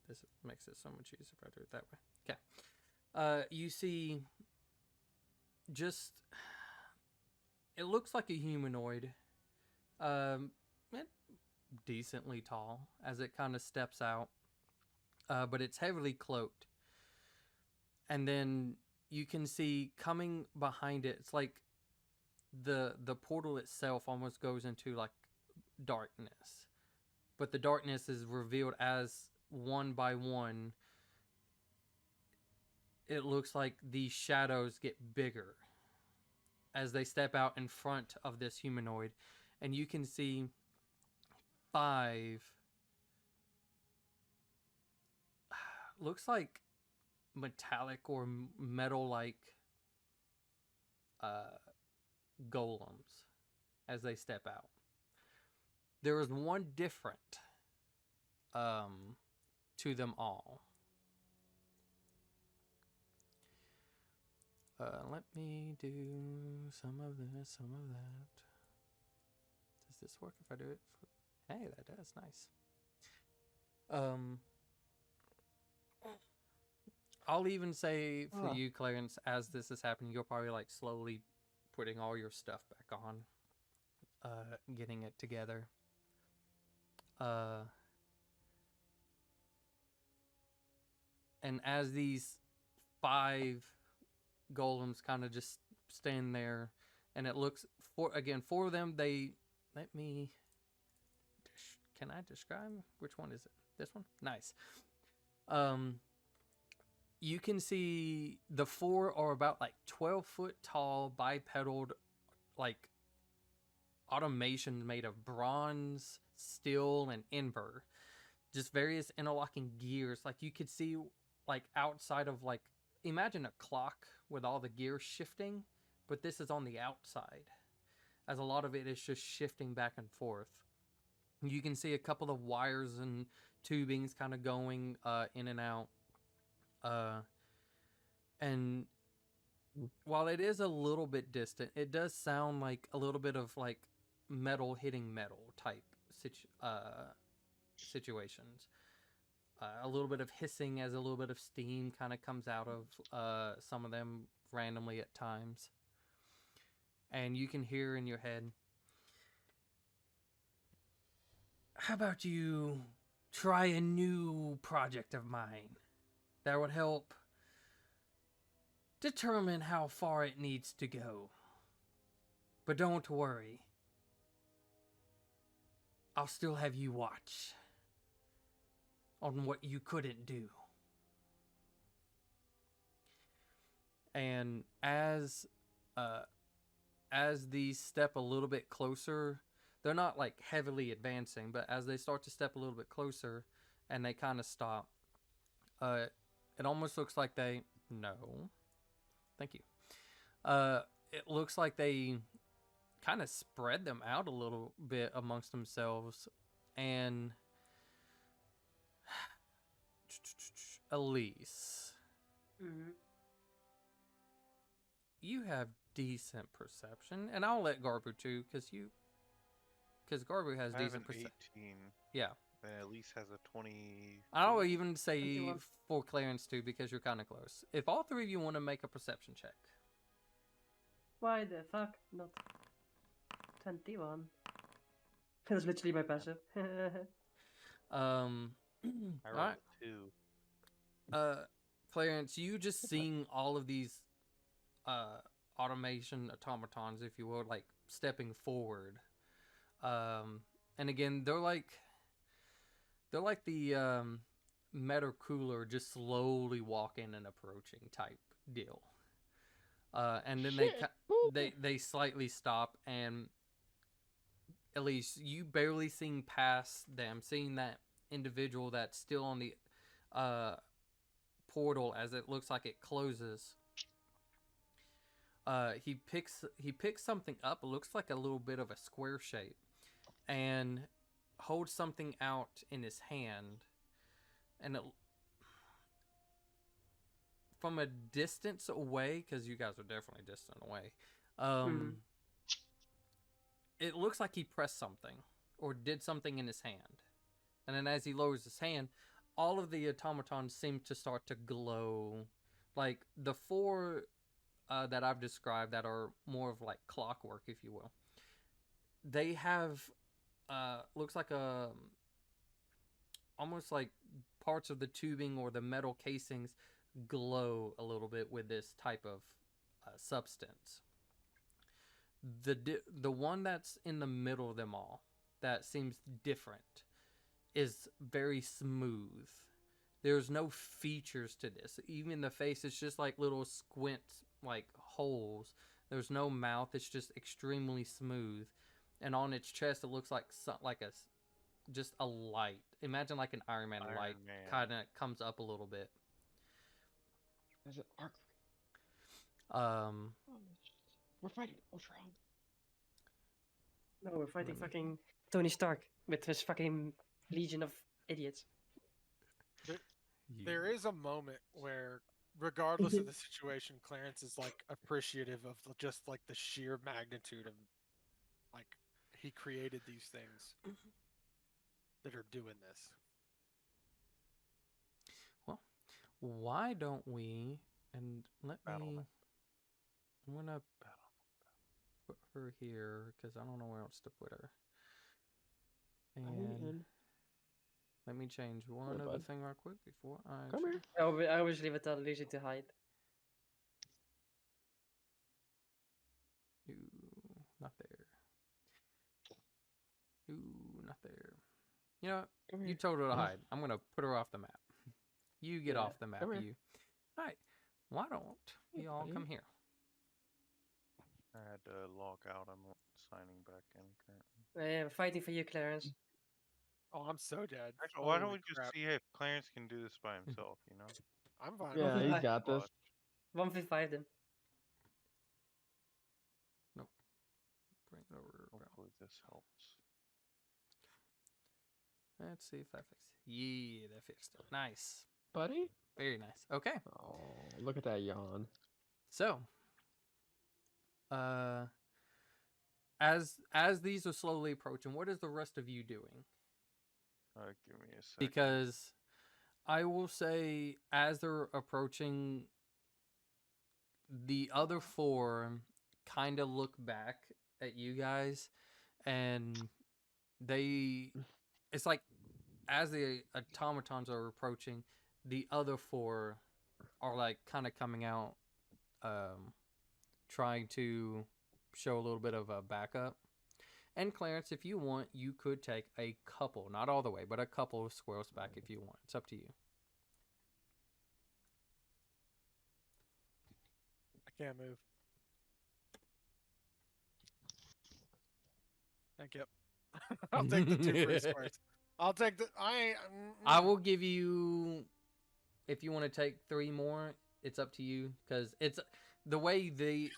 [SPEAKER 1] this makes it so much easier if I do it that way. Okay. You see just it looks like a humanoid. Decently tall as it kind of steps out. But it's heavily cloaked. And then you can see coming behind it, it's like the portal itself almost goes into like darkness. But the darkness is revealed as one by one. It looks like the shadows get bigger as they step out in front of this humanoid. And you can see 5 looks like metallic or metal-like golems as they step out. There is one different to them all. Let me do some of this, some of that. Does this work if I do it? Hey, that does. Nice. I'll even say for you, Clarence, as this is happening, you're probably like slowly putting all your stuff back on, getting it together. And as these 5 golems kind of just stand there, and it looks for them, they let me. Can I describe which one is it? This one? Nice. You can see the 4 are about like 12-foot tall, bipedal, like automation made of bronze, steel, and ember. Just various interlocking gears. Like you could see, like outside of like, imagine a clock with all the gears shifting, but this is on the outside, as a lot of it is just shifting back and forth. You can see a couple of wires and tubings kind of going in and out. And while it is a little bit distant, it does sound like a little bit of like metal hitting metal type situations. A little bit of hissing as a little bit of steam kind of comes out of some of them randomly at times. And you can hear in your head, how about you try a new project of mine that would help determine how far it needs to go. But don't worry. I'll still have you watch on what you couldn't do. And as these step a little bit closer, they're not like heavily advancing, but as they start to step a little bit closer and they kind of stop, it almost looks like they... No. Thank you. It looks like they kind of spread them out a little bit amongst themselves. And Elise, you have decent perception, and I'll let Garbu too, because Garbu has
[SPEAKER 2] I have
[SPEAKER 1] decent
[SPEAKER 2] an
[SPEAKER 1] perception.
[SPEAKER 2] 18.
[SPEAKER 1] Yeah.
[SPEAKER 2] And Elise has a 20.
[SPEAKER 1] I'll even say
[SPEAKER 6] 21.
[SPEAKER 1] for Clarence too, because you're kind of close. If all 3 of you want to make a perception check.
[SPEAKER 6] Why the fuck not? 21. That's literally my passive.
[SPEAKER 2] I rolled
[SPEAKER 1] Alright.
[SPEAKER 2] a 2.
[SPEAKER 1] Clarence, you just seeing all of these automation automatons, if you will, like stepping forward. And again, they're like the metal cooler, just slowly walking and approaching type deal. And then they slightly stop, and at least you barely seeing past them, seeing that individual that's still on the portal as it looks like it closes. He picks something up. It looks like a little bit of a square shape, and holds something out in his hand, and from a distance away, because you guys are definitely distant away, it looks like he pressed something or did something in his hand, and then as he lowers his hand, all of the automatons seem to start to glow. Like the 4 that I've described that are more of like clockwork, if you will, they have looks like almost like parts of the tubing or the metal casings glow a little bit with this type of substance. The one that's in the middle of them all that seems different is very smooth. There's no features to this. Even the face is just like little squints, like holes. There's no mouth. It's just extremely smooth. And on its chest, it looks like just a light. Imagine like an Iron Man light kind of comes up a little bit.
[SPEAKER 7] There's an arc. We're fighting Ultron.
[SPEAKER 6] No, we're fighting fucking Tony Stark with his fucking legion of idiots.
[SPEAKER 5] There is a moment where, regardless of the situation, Clarence is like appreciative of just like the sheer magnitude of, like, he created these things that are doing this.
[SPEAKER 1] Well, why don't we? And let me. I'm gonna put her here because I don't know where else to put her. And Let me change one
[SPEAKER 4] Here,
[SPEAKER 1] other
[SPEAKER 4] bud.
[SPEAKER 1] thing real quick before I.
[SPEAKER 4] Come here.
[SPEAKER 6] I always leave it that easy to hide.
[SPEAKER 1] Ooh, not there. Ooh, not there. You know what?
[SPEAKER 4] Come
[SPEAKER 1] You
[SPEAKER 4] here.
[SPEAKER 1] told her to hide. I'm gonna put her off the map. You get
[SPEAKER 6] Yeah,
[SPEAKER 1] off the map,
[SPEAKER 4] come here.
[SPEAKER 1] you. All right. Why don't we all
[SPEAKER 4] buddy.
[SPEAKER 1] come here?
[SPEAKER 2] I had to log out. I'm not signing back in currently.
[SPEAKER 6] I'm fighting for you, Clarence.
[SPEAKER 5] Oh, I'm so dead.
[SPEAKER 2] Actually, why don't
[SPEAKER 5] Holy
[SPEAKER 2] we
[SPEAKER 5] crap.
[SPEAKER 2] just see if Clarence can do this by himself? You know.
[SPEAKER 5] I'm fine.
[SPEAKER 4] Yeah,
[SPEAKER 6] Well,
[SPEAKER 4] he's
[SPEAKER 6] I-
[SPEAKER 4] got this.
[SPEAKER 2] Watch.
[SPEAKER 6] 1v5 then.
[SPEAKER 1] Bring it over. Bro.
[SPEAKER 2] Hopefully this helps.
[SPEAKER 1] Let's see if that fixed it. Yeah, that fixed it. Nice.
[SPEAKER 4] Buddy?
[SPEAKER 1] Very nice. Okay.
[SPEAKER 4] Oh, look at that yawn.
[SPEAKER 1] So, as these are slowly approaching, what is the rest of you doing?
[SPEAKER 2] Give me a second.
[SPEAKER 1] Because I will say, as they're approaching, the other four kind of look back at you guys, and it's like as the automatons are approaching, the other four are like kind of coming out, trying to show a little bit of a backup. And Clarence, if you want, you could take a couple, not all the way, but a couple of squares back if you want. It's up to you.
[SPEAKER 5] I can't move. Thank you. I'll take the 2 free squares. I'll take the.
[SPEAKER 1] I will give you, if you want to take 3 more, it's up to you, because it's the way they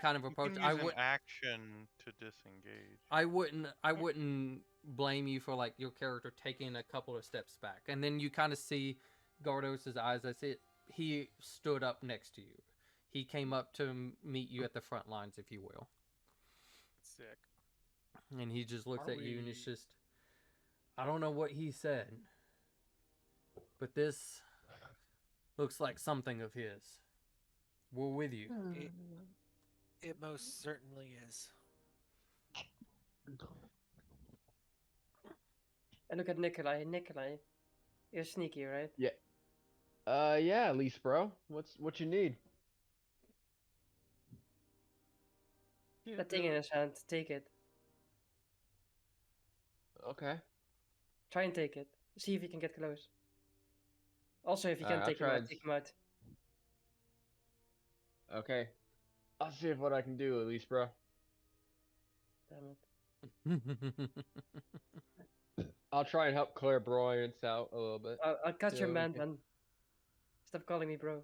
[SPEAKER 1] kind of
[SPEAKER 2] You
[SPEAKER 1] approach.
[SPEAKER 2] can
[SPEAKER 1] I
[SPEAKER 2] use
[SPEAKER 1] would
[SPEAKER 2] an action to disengage.
[SPEAKER 1] I wouldn't blame you for like your character taking a couple of steps back, and then you kind of see Gardos's eyes. I see it. He stood up next to you. He came up to meet you at the front lines, if you will,
[SPEAKER 5] Sick.
[SPEAKER 1] and he just looks
[SPEAKER 5] Are
[SPEAKER 1] at you, and it's
[SPEAKER 5] we-
[SPEAKER 1] just, I don't know what he said, but this looks like something of his. We're with you.
[SPEAKER 5] It most certainly is.
[SPEAKER 6] And look at Nikolai. Nikolai, you're sneaky, right?
[SPEAKER 4] Yeah, at least, bro. What you need?
[SPEAKER 6] That thing in his hand, take it.
[SPEAKER 4] Okay.
[SPEAKER 6] Try and take it. See if you can get close. Also, if you can
[SPEAKER 4] Alright, I'll
[SPEAKER 6] take him
[SPEAKER 4] try
[SPEAKER 6] out,
[SPEAKER 4] and
[SPEAKER 6] take him out.
[SPEAKER 4] Okay. I'll see if what I can do, at least, bro.
[SPEAKER 6] Damn it.
[SPEAKER 4] I'll try and help clairvoyance out a little bit.
[SPEAKER 6] I'll cut your
[SPEAKER 4] Yeah,
[SPEAKER 6] man,
[SPEAKER 4] okay.
[SPEAKER 6] man. Stop calling me bro.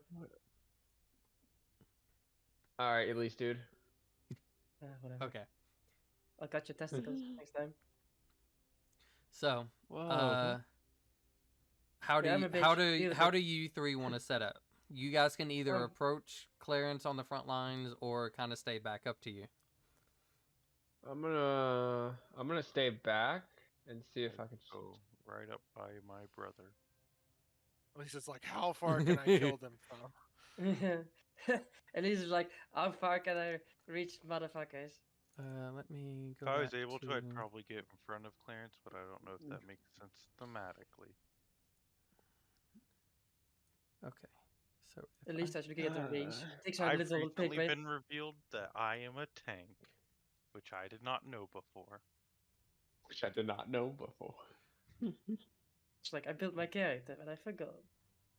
[SPEAKER 4] Alright, at least, dude.
[SPEAKER 6] Whatever.
[SPEAKER 1] Okay.
[SPEAKER 6] I'll cut your testicles next time.
[SPEAKER 1] So,
[SPEAKER 4] Whoa.
[SPEAKER 1] how do
[SPEAKER 6] Yeah, I'm
[SPEAKER 1] you,
[SPEAKER 6] a
[SPEAKER 1] how
[SPEAKER 6] bitch.
[SPEAKER 1] do
[SPEAKER 6] Deal with
[SPEAKER 1] how
[SPEAKER 6] it.
[SPEAKER 1] do you three want to set up? You guys can either
[SPEAKER 6] Um,
[SPEAKER 1] approach Clarence on the front lines or kind of stay back. Up to you.
[SPEAKER 4] I'm gonna stay back and see if I can.
[SPEAKER 2] Go right up by my brother.
[SPEAKER 5] At least it's like, how far can I kill them from?
[SPEAKER 6] At least it's like, how far can I reach motherfuckers?
[SPEAKER 1] Let me go.
[SPEAKER 2] If I was
[SPEAKER 1] back
[SPEAKER 2] able to, I'd
[SPEAKER 1] to-
[SPEAKER 2] probably get in front of Clarence, but I don't know if that makes sense thematically.
[SPEAKER 1] Okay. So if
[SPEAKER 6] At least I should get the range. Takes our
[SPEAKER 2] I've
[SPEAKER 6] little pig,
[SPEAKER 2] recently
[SPEAKER 6] right?
[SPEAKER 2] been revealed that I am a tank, which I did not know before.
[SPEAKER 4] Which I did not know before.
[SPEAKER 6] It's like, I built my character, but I forgot.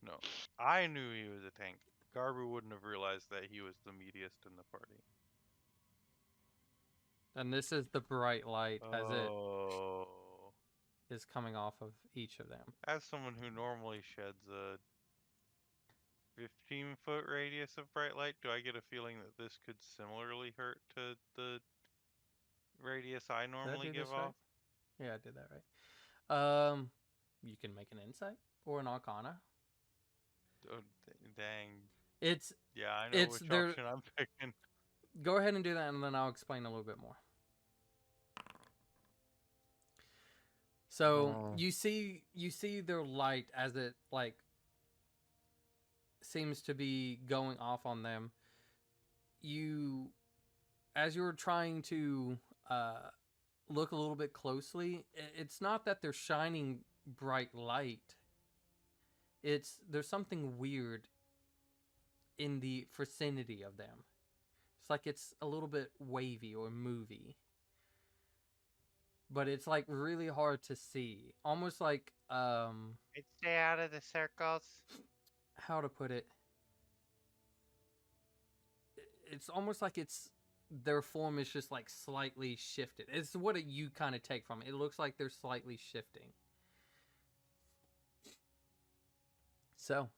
[SPEAKER 2] No, I knew he was a tank. Garbu wouldn't have realized that he was the meatiest in the party.
[SPEAKER 1] and this is the bright light as it
[SPEAKER 2] Oh.
[SPEAKER 1] is coming off of each of them.
[SPEAKER 2] As someone who normally sheds a 15-foot radius of bright light, do I get a feeling that this could similarly hurt to the radius I
[SPEAKER 1] Did I
[SPEAKER 2] normally
[SPEAKER 1] do
[SPEAKER 2] give
[SPEAKER 1] this right?
[SPEAKER 2] off?
[SPEAKER 1] Yeah, I did that right. You can make an insight or an arcana.
[SPEAKER 2] Oh, dang.
[SPEAKER 1] It's
[SPEAKER 2] Yeah, I know
[SPEAKER 1] It's
[SPEAKER 2] which
[SPEAKER 1] there-
[SPEAKER 2] option I'm picking.
[SPEAKER 1] Go ahead and do that, and then I'll explain a little bit more. So
[SPEAKER 4] Oh.
[SPEAKER 1] you see their light as it like seems to be going off on them. As you're trying to look a little bit closely, it's not that they're shining bright light, there's something weird in the vicinity of them. It's like it's a little bit wavy or movie. But it's like really hard to see. Almost like
[SPEAKER 3] I'd stay out of the circles.
[SPEAKER 1] how to put it? It's almost like their form is just like slightly shifted. It's what you kind of take from it. It looks like they're slightly shifting. So,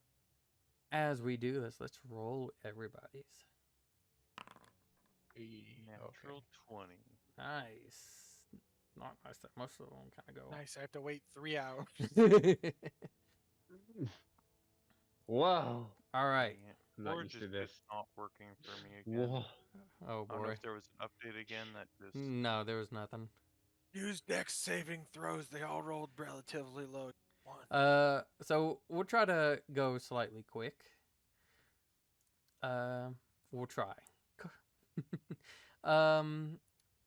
[SPEAKER 1] as we do this, let's roll everybody's.
[SPEAKER 2] Natural 20.
[SPEAKER 1] Nice. Not nice that most of them kind of go.
[SPEAKER 5] Nice. I have to wait 3 hours.
[SPEAKER 4] Whoa.
[SPEAKER 1] All right.
[SPEAKER 2] Dang it.
[SPEAKER 4] I'm not
[SPEAKER 2] Or
[SPEAKER 4] used to
[SPEAKER 2] just
[SPEAKER 4] this.
[SPEAKER 2] it's not working for me again.
[SPEAKER 4] Whoa.
[SPEAKER 1] Oh
[SPEAKER 2] I don't know
[SPEAKER 1] boy.
[SPEAKER 2] if there was an update again that just.
[SPEAKER 1] No, there was nothing.
[SPEAKER 5] Use dex saving throws. They all rolled relatively low. One.
[SPEAKER 1] So we'll try to go slightly quick. We'll try.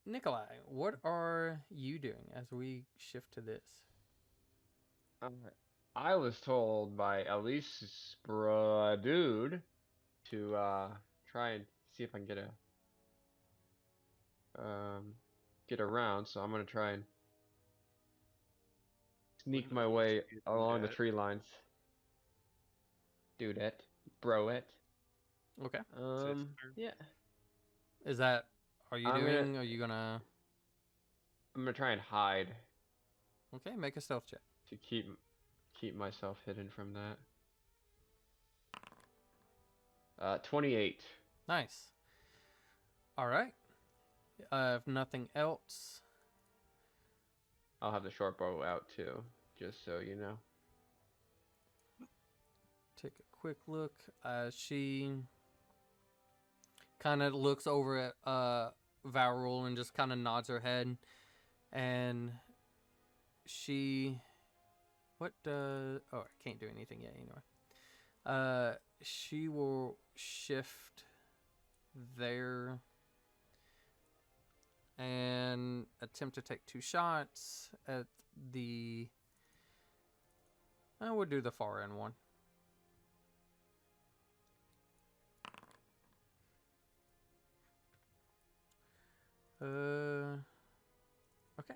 [SPEAKER 1] Nikolai, what are you doing as we shift to this?
[SPEAKER 4] I was told by Elise's dude to try and see if I can get around. So I'm gonna try and sneak
[SPEAKER 2] When
[SPEAKER 4] my
[SPEAKER 2] does
[SPEAKER 4] way
[SPEAKER 2] Elise do
[SPEAKER 4] along the
[SPEAKER 2] that?
[SPEAKER 4] tree lines. Do that, bro it.
[SPEAKER 1] Okay.
[SPEAKER 2] Sister?
[SPEAKER 4] Yeah.
[SPEAKER 1] Is that are you
[SPEAKER 4] I'm
[SPEAKER 1] doing? Are you gonna?
[SPEAKER 4] I'm gonna try and hide
[SPEAKER 1] Okay, make a stealth check.
[SPEAKER 4] to keep myself hidden from that. 28.
[SPEAKER 1] Nice. All right. If nothing else,
[SPEAKER 4] I'll have the short bow out too, just so you know.
[SPEAKER 1] take a quick look. She kind of looks over at Varul and just kind of nods her head, and she, what? Oh, I can't do anything yet. Anyway, she will shift there and attempt to take 2 shots at the. I would do the far end one. Okay.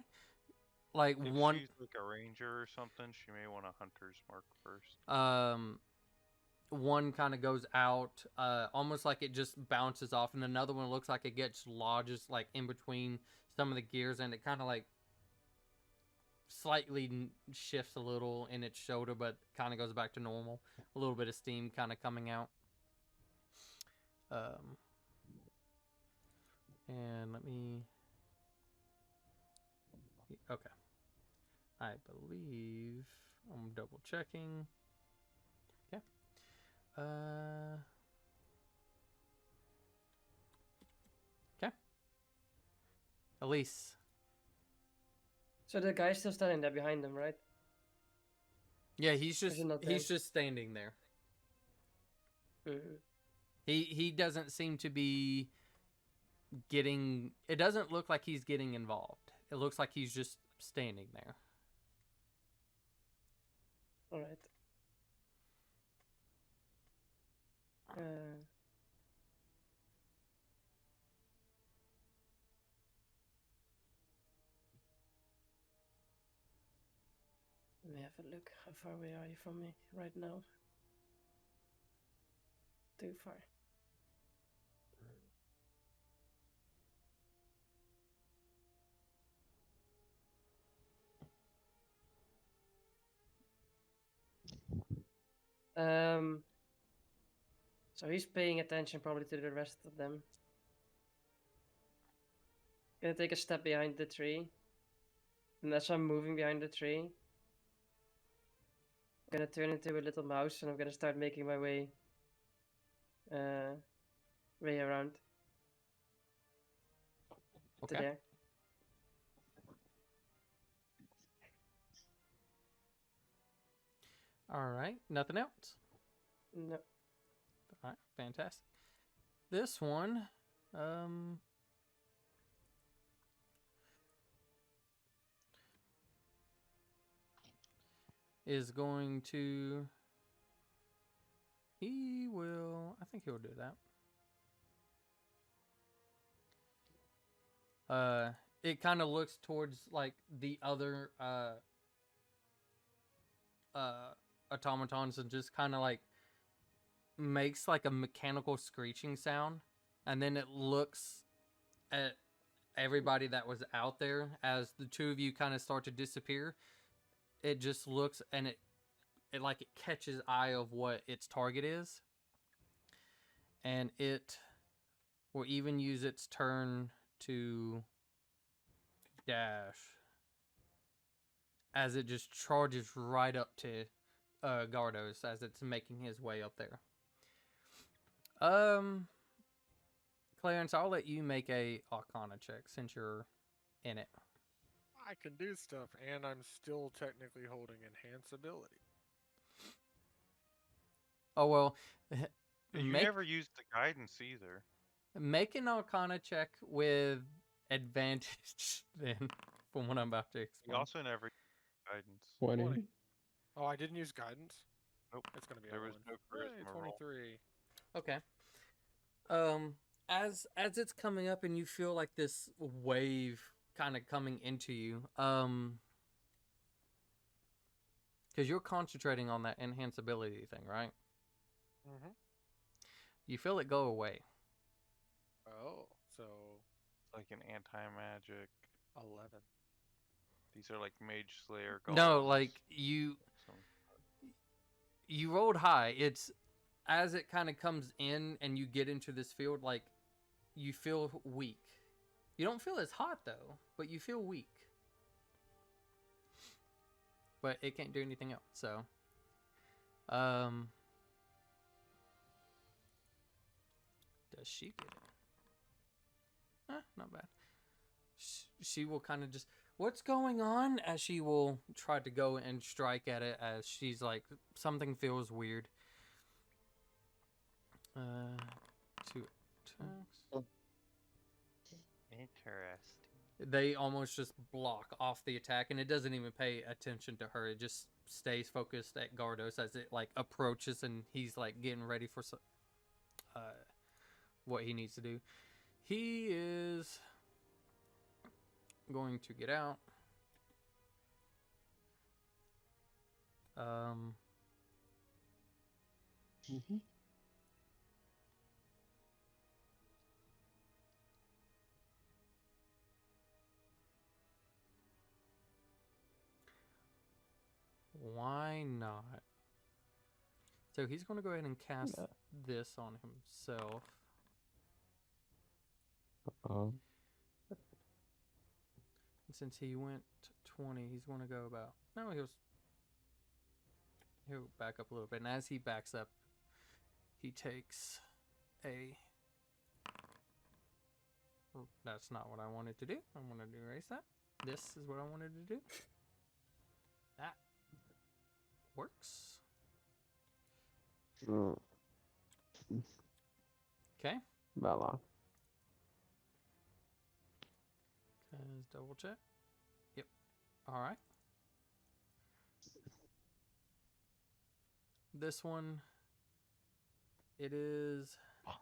[SPEAKER 1] Like
[SPEAKER 2] If
[SPEAKER 1] one.
[SPEAKER 2] she's like a ranger or something, she may want a hunter's mark first.
[SPEAKER 1] One kind of goes out, almost like it just bounces off, and another one looks like it gets lodges like in between some of the gears, and it kind of like slightly shifts a little in its shoulder, but kind of goes back to normal. A little bit of steam kind of coming out. And let me. Okay. I believe I'm double checking. Okay. Okay. Elise.
[SPEAKER 6] So the guy's still standing there behind them, right?
[SPEAKER 1] Yeah, he's
[SPEAKER 6] Or is he not there?
[SPEAKER 1] just standing there.
[SPEAKER 6] Mhm.
[SPEAKER 1] He doesn't seem to be getting. It doesn't look like he's getting involved. It looks like he's just standing there.
[SPEAKER 6] All right. Let me have a look. How far away are you from me right now? Too far. So he's paying attention probably to the rest of them. Gonna take a step behind the tree. And as I'm moving behind the tree, I'm gonna turn into a little mouse and I'm gonna start making my way around to
[SPEAKER 1] Okay.
[SPEAKER 6] there.
[SPEAKER 1] All right. Nothing else.
[SPEAKER 6] No.
[SPEAKER 1] All right. Fantastic. This one, is going to. He will. I think he'll do that. It kind of looks towards like the other automatons and just kind of like makes like a mechanical screeching sound, and then it looks at everybody that was out there as the two of you kind of start to disappear. It just looks and it like it catches eye of what its target is, and it will even use its turn to dash as it just charges right up to Gardos as it's making his way up there. Clarence, I'll let you make a Arcana check since you're in it.
[SPEAKER 5] I can do stuff, and I'm still technically holding enhance ability.
[SPEAKER 1] Oh well,
[SPEAKER 2] You never used the guidance either.
[SPEAKER 1] Make an Arcana check with advantage then, from what I'm about to
[SPEAKER 2] You
[SPEAKER 1] explain.
[SPEAKER 2] also never used guidance.
[SPEAKER 4] 20.
[SPEAKER 5] Oh, I didn't use guidance?
[SPEAKER 2] Nope.
[SPEAKER 5] It's going to be
[SPEAKER 2] There
[SPEAKER 5] a
[SPEAKER 2] was
[SPEAKER 5] 1.
[SPEAKER 2] no charisma roll.
[SPEAKER 5] 23.
[SPEAKER 1] Okay. As it's coming up and you feel like this wave kind of coming into you, because you're concentrating on that enhance ability thing, right?
[SPEAKER 5] Mm-hmm.
[SPEAKER 1] You feel it go away.
[SPEAKER 5] Oh, so
[SPEAKER 2] Like an anti-magic.
[SPEAKER 5] 11.
[SPEAKER 2] These are like Mage Slayer
[SPEAKER 1] No,
[SPEAKER 2] golems.
[SPEAKER 1] like you rolled high. It's as it kind of comes in and you get into this field, like you feel weak. You don't feel as hot though, but you feel weak. But it can't do anything else. So, does she get it? Not bad. She will kind of just, what's going on? As she will try to go and strike at it as she's like, something feels weird. 2 attacks.
[SPEAKER 3] Interesting.
[SPEAKER 1] They almost just block off the attack, and it doesn't even pay attention to her. It just stays focused at Gardos as it like approaches, and he's like getting ready for what he needs to do. He is going to get out. Why not? So he's going to go ahead and cast this on himself.
[SPEAKER 4] Uh-oh.
[SPEAKER 1] And since he went 20, he's going to go about... No, he'll back up a little bit. And as he backs up, he takes a... That's not what I wanted to do. I wanted to erase that. This is what I wanted to do. That works. Okay.
[SPEAKER 4] Bella.
[SPEAKER 1] Let's double check. Yep. All right. This one, it is. How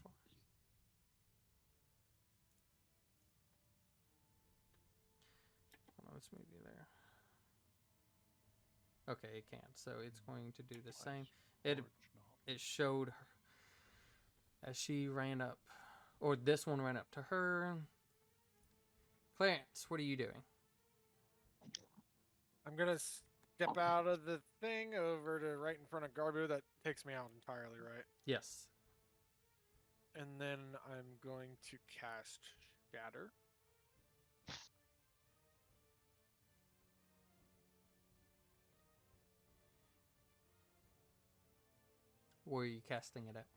[SPEAKER 1] far? Hold on, let's move you there. Okay, it can't. So it's going to do the same. It showed her as she ran up, or this one ran up to her. Clarence, what are you doing?
[SPEAKER 5] I'm going to step out of the thing over to right in front of Garbo. That takes me out entirely, right?
[SPEAKER 1] Yes.
[SPEAKER 5] And then I'm going to cast Shatter.
[SPEAKER 1] Where are you casting it at?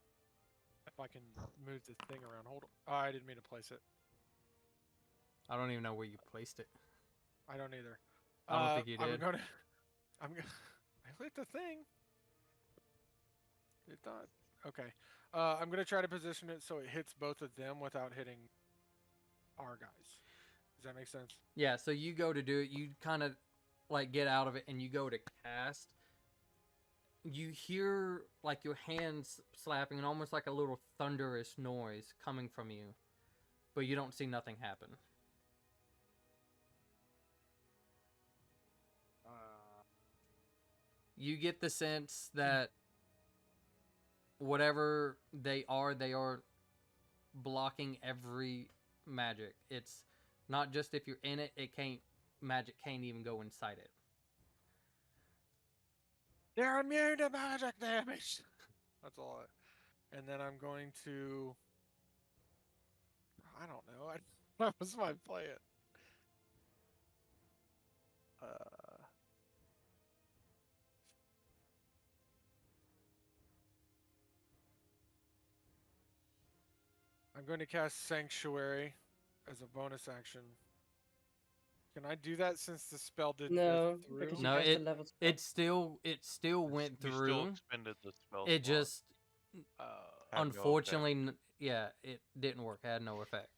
[SPEAKER 5] If I can move the thing around. Hold on. Oh, I didn't mean to place it.
[SPEAKER 1] I don't even know where you placed it.
[SPEAKER 5] I don't either.
[SPEAKER 1] I don't think you did.
[SPEAKER 5] I lit the thing. It thought. Okay. I'm gonna try to position it so it hits both of them without hitting our guys. Does that make sense?
[SPEAKER 1] Yeah, so you go to do it, you kind of like get out of it and you go to cast. You hear like your hands slapping and almost like a little thunderous noise coming from you, but you don't see nothing happen. You get the sense that whatever they are blocking every magic. It's not just if you're in it, magic can't even go inside it.
[SPEAKER 5] They're immune to magic damage. That's all. And then I'm going to. I don't know. That was my plan. I'm going to cast Sanctuary as a bonus action. Can I do that since the spell didn't
[SPEAKER 6] No,
[SPEAKER 5] go through?
[SPEAKER 6] because you
[SPEAKER 1] No,
[SPEAKER 6] cast a level spell.
[SPEAKER 1] it still went
[SPEAKER 2] You still
[SPEAKER 1] through.
[SPEAKER 2] expended the spell
[SPEAKER 1] It
[SPEAKER 2] slot.
[SPEAKER 1] just
[SPEAKER 2] Had no
[SPEAKER 1] unfortunately,
[SPEAKER 2] effect.
[SPEAKER 1] yeah, it didn't work. It had no effect.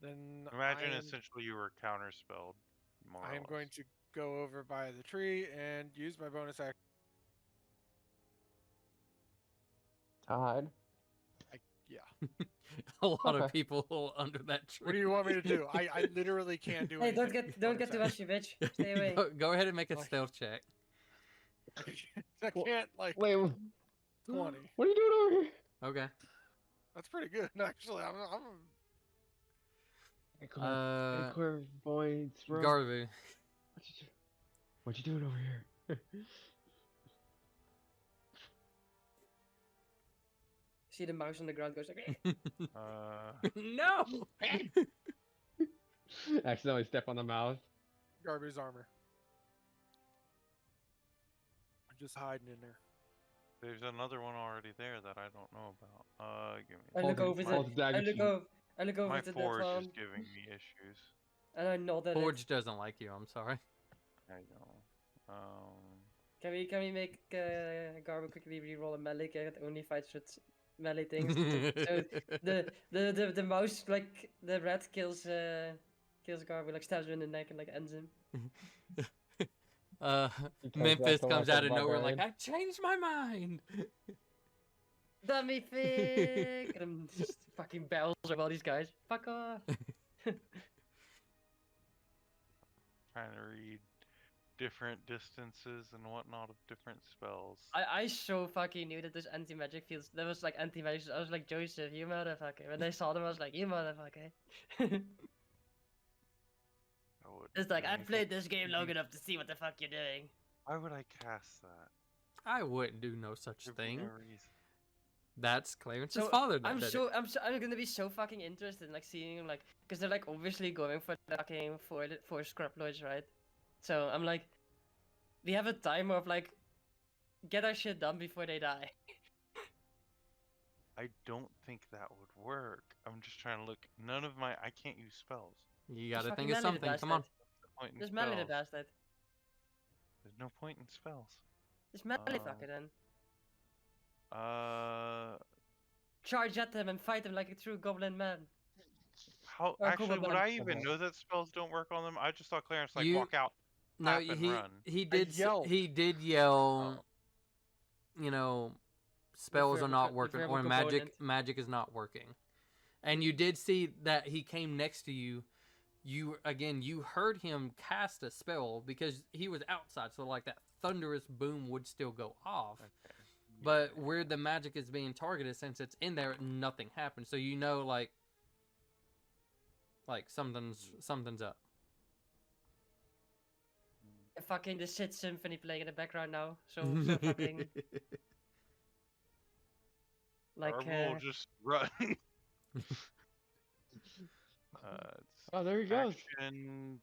[SPEAKER 5] Then
[SPEAKER 2] Imagine essentially you were counterspelled. More
[SPEAKER 5] I
[SPEAKER 2] or
[SPEAKER 5] am
[SPEAKER 2] less.
[SPEAKER 5] going to go over by the tree and use my bonus action.
[SPEAKER 4] Tied.
[SPEAKER 5] Yeah.
[SPEAKER 1] A lot of
[SPEAKER 4] Okay.
[SPEAKER 1] people under that tree.
[SPEAKER 5] What do you want me to do? I literally can't do
[SPEAKER 6] Hey,
[SPEAKER 5] anything.
[SPEAKER 6] don't get too mushy, bitch. Stay away.
[SPEAKER 1] Go ahead and make a
[SPEAKER 5] Like-
[SPEAKER 1] stealth check.
[SPEAKER 5] I can't like
[SPEAKER 4] Wait.
[SPEAKER 5] 20.
[SPEAKER 4] What are you doing over here?
[SPEAKER 1] Okay.
[SPEAKER 5] That's pretty good actually. I'm
[SPEAKER 4] Clairvoyance, bro.
[SPEAKER 1] Garvu.
[SPEAKER 4] What you doing over here?
[SPEAKER 6] See the mouse on the ground goes like.
[SPEAKER 1] No.
[SPEAKER 4] Accidentally step on the mouse.
[SPEAKER 5] Garby's armor. I'm just hiding in there.
[SPEAKER 2] There's another one already there that I don't know about. Give me.
[SPEAKER 6] I look
[SPEAKER 4] Hold
[SPEAKER 6] over
[SPEAKER 4] it,
[SPEAKER 6] to.
[SPEAKER 4] hold the dagger
[SPEAKER 6] I look
[SPEAKER 4] to-
[SPEAKER 6] over. I look over
[SPEAKER 2] My
[SPEAKER 6] to that
[SPEAKER 2] forge
[SPEAKER 6] one,
[SPEAKER 2] is giving me issues.
[SPEAKER 6] and I nod at it.
[SPEAKER 1] Forge doesn't like you. I'm sorry.
[SPEAKER 2] I know.
[SPEAKER 6] Can we make Garbo quickly reroll a melee? It only fights with melee things. So the mouse, like the rat, kills Garbo, like stabs him in the neck and like ends him.
[SPEAKER 1] Memphis
[SPEAKER 4] that's
[SPEAKER 1] comes
[SPEAKER 4] the
[SPEAKER 1] out of nowhere like,
[SPEAKER 4] barbarian.
[SPEAKER 1] I changed my mind.
[SPEAKER 6] Dummy pig! And I'm just fucking bells of all these guys. Fuck off.
[SPEAKER 2] Trying to read different distances and whatnot of different spells.
[SPEAKER 6] I so fucking knew that this anti-magic fields, there was like anti-magic, I was like, Joseph, you motherfucker. When I saw them, I was like, you motherfucker.
[SPEAKER 2] I wouldn't
[SPEAKER 6] It's like,
[SPEAKER 2] do
[SPEAKER 6] I
[SPEAKER 2] anything.
[SPEAKER 6] played this game long enough to see what the fuck you're doing.
[SPEAKER 2] Why would I cast that?
[SPEAKER 1] I wouldn't do no such
[SPEAKER 2] There'd be
[SPEAKER 1] thing.
[SPEAKER 2] no reason.
[SPEAKER 1] That's Clarence's
[SPEAKER 6] So,
[SPEAKER 1] father. That
[SPEAKER 6] I'm
[SPEAKER 1] did
[SPEAKER 6] I'm gonna be so fucking interested in like seeing him, like, because they're like obviously going for the fucking for scraploids, right? So I'm like, we have a timer of like, get our shit done before they die.
[SPEAKER 2] I don't think that would work. I'm just trying to look. None of my. I can't use spells.
[SPEAKER 1] it. You
[SPEAKER 6] Just
[SPEAKER 1] gotta
[SPEAKER 6] fucking
[SPEAKER 1] think of
[SPEAKER 6] melee the
[SPEAKER 1] something. Come on.
[SPEAKER 6] bastard.
[SPEAKER 2] What's the point in
[SPEAKER 6] Just melee the
[SPEAKER 2] spells?
[SPEAKER 6] bastard.
[SPEAKER 2] There's no point in spells.
[SPEAKER 6] Just melee
[SPEAKER 2] Uh,
[SPEAKER 6] fucker then.
[SPEAKER 2] Charge
[SPEAKER 6] Charge at them and fight them like a true goblin man.
[SPEAKER 2] How
[SPEAKER 6] Or
[SPEAKER 2] actually
[SPEAKER 6] Kobold
[SPEAKER 2] would
[SPEAKER 6] Man.
[SPEAKER 2] I even know that spells don't work on them? I just saw Clarence like
[SPEAKER 1] You-
[SPEAKER 2] walk out.
[SPEAKER 1] No,
[SPEAKER 2] Tap and run.
[SPEAKER 1] he did
[SPEAKER 5] yelled.
[SPEAKER 1] he did yell. You know, spells are
[SPEAKER 6] verbal
[SPEAKER 1] not
[SPEAKER 6] co- the
[SPEAKER 1] working,
[SPEAKER 6] verbal
[SPEAKER 1] or
[SPEAKER 6] component.
[SPEAKER 1] magic is not working. And you did see that he came next to you. You heard him cast a spell because he was outside, so like that thunderous boom would still go off.
[SPEAKER 2] Okay.
[SPEAKER 1] But where the magic is being targeted, since it's in there, nothing happens. So you know, like something's up.
[SPEAKER 6] Fucking the shit symphony playing in the background now. So fucking like
[SPEAKER 2] Or we'll just run. It's
[SPEAKER 4] Oh, there he goes.
[SPEAKER 2] action,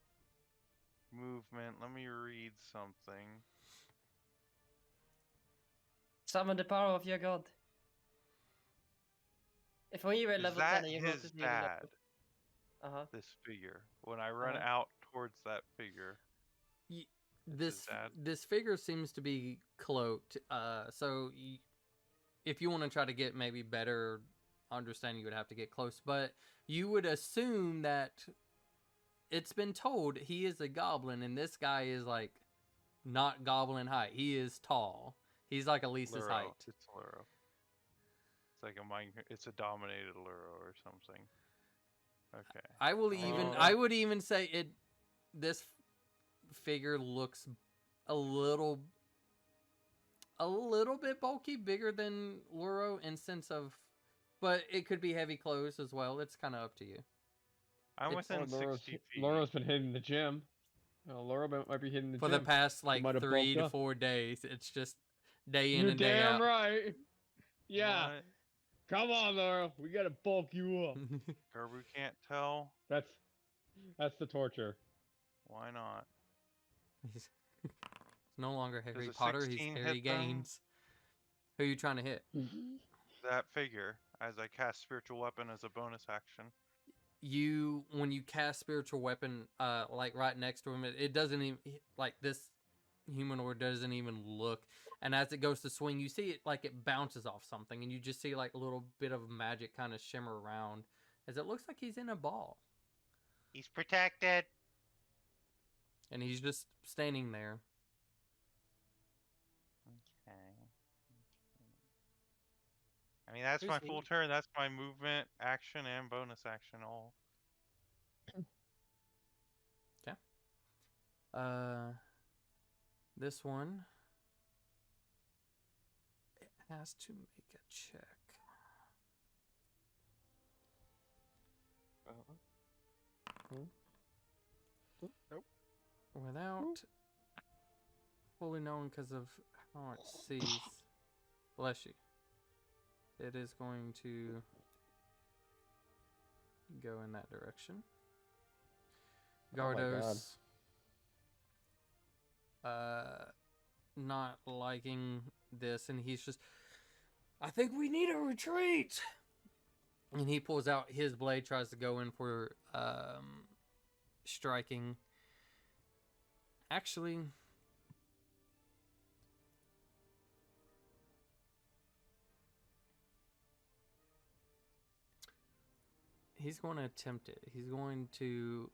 [SPEAKER 2] movement. Let me read something.
[SPEAKER 6] summon the power of your god. If only you were
[SPEAKER 2] Is
[SPEAKER 6] level
[SPEAKER 2] that
[SPEAKER 6] 10 and you
[SPEAKER 2] his
[SPEAKER 6] rolled this needle
[SPEAKER 2] dad?
[SPEAKER 6] Uh-huh.
[SPEAKER 2] This figure. When I run
[SPEAKER 6] Uh-huh.
[SPEAKER 2] out towards that figure,
[SPEAKER 1] This
[SPEAKER 2] dad.
[SPEAKER 1] this figure seems to be cloaked. So if you want to try to get maybe better understand you would have to get close, but you would assume that it's been told he is a goblin, and this guy is like not goblin height. He is tall. He's like Elisa's
[SPEAKER 2] Luro.
[SPEAKER 1] height.
[SPEAKER 2] It's Luro. It's like a mine. It's a dominated Luro or something. Okay.
[SPEAKER 1] I will even. I would even say it. This figure looks a little bit bulky, bigger than Luro in sense of, but it could be heavy clothes as well. It's kind of up to you.
[SPEAKER 2] I'm
[SPEAKER 1] It's-
[SPEAKER 2] within 60 feet.
[SPEAKER 7] Laura's been hitting the gym. Laura might be hitting the
[SPEAKER 1] For
[SPEAKER 7] gym.
[SPEAKER 1] the past like
[SPEAKER 7] might have
[SPEAKER 1] 3
[SPEAKER 7] bulked
[SPEAKER 1] to
[SPEAKER 7] up.
[SPEAKER 1] 4 days, it's just day in
[SPEAKER 7] You're
[SPEAKER 1] and day
[SPEAKER 7] damn
[SPEAKER 1] out.
[SPEAKER 7] right. Yeah.
[SPEAKER 2] What?
[SPEAKER 7] Come on, Laura. We gotta bulk you up.
[SPEAKER 2] Garbu can't tell.
[SPEAKER 7] That's the torture.
[SPEAKER 2] Why not?
[SPEAKER 1] He's no longer Harry
[SPEAKER 2] a
[SPEAKER 1] Potter. He's
[SPEAKER 2] 16
[SPEAKER 1] Harry
[SPEAKER 2] hit them?
[SPEAKER 1] Gaines. Who are you trying to hit?
[SPEAKER 2] That figure, as I cast spiritual weapon as a bonus action.
[SPEAKER 1] When you cast spiritual weapon, like right next to him, it doesn't even like this humanoid doesn't even look. And as it goes to swing, you see it like it bounces off something, and you just see like a little bit of magic kind of shimmer around, as it looks like he's in a ball,
[SPEAKER 3] He's protected.
[SPEAKER 1] and he's just standing there.
[SPEAKER 3] Okay. I mean, that's
[SPEAKER 5] Who's
[SPEAKER 3] my
[SPEAKER 5] he?
[SPEAKER 3] full turn. That's my movement, action, and bonus action all.
[SPEAKER 1] This one, it has to make a check.
[SPEAKER 5] Nope.
[SPEAKER 1] Without fully knowing because of how it sees. Bless you. It is going to go in that direction.
[SPEAKER 7] Oh my God.
[SPEAKER 1] Gardos, not liking this, and he's just, I think we need a retreat. And he pulls out his blade, tries to go in for striking. Actually, he's going to attempt it. He's going to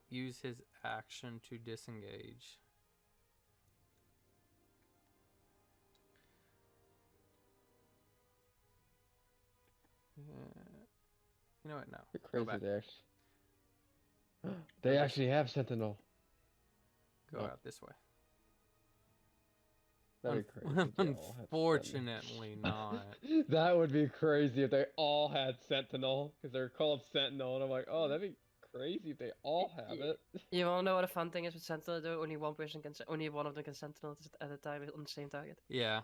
[SPEAKER 1] use his action to disengage. You know what? No.
[SPEAKER 7] You're
[SPEAKER 1] Go
[SPEAKER 7] crazy,
[SPEAKER 1] back.
[SPEAKER 7] they actually. They actually have Sentinel.
[SPEAKER 1] Go
[SPEAKER 7] Oh.
[SPEAKER 1] out this way.
[SPEAKER 7] That'd be crazy. if they all had Sentinel.
[SPEAKER 1] Unfortunately not.
[SPEAKER 7] That would be crazy if they all had Sentinel, because they're called Sentinel, and I'm like, oh, that'd be crazy if they all have it.
[SPEAKER 6] You wanna know what a fun thing is with Sentinel though? Only one of them can Sentinel at a time on the same target.
[SPEAKER 1] Yeah.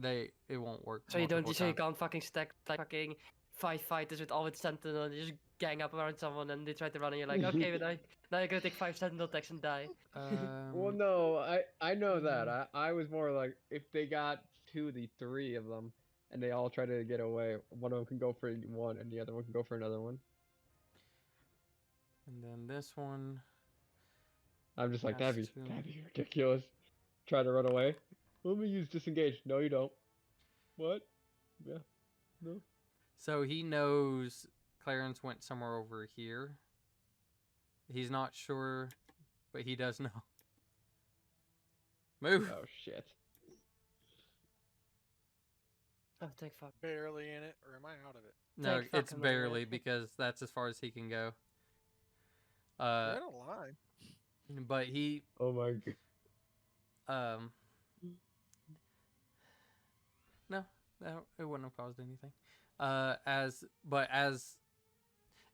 [SPEAKER 1] It won't work.
[SPEAKER 6] So you
[SPEAKER 1] multiple
[SPEAKER 6] you
[SPEAKER 1] times.
[SPEAKER 6] can't fucking stack like fucking 5 fighters with all with Sentinel and you just gang up around someone and they try to run and you're like, okay, but now you're gonna take 5 Sentinel attacks and die.
[SPEAKER 7] Well, no, I know that. I was more like, if they got 2 to 3 of them, and they all try to get away, one of them can go for one, and the other one can go for another one.
[SPEAKER 1] And then this one.
[SPEAKER 7] I'm just like,
[SPEAKER 1] Has
[SPEAKER 7] that'd
[SPEAKER 1] to-
[SPEAKER 7] be ridiculous. Try to run away. Let me use disengage. No, you don't. What? Yeah. No.
[SPEAKER 1] So he knows Clarence went somewhere over here. He's not sure, but he does know. Move.
[SPEAKER 7] Oh shit.
[SPEAKER 6] Oh, thank fuck.
[SPEAKER 5] Barely in it, or am I out of it?
[SPEAKER 1] No,
[SPEAKER 6] Take
[SPEAKER 1] it's
[SPEAKER 6] fucking
[SPEAKER 1] barely
[SPEAKER 6] away.
[SPEAKER 1] because that's as far as he can go.
[SPEAKER 5] You're out of line.
[SPEAKER 1] But he
[SPEAKER 7] Oh my god.
[SPEAKER 1] no, it wouldn't have caused anything. As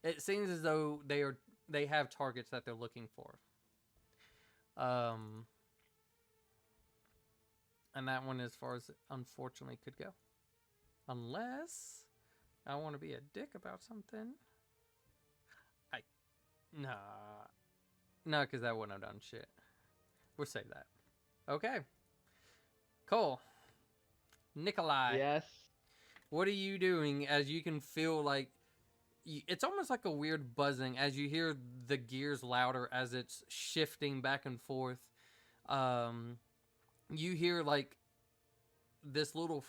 [SPEAKER 1] it seems as though they have targets that they're looking for. And that one, as far as it unfortunately could go, unless I want to be a dick about something. No, because that wouldn't have done shit. We'll save that. Okay. Cool. Nikolai.
[SPEAKER 7] Yes.
[SPEAKER 1] What are you doing as you can feel like it's almost like a weird buzzing as you hear the gears louder as it's shifting back and forth. You hear like this little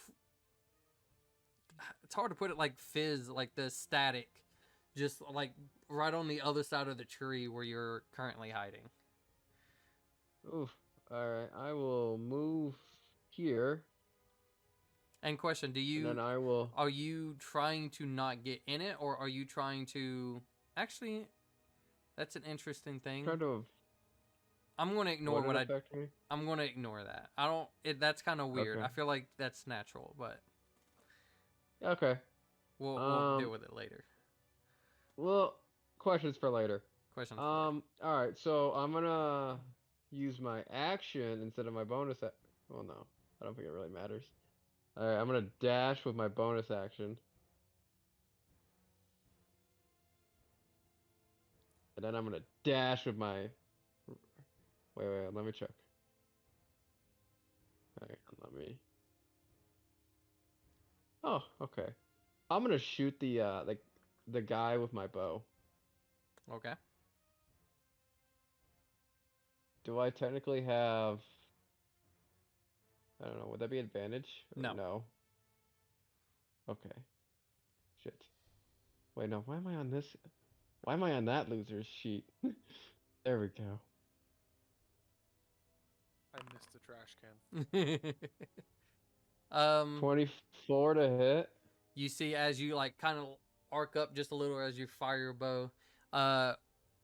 [SPEAKER 1] it's hard to put it, like fizz, like the static, just like right on the other side of the tree where you're currently hiding.
[SPEAKER 7] Oof. All right, I will move here,
[SPEAKER 1] And question,
[SPEAKER 7] and then I will.
[SPEAKER 1] are you trying to not get in it, or are you trying to actually, that's an interesting thing.
[SPEAKER 7] Try to.
[SPEAKER 1] I'm going to ignore
[SPEAKER 7] Would
[SPEAKER 1] what
[SPEAKER 7] it
[SPEAKER 1] I
[SPEAKER 7] affect me?
[SPEAKER 1] I'm going to ignore that. I don't that's kind of weird.
[SPEAKER 7] Okay.
[SPEAKER 1] I feel like that's natural, but
[SPEAKER 7] Okay.
[SPEAKER 1] we'll deal with it later.
[SPEAKER 7] Well, questions for later.
[SPEAKER 1] Question.
[SPEAKER 7] All right. So I'm gonna use my action instead of my bonus. Well, no, I don't think it really matters. All right. I'm gonna dash with my bonus action, and then I'm gonna dash with my. Wait. Let me check. All right. Let me. Oh, okay. I'm gonna shoot the guy with my bow.
[SPEAKER 1] Okay.
[SPEAKER 7] Do I technically have? I don't know. Would that be advantage? Or
[SPEAKER 1] No.
[SPEAKER 7] No. Okay. Shit. Wait, no. Why am I on this? Why am I on that loser's sheet? There we go.
[SPEAKER 5] I missed the trash can.
[SPEAKER 7] 24 to hit.
[SPEAKER 1] You see as you like kind of arc up just a little as you fire your bow.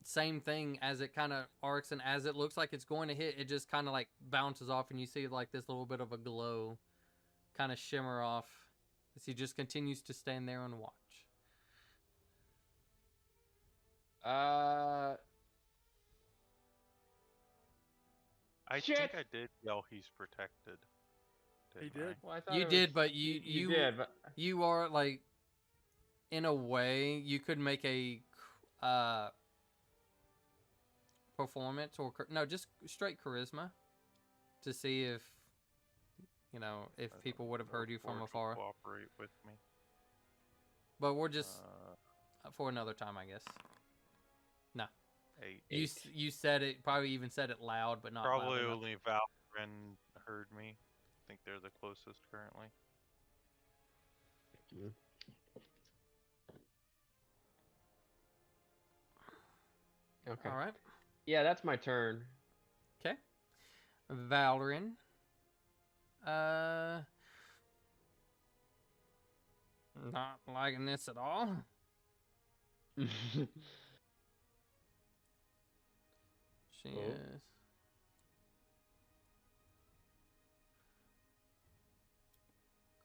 [SPEAKER 1] Same thing as it kind of arcs, and as it looks like it's going to hit, it just kind of like bounces off, and you see like this little bit of a glow kind of shimmer off as he just continues to stand there and watch.
[SPEAKER 2] I
[SPEAKER 7] Shit!
[SPEAKER 2] think I did yell he's protected.
[SPEAKER 5] He
[SPEAKER 2] didn't I?
[SPEAKER 5] did.
[SPEAKER 7] Well, I thought
[SPEAKER 1] You
[SPEAKER 7] it
[SPEAKER 1] did,
[SPEAKER 7] was-
[SPEAKER 1] but
[SPEAKER 7] you did, but
[SPEAKER 1] you are like, in a way, you could make a performance or no, just straight charisma to see if if
[SPEAKER 2] I
[SPEAKER 1] people would have
[SPEAKER 2] don't
[SPEAKER 1] heard
[SPEAKER 2] know
[SPEAKER 1] you
[SPEAKER 2] if
[SPEAKER 1] from
[SPEAKER 2] Forge will
[SPEAKER 1] afar.
[SPEAKER 2] Cooperate with me.
[SPEAKER 1] But we're just
[SPEAKER 2] Uh,
[SPEAKER 1] for another time, I guess. No,
[SPEAKER 2] 8.
[SPEAKER 1] you said it. Probably even said it loud, but not
[SPEAKER 2] Probably
[SPEAKER 1] loud enough.
[SPEAKER 2] only Valren heard me. I think they're the closest currently.
[SPEAKER 7] Thank you. Okay.
[SPEAKER 1] All right.
[SPEAKER 7] Yeah, that's my turn.
[SPEAKER 1] Okay. Valrin. Not liking this at all. She
[SPEAKER 7] Oh.
[SPEAKER 1] is.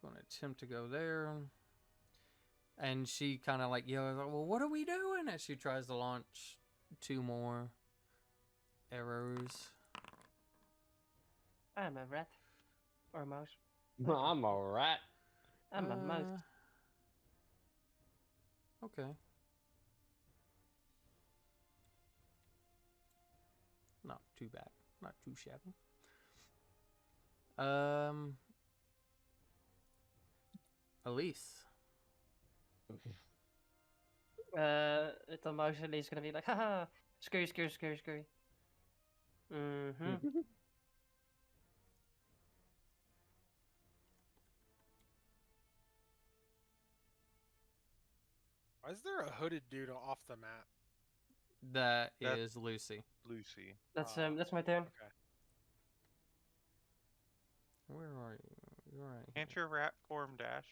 [SPEAKER 1] Gonna attempt to go there. And she kind of like yells, well, what are we doing? As she tries to launch 2 more arrows.
[SPEAKER 6] I'm a rat. Or a mouse.
[SPEAKER 7] I'm a rat.
[SPEAKER 6] I'm a mouse.
[SPEAKER 1] Okay. Not too bad. Not too shabby. Elise.
[SPEAKER 6] Little mouse is gonna be like, haha, scurry. Mm-hmm.
[SPEAKER 5] Why is there a hooded dude off the map?
[SPEAKER 1] That
[SPEAKER 2] That-
[SPEAKER 1] is Lucy.
[SPEAKER 2] Lucy.
[SPEAKER 6] That's my turn.
[SPEAKER 5] Okay.
[SPEAKER 1] Where are you? You're right.
[SPEAKER 2] Can't
[SPEAKER 1] here.
[SPEAKER 2] your rat form dash?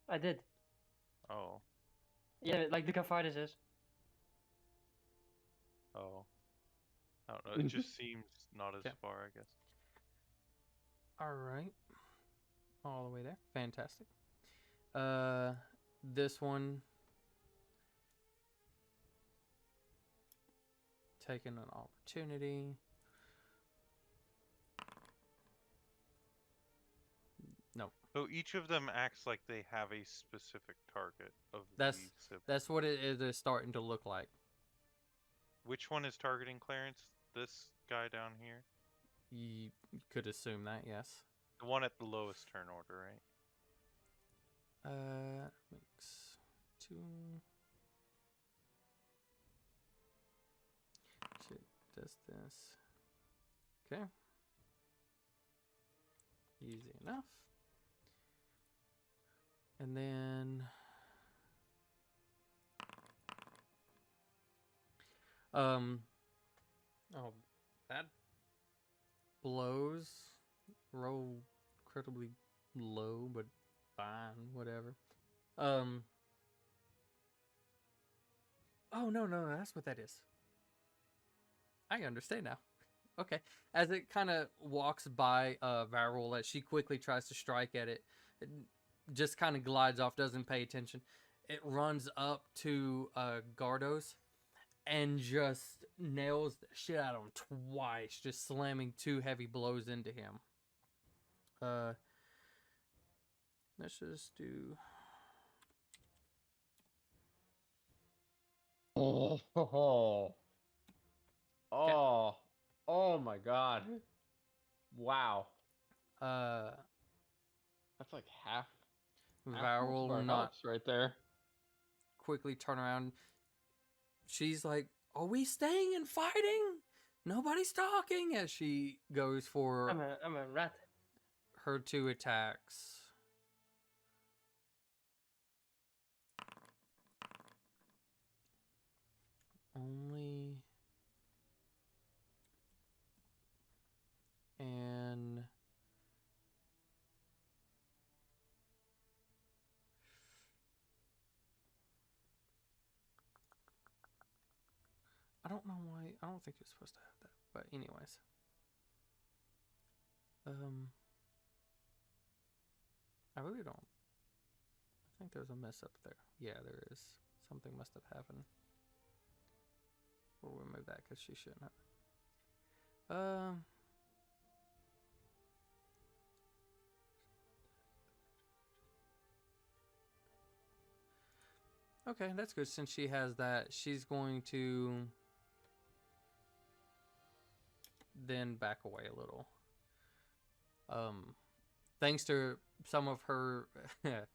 [SPEAKER 6] I did.
[SPEAKER 2] Oh.
[SPEAKER 6] Yeah, like look how far this is.
[SPEAKER 2] Oh. I don't know. It just seems not as
[SPEAKER 1] Okay.
[SPEAKER 2] far, I guess.
[SPEAKER 1] All right. All the way there. Fantastic. This one taking an opportunity. No.
[SPEAKER 2] So each of them acts like they have a specific target of
[SPEAKER 1] That's-
[SPEAKER 2] the sibling.
[SPEAKER 1] That's what it is starting to look like.
[SPEAKER 2] Which one is targeting Clarence? This guy down here?
[SPEAKER 1] You could assume that, yes.
[SPEAKER 2] The one at the lowest turn order, right?
[SPEAKER 1] Makes 2. Does this. Okay. Easy enough. And then oh, that blows. Roll incredibly low, but fine, whatever. Oh no, that's what that is. I understand now. Okay. As it kind of walks by Varol, as she quickly tries to strike at it, it just kind of glides off, doesn't pay attention. It runs up to Gardos and just nails the shit out of him twice, just slamming 2 heavy blows into him. Let's just do...
[SPEAKER 4] Oh, oh my God! Wow,
[SPEAKER 1] Uh,
[SPEAKER 4] that's like half most of
[SPEAKER 1] Varol
[SPEAKER 4] our
[SPEAKER 1] not
[SPEAKER 4] helps right there.
[SPEAKER 1] quickly turn around. She's like, "Are we staying and fighting? Nobody's talking." As she goes for
[SPEAKER 6] I'm a rat.
[SPEAKER 1] her 2 attacks. Only and I don't know why. I don't think you're supposed to have that. But anyways. I really don't. I think there's a mess up there. Yeah, there is. Something must have happened. We'll remove that because she shouldn't have. Okay, that's good. Since she has that, she's going to then back away a little. Thanks to some of her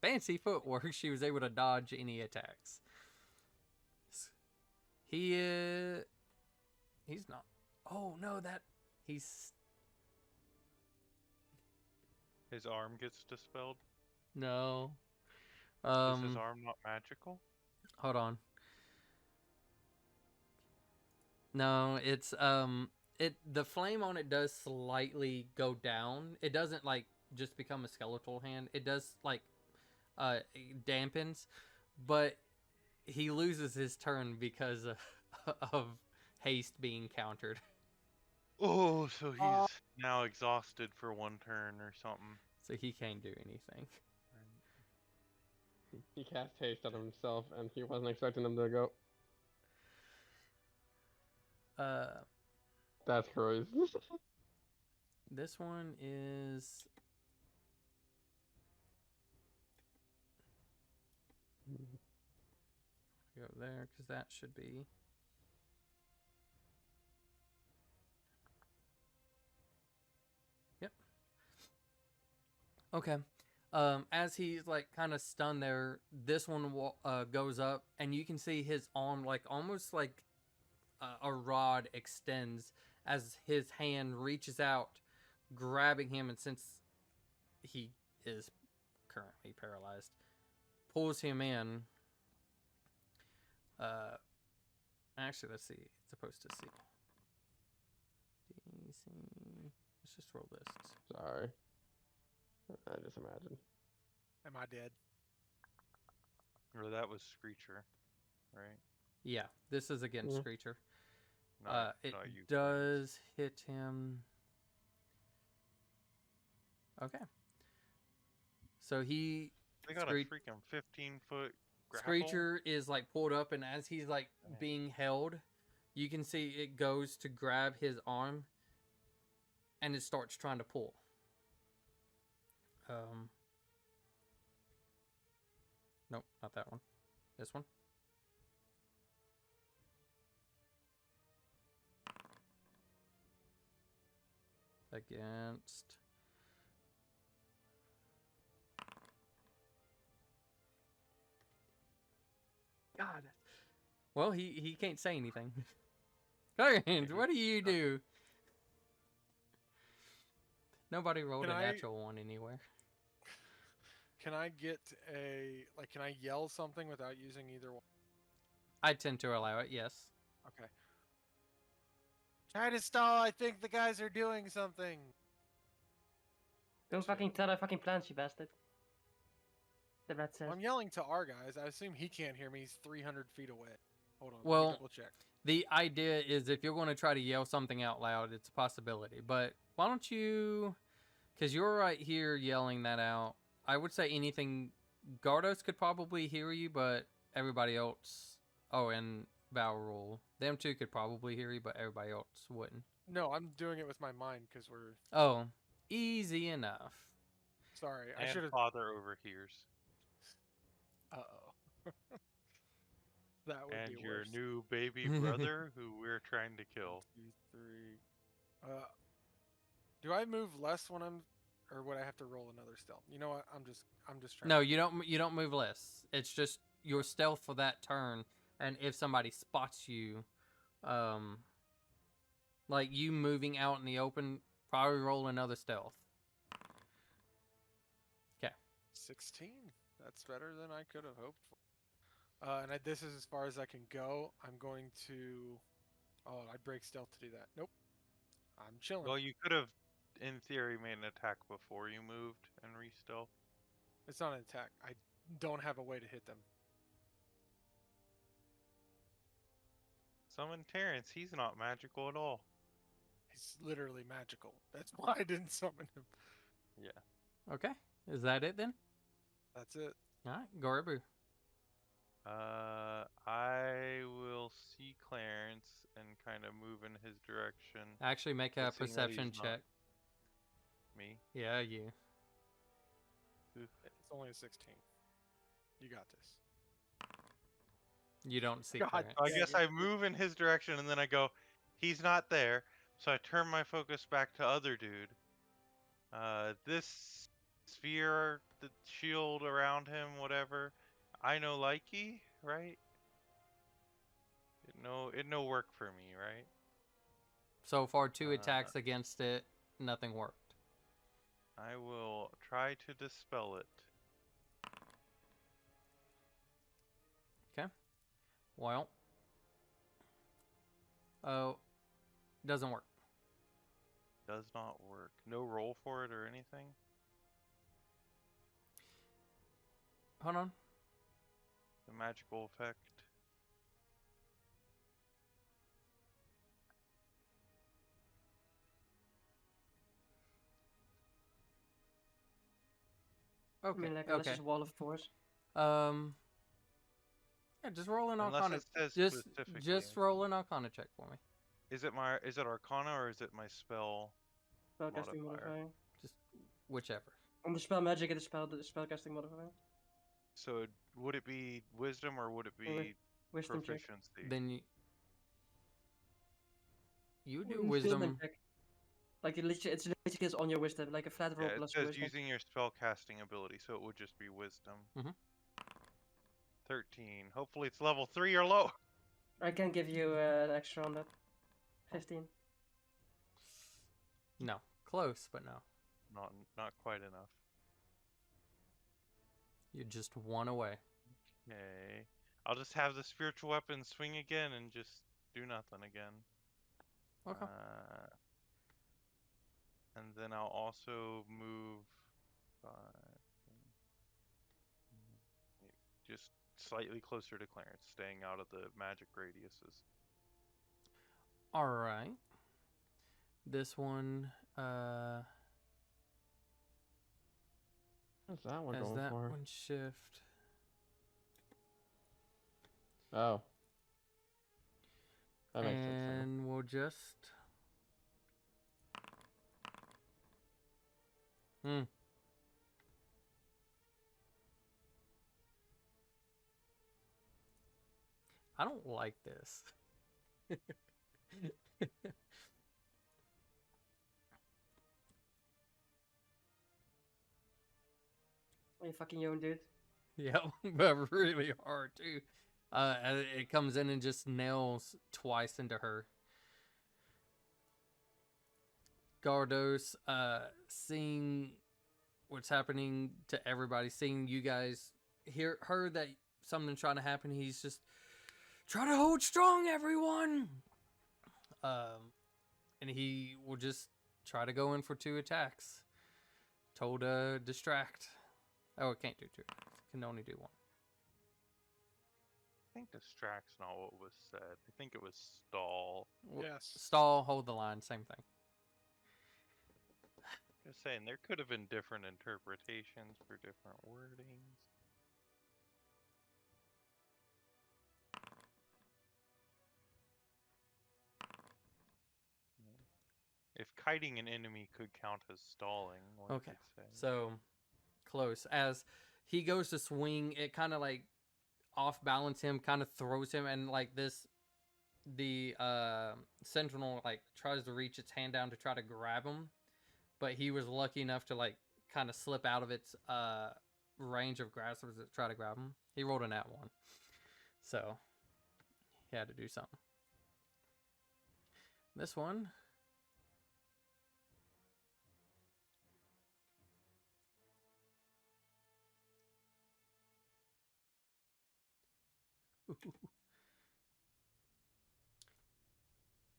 [SPEAKER 1] fancy footwork, she was able to dodge any attacks. He's not. Oh no, he's
[SPEAKER 2] His arm gets dispelled.
[SPEAKER 1] no.
[SPEAKER 2] Is his arm not magical?
[SPEAKER 1] Hold on. No, it's the flame on it does slightly go down. It doesn't like just become a skeletal hand. It does like it dampens, but he loses his turn because of haste being countered.
[SPEAKER 2] Oh, so he's now exhausted for 1 turn or something.
[SPEAKER 1] So he can't do anything.
[SPEAKER 4] He cast haste on himself, and he wasn't expecting him to go. That's crazy.
[SPEAKER 1] This one is go there because that should be. Yep. Okay. As he's like kind of stunned there, this one goes up, and you can see his arm like almost like a rod extends as his hand reaches out, grabbing him, and since he is currently paralyzed, pulls him in. Actually, let's see. It's supposed to see. DC. Let's just roll this.
[SPEAKER 4] Sorry. I just imagine.
[SPEAKER 5] Am I dead?
[SPEAKER 2] Or that was Screecher, right?
[SPEAKER 1] Yeah, this is against
[SPEAKER 4] Mhm.
[SPEAKER 1] Screecher. It
[SPEAKER 2] not you,
[SPEAKER 1] does hit him. Okay. So
[SPEAKER 2] They got a freaking 15-foot grapple.
[SPEAKER 1] Screecher is like pulled up, and as he's like being held, you can see it goes to grab his arm, and it starts trying to pull. Nope, not that one. This one. Against. God. Well, he can't say anything. Clarence, what do you do? Nobody rolled
[SPEAKER 5] Can
[SPEAKER 1] a
[SPEAKER 5] I-
[SPEAKER 1] natural one anywhere.
[SPEAKER 5] Can I get can I yell something without using either one?
[SPEAKER 1] I tend to allow it, yes.
[SPEAKER 5] Okay. Try to stall. I think the guys are doing something.
[SPEAKER 6] Go fucking tell our fucking plans, you bastard. The rat says.
[SPEAKER 5] I'm yelling to our guys. I assume he can't hear me. He's 300 feet away. Hold on. Let
[SPEAKER 1] Well,
[SPEAKER 5] me double check.
[SPEAKER 1] The idea is if you're going to try to yell something out loud, it's a possibility. But why don't you, because you're right here yelling that out, I would say anything, Gardos could probably hear you, but everybody else, oh, and Valrule, them two could probably hear you, but everybody else wouldn't.
[SPEAKER 5] No, I'm doing it with my mind because we're.
[SPEAKER 1] Oh, easy enough.
[SPEAKER 5] Sorry, I
[SPEAKER 2] And
[SPEAKER 5] should have.
[SPEAKER 2] father overhears.
[SPEAKER 5] Uh-oh. That would
[SPEAKER 2] And
[SPEAKER 5] be
[SPEAKER 2] your
[SPEAKER 5] worse.
[SPEAKER 2] new baby brother, who we're trying to kill.
[SPEAKER 5] 2, 3. Do I move less when I'm, or would I have to roll another stealth? You know what? I'm just trying.
[SPEAKER 1] No, you don't. You don't move less. It's just your stealth for that turn, and if somebody spots you, like you moving out in the open, probably roll another stealth.
[SPEAKER 5] 16. That's better than I could have hoped for. And this is as far as I can go. I'm going to. Oh, I'd break stealth to do that. Nope. I'm chilling.
[SPEAKER 2] Well, you could have, in theory, made an attack before you moved and re-stealth.
[SPEAKER 5] It's not an attack. I don't have a way to hit them.
[SPEAKER 2] Summon Terrence. He's not magical at all.
[SPEAKER 5] He's literally magical. That's why I didn't summon him.
[SPEAKER 2] Yeah.
[SPEAKER 1] Okay, is that it then?
[SPEAKER 5] That's it.
[SPEAKER 1] All right, Goribu.
[SPEAKER 2] I will see Clarence and kind of move in his direction.
[SPEAKER 1] Actually, make a
[SPEAKER 2] But seeing that
[SPEAKER 1] perception
[SPEAKER 2] he's not-
[SPEAKER 1] check.
[SPEAKER 2] Me?
[SPEAKER 1] Yeah, you.
[SPEAKER 5] It's only a 16. You got this.
[SPEAKER 1] You don't see
[SPEAKER 5] God.
[SPEAKER 1] Clarence.
[SPEAKER 2] I
[SPEAKER 5] Yeah,
[SPEAKER 2] guess
[SPEAKER 5] yeah.
[SPEAKER 2] I move in his direction and then I go, he's not there. So I turn my focus back to other dude. This sphere, the shield around him, whatever. I know likey, right? It no work for me, right?
[SPEAKER 1] So far, 2 attacks against it, nothing worked.
[SPEAKER 2] I will try to dispel it.
[SPEAKER 1] Well, oh, doesn't work.
[SPEAKER 2] Does not work. No roll for it or anything?
[SPEAKER 1] Hold on.
[SPEAKER 2] The magical effect.
[SPEAKER 1] Okay.
[SPEAKER 6] I mean, like, unless
[SPEAKER 1] okay.
[SPEAKER 6] it's a wall of force.
[SPEAKER 1] Yeah, just roll an
[SPEAKER 2] Unless
[SPEAKER 1] Arcana.
[SPEAKER 2] it says
[SPEAKER 1] Just
[SPEAKER 2] specifically.
[SPEAKER 1] roll an Arcana check for me.
[SPEAKER 2] Is it Arcana or is it my spell?
[SPEAKER 6] Spellcasting
[SPEAKER 2] Modifier.
[SPEAKER 6] modifier.
[SPEAKER 1] Just whichever.
[SPEAKER 6] On the spell magic, it is spellcasting modifier.
[SPEAKER 2] So would it be wisdom or would it be
[SPEAKER 6] Wisdom check.
[SPEAKER 2] proficiency?
[SPEAKER 1] Then you do
[SPEAKER 6] Wisdom
[SPEAKER 1] wisdom.
[SPEAKER 6] check. Like it's literally on your wisdom, like a flat roll
[SPEAKER 2] Yeah, it
[SPEAKER 6] plus
[SPEAKER 2] says
[SPEAKER 6] wisdom.
[SPEAKER 2] using your spell casting ability, so it would just be wisdom.
[SPEAKER 1] Mhm.
[SPEAKER 2] 13. Hopefully it's level 3 or low.
[SPEAKER 6] I can give you an extra on that. 15.
[SPEAKER 1] No, close, but no.
[SPEAKER 2] Not quite enough.
[SPEAKER 1] You're just 1 away.
[SPEAKER 2] Okay. I'll just have the spiritual weapon swing again and just do nothing again.
[SPEAKER 1] Okay.
[SPEAKER 2] And then I'll also move just slightly closer to Clarence, staying out of the magic radiuses.
[SPEAKER 1] All right. This one,
[SPEAKER 7] What's that one
[SPEAKER 1] as
[SPEAKER 7] going
[SPEAKER 1] that
[SPEAKER 7] for?
[SPEAKER 1] one shift.
[SPEAKER 7] Oh. That makes sense.
[SPEAKER 1] And we'll just. I don't like this.
[SPEAKER 6] You fucking young dude.
[SPEAKER 1] Yeah, but really hard too. It comes in and just nails twice into her. Gardos, seeing what's happening to everybody, seeing you guys heard that something's trying to happen. He's just try to hold strong, everyone. And he will just try to go in for 2 attacks. Told to distract. Oh, it can't do 2 attacks. It can only do 1.
[SPEAKER 2] I think distract's not what was said. I think it was stall.
[SPEAKER 5] Yes.
[SPEAKER 1] Stall, hold the line, same thing.
[SPEAKER 2] Just saying, there could have been different interpretations for different wordings. If kiting an enemy could count as stalling, one
[SPEAKER 1] Okay.
[SPEAKER 2] could say.
[SPEAKER 1] So close. As he goes to swing, it kind of like off balance him, kind of throws him, and like the sentinel like tries to reach its hand down to try to grab him, but he was lucky enough to like kind of slip out of its range of grasp as it try to grab him. He rolled a nat 1, so he had to do something. This one.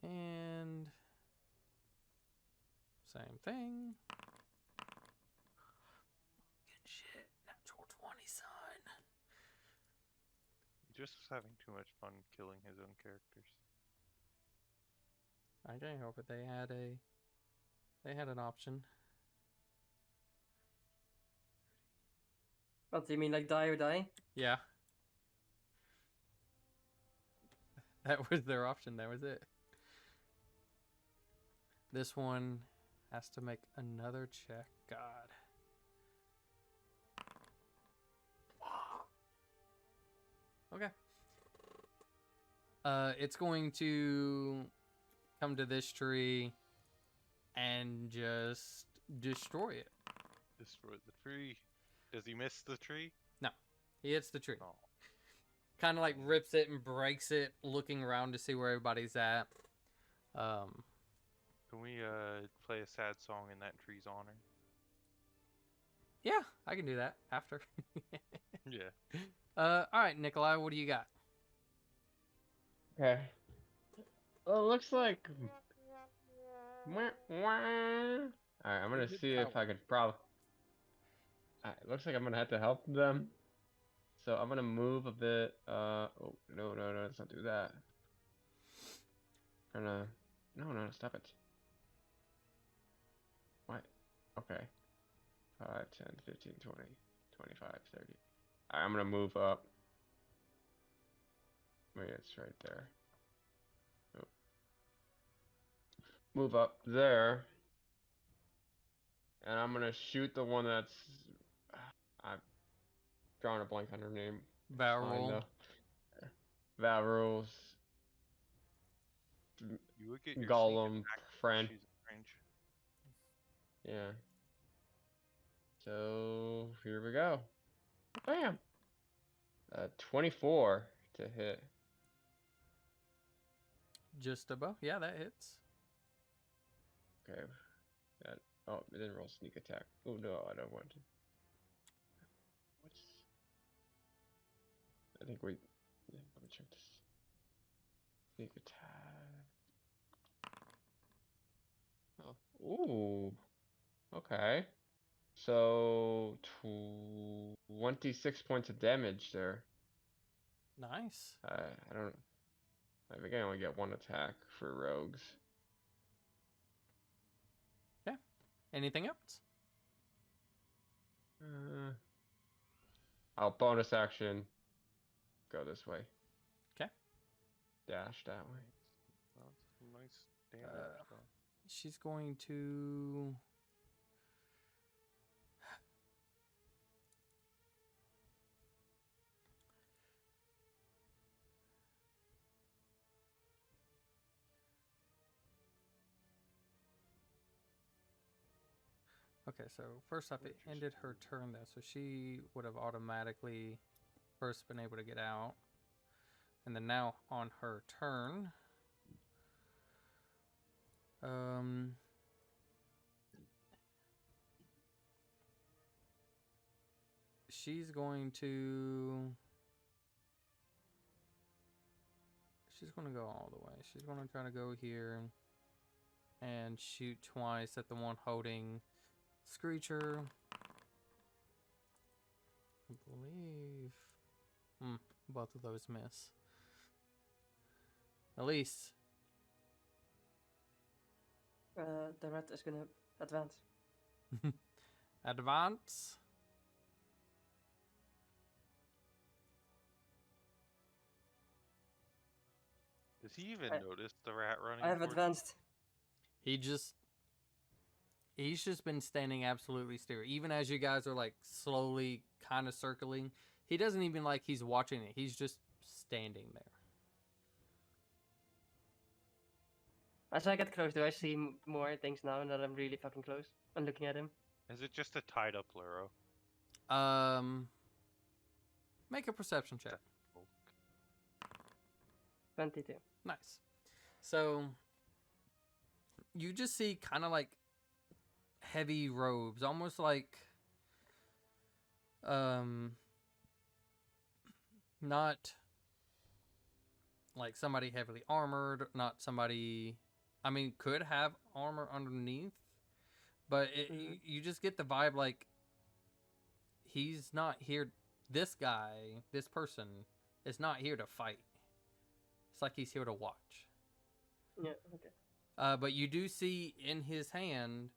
[SPEAKER 1] And same thing. Good shit. Natural 20, son.
[SPEAKER 2] He just was having too much fun killing his own characters.
[SPEAKER 1] I can't help it. They had an option.
[SPEAKER 6] What do you mean, like die or die?
[SPEAKER 1] Yeah. That was their option. That was it. This one has to make another check. God. Okay. It's going to come to this tree and just destroy it.
[SPEAKER 2] Destroy the tree. Does he miss the tree?
[SPEAKER 1] No. He hits the tree.
[SPEAKER 2] No.
[SPEAKER 1] Kind of like rips it and breaks it, looking around to see where everybody's at.
[SPEAKER 2] Can we play a sad song in that tree's honor?
[SPEAKER 1] Yeah, I can do that after.
[SPEAKER 2] Yeah.
[SPEAKER 1] All right, Nikolai, what do you got?
[SPEAKER 4] Okay. Well, it looks like. Alright, I'm gonna see if I can probably. It looks like I'm gonna have to help them. So I'm gonna move a bit. Oh no, let's not do that. No, stop it. What? Okay. 5, 10, 15, 20, 25, 30. Alright, I'm gonna move up. Wait, it's right there. Oh. Move up there. And I'm gonna shoot the one that's. I'm drawing a blank on her name.
[SPEAKER 1] Barrel.
[SPEAKER 4] Val rules.
[SPEAKER 2] You would get your
[SPEAKER 4] Gollum
[SPEAKER 2] sneak attack
[SPEAKER 4] friend.
[SPEAKER 2] if she's in range.
[SPEAKER 4] Yeah. So here we go. Bam. 24 to hit.
[SPEAKER 1] Just above. Yeah, that hits.
[SPEAKER 4] Okay. Oh, it didn't roll sneak attack. Oh no, I don't want to. What's? I think we. Yeah, let me check this. Sneak attack. Oh. Ooh. Okay. So 26 points of damage there.
[SPEAKER 1] Nice.
[SPEAKER 4] I don't. I think I only get 1 attack for rogues.
[SPEAKER 1] Okay. Anything else?
[SPEAKER 4] I'll bonus action. Go this way.
[SPEAKER 1] Okay.
[SPEAKER 4] Dash that way.
[SPEAKER 2] That's some nice damage. though.
[SPEAKER 1] She's going to. Okay, so first off, it ended her turn though, so she would have automatically first been able to get out. And then now on her turn, she's going to go all the way. She's going to try to go here and shoot twice at the one holding Screecher. I believe both of those miss. Elise.
[SPEAKER 6] The red is gonna advance.
[SPEAKER 1] Advance.
[SPEAKER 2] Does he even
[SPEAKER 6] I-
[SPEAKER 2] notice the rat running?
[SPEAKER 6] I have
[SPEAKER 2] towards-
[SPEAKER 6] advanced.
[SPEAKER 1] He's just been standing absolutely still. Even as you guys are like slowly kind of circling, he doesn't even like he's watching it. He's just standing there.
[SPEAKER 6] As I get close, do I see more things now that I'm really fucking close? I'm looking at him.
[SPEAKER 2] Is it just a tied up Luro?
[SPEAKER 1] Make a perception check.
[SPEAKER 6] 22.
[SPEAKER 1] Nice. So you just see kind of like heavy robes, almost like not like somebody heavily armored, not somebody, I mean, could have armor underneath, but you just get the vibe like he's not here. This guy, this person is not here to fight. It's like he's here to watch.
[SPEAKER 6] Yeah, okay.
[SPEAKER 1] But you do see in his hand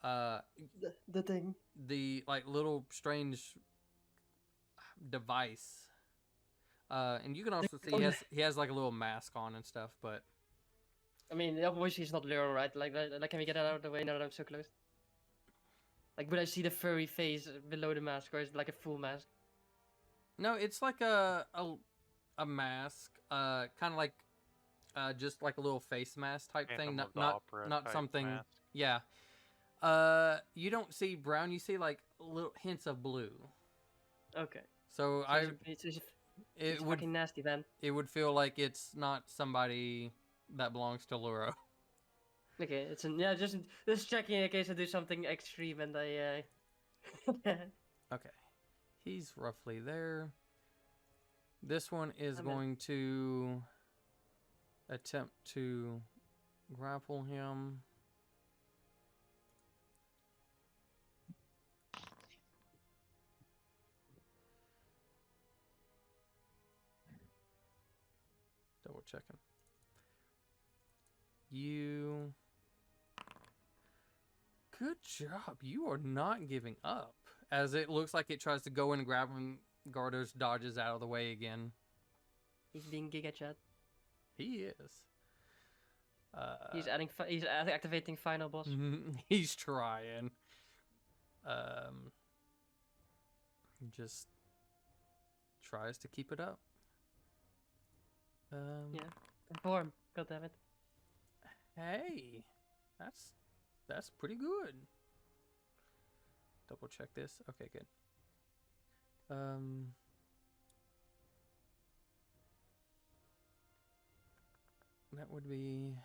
[SPEAKER 6] The thing.
[SPEAKER 1] the like little strange device. And you can also see he has like a little mask on and stuff, but
[SPEAKER 6] I mean, obviously it's not Luro, right? Like, can we get that out of the way now that I'm so close? Like, would I see the furry face below the mask, or is it like a full mask?
[SPEAKER 1] no, it's like a mask, kind of like just like a little face mask type thing,
[SPEAKER 2] Phantom of the
[SPEAKER 1] not
[SPEAKER 2] Opera
[SPEAKER 1] not
[SPEAKER 2] type
[SPEAKER 1] something.
[SPEAKER 2] mask.
[SPEAKER 1] Yeah. You don't see brown. You see like little hints of blue.
[SPEAKER 6] Okay.
[SPEAKER 1] So
[SPEAKER 6] It's
[SPEAKER 1] it would
[SPEAKER 6] fucking nasty, man.
[SPEAKER 1] it would feel like it's not somebody that belongs to Luro.
[SPEAKER 6] Okay, just checking in case I do something extreme and I
[SPEAKER 1] Okay, he's roughly there. This one is
[SPEAKER 6] I'm in.
[SPEAKER 1] going to attempt to grapple him. Double checking. You. Good job. You are not giving up. As it looks like it tries to go in and grab him, Gardos dodges out of the way again.
[SPEAKER 6] he's being Giga Chat.
[SPEAKER 1] He is.
[SPEAKER 6] He's he's activating final boss.
[SPEAKER 1] He's trying. Just tries to keep it up.
[SPEAKER 6] Yeah. Perform. God damn it.
[SPEAKER 1] Hey, that's pretty good. Double check this. Okay, good. That would be,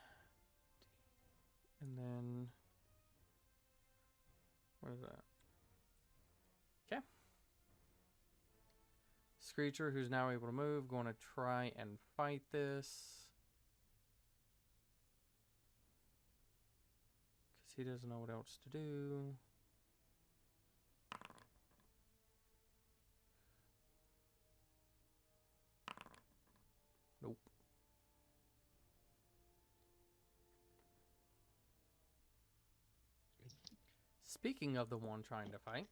[SPEAKER 1] and then what is that? Okay. Screecher, who's now able to move, going to try and fight this. Because he doesn't know what else to do. Nope. Speaking of the one trying to fight.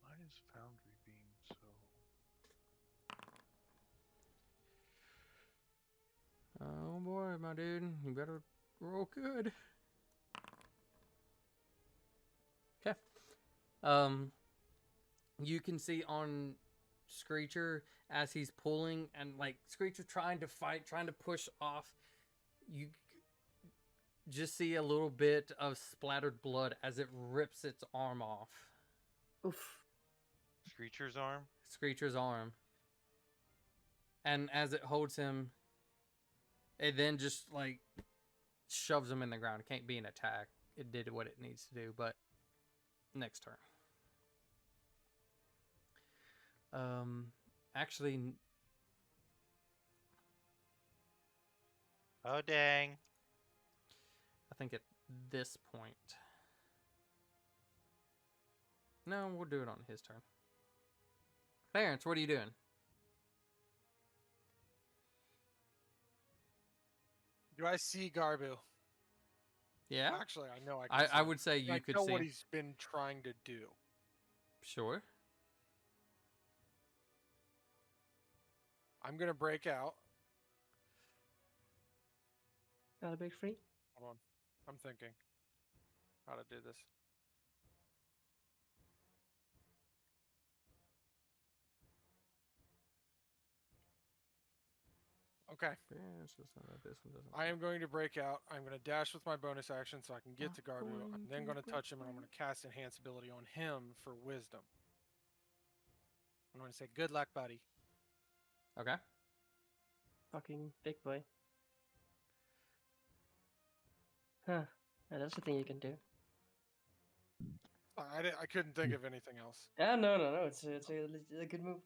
[SPEAKER 2] Why is Foundry being so?
[SPEAKER 1] Oh boy, my dude, you better roll good. Okay. You can see on Screecher as he's pulling and like Screecher trying to fight, trying to push off. You just see a little bit of splattered blood as it rips its arm off.
[SPEAKER 6] Oof.
[SPEAKER 2] Screecher's arm?
[SPEAKER 1] Screecher's arm. And as it holds him, it then just like shoves him in the ground. It can't be an attack. It did what it needs to do, but next turn. Actually,
[SPEAKER 3] Oh dang!
[SPEAKER 1] I think at this point. No, we'll do it on his turn. Clarence, what are you doing?
[SPEAKER 5] Do I see Garbu?
[SPEAKER 1] Yeah,
[SPEAKER 5] Actually, I know I can see
[SPEAKER 1] I
[SPEAKER 5] him.
[SPEAKER 1] would say
[SPEAKER 5] And
[SPEAKER 1] you
[SPEAKER 5] I
[SPEAKER 1] could
[SPEAKER 5] know
[SPEAKER 1] see.
[SPEAKER 5] what
[SPEAKER 1] him.
[SPEAKER 5] he's been trying to do.
[SPEAKER 1] Sure.
[SPEAKER 5] I'm gonna break out.
[SPEAKER 6] Got a big free.
[SPEAKER 5] Hold on. I'm thinking how to do this. Okay.
[SPEAKER 1] Yeah, it's just that this one doesn't.
[SPEAKER 5] I am going to break out. I'm going to dash with my bonus action so I can get
[SPEAKER 1] I'm
[SPEAKER 5] to Garbu. I'm
[SPEAKER 1] going
[SPEAKER 5] then
[SPEAKER 1] to
[SPEAKER 5] going to
[SPEAKER 1] break
[SPEAKER 5] touch him and I'm going to cast Enhance ability on him for wisdom. I'm going to say, good luck, buddy.
[SPEAKER 1] Okay.
[SPEAKER 6] Fucking big boy. Huh. Yeah, that's the thing you can do.
[SPEAKER 5] I couldn't think of anything else.
[SPEAKER 6] Yeah, no. It's a good move.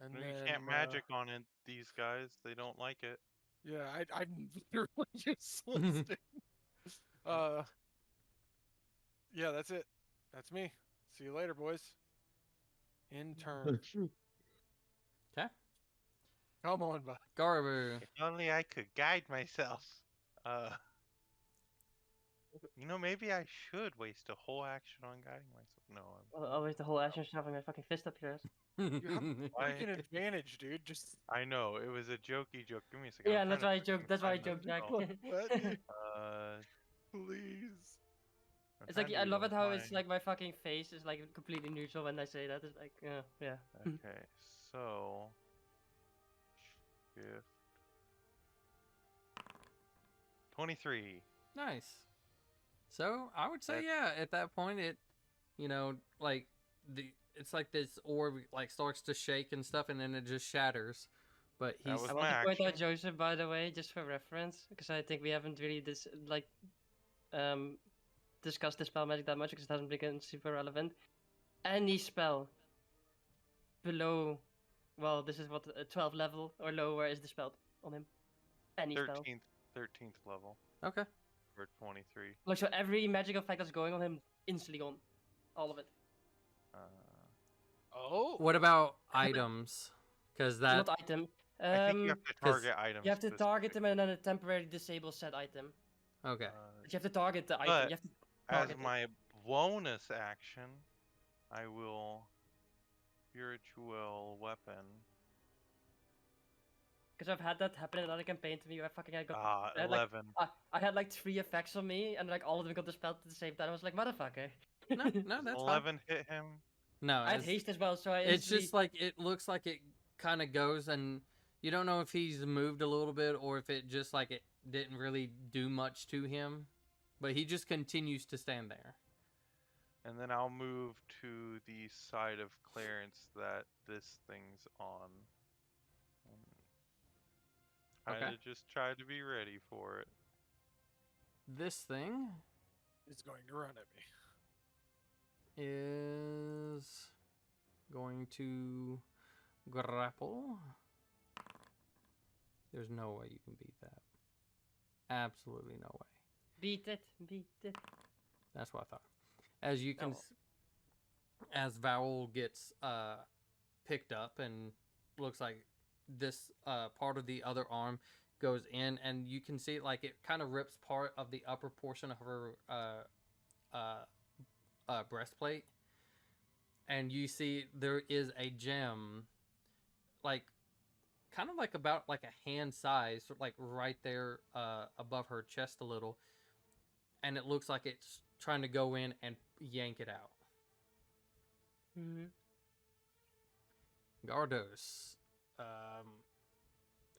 [SPEAKER 5] And
[SPEAKER 2] No,
[SPEAKER 5] then,
[SPEAKER 2] you can't magic on it. These guys, they don't like it.
[SPEAKER 5] Yeah, I'm literally useless. Dude. Yeah, that's it. That's me. See you later, boys. In turn.
[SPEAKER 1] Okay.
[SPEAKER 5] Come on, bud.
[SPEAKER 1] Garbu.
[SPEAKER 3] If only I could guide myself. You know, maybe I should waste a whole action on guiding myself. No,
[SPEAKER 6] I'll waste the whole action shoving my fucking fist up your ass.
[SPEAKER 5] You have
[SPEAKER 2] Why-
[SPEAKER 5] freaking advantage, dude. Just
[SPEAKER 2] I know it was a jokey joke. Give me a second.
[SPEAKER 6] Yeah,
[SPEAKER 2] I'm
[SPEAKER 6] that's
[SPEAKER 2] trying
[SPEAKER 6] why I
[SPEAKER 2] to
[SPEAKER 6] joked. That's why I
[SPEAKER 2] find the
[SPEAKER 6] joked, Jack.
[SPEAKER 2] spell.
[SPEAKER 5] let me,
[SPEAKER 2] Uh,
[SPEAKER 5] please.
[SPEAKER 2] I'm
[SPEAKER 6] It's like
[SPEAKER 2] trying
[SPEAKER 6] I
[SPEAKER 2] to
[SPEAKER 6] love it how it's
[SPEAKER 2] find-
[SPEAKER 6] like my fucking face is like completely neutral when I say that. It's like yeah.
[SPEAKER 2] Okay, so shift 23.
[SPEAKER 1] Nice. So I would say, yeah, at that point, it, like it's like this orb like starts to shake and stuff, and then it just shatters. But
[SPEAKER 2] That
[SPEAKER 1] he's
[SPEAKER 2] was
[SPEAKER 6] I
[SPEAKER 2] my
[SPEAKER 6] want to point out
[SPEAKER 2] action.
[SPEAKER 6] Joseph, by the way, just for reference, because I think we haven't really discussed the spell magic that much because it hasn't become super relevant. Any spell below, well, this is what 12 level or lower is dispelled on him. Any spell.
[SPEAKER 2] 13th level
[SPEAKER 1] okay.
[SPEAKER 2] for 23.
[SPEAKER 6] Like so, every magic effect that's going on him instantly gone, all of it.
[SPEAKER 5] Oh.
[SPEAKER 1] What about items? Because that
[SPEAKER 6] Not item.
[SPEAKER 2] I think you have to
[SPEAKER 1] 'cause
[SPEAKER 2] target items.
[SPEAKER 6] You have to target them
[SPEAKER 2] specifically.
[SPEAKER 6] and then temporarily disable said item.
[SPEAKER 1] okay.
[SPEAKER 6] But you have to target the item.
[SPEAKER 2] But
[SPEAKER 6] You have to
[SPEAKER 2] as
[SPEAKER 6] target it.
[SPEAKER 2] my bonus action, I will spiritual weapon.
[SPEAKER 6] Because I've had that happen in another campaign to me. Where I got I had,
[SPEAKER 2] 11.
[SPEAKER 6] I had like 3 effects on me, and like all of them got dispelled at the same time. I was like, motherfucker.
[SPEAKER 1] No,
[SPEAKER 2] Does
[SPEAKER 1] that's
[SPEAKER 2] 11 hit him?
[SPEAKER 1] No,
[SPEAKER 6] I had haste as well, so I
[SPEAKER 1] it's
[SPEAKER 6] instantly...
[SPEAKER 1] just like it looks like it kind of goes, and you don't know if he's moved a little bit or if it just like it didn't really do much to him, but he just continues to stand there.
[SPEAKER 2] And then I'll move to the side of Clarence that this thing's on.
[SPEAKER 1] Okay.
[SPEAKER 2] I just try to be ready for it.
[SPEAKER 1] This thing
[SPEAKER 5] He's going to run at me.
[SPEAKER 1] is going to grapple. There's no way you can beat that. Absolutely no way.
[SPEAKER 6] Beat it.
[SPEAKER 1] That's what I thought. As you can,
[SPEAKER 6] Oh.
[SPEAKER 1] as Vowel gets picked up and looks like this part of the other arm goes in, and you can see like it kind of rips part of the upper portion of her breastplate, and you see there is a gem, like kind of like about like a hand size, like right there above her chest a little, and it looks like it's trying to go in and yank it out.
[SPEAKER 6] Mm-hmm.
[SPEAKER 1] Gardos,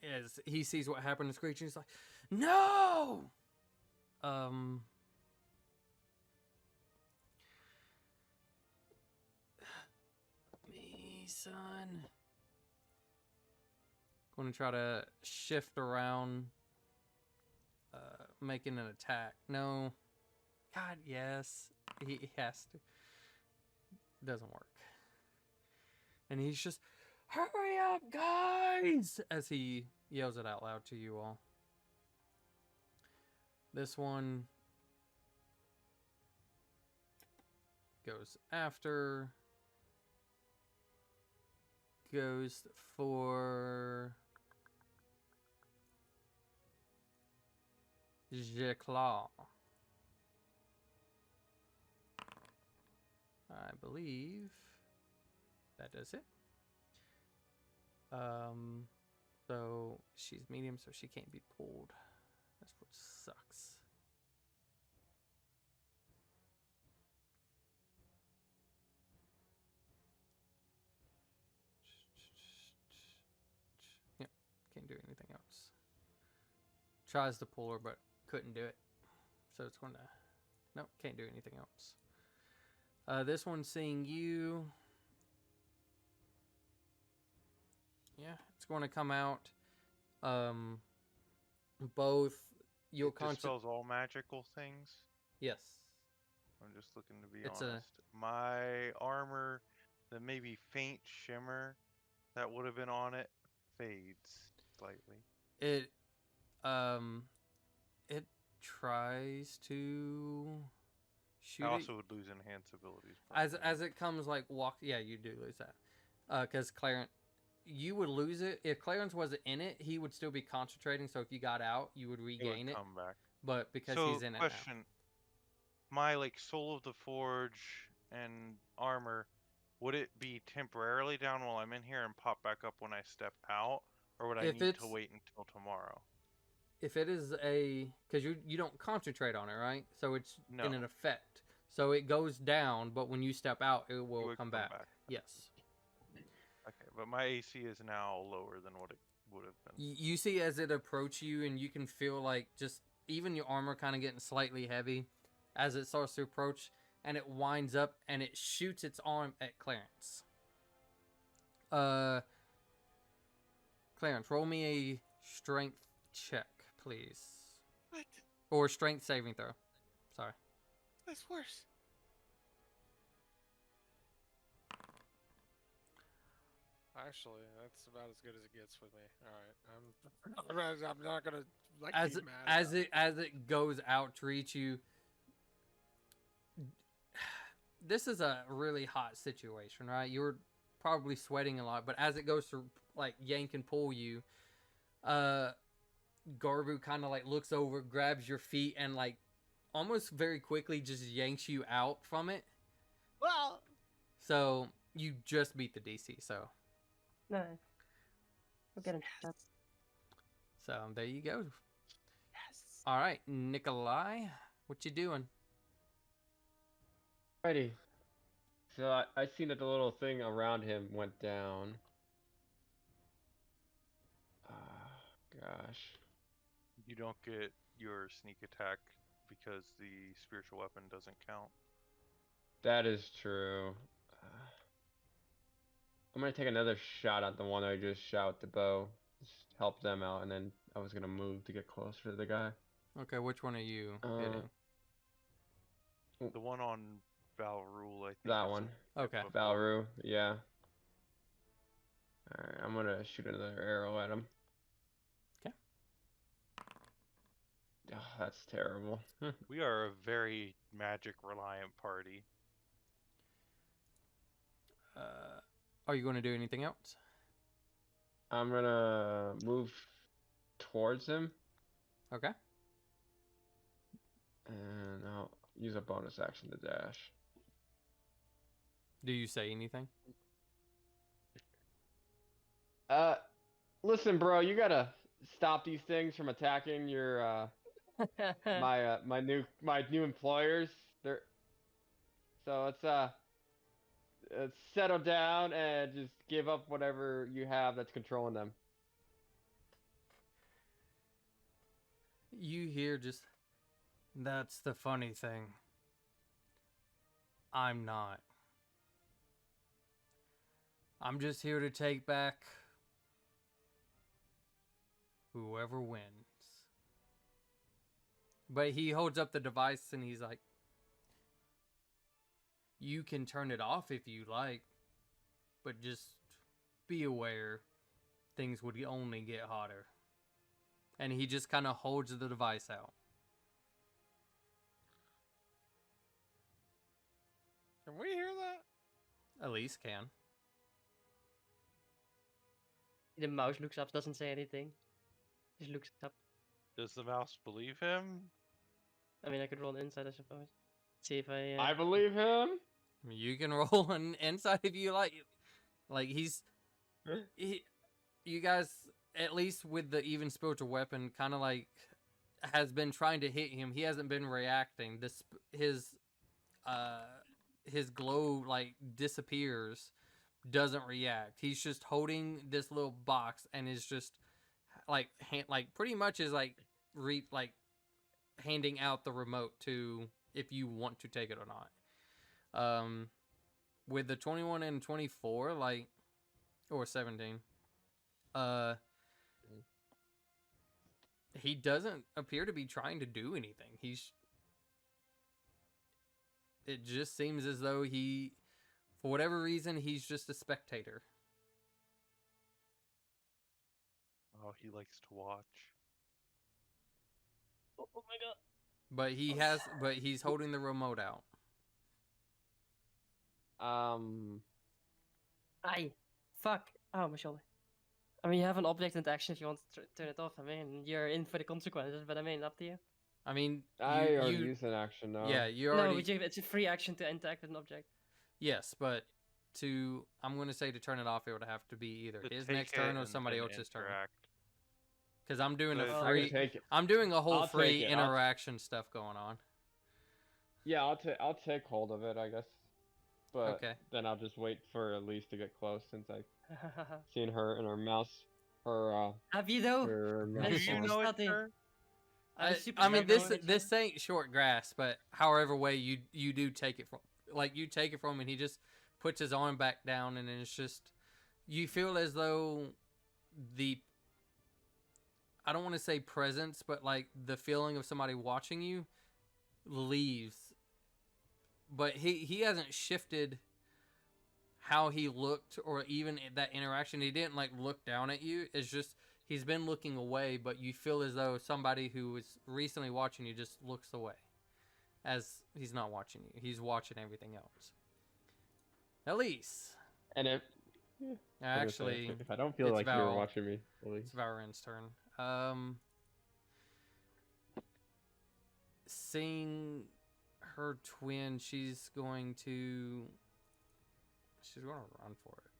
[SPEAKER 1] as he sees what happened to Screech, he's like, "No!" Me, son. Going to try to shift around, making an attack. No. God, yes. He has to. Doesn't work. And he's just, hurry up, guys! As he yells it out loud to you all. This one goes after. Goes for Jeclaw. I believe that does it. So she's medium, so she can't be pulled. That's what sucks. Yep, can't do anything else. Tries to pull her, but couldn't do it. So it's going to... Nope, can't do anything else. This one's seeing you. Yeah, it's going to come out. Both you'll
[SPEAKER 2] It dispels all magical things.
[SPEAKER 1] Yes.
[SPEAKER 2] I'm just looking to be
[SPEAKER 1] It's
[SPEAKER 2] honest. My armor, the maybe faint shimmer that would have been on it, fades slightly.
[SPEAKER 1] It tries to shoot.
[SPEAKER 2] I
[SPEAKER 1] it.
[SPEAKER 2] also would lose enhance abilities.
[SPEAKER 1] As it comes like walk. Yeah, you do lose that. Because Clarence, you would lose it if Clarence wasn't in it. He would still be concentrating. So if you got out, you would regain it.
[SPEAKER 2] Come back.
[SPEAKER 1] But because
[SPEAKER 2] So,
[SPEAKER 1] he's in
[SPEAKER 2] question: my like Soul of the Forge and armor, would it be temporarily down while I'm in here and pop back up when I step out, or would I
[SPEAKER 1] If
[SPEAKER 2] need to
[SPEAKER 1] it's-
[SPEAKER 2] wait until tomorrow?
[SPEAKER 1] it now. If it is because you don't concentrate on it, right? So it's
[SPEAKER 2] No.
[SPEAKER 1] in an effect. So it goes down, but when you step out, it will
[SPEAKER 2] would
[SPEAKER 1] come
[SPEAKER 2] come
[SPEAKER 1] back.
[SPEAKER 2] back.
[SPEAKER 1] Yes.
[SPEAKER 2] Okay, but my AC is now lower than what it would have been.
[SPEAKER 1] You see as it approach you, and you can feel like just even your armor kind of getting slightly heavy as it starts to approach, and it winds up and it shoots its arm at Clarence. Clarence, roll me a strength check, please,
[SPEAKER 5] What?
[SPEAKER 1] or strength saving throw. Sorry.
[SPEAKER 5] That's worse. Actually, that's about as good as it gets with me. All right, I'm not gonna like
[SPEAKER 1] As
[SPEAKER 5] be
[SPEAKER 1] it,
[SPEAKER 5] mad.
[SPEAKER 1] as it goes out to reach you, this is a really hot situation, right? You're probably sweating a lot, but as it goes to like yank and pull you, Garbu kind of like looks over, grabs your feet, and like almost very quickly just yanks you out from it.
[SPEAKER 6] Well,
[SPEAKER 1] So you just beat the DC. So
[SPEAKER 6] no. We're getting that.
[SPEAKER 1] there you go.
[SPEAKER 6] Yes.
[SPEAKER 1] All right, Nikolai, what you doing?
[SPEAKER 4] Alrighty. So I seen that the little thing around him went down. Gosh.
[SPEAKER 2] You don't get your sneak attack because the spiritual weapon doesn't count.
[SPEAKER 4] That is true. I'm gonna take another shot at the one I just shot with the bow. Just help them out, and then I was gonna move to get closer to the guy.
[SPEAKER 1] Okay, which one are you hitting?
[SPEAKER 2] The one on Valrule, I think.
[SPEAKER 4] That
[SPEAKER 2] is
[SPEAKER 4] one.
[SPEAKER 2] a hit
[SPEAKER 1] Okay.
[SPEAKER 2] before.
[SPEAKER 4] Valru, yeah. Alright, I'm gonna shoot another arrow at him.
[SPEAKER 1] Okay.
[SPEAKER 4] Oh, that's terrible.
[SPEAKER 2] We are a very magic reliant party.
[SPEAKER 1] Are you going to do anything else?
[SPEAKER 4] I'm gonna move towards him,
[SPEAKER 1] Okay.
[SPEAKER 4] and I'll use a bonus action to dash.
[SPEAKER 1] Do you say anything?
[SPEAKER 4] Listen, bro, you gotta stop these things from attacking your my new employers. They're so let's settle down and just give up whatever you have that's controlling them.
[SPEAKER 1] You hear just, that's the funny thing. I'm not. I'm just here to take back whoever wins. But he holds up the device and he's like, you can turn it off if you like, but just be aware things would only get hotter. And he just kind of holds the device out.
[SPEAKER 5] Can we hear that?
[SPEAKER 1] Elise can.
[SPEAKER 6] The mouse looks up, doesn't say anything. Just looks up.
[SPEAKER 3] Does the mouse believe him?
[SPEAKER 6] I mean, I could roll an insight, I suppose. See if I.
[SPEAKER 4] I believe him.
[SPEAKER 1] You can roll an insight if you like. Like you guys, at least with the even spiritual weapon, kind of like has been trying to hit him. He hasn't been reacting. His glow like disappears, doesn't react. He's just holding this little box and is just like pretty much is like handing out the remote to if you want to take it or not. With the 21 and 24, like, or 17, he doesn't appear to be trying to do anything. It just seems as though for whatever reason, he's just a spectator.
[SPEAKER 2] Oh, he likes to watch.
[SPEAKER 6] Oh my god.
[SPEAKER 1] But he's holding the remote out.
[SPEAKER 6] Aye. Fuck. Oh, my shoulder. I mean, you have an object into action if you want to turn it off. I mean, you're in for the consequences, but I mean, up to you.
[SPEAKER 1] I mean,
[SPEAKER 7] I already used an action now.
[SPEAKER 1] Yeah, you
[SPEAKER 6] No,
[SPEAKER 1] already.
[SPEAKER 6] but it's a free action to interact with an object.
[SPEAKER 1] Yes, but I'm going to say to turn it off, it would have to be either
[SPEAKER 2] To
[SPEAKER 1] his
[SPEAKER 2] take
[SPEAKER 1] next
[SPEAKER 2] it
[SPEAKER 1] turn or
[SPEAKER 2] and
[SPEAKER 1] somebody
[SPEAKER 2] then
[SPEAKER 1] else's turn.
[SPEAKER 2] interact.
[SPEAKER 1] Because I'm doing
[SPEAKER 2] But-
[SPEAKER 1] a
[SPEAKER 7] I can
[SPEAKER 1] free.
[SPEAKER 7] take it.
[SPEAKER 1] I'm doing a whole
[SPEAKER 7] I'll
[SPEAKER 1] free
[SPEAKER 7] take it. I'll-
[SPEAKER 1] interaction stuff going on.
[SPEAKER 7] Yeah, I'll take hold of it, I guess. But
[SPEAKER 1] Okay.
[SPEAKER 7] then I'll just wait for Elise to get close since I seen her and her mouse. Her
[SPEAKER 6] Have you though?
[SPEAKER 7] her
[SPEAKER 6] Do
[SPEAKER 7] mouse
[SPEAKER 2] Do
[SPEAKER 6] you
[SPEAKER 2] you
[SPEAKER 7] phone.
[SPEAKER 2] know it,
[SPEAKER 6] Nothing.
[SPEAKER 2] sir?
[SPEAKER 1] I mean,
[SPEAKER 6] Super Mario
[SPEAKER 1] this ain't short grass, but however way you do take it from, like you take it from him, and he just puts his arm back down, and then it's just you feel as though I don't want to say presence, but like the feeling of somebody watching you leaves. But he hasn't shifted how he looked or even that interaction. He didn't like look down at you. It's just he's been looking away, but you feel as though somebody who was recently watching you just looks away as he's not watching you. He's watching everything else. Elise.
[SPEAKER 7] And if
[SPEAKER 1] Actually,
[SPEAKER 7] if I don't feel
[SPEAKER 1] it's
[SPEAKER 7] like you're
[SPEAKER 1] Val.
[SPEAKER 7] watching me, Elise.
[SPEAKER 1] It's Valren's turn. Seeing her twin, she's going to run for it.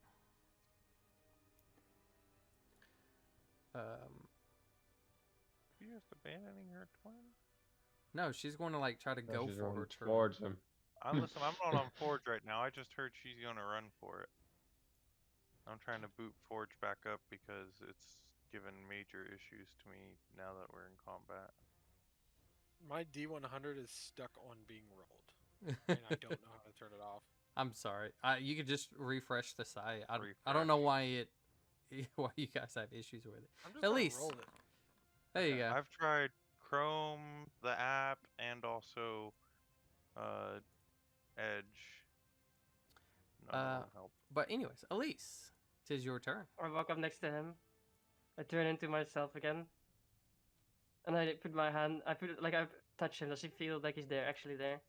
[SPEAKER 2] She just abandoning her twin?
[SPEAKER 1] No, she's going to like try to go
[SPEAKER 7] She's
[SPEAKER 1] for
[SPEAKER 7] running
[SPEAKER 1] her turn.
[SPEAKER 7] towards him.
[SPEAKER 2] Listen, I'm not on Forge right now. I just heard she's gonna run for it. I'm trying to boot Forge back up because it's given major issues to me now that we're in combat.
[SPEAKER 5] My D100 is stuck on being rolled, and I don't know how to turn it off.
[SPEAKER 1] I'm sorry. You could just refresh the site. I don't
[SPEAKER 2] Refresh.
[SPEAKER 1] know why why you guys have issues with it.
[SPEAKER 5] I'm just
[SPEAKER 1] At
[SPEAKER 5] gonna
[SPEAKER 1] least.
[SPEAKER 5] roll it.
[SPEAKER 1] There you go.
[SPEAKER 2] I've tried Chrome, the app, and also Edge. No, that won't help.
[SPEAKER 1] But anyways, Elise, 'tis your turn.
[SPEAKER 6] I walk up next to him. I turn into myself again. And I put my hand. I touch him. Does he feel like he's there? Actually there?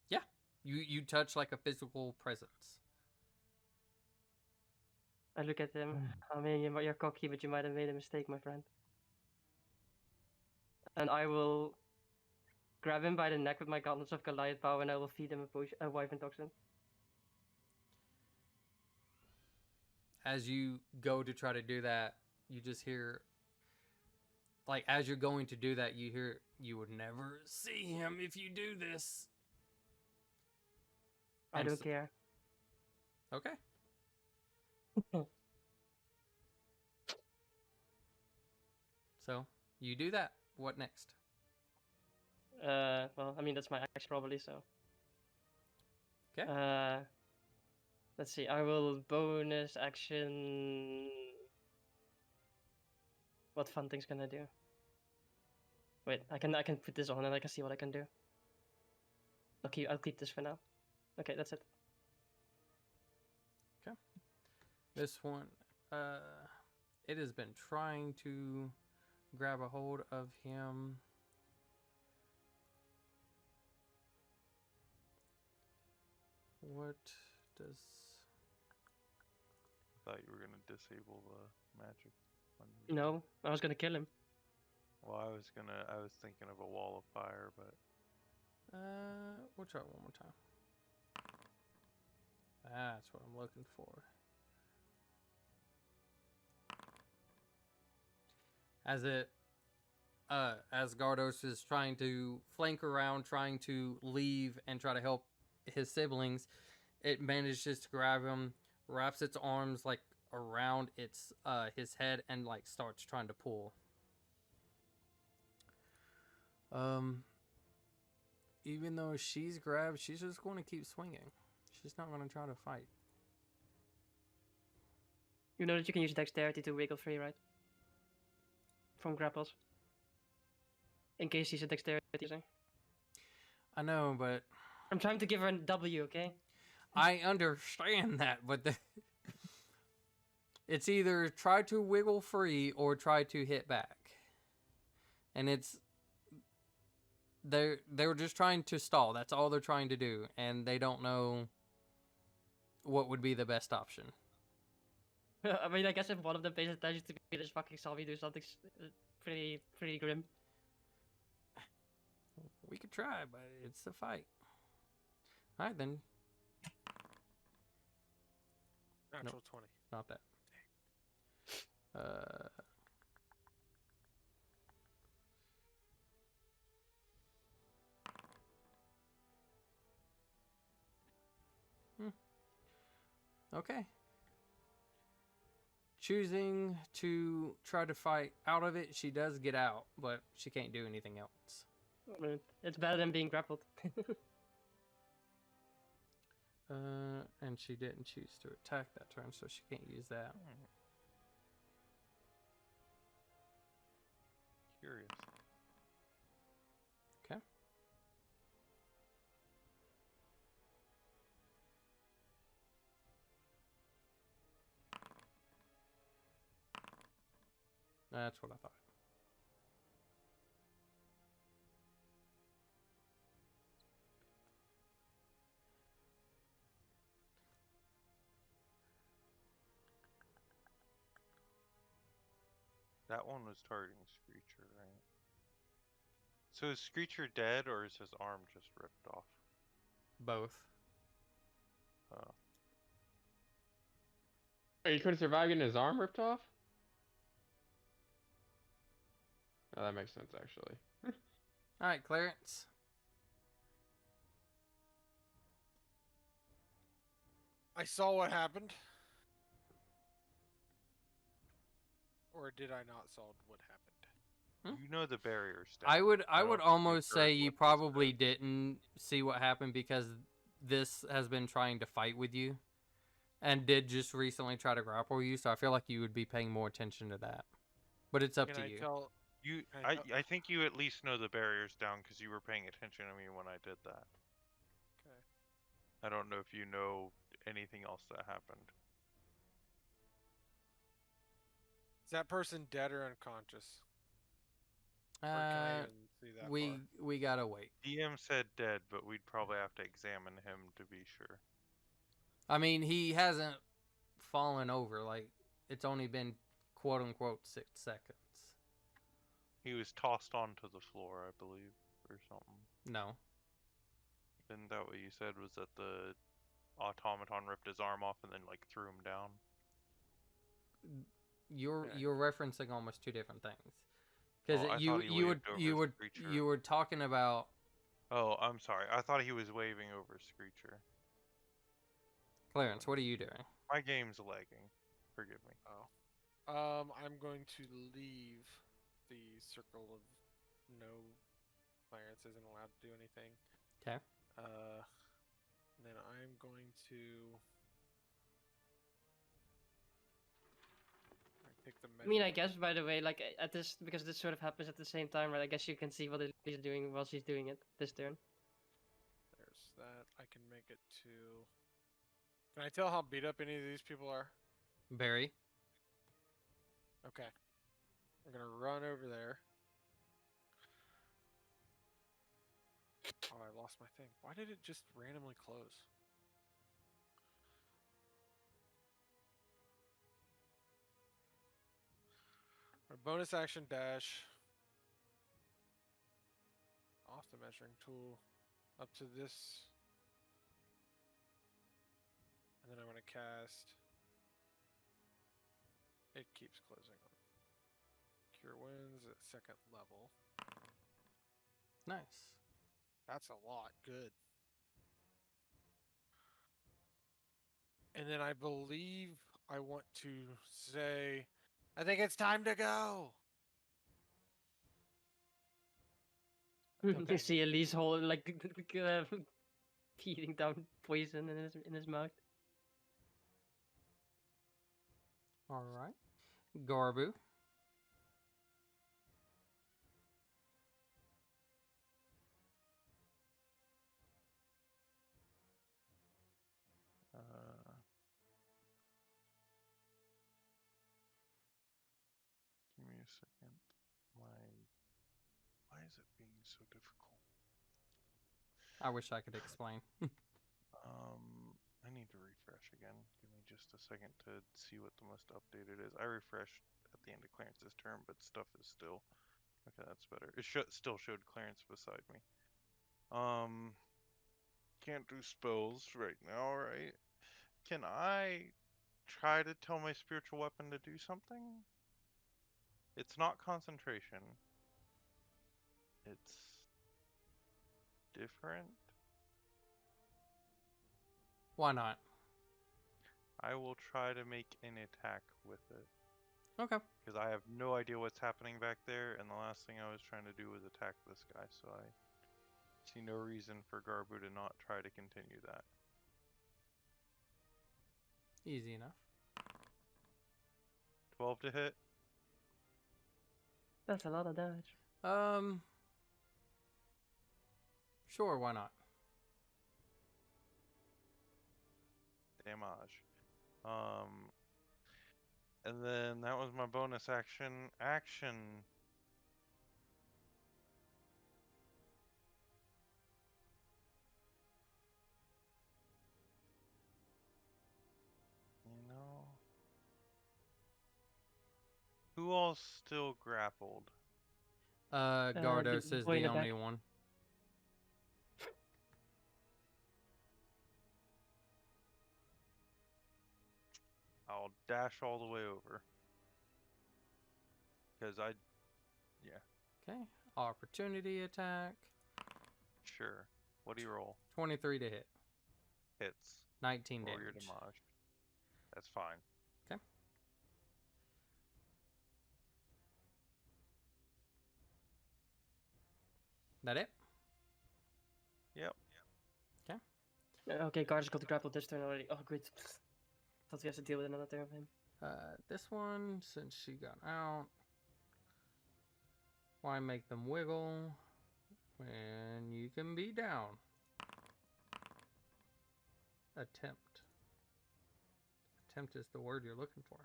[SPEAKER 1] Yeah, you touch like a physical presence.
[SPEAKER 6] I look at him. I mean, you're cocky, but you might have made a mistake, my friend. And I will grab him by the neck with my Gauntlets of Goliath bow, and I will feed him a Wyvern toxin.
[SPEAKER 1] As you go to try to do that, you just hear, like, as you're going to do that, you hear, "You would never see him if you do this."
[SPEAKER 6] I
[SPEAKER 1] I'm
[SPEAKER 6] don't
[SPEAKER 1] s-
[SPEAKER 6] care.
[SPEAKER 1] Okay. So you do that. What next?
[SPEAKER 6] Well, I mean, that's my action probably, so.
[SPEAKER 1] Okay.
[SPEAKER 6] Let's see, I will bonus action. What fun things can I do? Wait, I can put this on and I can see what I can do. I'll keep this for now. Okay, that's it.
[SPEAKER 1] This one, it has been trying to grab a hold of him. What does...
[SPEAKER 2] Thought you were gonna disable the magic. on you.
[SPEAKER 6] No, I was gonna kill him.
[SPEAKER 2] Well, I was thinking of a wall of fire, but
[SPEAKER 1] we'll try it one more time. That's what I'm looking for. As Gardos is trying to flank around, trying to leave and try to help his siblings, it manages to grab him, wraps its arms like around his head, and like starts trying to pull. Even though she's grabbed, she's just going to keep swinging. She's not going to try to fight.
[SPEAKER 6] You know that you can use dexterity to wiggle free, right? From grapples. In case he's a dexterity user.
[SPEAKER 1] I know, but
[SPEAKER 6] I'm trying to give her a W, okay?
[SPEAKER 1] I understand that, but it's either try to wiggle free or try to hit back. And they're just trying to stall. That's all they're trying to do, and they don't know what would be the best option.
[SPEAKER 6] I mean, I guess if one of them pays attention to me, this fucking saw me do something pretty grim.
[SPEAKER 1] We could try, but it's a fight. All right, then.
[SPEAKER 5] Natural 20.
[SPEAKER 1] Not that. Okay. Choosing to try to fight out of it, she does get out, but she can't do anything else.
[SPEAKER 6] I mean, it's better than being grappled.
[SPEAKER 1] And she didn't choose to attack that turn, so she can't use that.
[SPEAKER 2] curious.
[SPEAKER 1] Okay. That's what I thought.
[SPEAKER 2] That one was targeting Screecher, right? So is Screecher dead, or is his arm just ripped off?
[SPEAKER 1] Both.
[SPEAKER 2] Oh.
[SPEAKER 4] Oh, you couldn't survive getting his arm ripped off? Oh, that makes sense, actually.
[SPEAKER 1] All right, Clarence.
[SPEAKER 5] I saw what happened. Or did I not saw what happened?
[SPEAKER 2] You know the barrier's down.
[SPEAKER 1] I would
[SPEAKER 2] don't think you
[SPEAKER 1] almost
[SPEAKER 2] heard
[SPEAKER 1] say you
[SPEAKER 2] what was
[SPEAKER 1] probably
[SPEAKER 2] said.
[SPEAKER 1] didn't see what happened because this has been trying to fight with you and did just recently try to grapple you, so I feel like you would be paying more attention to that. But it's up
[SPEAKER 5] Can
[SPEAKER 1] to
[SPEAKER 5] I
[SPEAKER 1] you.
[SPEAKER 5] tell?
[SPEAKER 2] You,
[SPEAKER 5] I
[SPEAKER 2] I,
[SPEAKER 5] know-
[SPEAKER 2] I think you at least know the barrier's down because you were paying attention to me when I did that.
[SPEAKER 5] Okay.
[SPEAKER 2] I don't know if you know anything else that happened.
[SPEAKER 5] Is that person dead or unconscious? Or can I even see that far?
[SPEAKER 1] We gotta wait.
[SPEAKER 2] DM said dead, but we'd probably have to examine him to be sure.
[SPEAKER 1] I mean, he hasn't fallen over. Like, it's only been quote unquote 6 seconds.
[SPEAKER 2] He was tossed onto the floor, I believe, or something.
[SPEAKER 1] No.
[SPEAKER 2] Isn't that what you said? Was that the automaton ripped his arm off and then like threw him down?
[SPEAKER 1] You're
[SPEAKER 5] Okay.
[SPEAKER 1] you're referencing almost two different things. Because
[SPEAKER 2] Oh, I
[SPEAKER 1] you
[SPEAKER 2] thought he
[SPEAKER 1] you would
[SPEAKER 2] waved over
[SPEAKER 1] you would
[SPEAKER 2] Screecher.
[SPEAKER 1] you were talking about
[SPEAKER 2] Oh, I'm sorry. I thought he was waving over Screecher.
[SPEAKER 1] Clarence. What are you doing?
[SPEAKER 2] My game's lagging. Forgive me.
[SPEAKER 5] Oh. I'm going to leave the circle of no. Clarence isn't allowed to do anything.
[SPEAKER 1] Okay.
[SPEAKER 5] Then I'm going to. Pick the.
[SPEAKER 6] I mean, I guess, by the way, like, at this, because this sort of happens at the same time, right? I guess you can see what Elisa's doing while she's doing it this turn.
[SPEAKER 5] There's that. I can make it to. Can I tell how beat up any of these people are?
[SPEAKER 1] Barry.
[SPEAKER 5] Okay. We're gonna run over there. Oh, I lost my thing. Why did it just randomly close? Our bonus action dash. Off the measuring tool. Up to this. And then I'm gonna cast. It keeps closing on. Cure Wounds at 2nd level.
[SPEAKER 1] Nice.
[SPEAKER 5] That's a lot. Good. And then I believe I want to say, I think it's time to go.
[SPEAKER 6] You see Elise hold like feeding down poison in his mouth.
[SPEAKER 1] All right. Garbu.
[SPEAKER 2] Give me a second. Why is it being so difficult?
[SPEAKER 1] I wish I could explain.
[SPEAKER 2] I need to refresh again. Give me just a second to see what the most updated is. I refreshed at the end of Clarence's turn, but stuff is still... Okay, that's better. It still showed Clarence beside me. Can't do spells right now, right? Can I try to tell my spiritual weapon to do something? It's not concentration. It's different.
[SPEAKER 1] Why not?
[SPEAKER 2] I will try to make an attack with it.
[SPEAKER 1] Okay.
[SPEAKER 2] Because I have no idea what's happening back there, and the last thing I was trying to do was attack this guy, so I see no reason for Garbu to not try to continue that.
[SPEAKER 1] Easy enough.
[SPEAKER 2] 12 to hit?
[SPEAKER 6] That's a lot of damage.
[SPEAKER 1] Sure, why not?
[SPEAKER 2] Damage. And then that was my bonus action. You know, who all's still grappled?
[SPEAKER 1] Gardos is
[SPEAKER 6] boy in
[SPEAKER 1] the
[SPEAKER 6] the back.
[SPEAKER 1] only one.
[SPEAKER 2] I'll dash all the way over. Because yeah.
[SPEAKER 1] Okay. Opportunity attack.
[SPEAKER 2] Sure. What do you roll?
[SPEAKER 1] 23 to hit.
[SPEAKER 2] Hits.
[SPEAKER 1] 19
[SPEAKER 2] Roll your
[SPEAKER 1] damage.
[SPEAKER 2] damage. That's fine.
[SPEAKER 1] Okay. That it?
[SPEAKER 2] Yep.
[SPEAKER 6] Okay, Gar's got the grapple this turn already. Oh, great. Thought we have to deal with another turn of him.
[SPEAKER 1] This one, since she got out, why make them wiggle when you can be down? Attempt. Attempt is the word you're looking for.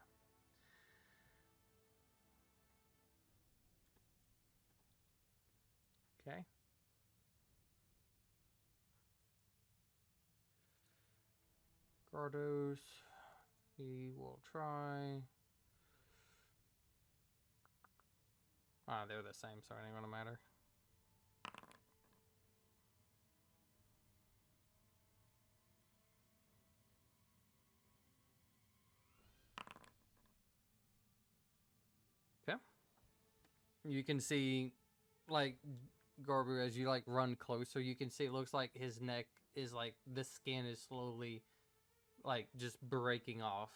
[SPEAKER 1] Okay. Gardos, he will try. Ah, they're the same, so it ain't gonna matter. Okay. You can see, like, Garbu, as you, like, run closer, you can see it looks like his neck is, like, the skin is slowly, like, just breaking off.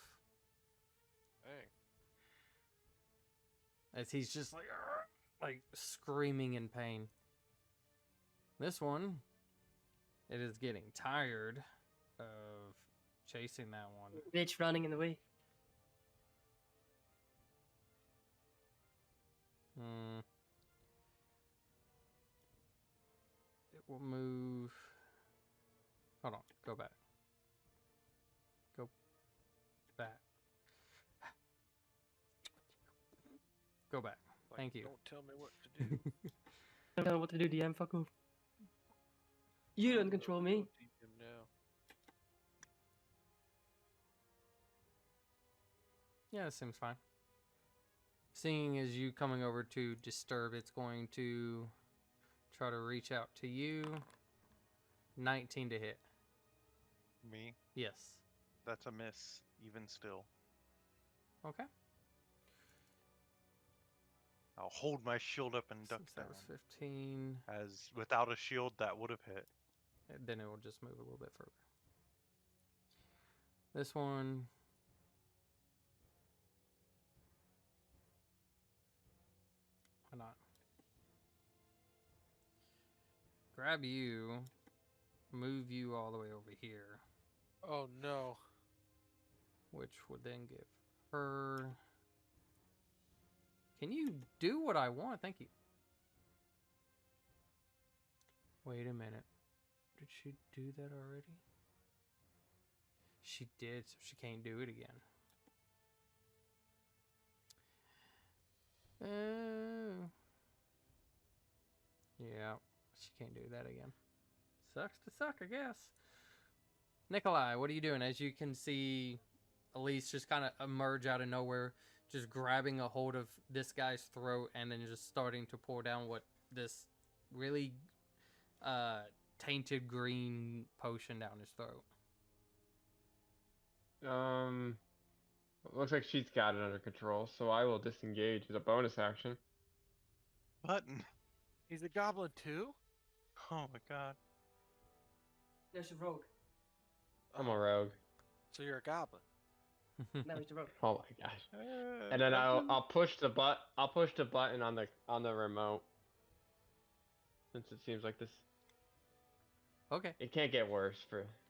[SPEAKER 5] Dang.
[SPEAKER 1] As he's just, like screaming in pain. This one, it is getting tired of chasing that one.
[SPEAKER 6] Bitch running in the way.
[SPEAKER 1] It will move. Hold on. Go back. Go back. Go back.
[SPEAKER 5] Like,
[SPEAKER 1] Thank you.
[SPEAKER 5] Don't tell me what to do.
[SPEAKER 6] Don't tell me what to do, DM. Fuck off. You don't control me.
[SPEAKER 5] No.
[SPEAKER 1] Yeah, that seems fine. Seeing as you coming over to disturb, it's going to try to reach out to you. 19 to hit.
[SPEAKER 2] Me?
[SPEAKER 1] Yes.
[SPEAKER 2] That's a miss, even still.
[SPEAKER 1] Okay.
[SPEAKER 2] I'll hold my shield up and duck
[SPEAKER 1] Since that
[SPEAKER 2] down.
[SPEAKER 1] was 15,
[SPEAKER 2] As without a shield, that would have hit.
[SPEAKER 1] then it will just move a little bit further. This one. Why not? Grab you, move you all the way over here,
[SPEAKER 5] Oh no.
[SPEAKER 1] which would then give her. Can you do what I want? Thank you. Wait a minute. Did she do that already? She did, so she can't do it again. Yeah, she can't do that again. Sucks to suck, I guess. Nikolai, what are you doing? As you can see, Elise just kind of emerge out of nowhere, just grabbing a hold of this guy's throat and then just starting to pour down what this really tainted green potion down his throat.
[SPEAKER 4] Looks like she's got it under control, so I will disengage as a bonus action.
[SPEAKER 2] Button.
[SPEAKER 5] He's a goblin too?
[SPEAKER 2] Oh my god.
[SPEAKER 6] There's a rogue.
[SPEAKER 4] I'm a rogue.
[SPEAKER 5] So you're a goblin.
[SPEAKER 6] Now he's a rogue.
[SPEAKER 4] Oh my gosh. And then I'll push the button on the remote. Since it seems like this,
[SPEAKER 1] Okay.
[SPEAKER 4] it can't get worse.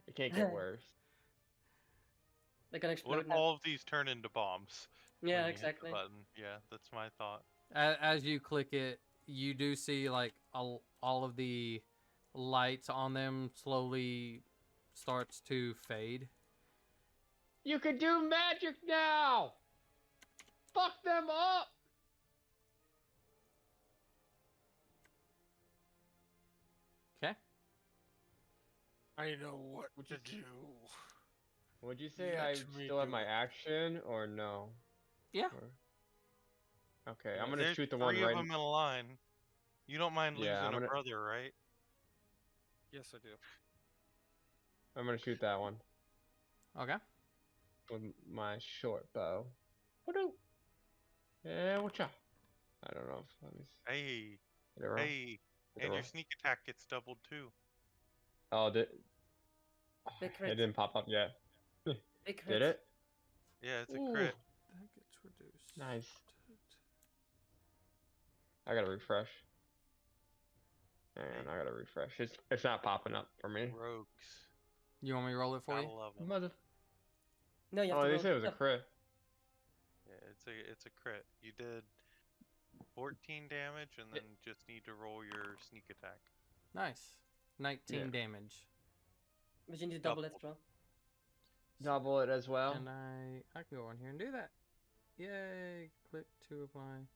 [SPEAKER 4] It can't get worse.
[SPEAKER 6] They're gonna
[SPEAKER 2] What
[SPEAKER 6] explode
[SPEAKER 2] if
[SPEAKER 6] now.
[SPEAKER 2] all of these turn into bombs? when
[SPEAKER 6] Yeah,
[SPEAKER 2] you hit the
[SPEAKER 6] exactly.
[SPEAKER 2] button? Yeah, that's my thought.
[SPEAKER 1] As you click it, you do see like all of the lights on them slowly starts to fade.
[SPEAKER 4] You can do magic now. Fuck them up.
[SPEAKER 1] Okay.
[SPEAKER 5] I know what
[SPEAKER 4] Which
[SPEAKER 5] to
[SPEAKER 4] is-
[SPEAKER 5] do.
[SPEAKER 4] Would you say
[SPEAKER 5] Let
[SPEAKER 4] I
[SPEAKER 5] me
[SPEAKER 4] still have
[SPEAKER 5] do
[SPEAKER 4] my
[SPEAKER 5] it.
[SPEAKER 4] action or no?
[SPEAKER 1] Yeah.
[SPEAKER 4] Okay, I'm gonna
[SPEAKER 2] There's
[SPEAKER 4] shoot the one
[SPEAKER 2] three
[SPEAKER 4] right.
[SPEAKER 2] of them in a line. You don't mind
[SPEAKER 4] Yeah,
[SPEAKER 2] losing
[SPEAKER 4] I'm
[SPEAKER 2] a
[SPEAKER 4] gonna-
[SPEAKER 2] brother, right?
[SPEAKER 5] Yes, I do.
[SPEAKER 4] I'm gonna shoot that one
[SPEAKER 1] Okay.
[SPEAKER 4] with my short bow. Woo! Yeah, watch out. I don't know. Let me
[SPEAKER 2] Hey,
[SPEAKER 4] get it wrong.
[SPEAKER 2] hey,
[SPEAKER 4] Get it
[SPEAKER 2] and your
[SPEAKER 4] wrong.
[SPEAKER 2] sneak attack gets doubled too.
[SPEAKER 4] Oh,
[SPEAKER 6] Big
[SPEAKER 4] it
[SPEAKER 6] crit.
[SPEAKER 4] didn't pop up yet.
[SPEAKER 6] Big crit.
[SPEAKER 4] Did it?
[SPEAKER 2] Yeah, it's a
[SPEAKER 4] Ooh,
[SPEAKER 2] crit.
[SPEAKER 1] That gets reduced.
[SPEAKER 4] Nice. I gotta refresh. And I gotta refresh. It's not popping up for me.
[SPEAKER 2] Rogues.
[SPEAKER 1] You want me to roll it for
[SPEAKER 2] Gotta
[SPEAKER 1] you?
[SPEAKER 2] love them.
[SPEAKER 4] Mother.
[SPEAKER 6] No, you have
[SPEAKER 4] Oh,
[SPEAKER 6] to
[SPEAKER 4] they
[SPEAKER 6] roll.
[SPEAKER 4] said it was a
[SPEAKER 6] No.
[SPEAKER 4] crit.
[SPEAKER 2] Yeah, it's a crit. You did 14 damage, and then just need to roll your sneak attack.
[SPEAKER 1] Nice. 19
[SPEAKER 4] Yeah.
[SPEAKER 1] damage.
[SPEAKER 6] But you need to double it
[SPEAKER 2] Double.
[SPEAKER 6] as well.
[SPEAKER 4] Double it as well.
[SPEAKER 1] And I can go on here and do that. Yay! Click to apply.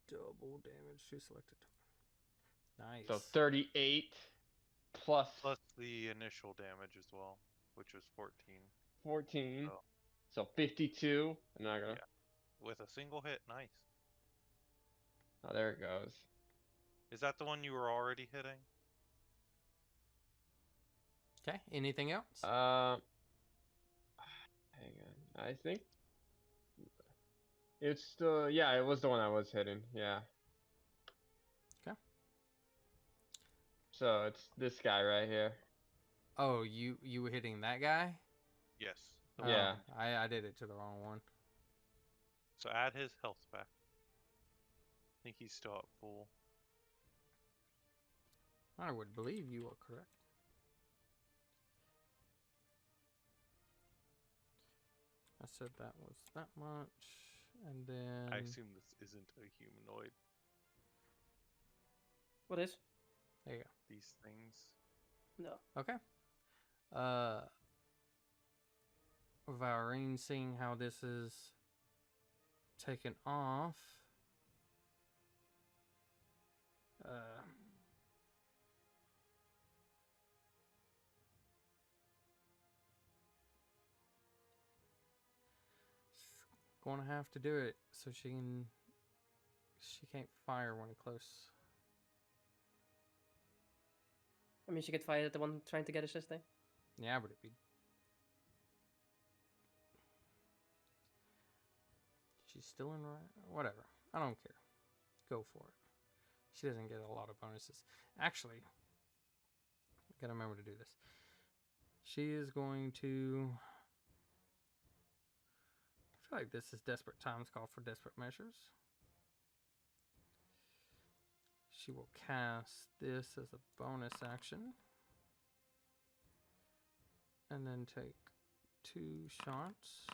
[SPEAKER 1] Double damage to selected token. Nice.
[SPEAKER 4] So 38 plus
[SPEAKER 2] Plus the initial damage as well, which was 14.
[SPEAKER 4] 14.
[SPEAKER 2] Oh.
[SPEAKER 4] So 52. And I gotta.
[SPEAKER 2] Yeah. With a single hit, nice.
[SPEAKER 4] Oh, there it goes.
[SPEAKER 2] Is that the one you were already hitting?
[SPEAKER 1] Okay. Anything else?
[SPEAKER 4] Hang on. I think it's the it was the one I was hitting. Yeah.
[SPEAKER 1] Okay.
[SPEAKER 4] So it's this guy right here.
[SPEAKER 1] Oh, you were hitting that guy?
[SPEAKER 2] Yes.
[SPEAKER 1] Oh,
[SPEAKER 4] Yeah.
[SPEAKER 1] I did it to the wrong one.
[SPEAKER 2] So add his health back. I think he's still at full.
[SPEAKER 1] I would believe you are correct. I said that was that much, and then
[SPEAKER 2] I assume this isn't a humanoid.
[SPEAKER 6] What is?
[SPEAKER 1] there you
[SPEAKER 2] These things.
[SPEAKER 6] No.
[SPEAKER 1] go. Okay. Varine, seeing how this is taken off. Gonna have to do it so she can't fire when close.
[SPEAKER 6] I mean, she could fire at the one trying to get her sister.
[SPEAKER 1] Yeah, but it'd be. She's still in. Whatever. I don't care. Go for it. She doesn't get a lot of bonuses. Actually, I gotta remember to do this. She is going to. I feel like this is desperate times call for desperate measures. She will cast this as a bonus action. And then take 2 shots.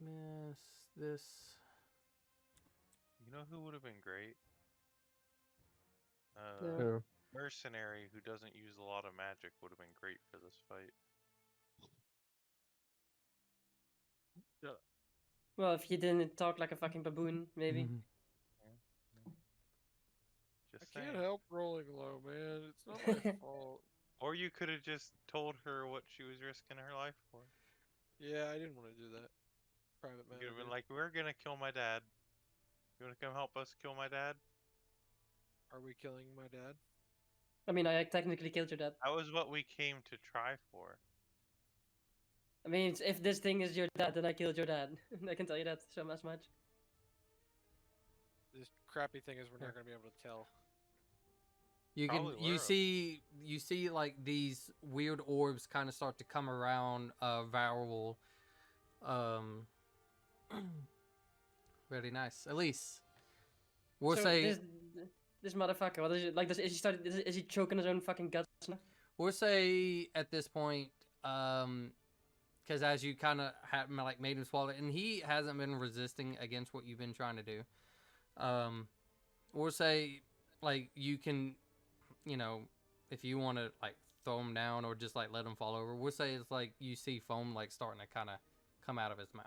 [SPEAKER 1] Miss this.
[SPEAKER 2] You know who would have been great?
[SPEAKER 7] Who?
[SPEAKER 2] Mercenary who doesn't use a lot of magic would have been great for this fight.
[SPEAKER 6] Well, if you didn't talk like a fucking baboon, maybe.
[SPEAKER 2] Just
[SPEAKER 5] I can't
[SPEAKER 2] saying.
[SPEAKER 5] help rolling low, man. It's not my fault.
[SPEAKER 2] Or you could have just told her what she was risking her life for.
[SPEAKER 5] Yeah, I didn't want to do that. Private
[SPEAKER 2] You
[SPEAKER 5] matter.
[SPEAKER 2] could have been
[SPEAKER 5] dude.
[SPEAKER 2] like, "We're gonna kill my dad. You wanna come help us kill my dad?"
[SPEAKER 5] Are we killing my dad?
[SPEAKER 6] I mean, I technically killed your dad.
[SPEAKER 2] That was what we came to try for.
[SPEAKER 6] I mean, if this thing is your dad, then I killed your dad. I can tell you that so much.
[SPEAKER 5] This crappy thing is we're
[SPEAKER 1] Yeah.
[SPEAKER 5] not going to be able to tell.
[SPEAKER 1] You can
[SPEAKER 2] Probably
[SPEAKER 1] you
[SPEAKER 2] were.
[SPEAKER 1] see like these weird orbs kind of start to come around Varol. Very nice. Elise. We'll
[SPEAKER 6] So
[SPEAKER 1] say
[SPEAKER 6] this motherfucker. What is it like? Is he choking his own fucking guts? Now?
[SPEAKER 1] we'll say at this point, because as you kind of have like made him swallow it, and he hasn't been resisting against what you've been trying to do. We'll say like you can, you know, if you want to like throw him down or just like let him fall over. We'll say it's like you see foam like starting to kind of come out of his mouth.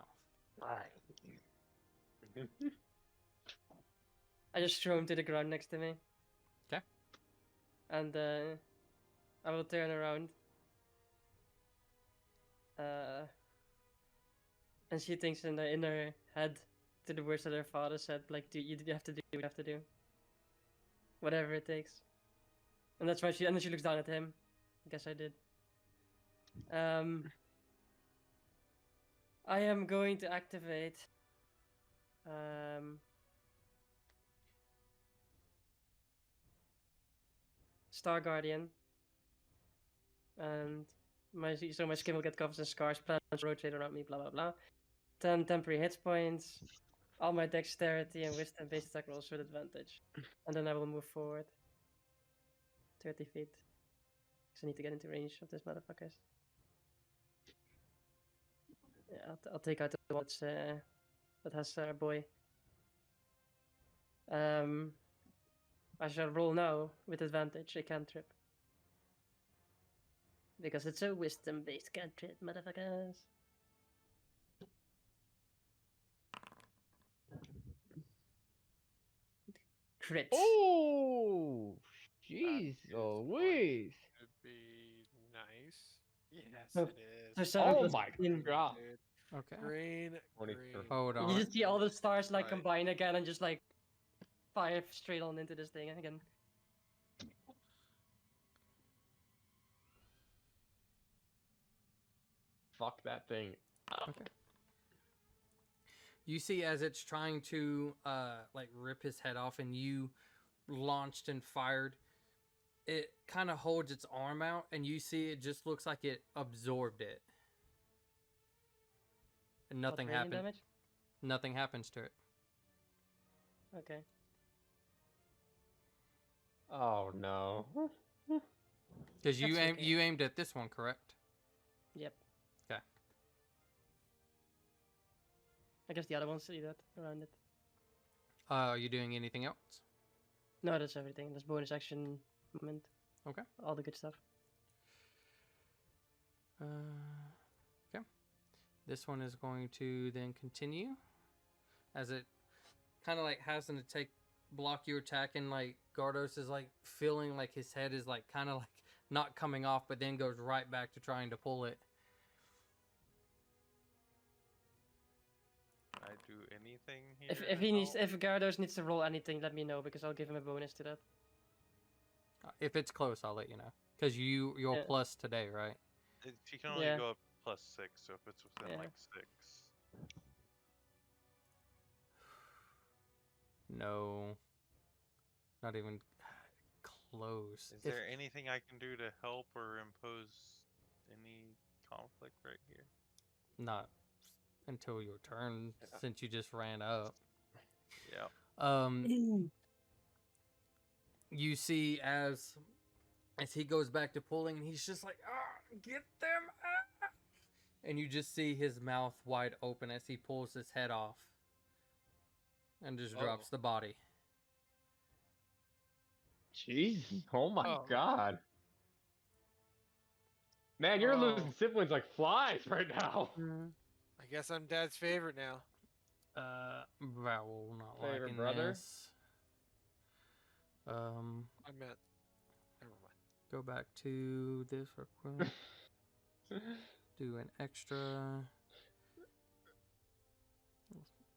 [SPEAKER 6] I just throw him to the ground next to me.
[SPEAKER 1] 'Kay.
[SPEAKER 6] And I will turn around. And she thinks in her head to the words that her father said, like, you have to do what you have to do. Whatever it takes. And that's why and then she looks down at him. I guess I did. I am going to activate Star Guardian. And my skin will get covered in scars, planets rotate around me, blah blah blah. 10 temporary hit points, all my dexterity and wisdom based attack rolls with advantage. And then I will move forward 30 feet. Because I need to get into range of this motherfuckers. Yeah, I'll take out the one that has our boy. I shall roll now with advantage a cantrip. Because it's a wisdom based cantrip, motherfuckers. Crit.
[SPEAKER 7] Oh, jeez,
[SPEAKER 5] That is
[SPEAKER 7] Louise.
[SPEAKER 5] Would be nice. Yes,
[SPEAKER 6] Oh,
[SPEAKER 5] it is.
[SPEAKER 6] So 7
[SPEAKER 7] Oh
[SPEAKER 6] plus
[SPEAKER 7] my
[SPEAKER 6] 15.
[SPEAKER 7] god.
[SPEAKER 5] Dude.
[SPEAKER 1] Okay.
[SPEAKER 5] Green.
[SPEAKER 7] 23.
[SPEAKER 5] Green.
[SPEAKER 1] Hold
[SPEAKER 6] You
[SPEAKER 1] on.
[SPEAKER 6] just see all the stars like
[SPEAKER 5] Right.
[SPEAKER 6] combine again and just like fire straight on into this thing again.
[SPEAKER 7] Fuck that thing.
[SPEAKER 1] Okay. You see as it's trying to like rip his head off and you launched and fired, it kind of holds its arm out and you see it just looks like it absorbed it. And nothing
[SPEAKER 6] What, radiant
[SPEAKER 1] happened.
[SPEAKER 6] damage?
[SPEAKER 1] Nothing happens to it.
[SPEAKER 6] Okay.
[SPEAKER 7] Oh no.
[SPEAKER 1] Because you
[SPEAKER 6] That's okay.
[SPEAKER 1] you aimed at this one, correct?
[SPEAKER 6] Yep.
[SPEAKER 1] Okay.
[SPEAKER 6] I guess the other ones see that around it.
[SPEAKER 1] Are you doing anything else?
[SPEAKER 6] No, that's everything. That's bonus action moment.
[SPEAKER 1] Okay.
[SPEAKER 6] All the good stuff.
[SPEAKER 1] This one is going to then continue as it kind of like has to block your attack, and like Gardos is like feeling like his head is like kind of like not coming off, but then goes right back to trying to pull it.
[SPEAKER 3] I do anything here?
[SPEAKER 6] If Gardos needs to roll anything, let me know because I'll give him a bonus to that.
[SPEAKER 1] If it's close, I'll let you know because you're
[SPEAKER 6] Yeah.
[SPEAKER 1] plus today, right?
[SPEAKER 2] She can only
[SPEAKER 6] Yeah.
[SPEAKER 2] go up +6, so if it's within
[SPEAKER 6] Yeah.
[SPEAKER 2] like 6.
[SPEAKER 1] No, not even close.
[SPEAKER 3] Is there anything I can do to help or impose any conflict right here?
[SPEAKER 1] Not until your turn, since you just ran up.
[SPEAKER 3] Yeah.
[SPEAKER 1] You see as he goes back to pulling, and he's just like, get them, and you just see his mouth wide open as he pulls his head off and just drops the body.
[SPEAKER 4] Jeez. Oh my
[SPEAKER 5] Oh.
[SPEAKER 4] god. Man, you're losing siblings like flies right now.
[SPEAKER 5] I guess I'm Dad's favorite now.
[SPEAKER 1] Vowel not
[SPEAKER 4] Favorite
[SPEAKER 1] liking
[SPEAKER 4] brother?
[SPEAKER 1] this.
[SPEAKER 5] I meant. Never mind.
[SPEAKER 1] Go back to this real quick. Do an extra.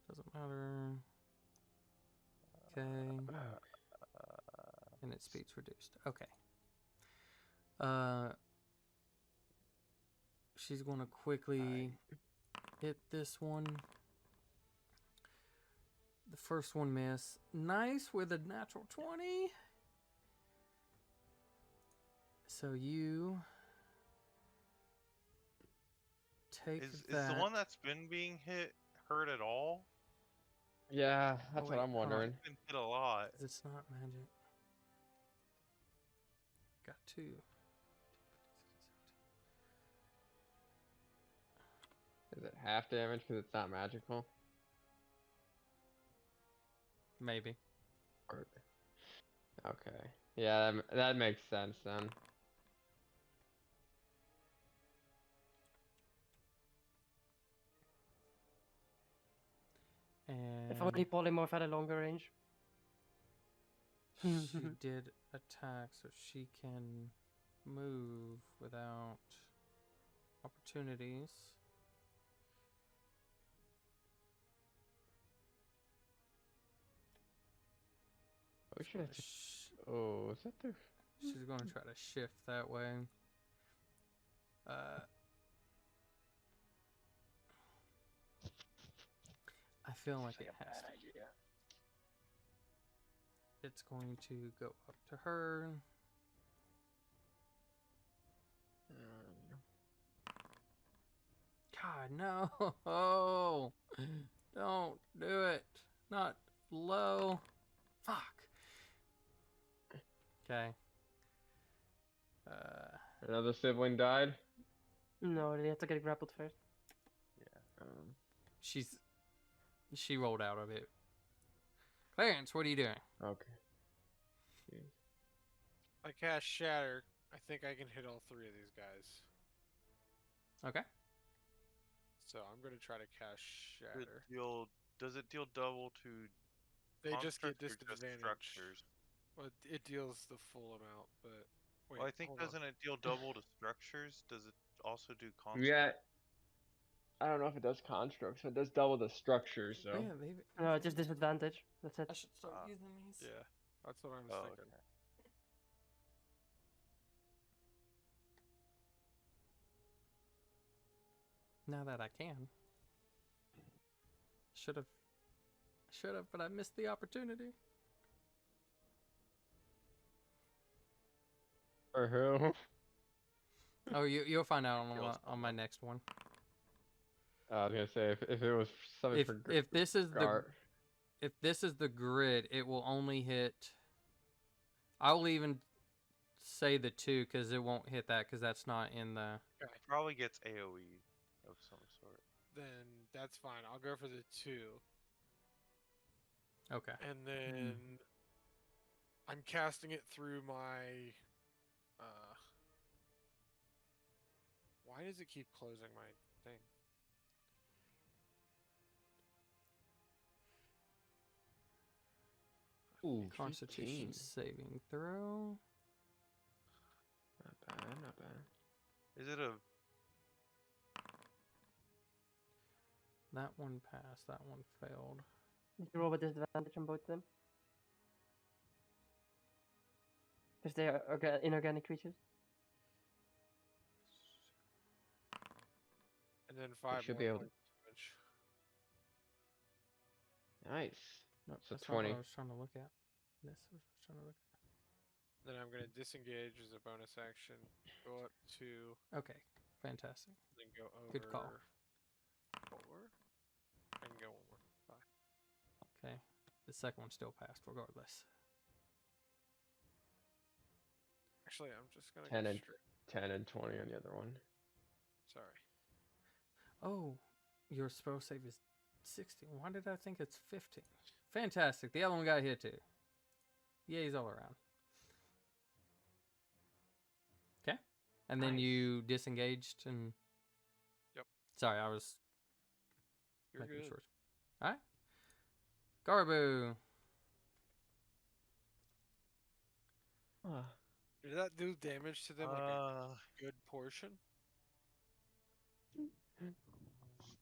[SPEAKER 1] Doesn't matter. Okay. And its speed's reduced. Okay. She's gonna quickly hit this one. The first one miss. Nice with a natural 20. So you take
[SPEAKER 2] Is
[SPEAKER 1] that.
[SPEAKER 2] the one that's been being hurt at all?
[SPEAKER 4] Yeah, that's
[SPEAKER 1] wait,
[SPEAKER 4] what I'm
[SPEAKER 1] hold on.
[SPEAKER 4] wondering.
[SPEAKER 2] It's been hit a lot.
[SPEAKER 1] It's not magic. Got 2.
[SPEAKER 4] Is it half damage because it's not magical?
[SPEAKER 1] Maybe.
[SPEAKER 4] Okay. Yeah, that makes sense then.
[SPEAKER 1] And
[SPEAKER 6] If only Polymorph had a longer range.
[SPEAKER 1] she did attack, so she can move without opportunities.
[SPEAKER 4] We should have oh, is that the...
[SPEAKER 1] She's going to try to shift that way. I feel like it has to. It's going to go up to her. God, no. Don't do it. Not low. Fuck. Okay.
[SPEAKER 4] Another sibling died?
[SPEAKER 6] No, they have to get grappled first.
[SPEAKER 4] Yeah.
[SPEAKER 1] She rolled out of it. Clarence, what are you doing?
[SPEAKER 4] Okay. Jeez.
[SPEAKER 5] I cast Shatter. I think I can hit all 3 of these guys.
[SPEAKER 1] Okay.
[SPEAKER 5] So I'm gonna try to cast Shatter.
[SPEAKER 2] Does it deal double to
[SPEAKER 5] They just get
[SPEAKER 2] constructs or just
[SPEAKER 5] disadvantage.
[SPEAKER 2] structures?
[SPEAKER 5] Well, it deals the full amount, but wait.
[SPEAKER 2] Well, I think
[SPEAKER 5] hold on.
[SPEAKER 2] doesn't it deal double to structures? Does it also do constructs?
[SPEAKER 4] Yeah. I don't know if it does constructs, but it does double the structure, so.
[SPEAKER 1] Oh, yeah,
[SPEAKER 6] No, just disadvantage. That's it.
[SPEAKER 1] I should start using these.
[SPEAKER 5] Yeah, that's what I was
[SPEAKER 2] Oh,
[SPEAKER 5] thinking.
[SPEAKER 2] okay.
[SPEAKER 1] Now that I can. Should have, but I missed the opportunity.
[SPEAKER 4] For who?
[SPEAKER 1] Oh, you'll find out on my next one.
[SPEAKER 4] I was gonna say if it was something for
[SPEAKER 1] If this is
[SPEAKER 4] Gar.
[SPEAKER 1] if this is the grid, it will only hit. I will even say the 2 because it won't hit that because that's not in the.
[SPEAKER 2] It probably gets AOE of some sort.
[SPEAKER 5] Then that's fine. I'll go for the 2.
[SPEAKER 1] Okay.
[SPEAKER 5] And then I'm casting it through my. Why does it keep closing my thing?
[SPEAKER 4] Ooh,
[SPEAKER 1] Constitution
[SPEAKER 4] 15.
[SPEAKER 1] saving throw.
[SPEAKER 4] Not bad, not bad.
[SPEAKER 2] Is it a?
[SPEAKER 1] That one passed. That one failed.
[SPEAKER 6] Did you roll with disadvantage on both of them? Because they are inorganic creatures.
[SPEAKER 5] And then 5
[SPEAKER 4] should
[SPEAKER 5] more
[SPEAKER 4] be able to-
[SPEAKER 5] points of damage.
[SPEAKER 4] Nice.
[SPEAKER 1] No,
[SPEAKER 4] So
[SPEAKER 1] that's not
[SPEAKER 4] 20.
[SPEAKER 1] what I was trying to look at. This was what I was trying to look
[SPEAKER 5] Then I'm going to disengage as a bonus action. Go up to,
[SPEAKER 1] at. Okay, fantastic.
[SPEAKER 5] then go over.
[SPEAKER 1] Good call.
[SPEAKER 5] 4. And go one more. 5.
[SPEAKER 1] Okay, the second one still passed regardless.
[SPEAKER 5] Actually, I'm just going to
[SPEAKER 4] 10
[SPEAKER 5] go
[SPEAKER 4] and
[SPEAKER 5] straight.
[SPEAKER 4] 10 and 20 on the other one.
[SPEAKER 5] Sorry.
[SPEAKER 1] Oh, your spell save is 16. Why did I think it's 15? Fantastic. The other one got hit too. Yays all around. Okay. And then
[SPEAKER 4] Nice.
[SPEAKER 1] you disengaged and.
[SPEAKER 5] Yep.
[SPEAKER 1] Sorry, I was
[SPEAKER 5] You're
[SPEAKER 1] making
[SPEAKER 5] good.
[SPEAKER 1] sure. All right. Garbu.
[SPEAKER 4] Ah.
[SPEAKER 5] Did that do damage to them like a good portion?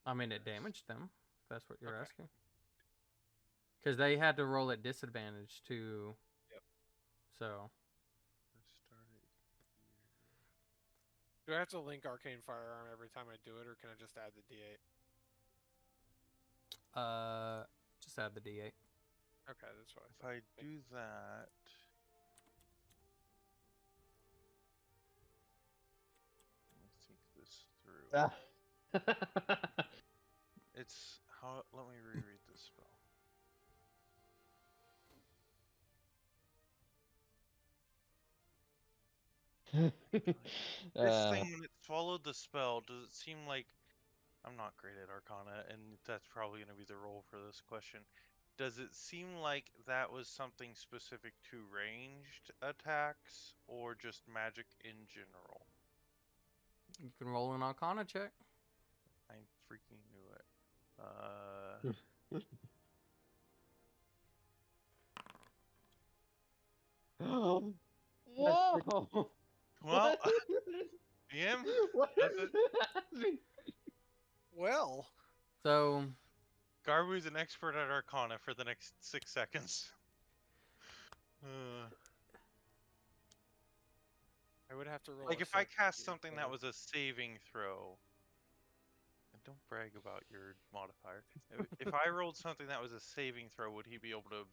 [SPEAKER 1] I mean, it damaged them. If that's what you're
[SPEAKER 5] Okay.
[SPEAKER 1] asking. Because they had to roll at disadvantage to.
[SPEAKER 5] Yep.
[SPEAKER 1] So.
[SPEAKER 2] Let's start it here.
[SPEAKER 5] Do I have to link Arcane Firearm every time I do it, or can I just add the D8?
[SPEAKER 1] Just add the D8.
[SPEAKER 5] Okay, that's what I
[SPEAKER 2] If
[SPEAKER 5] thought.
[SPEAKER 2] I do that, let me think this through.
[SPEAKER 4] Ah.
[SPEAKER 2] It's how. Let me reread this spell. This thing, when it swallowed the spell, does it seem like I'm not great at Arcana, and that's probably going to be the role for this question. Does it seem like that was something specific to ranged attacks or just magic in general?
[SPEAKER 1] You can roll an Arcana check.
[SPEAKER 2] I freaking knew it.
[SPEAKER 4] Whoa!
[SPEAKER 2] Well, DM,
[SPEAKER 4] What
[SPEAKER 2] does
[SPEAKER 4] is
[SPEAKER 2] it?
[SPEAKER 4] happening?
[SPEAKER 5] Well,
[SPEAKER 1] So,
[SPEAKER 2] Garbu's an expert at Arcana for the next 6 seconds.
[SPEAKER 5] I would have to roll.
[SPEAKER 2] Like
[SPEAKER 5] a
[SPEAKER 2] if I
[SPEAKER 5] save
[SPEAKER 2] cast
[SPEAKER 5] to
[SPEAKER 2] something
[SPEAKER 5] do
[SPEAKER 2] that
[SPEAKER 5] it.
[SPEAKER 2] was a saving throw, and don't brag about your modifier. If I rolled something that was a saving throw, would he be able to?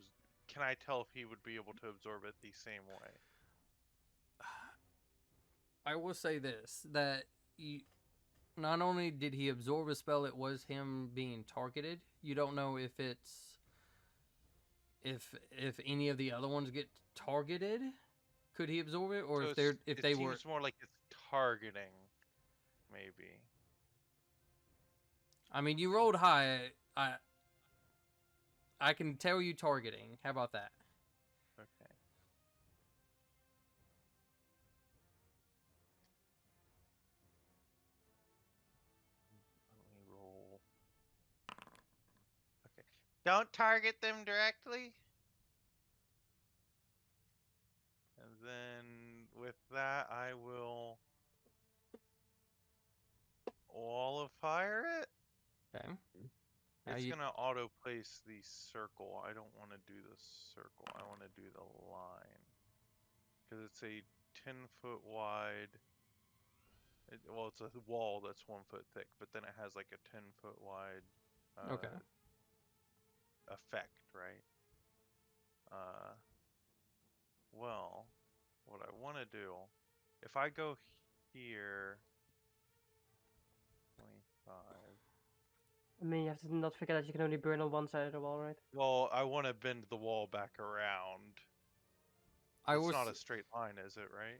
[SPEAKER 2] Can I tell if he would be able to absorb it the same way?
[SPEAKER 1] I will say this, that not only did he absorb a spell, it was him being targeted. You don't know if it's if any of the other ones get targeted, could he absorb it, or
[SPEAKER 2] So
[SPEAKER 1] if they were?
[SPEAKER 2] seems more like it's targeting, maybe.
[SPEAKER 1] I mean, you rolled high. I can tell you targeting. How about that?
[SPEAKER 2] Okay. Let me roll. Okay. Don't target them directly. And then with that, I will wall of fire it.
[SPEAKER 1] Okay. Now
[SPEAKER 2] It's
[SPEAKER 1] you,
[SPEAKER 2] gonna auto place the circle. I don't want to do the circle. I want to do the line because it's a 10-foot wide. Well, it's a wall that's 1 foot thick, but then it has like a 10-foot wide
[SPEAKER 1] okay.
[SPEAKER 2] effect, right? Well, what I want to do, if I go here, 25.
[SPEAKER 6] I mean, you have to not forget that you can only burn on one side of the wall, right?
[SPEAKER 2] Well, I want to bend the wall back around. It's not a straight line, is it, right?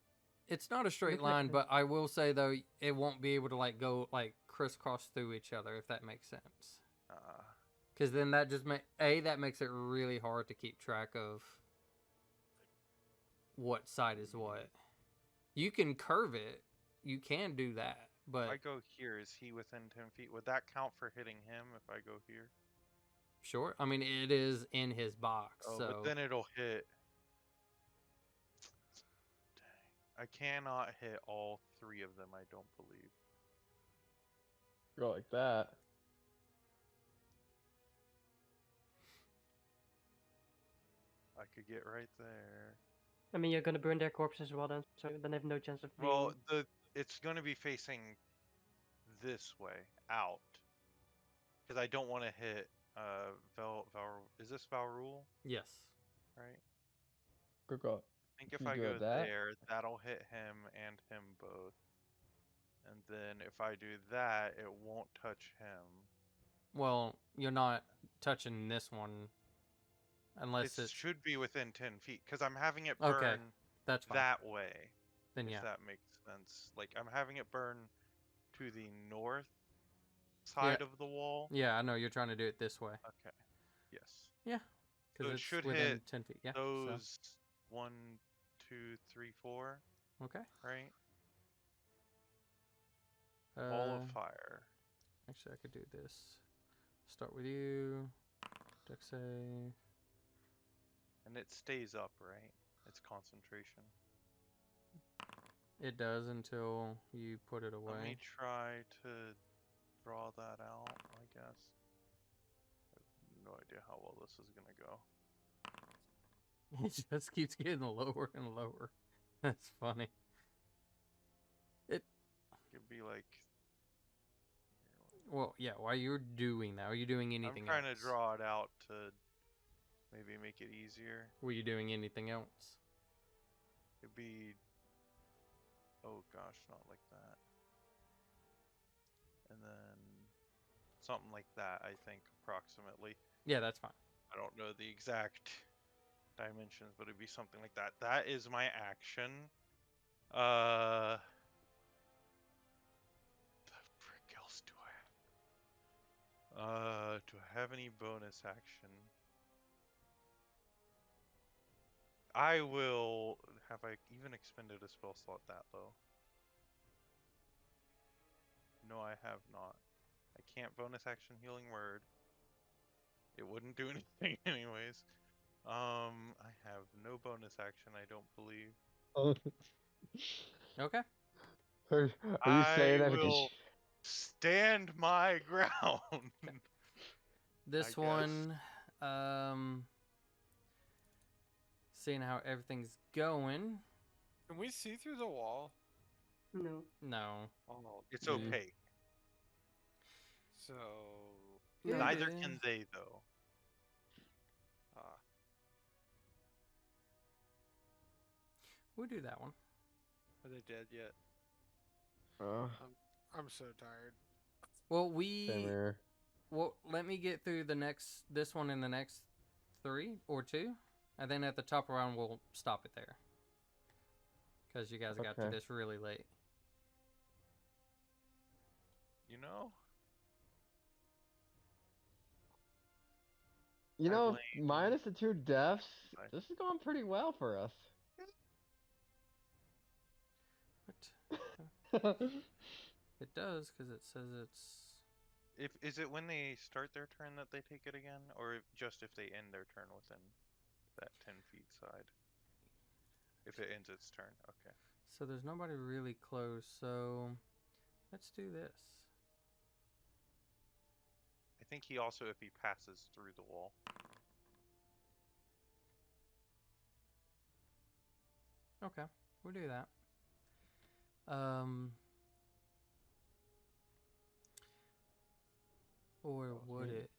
[SPEAKER 1] It's not a straight
[SPEAKER 6] Looks like
[SPEAKER 1] line,
[SPEAKER 6] it.
[SPEAKER 1] but I will say though, it won't be able to like go like crisscross through each other, if that makes sense. Because then that just that makes it really hard to keep track of what side is what. You can curve it, you can do that, but
[SPEAKER 2] If I go here, is he within 10 feet? Would that count for hitting him if I go here?
[SPEAKER 1] Sure. I mean, it is in his box,
[SPEAKER 2] Oh,
[SPEAKER 1] so
[SPEAKER 2] but then it'll hit. Dang. I cannot hit all 3 of them, I don't believe.
[SPEAKER 4] Go like that.
[SPEAKER 2] I could get right there.
[SPEAKER 6] I mean, you're gonna burn their corpses as well then, so then they have no chance of being.
[SPEAKER 2] Well, it's going to be facing this way, out. Because I don't want to hit is this Valrule?
[SPEAKER 1] yes.
[SPEAKER 2] Right?
[SPEAKER 4] Go.
[SPEAKER 2] I think
[SPEAKER 4] If
[SPEAKER 2] if
[SPEAKER 4] you
[SPEAKER 2] I
[SPEAKER 4] do
[SPEAKER 2] go
[SPEAKER 4] it that.
[SPEAKER 2] there, that'll hit him and him both. And then if I do that, it won't touch him.
[SPEAKER 1] Well, you're not touching this one unless
[SPEAKER 2] It
[SPEAKER 1] it's
[SPEAKER 2] should be within 10 feet because I'm having it burn
[SPEAKER 1] okay. That's fine.
[SPEAKER 2] that way.
[SPEAKER 1] Then
[SPEAKER 2] If
[SPEAKER 1] yeah.
[SPEAKER 2] that makes sense. Like I'm having it burn to the north side of the wall.
[SPEAKER 1] Yeah, I know you're trying to do it this way.
[SPEAKER 2] Okay. Yes.
[SPEAKER 1] Yeah,
[SPEAKER 2] So
[SPEAKER 1] because
[SPEAKER 2] it
[SPEAKER 1] it's
[SPEAKER 2] should
[SPEAKER 1] within
[SPEAKER 2] hit
[SPEAKER 1] 10 feet. Yeah.
[SPEAKER 2] those 1, 2, 3, 4.
[SPEAKER 1] So, okay.
[SPEAKER 2] Right. Ball of fire.
[SPEAKER 1] Actually, I could do this. Start with you. Dex save.
[SPEAKER 2] And it stays up, right? It's concentration.
[SPEAKER 1] It does until you put it away.
[SPEAKER 2] Let me try to draw that out, I guess. I have no idea how well this is gonna go.
[SPEAKER 1] It just keeps getting lower and lower. That's funny.
[SPEAKER 2] It could be like.
[SPEAKER 1] Well, yeah. While you're doing that, are you doing anything
[SPEAKER 2] I'm trying
[SPEAKER 1] else?
[SPEAKER 2] to draw it out to maybe make it easier.
[SPEAKER 1] Were you doing anything else?
[SPEAKER 2] It'd be. Oh gosh, not like that. And then something like that, I think, approximately.
[SPEAKER 1] Yeah, that's fine.
[SPEAKER 2] I don't know the exact dimensions, but it'd be something like that. That is my action. The frick else do I have? Do I have any bonus action? I will. Have I even expended a spell slot that low? No, I have not. I can't bonus action healing word. It wouldn't do anything anyways. I have no bonus action, I don't believe.
[SPEAKER 1] Okay.
[SPEAKER 4] Are you saying that
[SPEAKER 2] I
[SPEAKER 4] because
[SPEAKER 2] will stand my ground.
[SPEAKER 1] This
[SPEAKER 2] I
[SPEAKER 1] one, seeing how everything's going.
[SPEAKER 5] Can we see through the wall?
[SPEAKER 6] No.
[SPEAKER 1] No.
[SPEAKER 2] Oh, it's
[SPEAKER 4] Mm.
[SPEAKER 2] opaque.
[SPEAKER 5] So.
[SPEAKER 1] Yeah,
[SPEAKER 2] Neither
[SPEAKER 1] it
[SPEAKER 2] can
[SPEAKER 1] is.
[SPEAKER 2] they, though.
[SPEAKER 1] We'll do that one.
[SPEAKER 5] Are they dead yet? I'm so tired.
[SPEAKER 1] Well,
[SPEAKER 4] Same here.
[SPEAKER 1] well, let me get through this one in the next 3 or 2, and then at the top round we'll stop it there. Because you guys got to
[SPEAKER 4] Okay.
[SPEAKER 1] this really late.
[SPEAKER 2] You know?
[SPEAKER 4] You
[SPEAKER 2] I
[SPEAKER 4] know,
[SPEAKER 2] blame-
[SPEAKER 4] minus the 2 deaths,
[SPEAKER 2] Right.
[SPEAKER 4] this is going pretty well for us.
[SPEAKER 1] But it does, because it says it's...
[SPEAKER 2] Is it when they start their turn that they take it again, or just if they end their turn within that 10 feet side? If it ends its turn, okay.
[SPEAKER 1] So there's nobody really close, so let's do this.
[SPEAKER 2] I think he also, if he passes through the wall.
[SPEAKER 1] Okay, we'll do that. Or would it?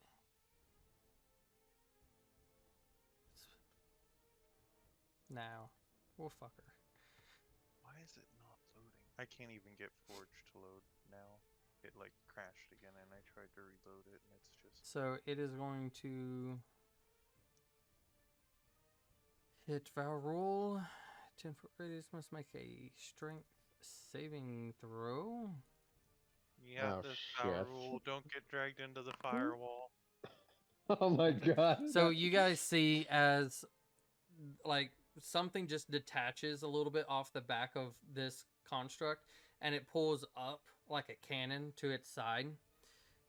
[SPEAKER 1] Now, we'll fuck her.
[SPEAKER 2] Why is it not loading? I can't even get Forge to load now. It like crashed again, and I tried to reload it, and it's just.
[SPEAKER 1] So it is going to hit Valrule. 10-foot radius must make a strength saving throw.
[SPEAKER 2] Yeah,
[SPEAKER 4] Oh,
[SPEAKER 2] this
[SPEAKER 4] shit.
[SPEAKER 2] rule. Don't get dragged into the firewall.
[SPEAKER 4] Oh my god.
[SPEAKER 1] So you guys see as like something just detaches a little bit off the back of this construct and it pulls up like a cannon to its side.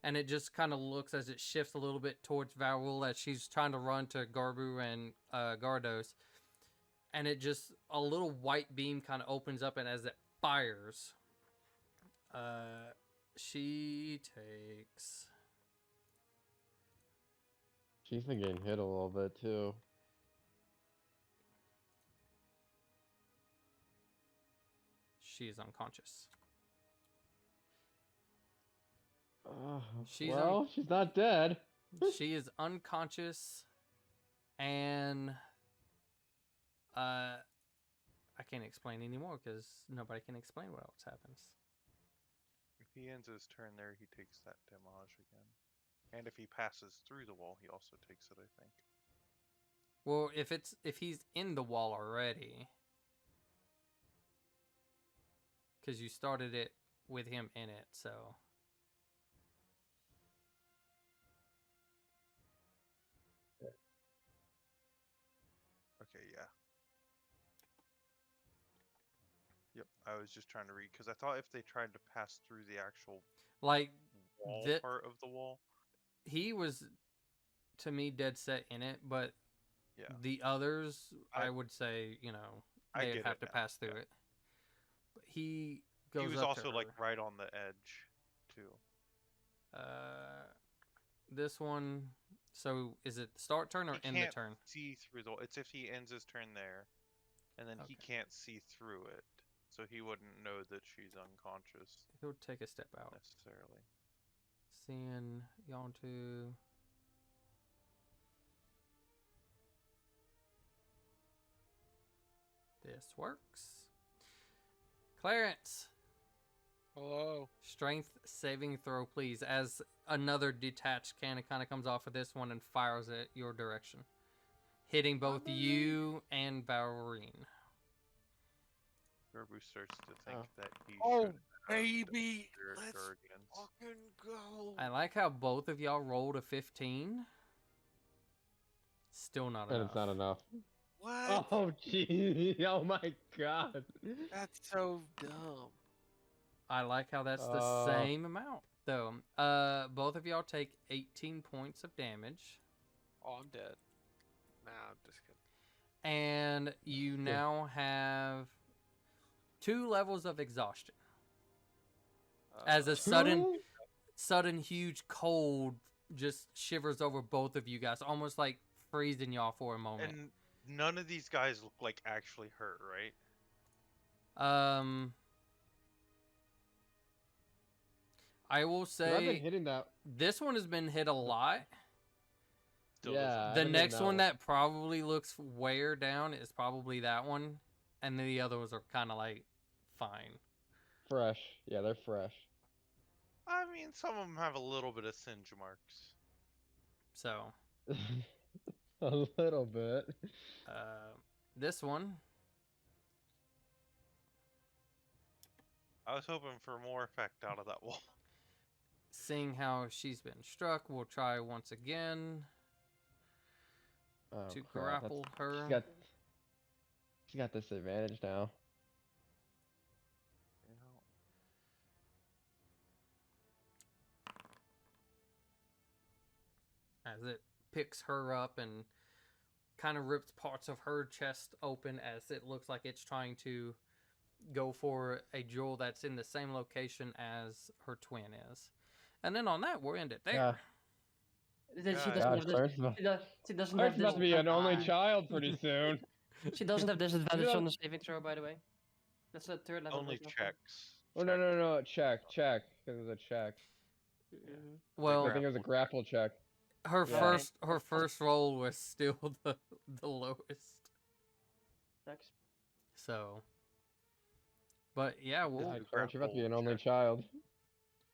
[SPEAKER 1] and it just kind of looks as it shifts a little bit towards Varul as she's trying to run to Garbu and Gardos, and it just a little white beam kind of opens up, and as it fires, she takes.
[SPEAKER 7] She's been getting hit a little bit too.
[SPEAKER 1] She is unconscious.
[SPEAKER 7] She's she's not dead.
[SPEAKER 1] She is unconscious, and I can't explain anymore because nobody can explain what else happens.
[SPEAKER 2] If he ends his turn there, he takes that damage again. And if he passes through the wall, he also takes it, I think.
[SPEAKER 1] Well, if he's in the wall already, because you started it with him in it, so.
[SPEAKER 2] Okay, yeah. Yep, I was just trying to read, because I thought if they tried to pass through the actual
[SPEAKER 1] Like,
[SPEAKER 2] wall part of the wall.
[SPEAKER 1] he was, to me, dead set in it, but
[SPEAKER 2] Yeah.
[SPEAKER 1] the others, I would say,
[SPEAKER 2] I
[SPEAKER 1] they'd
[SPEAKER 2] get
[SPEAKER 1] have
[SPEAKER 2] it
[SPEAKER 1] to
[SPEAKER 2] now,
[SPEAKER 1] pass through
[SPEAKER 2] yeah.
[SPEAKER 1] it. But he goes
[SPEAKER 2] He was
[SPEAKER 1] up
[SPEAKER 2] also
[SPEAKER 1] to
[SPEAKER 2] like
[SPEAKER 1] her.
[SPEAKER 2] right on the edge, too.
[SPEAKER 1] This one. So is it start turn or
[SPEAKER 2] He
[SPEAKER 1] end the
[SPEAKER 2] can't
[SPEAKER 1] turn?
[SPEAKER 2] see through the. It's if he ends his turn there, and then he
[SPEAKER 1] Okay.
[SPEAKER 2] can't see through it, so he wouldn't know that she's unconscious
[SPEAKER 1] He'll take a step out.
[SPEAKER 2] necessarily.
[SPEAKER 1] Seeing y'all two. This works. Clarence,
[SPEAKER 5] Hello.
[SPEAKER 1] strength saving throw, please. As another detached cannon kind of comes off of this one and fires it your direction, hitting both you and Valrine.
[SPEAKER 2] Gerbu starts to think that he
[SPEAKER 5] Oh,
[SPEAKER 2] should.
[SPEAKER 5] baby, let's
[SPEAKER 2] guardians.
[SPEAKER 5] fucking go.
[SPEAKER 1] I like how both of y'all rolled a 15. Still not
[SPEAKER 7] And
[SPEAKER 1] enough.
[SPEAKER 7] it's not enough.
[SPEAKER 5] What?
[SPEAKER 7] Oh gee! Oh my god!
[SPEAKER 5] That's so dumb.
[SPEAKER 1] I like how that's the same amount, though. Both of y'all take 18 points of damage.
[SPEAKER 5] Oh, I'm dead. Nah, I'm just kidding.
[SPEAKER 1] And you now have 2 levels of exhaustion. As a sudden huge cold just shivers over both of you guys, almost like freezing y'all for a moment.
[SPEAKER 2] And none of these guys look like actually hurt, right?
[SPEAKER 1] I will
[SPEAKER 7] I've
[SPEAKER 1] say
[SPEAKER 7] been hitting that.
[SPEAKER 1] this one has been hit a lot.
[SPEAKER 2] Still
[SPEAKER 7] Yeah.
[SPEAKER 2] doesn't.
[SPEAKER 7] I've
[SPEAKER 1] The
[SPEAKER 7] been hitting
[SPEAKER 1] next
[SPEAKER 7] that
[SPEAKER 1] one that probably looks wear down is probably that one, and then the other ones are kind of like fine.
[SPEAKER 7] fresh. Yeah, they're fresh.
[SPEAKER 2] I mean, some of them have a little bit of singe marks.
[SPEAKER 1] So,
[SPEAKER 7] A little bit.
[SPEAKER 1] this one,
[SPEAKER 2] I was hoping for more effect out of that wall.
[SPEAKER 1] seeing how she's been struck, we'll try once again
[SPEAKER 7] Oh,
[SPEAKER 1] to
[SPEAKER 7] crap.
[SPEAKER 1] grapple her.
[SPEAKER 7] She's got disadvantage now.
[SPEAKER 1] As it picks her up and kind of rips parts of her chest open as it looks like it's trying to go for a jewel that's in the same location as her twin is. And then on that, we'll end it there.
[SPEAKER 7] Yeah.
[SPEAKER 6] Then she
[SPEAKER 2] God,
[SPEAKER 6] doesn't have this.
[SPEAKER 7] Claire's about,
[SPEAKER 6] She doesn't
[SPEAKER 7] Claire's
[SPEAKER 6] have
[SPEAKER 7] about to be an only
[SPEAKER 6] disadvantage.
[SPEAKER 7] child pretty soon.
[SPEAKER 6] She doesn't have disadvantage
[SPEAKER 7] You know-
[SPEAKER 6] on the saving throw, by the way. That's the third level.
[SPEAKER 2] Only
[SPEAKER 6] wasn't it?
[SPEAKER 2] checks.
[SPEAKER 7] Oh no! Check. Because it was a check.
[SPEAKER 6] Mhm.
[SPEAKER 1] Well,
[SPEAKER 7] I think it was a grapple check.
[SPEAKER 1] her
[SPEAKER 7] Yeah.
[SPEAKER 1] first roll was still the lowest.
[SPEAKER 6] Sucks.
[SPEAKER 1] So, but yeah,
[SPEAKER 7] God, Clarence, you're about to be an only child.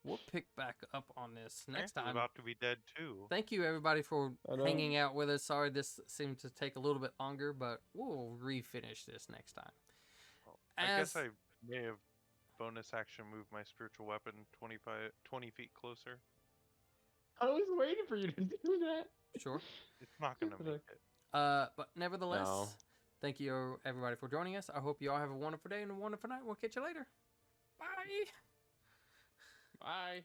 [SPEAKER 1] we'll pick back up on this next
[SPEAKER 2] He's
[SPEAKER 1] time.
[SPEAKER 2] about to be dead too.
[SPEAKER 1] Thank you everybody for
[SPEAKER 7] I know.
[SPEAKER 1] hanging out with us. Sorry this seemed to take a little bit longer, but we'll refinish this next time.
[SPEAKER 2] I guess
[SPEAKER 1] As-
[SPEAKER 2] I may have bonus action moved my spiritual weapon 20 feet closer.
[SPEAKER 7] I was waiting for you to do that.
[SPEAKER 1] Sure.
[SPEAKER 2] It's not gonna make it.
[SPEAKER 1] But nevertheless,
[SPEAKER 7] No.
[SPEAKER 1] thank you everybody for joining us. I hope you all have a wonderful day and a wonderful night. We'll catch you later. Bye.
[SPEAKER 7] Bye.